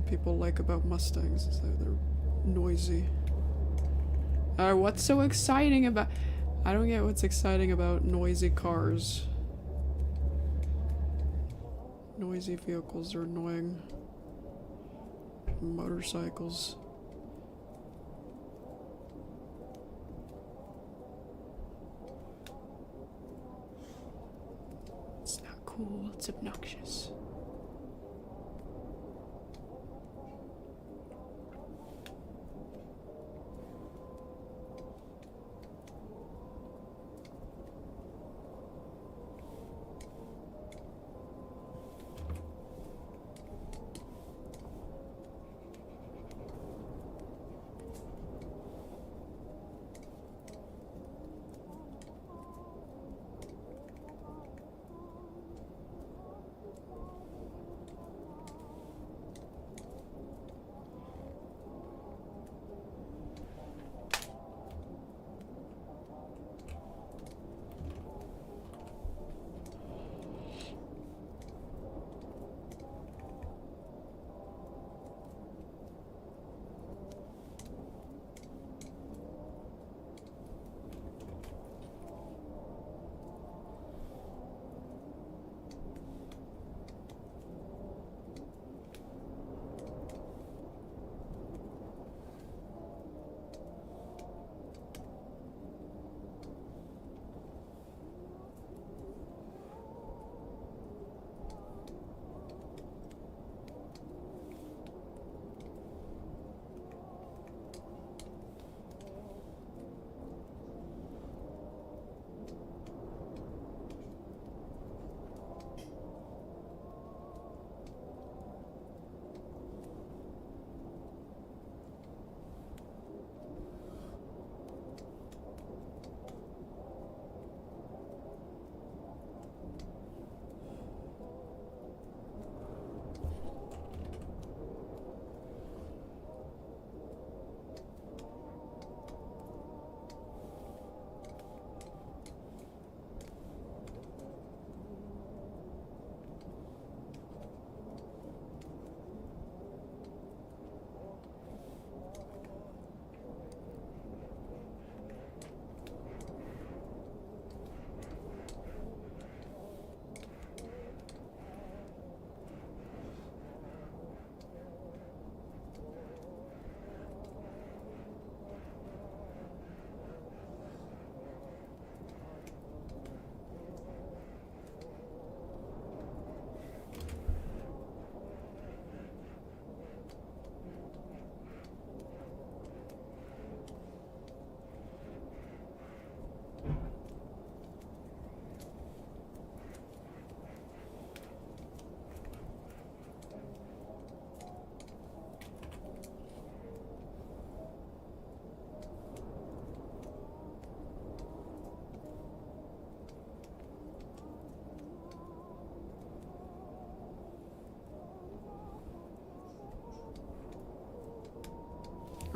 People like about Mustangs is that they're noisy. What's so exciting about... I don't get what's exciting about noisy cars. Noisy vehicles are annoying. Motorcycles. It's not cool, it's obnoxious.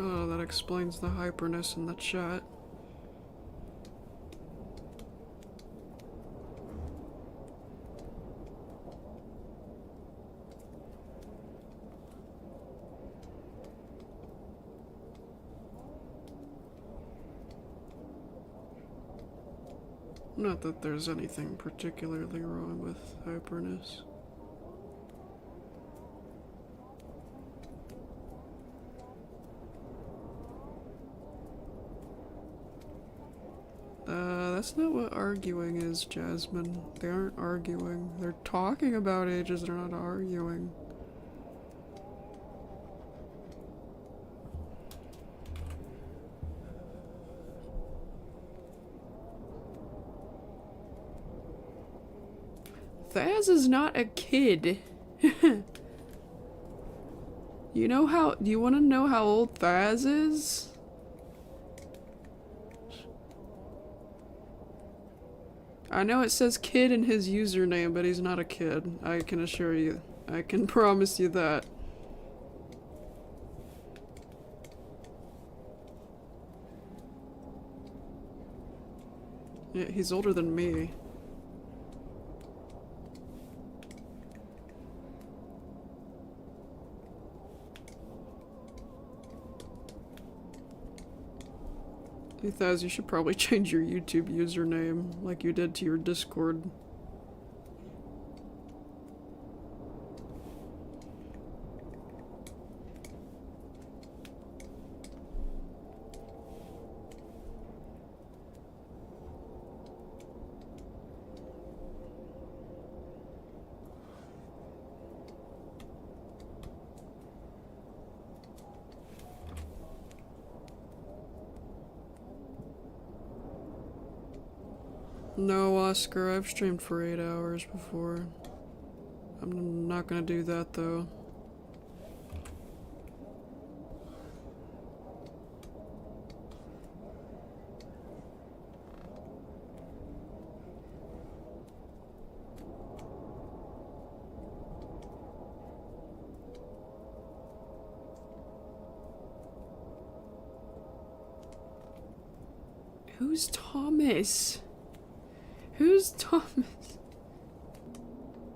Oh, that explains the hyperness in the chat. Not that there's anything particularly wrong with hyperness. That's not what arguing is, Jasmine. They aren't arguing. They're talking about ages, they're not arguing. Thaz is not a kid. Do you want to know how old Thaz is? I know it says kid in his username, but he's not a kid. I can assure you. I can promise you that. Yeah, he's older than me. Hey Thaz, you should probably change your YouTube username like you did to your Discord. No, Oscar, I've streamed for 8 hours before. I'm not gonna do that, though. Who's Thomas? Who's Thomas?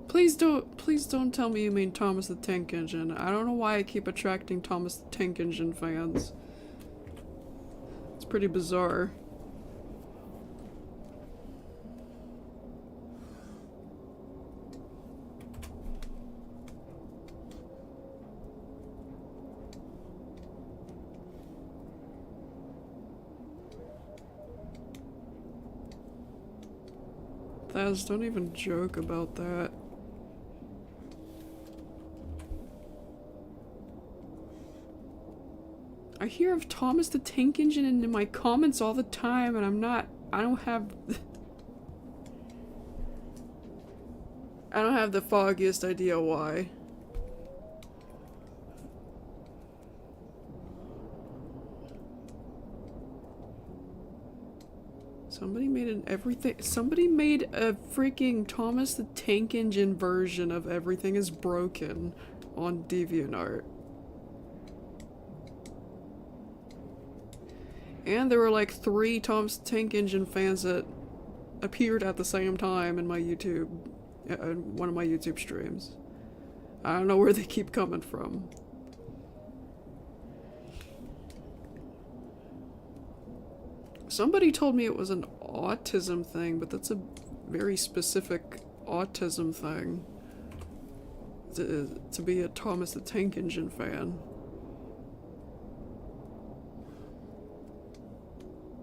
Please don't tell me you mean Thomas the Tank Engine. I don't know why I keep attracting Thomas the Tank Engine fans. It's pretty bizarre. Thaz, don't even joke about that. I hear of Thomas the Tank Engine in my comments all the time, and I don't have the foggiest idea why. Somebody made a freaking Thomas the Tank Engine version of Everything is Broken on DeviantArt. And there were like 3 Thomas the Tank Engine fans that appeared at the same time in my one of my YouTube streams. I don't know where they keep coming from. Somebody told me it was an autism thing, but that's a very specific autism thing. To be a Thomas the Tank Engine fan.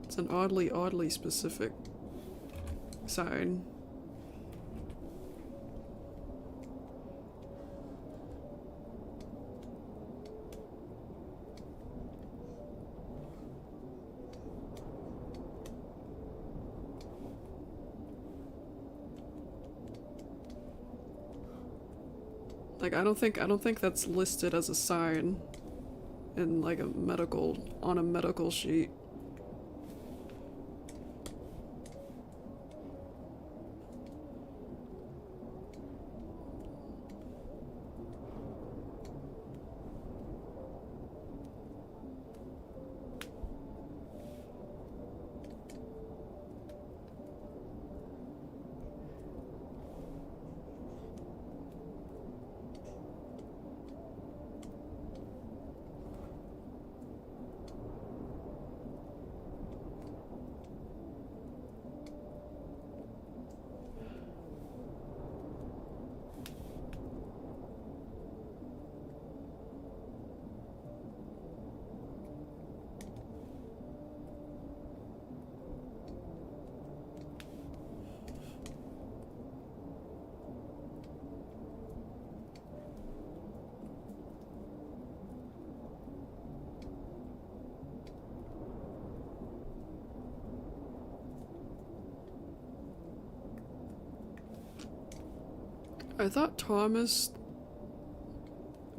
It's an oddly specific sign. Like, I don't think that's listed as a sign in like on a medical sheet. I thought Thomas...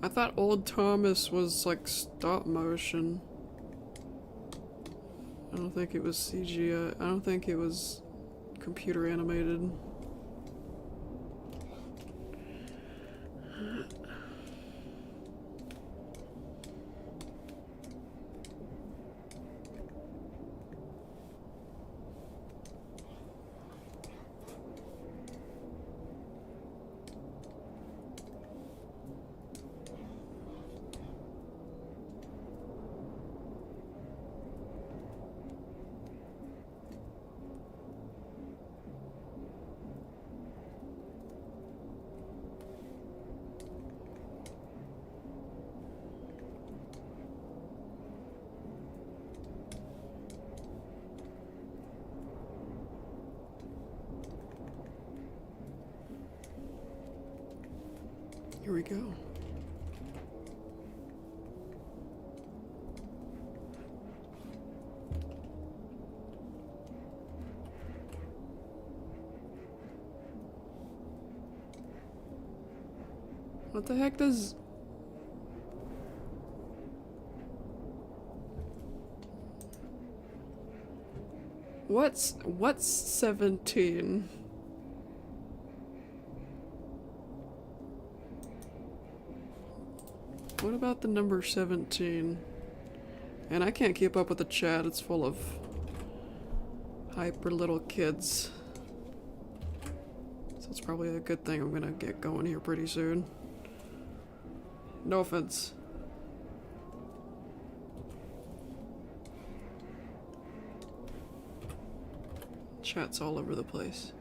I thought old Thomas was like stop motion. I don't think it was CGI. I don't think it was computer animated. Here we go. What the heck does... What's 17? What about the number 17? And I can't keep up with the chat, it's full of hyper little kids. So it's probably a good thing I'm gonna get going here pretty soon. No offense. Chat's all over the place.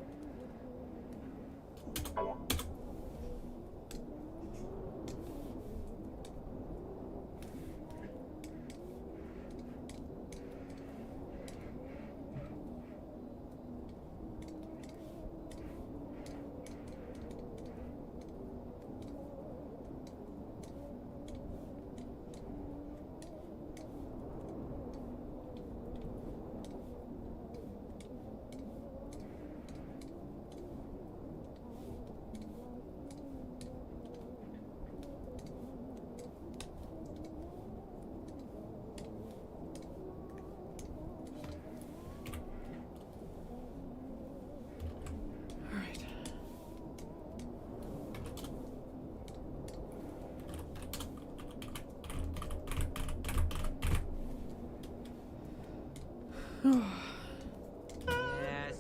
Yes.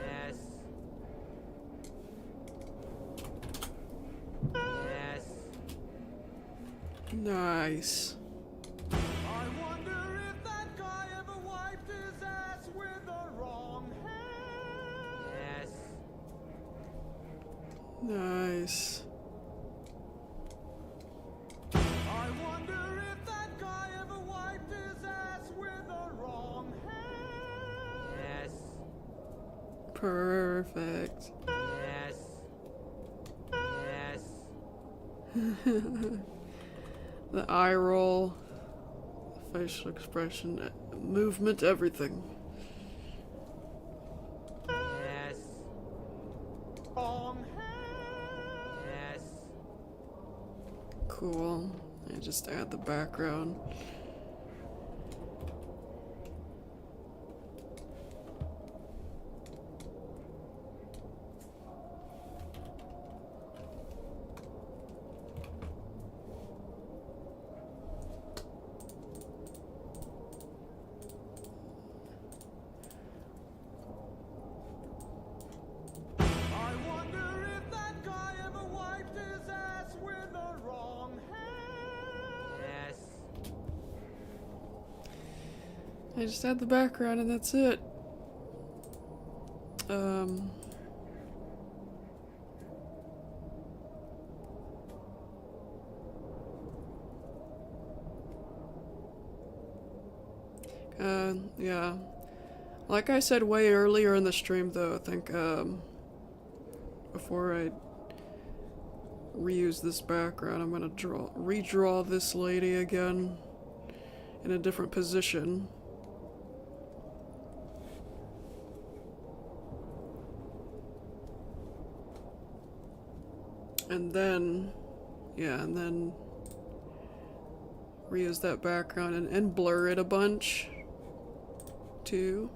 Yes. Yes. Nice. I wonder if that guy ever wiped his ass with the wrong hand. Yes. Nice. I wonder if that guy ever wiped his ass with the wrong hand. Yes. Perfect. Yes. Yes. The eye roll, facial expression, movement, everything. Yes. Wrong hand. Yes. Cool. I just add the background. I wonder if that guy ever wiped his ass with the wrong hand. Yes. I just add the background and that's it. Yeah. Like I said way earlier in the stream though, I think, before I reuse this background, I'm gonna redraw this lady again. In a different position. And then, yeah, and then reuse that background and blur it a bunch too,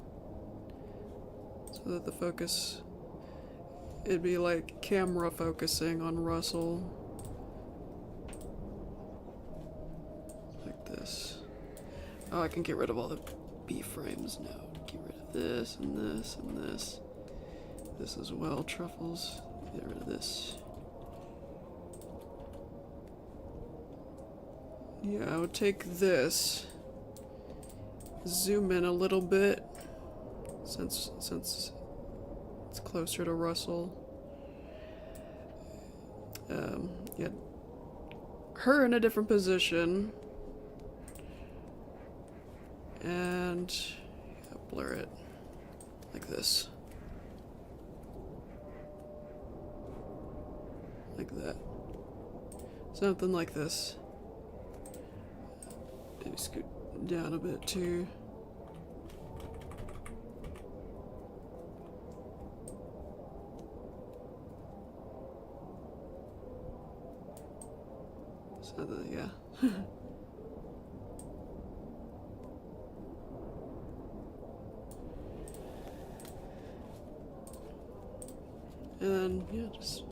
so that the focus, it'd be like camera focusing on Russell, like this. Oh, I can get rid of all the B frames now. Get rid of this and this and this. This as well, Truffles. Get rid of this. Yeah, I would take this, zoom in a little bit, since it's closer to Russell. Yeah, her in a different position, and blur it like this, like that, something like this. Maybe scoot down a bit too. So yeah. And then, yeah, just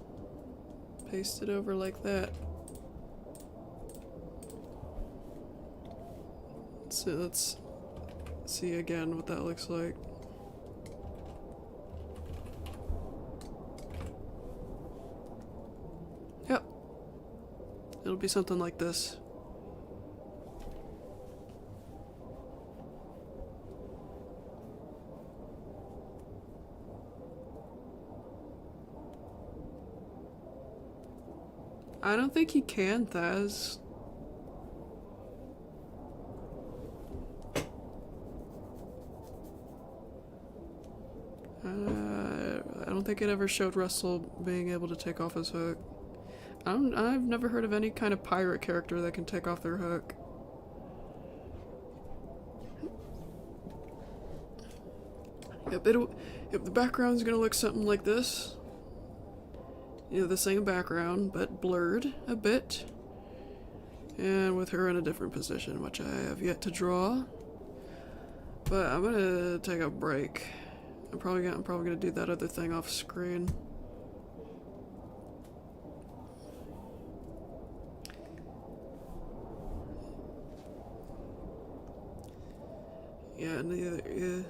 paste it over like that. So let's see again what that looks like. Yep. It'll be something like this. I don't think he can, Thaz. I don't think it ever showed Russell being able to take off his hook. I've never heard of any kind of pirate character that can take off their hook. Yep, the background's gonna look something like this. You know, the same background, but blurred a bit. And with her in a different position, which I have yet to draw. But I'm gonna take a break. I'm probably gonna do that other thing off screen. Yeah, and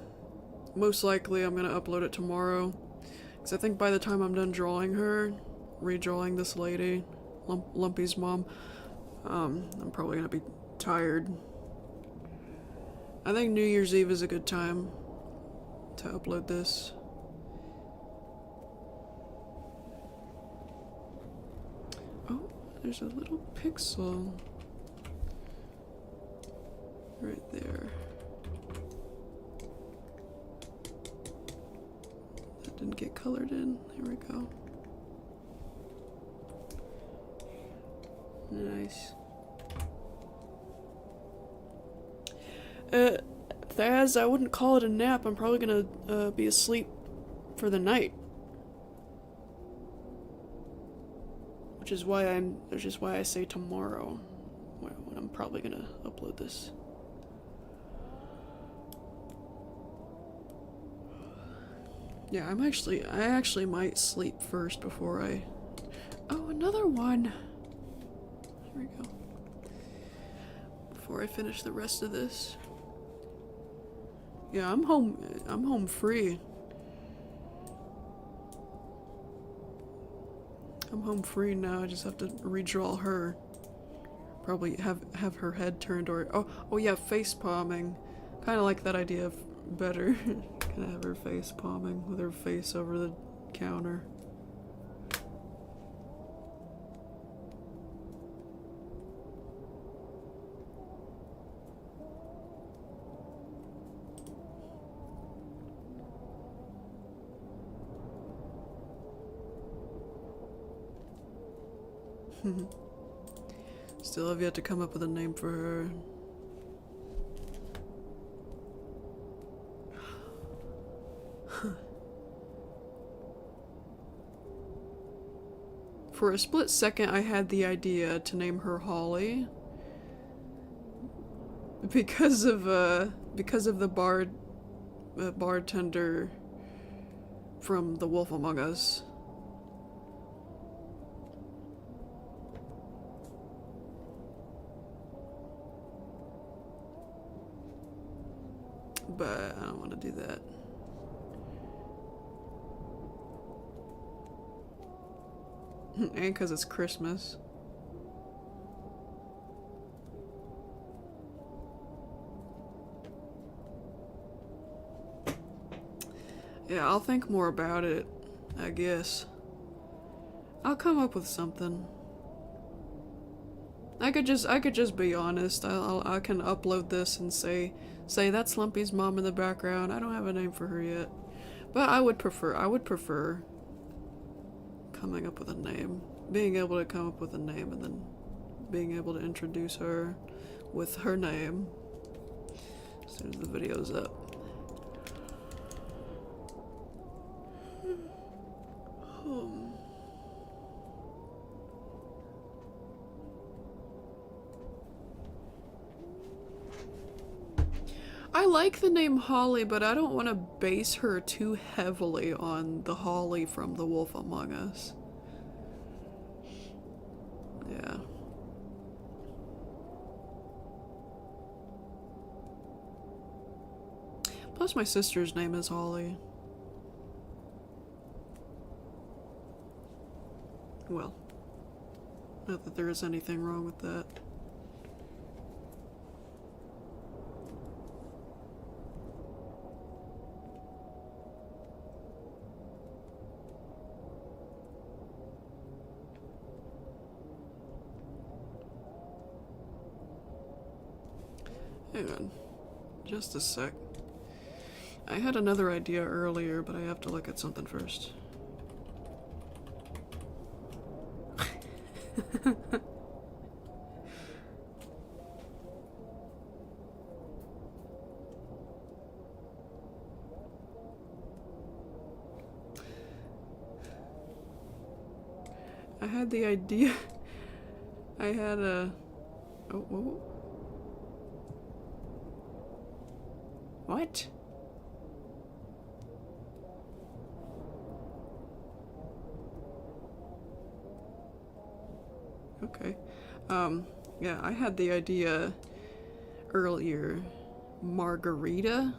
most likely I'm gonna upload it tomorrow. Because I think by the time I'm done drawing her, redrawing this lady, Lumpy's mom, I'm probably gonna be tired. I think New Year's Eve is a good time to upload this. Oh, there's a little pixel right there. That didn't get colored in. Here we go. Nice. Thaz, I wouldn't call it a nap. I'm probably gonna be asleep for the night. Which is why I say tomorrow when I'm probably gonna upload this. Yeah, I actually might sleep first before I... Oh, another one! Here we go. Before I finish the rest of this. Yeah, I'm home free. I'm home free now, I just have to redraw her. Probably have her head turned or... Oh yeah, face palming. Kinda like that idea better. Kinda have her face palming with her face over the counter. Still have yet to come up with a name for her. For a split second, I had the idea to name her Holly. Because of the bartender from The Wolf Among Us. But I don't want to do that. And because it's Christmas. Yeah, I'll think more about it, I guess. I'll come up with something. I could just be honest. I can upload this and say that's Lumpy's mom in the background. I don't have a name for her yet. But I would prefer coming up with a name. Being able to come up with a name and then being able to introduce her with her name as soon as the video's up. I like the name Holly, but I don't want to base her too heavily on the Holly from The Wolf Among Us. Yeah. Plus my sister's name is Holly. Well, not that there is anything wrong with that. Hang on, just a sec. I had another idea earlier, but I have to look at something first. I had the idea. I had a... Oh. What? Okay. Yeah, I had the idea earlier. Margarita?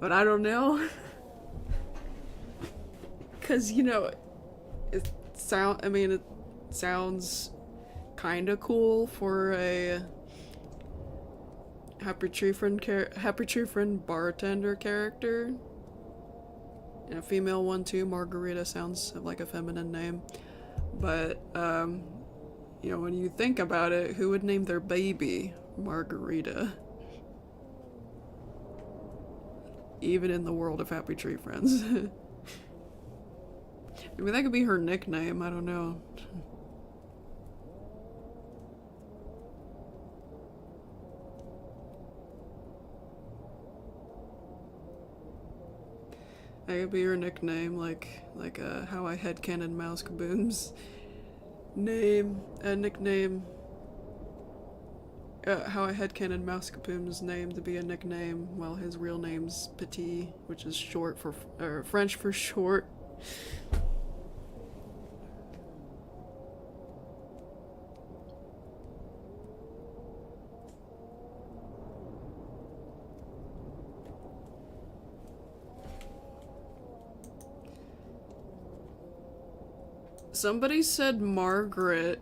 But I don't know. Cause, you know, it sounds kinda cool for a Happy Tree Friend bartender character. And a female one too. Margarita sounds like a feminine name. But, you know, when you think about it, who would name their baby Margarita? Even in the world of Happy Tree Friends. I mean, that could be her nickname, I don't know. That could be her nickname, like how I headcanon Mouse Kaboom's nickname. How I headcanon Mouse Kaboom's name to be a nickname, while his real name's Petit, which is short for, French for short. Somebody said Margaret.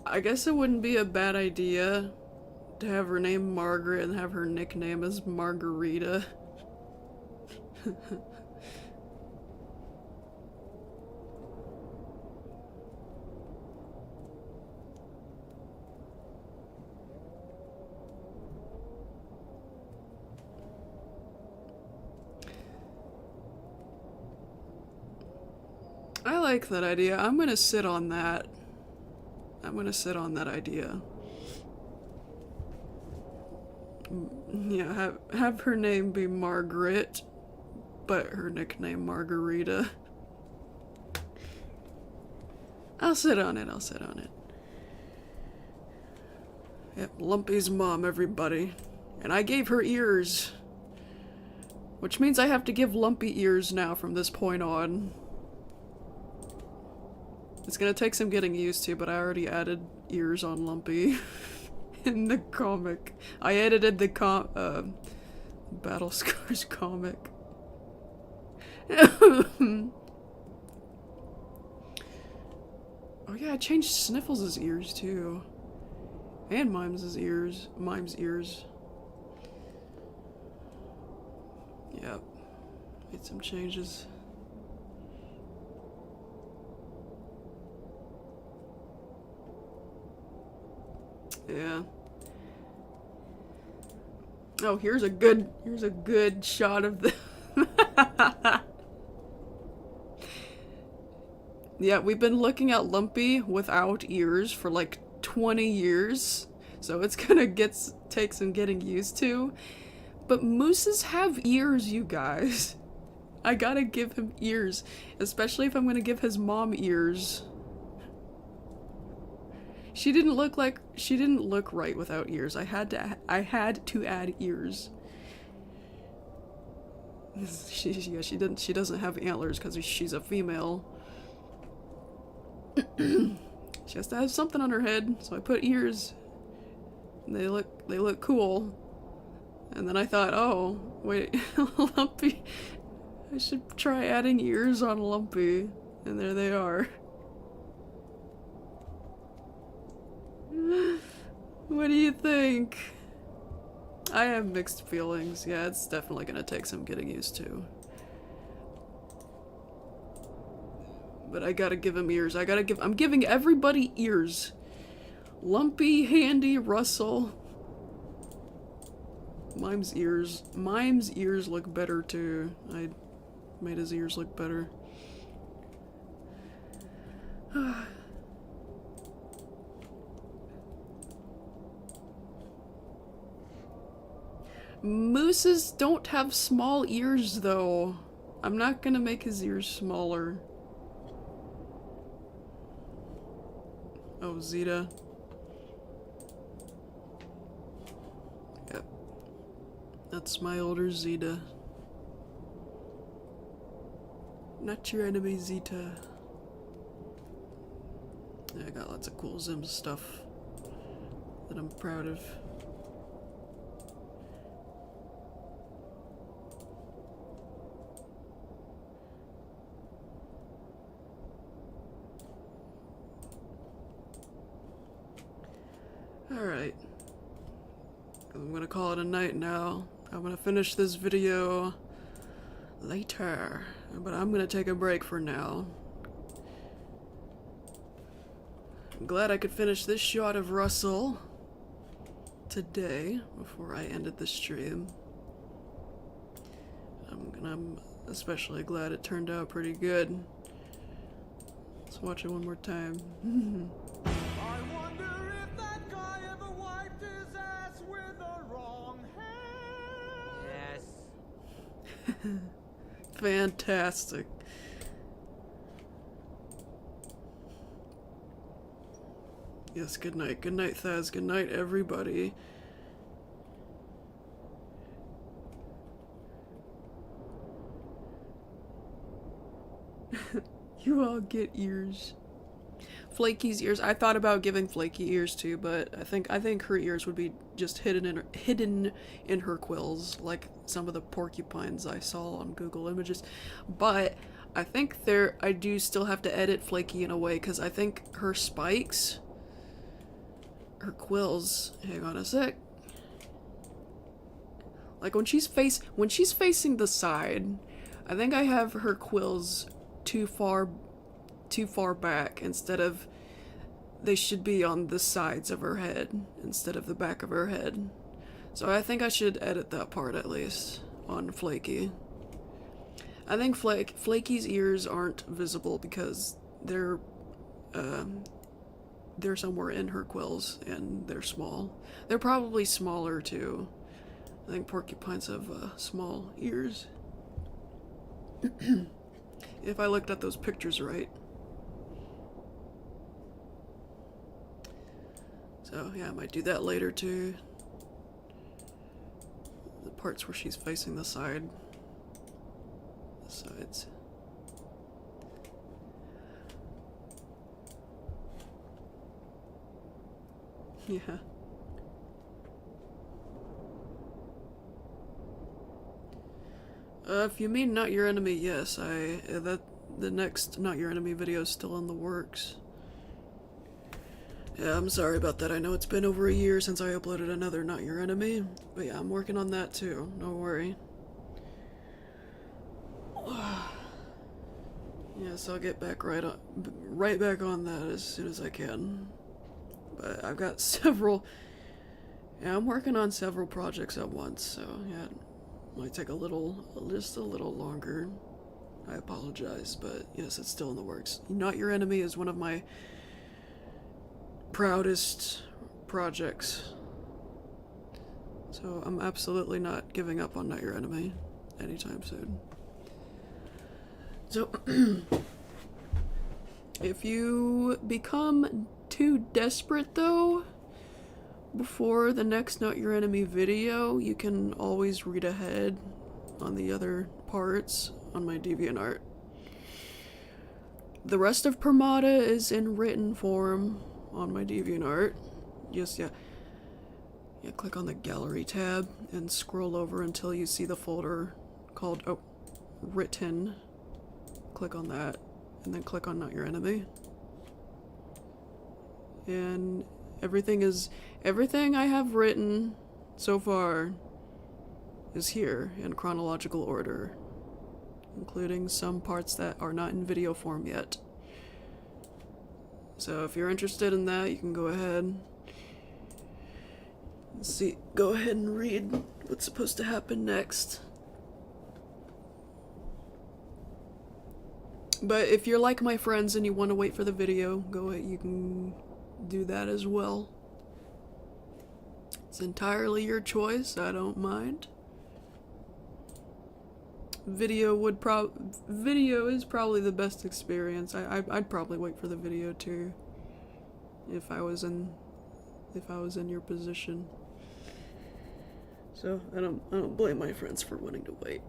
I guess it wouldn't be a bad idea to have her name Margaret and have her nickname as Margarita. I like that idea. I'm gonna sit on that. I'm gonna sit on that idea. Yeah, have her name be Margaret, but her nickname Margarita. I'll sit on it, I'll sit on it. Yep, Lumpy's mom, everybody. And I gave her ears. Which means I have to give Lumpy ears now from this point on. It's gonna take some getting used to, but I already added ears on Lumpy in the comic. I edited the Battle Scars comic. Oh yeah, I changed Sniffles' ears too. And Mimes' ears. Mimes' ears. Yep. Made some changes. Yeah. Oh, here's a good shot of the Yeah, we've been looking at Lumpy without ears for like 20 years, so it's gonna take some getting used to. But mooses have ears, you guys. I gotta give him ears, especially if I'm gonna give his mom ears. She didn't look right without ears. I had to add ears. She doesn't have antlers because she's a female. She has to have something on her head, so I put ears. And they look cool. And then I thought, oh, wait, Lumpy. I should try adding ears on Lumpy. And there they are. What do you think? I have mixed feelings. Yeah, it's definitely gonna take some getting used to. But I gotta give him ears. I'm giving everybody ears. Lumpy, Handy, Russell. Mime's ears look better too. I made his ears look better. Mooses don't have small ears though. I'm not gonna make his ears smaller. Oh, Zeta. Yep. That's my older Zeta. Not your enemy, Zeta. Yeah, I got lots of cool Zim stuff that I'm proud of. Alright. I'm gonna call it a night now. I'm gonna finish this video later, but I'm gonna take a break for now. I'm glad I could finish this shot of Russell today before I ended the stream. I'm especially glad it turned out pretty good. Let's watch it one more time. I wonder if that guy ever wiped his ass with the wrong hand. Yes. Fantastic. Yes, good night. Good night, Thaz. Good night, everybody. You all get ears. Flaky's ears. I thought about giving Flaky ears too, but I think her ears would be just hidden in her quills, like some of the porcupines I saw on Google Images. But I think I do still have to edit Flaky in a way, because I think her spikes, her quills. Hang on a sec. Like when she's facing the side, I think I have her quills too far back, instead of they should be on the sides of her head instead of the back of her head. So I think I should edit that part at least on Flaky. I think Flaky's ears aren't visible because they're somewhere in her quills and they're small. They're probably smaller too. I think porcupines have small ears. If I looked at those pictures right. So yeah, I might do that later too. The parts where she's facing the sides. Yeah. If you mean Not Your Enemy, yes, the next Not Your Enemy video is still in the works. Yeah, I'm sorry about that. I know it's been over a year since I uploaded another Not Your Enemy, but yeah, I'm working on that too. Don't worry. Yes, I'll get back right back on that as soon as I can. But I've got several. Yeah, I'm working on several projects at once, so yeah, it might take just a little longer. I apologize, but yes, it's still in the works. Not Your Enemy is one of my proudest projects. So I'm absolutely not giving up on Not Your Enemy anytime soon. So, if you become too desperate though, before the next Not Your Enemy video, you can always read ahead on the other parts on my DeviantArt. The rest of Permata is in written form on my DeviantArt. Just, yeah, click on the gallery tab and scroll over until you see the folder called, written. Click on that, and then click on Not Your Enemy. And everything I have written so far is here in chronological order, including some parts that are not in video form yet. So if you're interested in that, you can go ahead and read what's supposed to happen next. But if you're like my friends and you want to wait for the video, go ahead, you can do that as well. It's entirely your choice, I don't mind. Video is probably the best experience. I'd probably wait for the video too, if I was in your position. So I don't blame my friends for wanting to wait.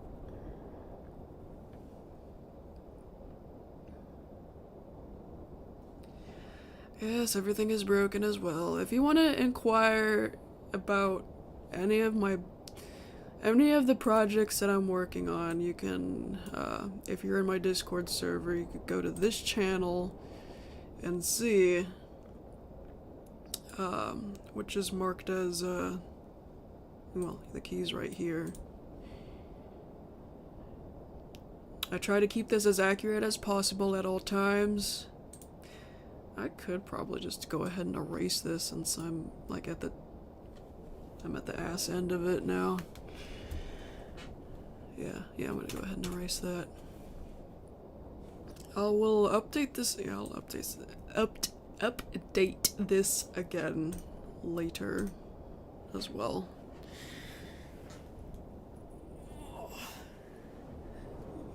Yes, everything is broken as well. If you want to inquire about any of the projects that I'm working on, you can, if you're in my Discord server, you could go to this channel and see, which is marked as, well, the key's right here. I try to keep this as accurate as possible at all times. I could probably just go ahead and erase this since I'm at the ass end of it now. Yeah, I'm gonna go ahead and erase that. I will update this. Yeah, I'll update this again later as well.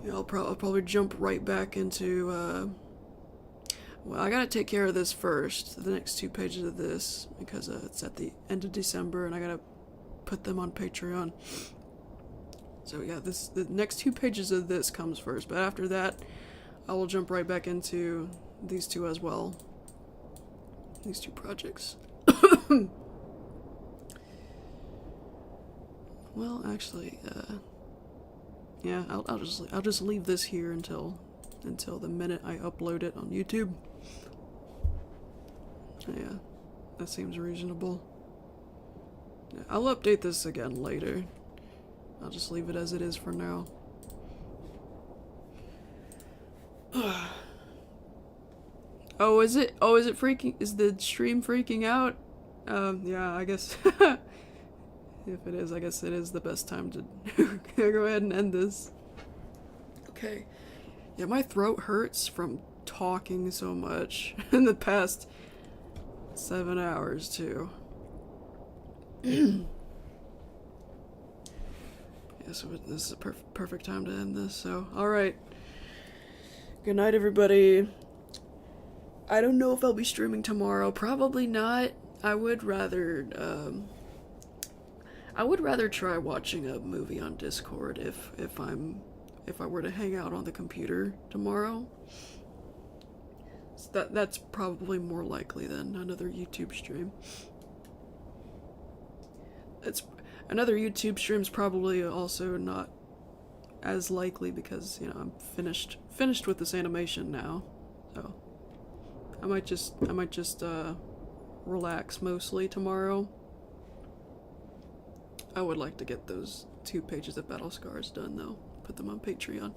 Yeah, I'll probably jump right back into. Well, I gotta take care of this first, the next 2 pages of this, because it's at the end of December and I gotta put them on Patreon. So yeah, the next 2 pages of this comes first, but after that, I will jump right back into these 2 as well. These 2 projects. Well, actually, yeah, I'll just leave this here until the minute I upload it on YouTube. Yeah, that seems reasonable. Yeah, I'll update this again later. I'll just leave it as it is for now. Is it freaking? Is the stream freaking out? Yeah, I guess. If it is, I guess it is the best time to go ahead and end this. Okay. Yeah, my throat hurts from talking so much in the past 7 hours, too. Yeah, so this is a perfect time to end this, so, alright. Good night, everybody. I don't know if I'll be streaming tomorrow. Probably not. I would rather try watching a movie on Discord if I were to hang out on the computer tomorrow. So that's probably more likely than another YouTube stream. Another YouTube stream's probably also not as likely because, you know, I'm finished with this animation now. So I might just relax mostly tomorrow. I would like to get those 2 pages of battle scars done though. Put them on Patreon.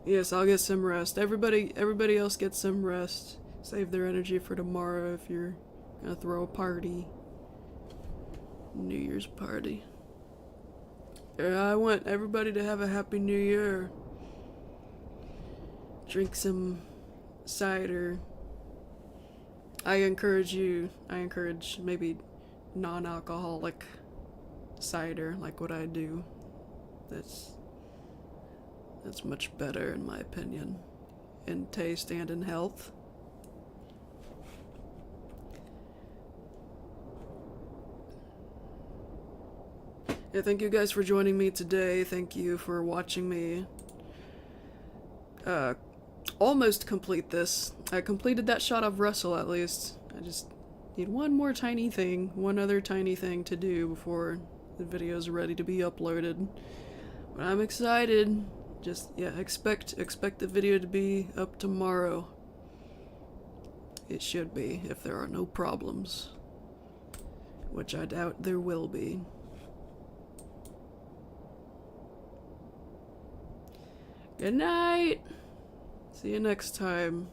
Yes, I'll get some rest. Everybody else gets some rest. Save their energy for tomorrow if you're gonna throw a party. New Year's party. I want everybody to have a happy new year. Drink some cider. I encourage maybe non-alcoholic cider, like what I do. That's much better in my opinion, in taste and in health. Yeah, thank you guys for joining me today. Thank you for watching me almost complete this. I completed that shot of Russell at least. I just need one other tiny thing to do before the video's ready to be uploaded. But I'm excited. Just, yeah, expect the video to be up tomorrow. It should be, if there are no problems. Which I doubt there will be. Good night! See you next time.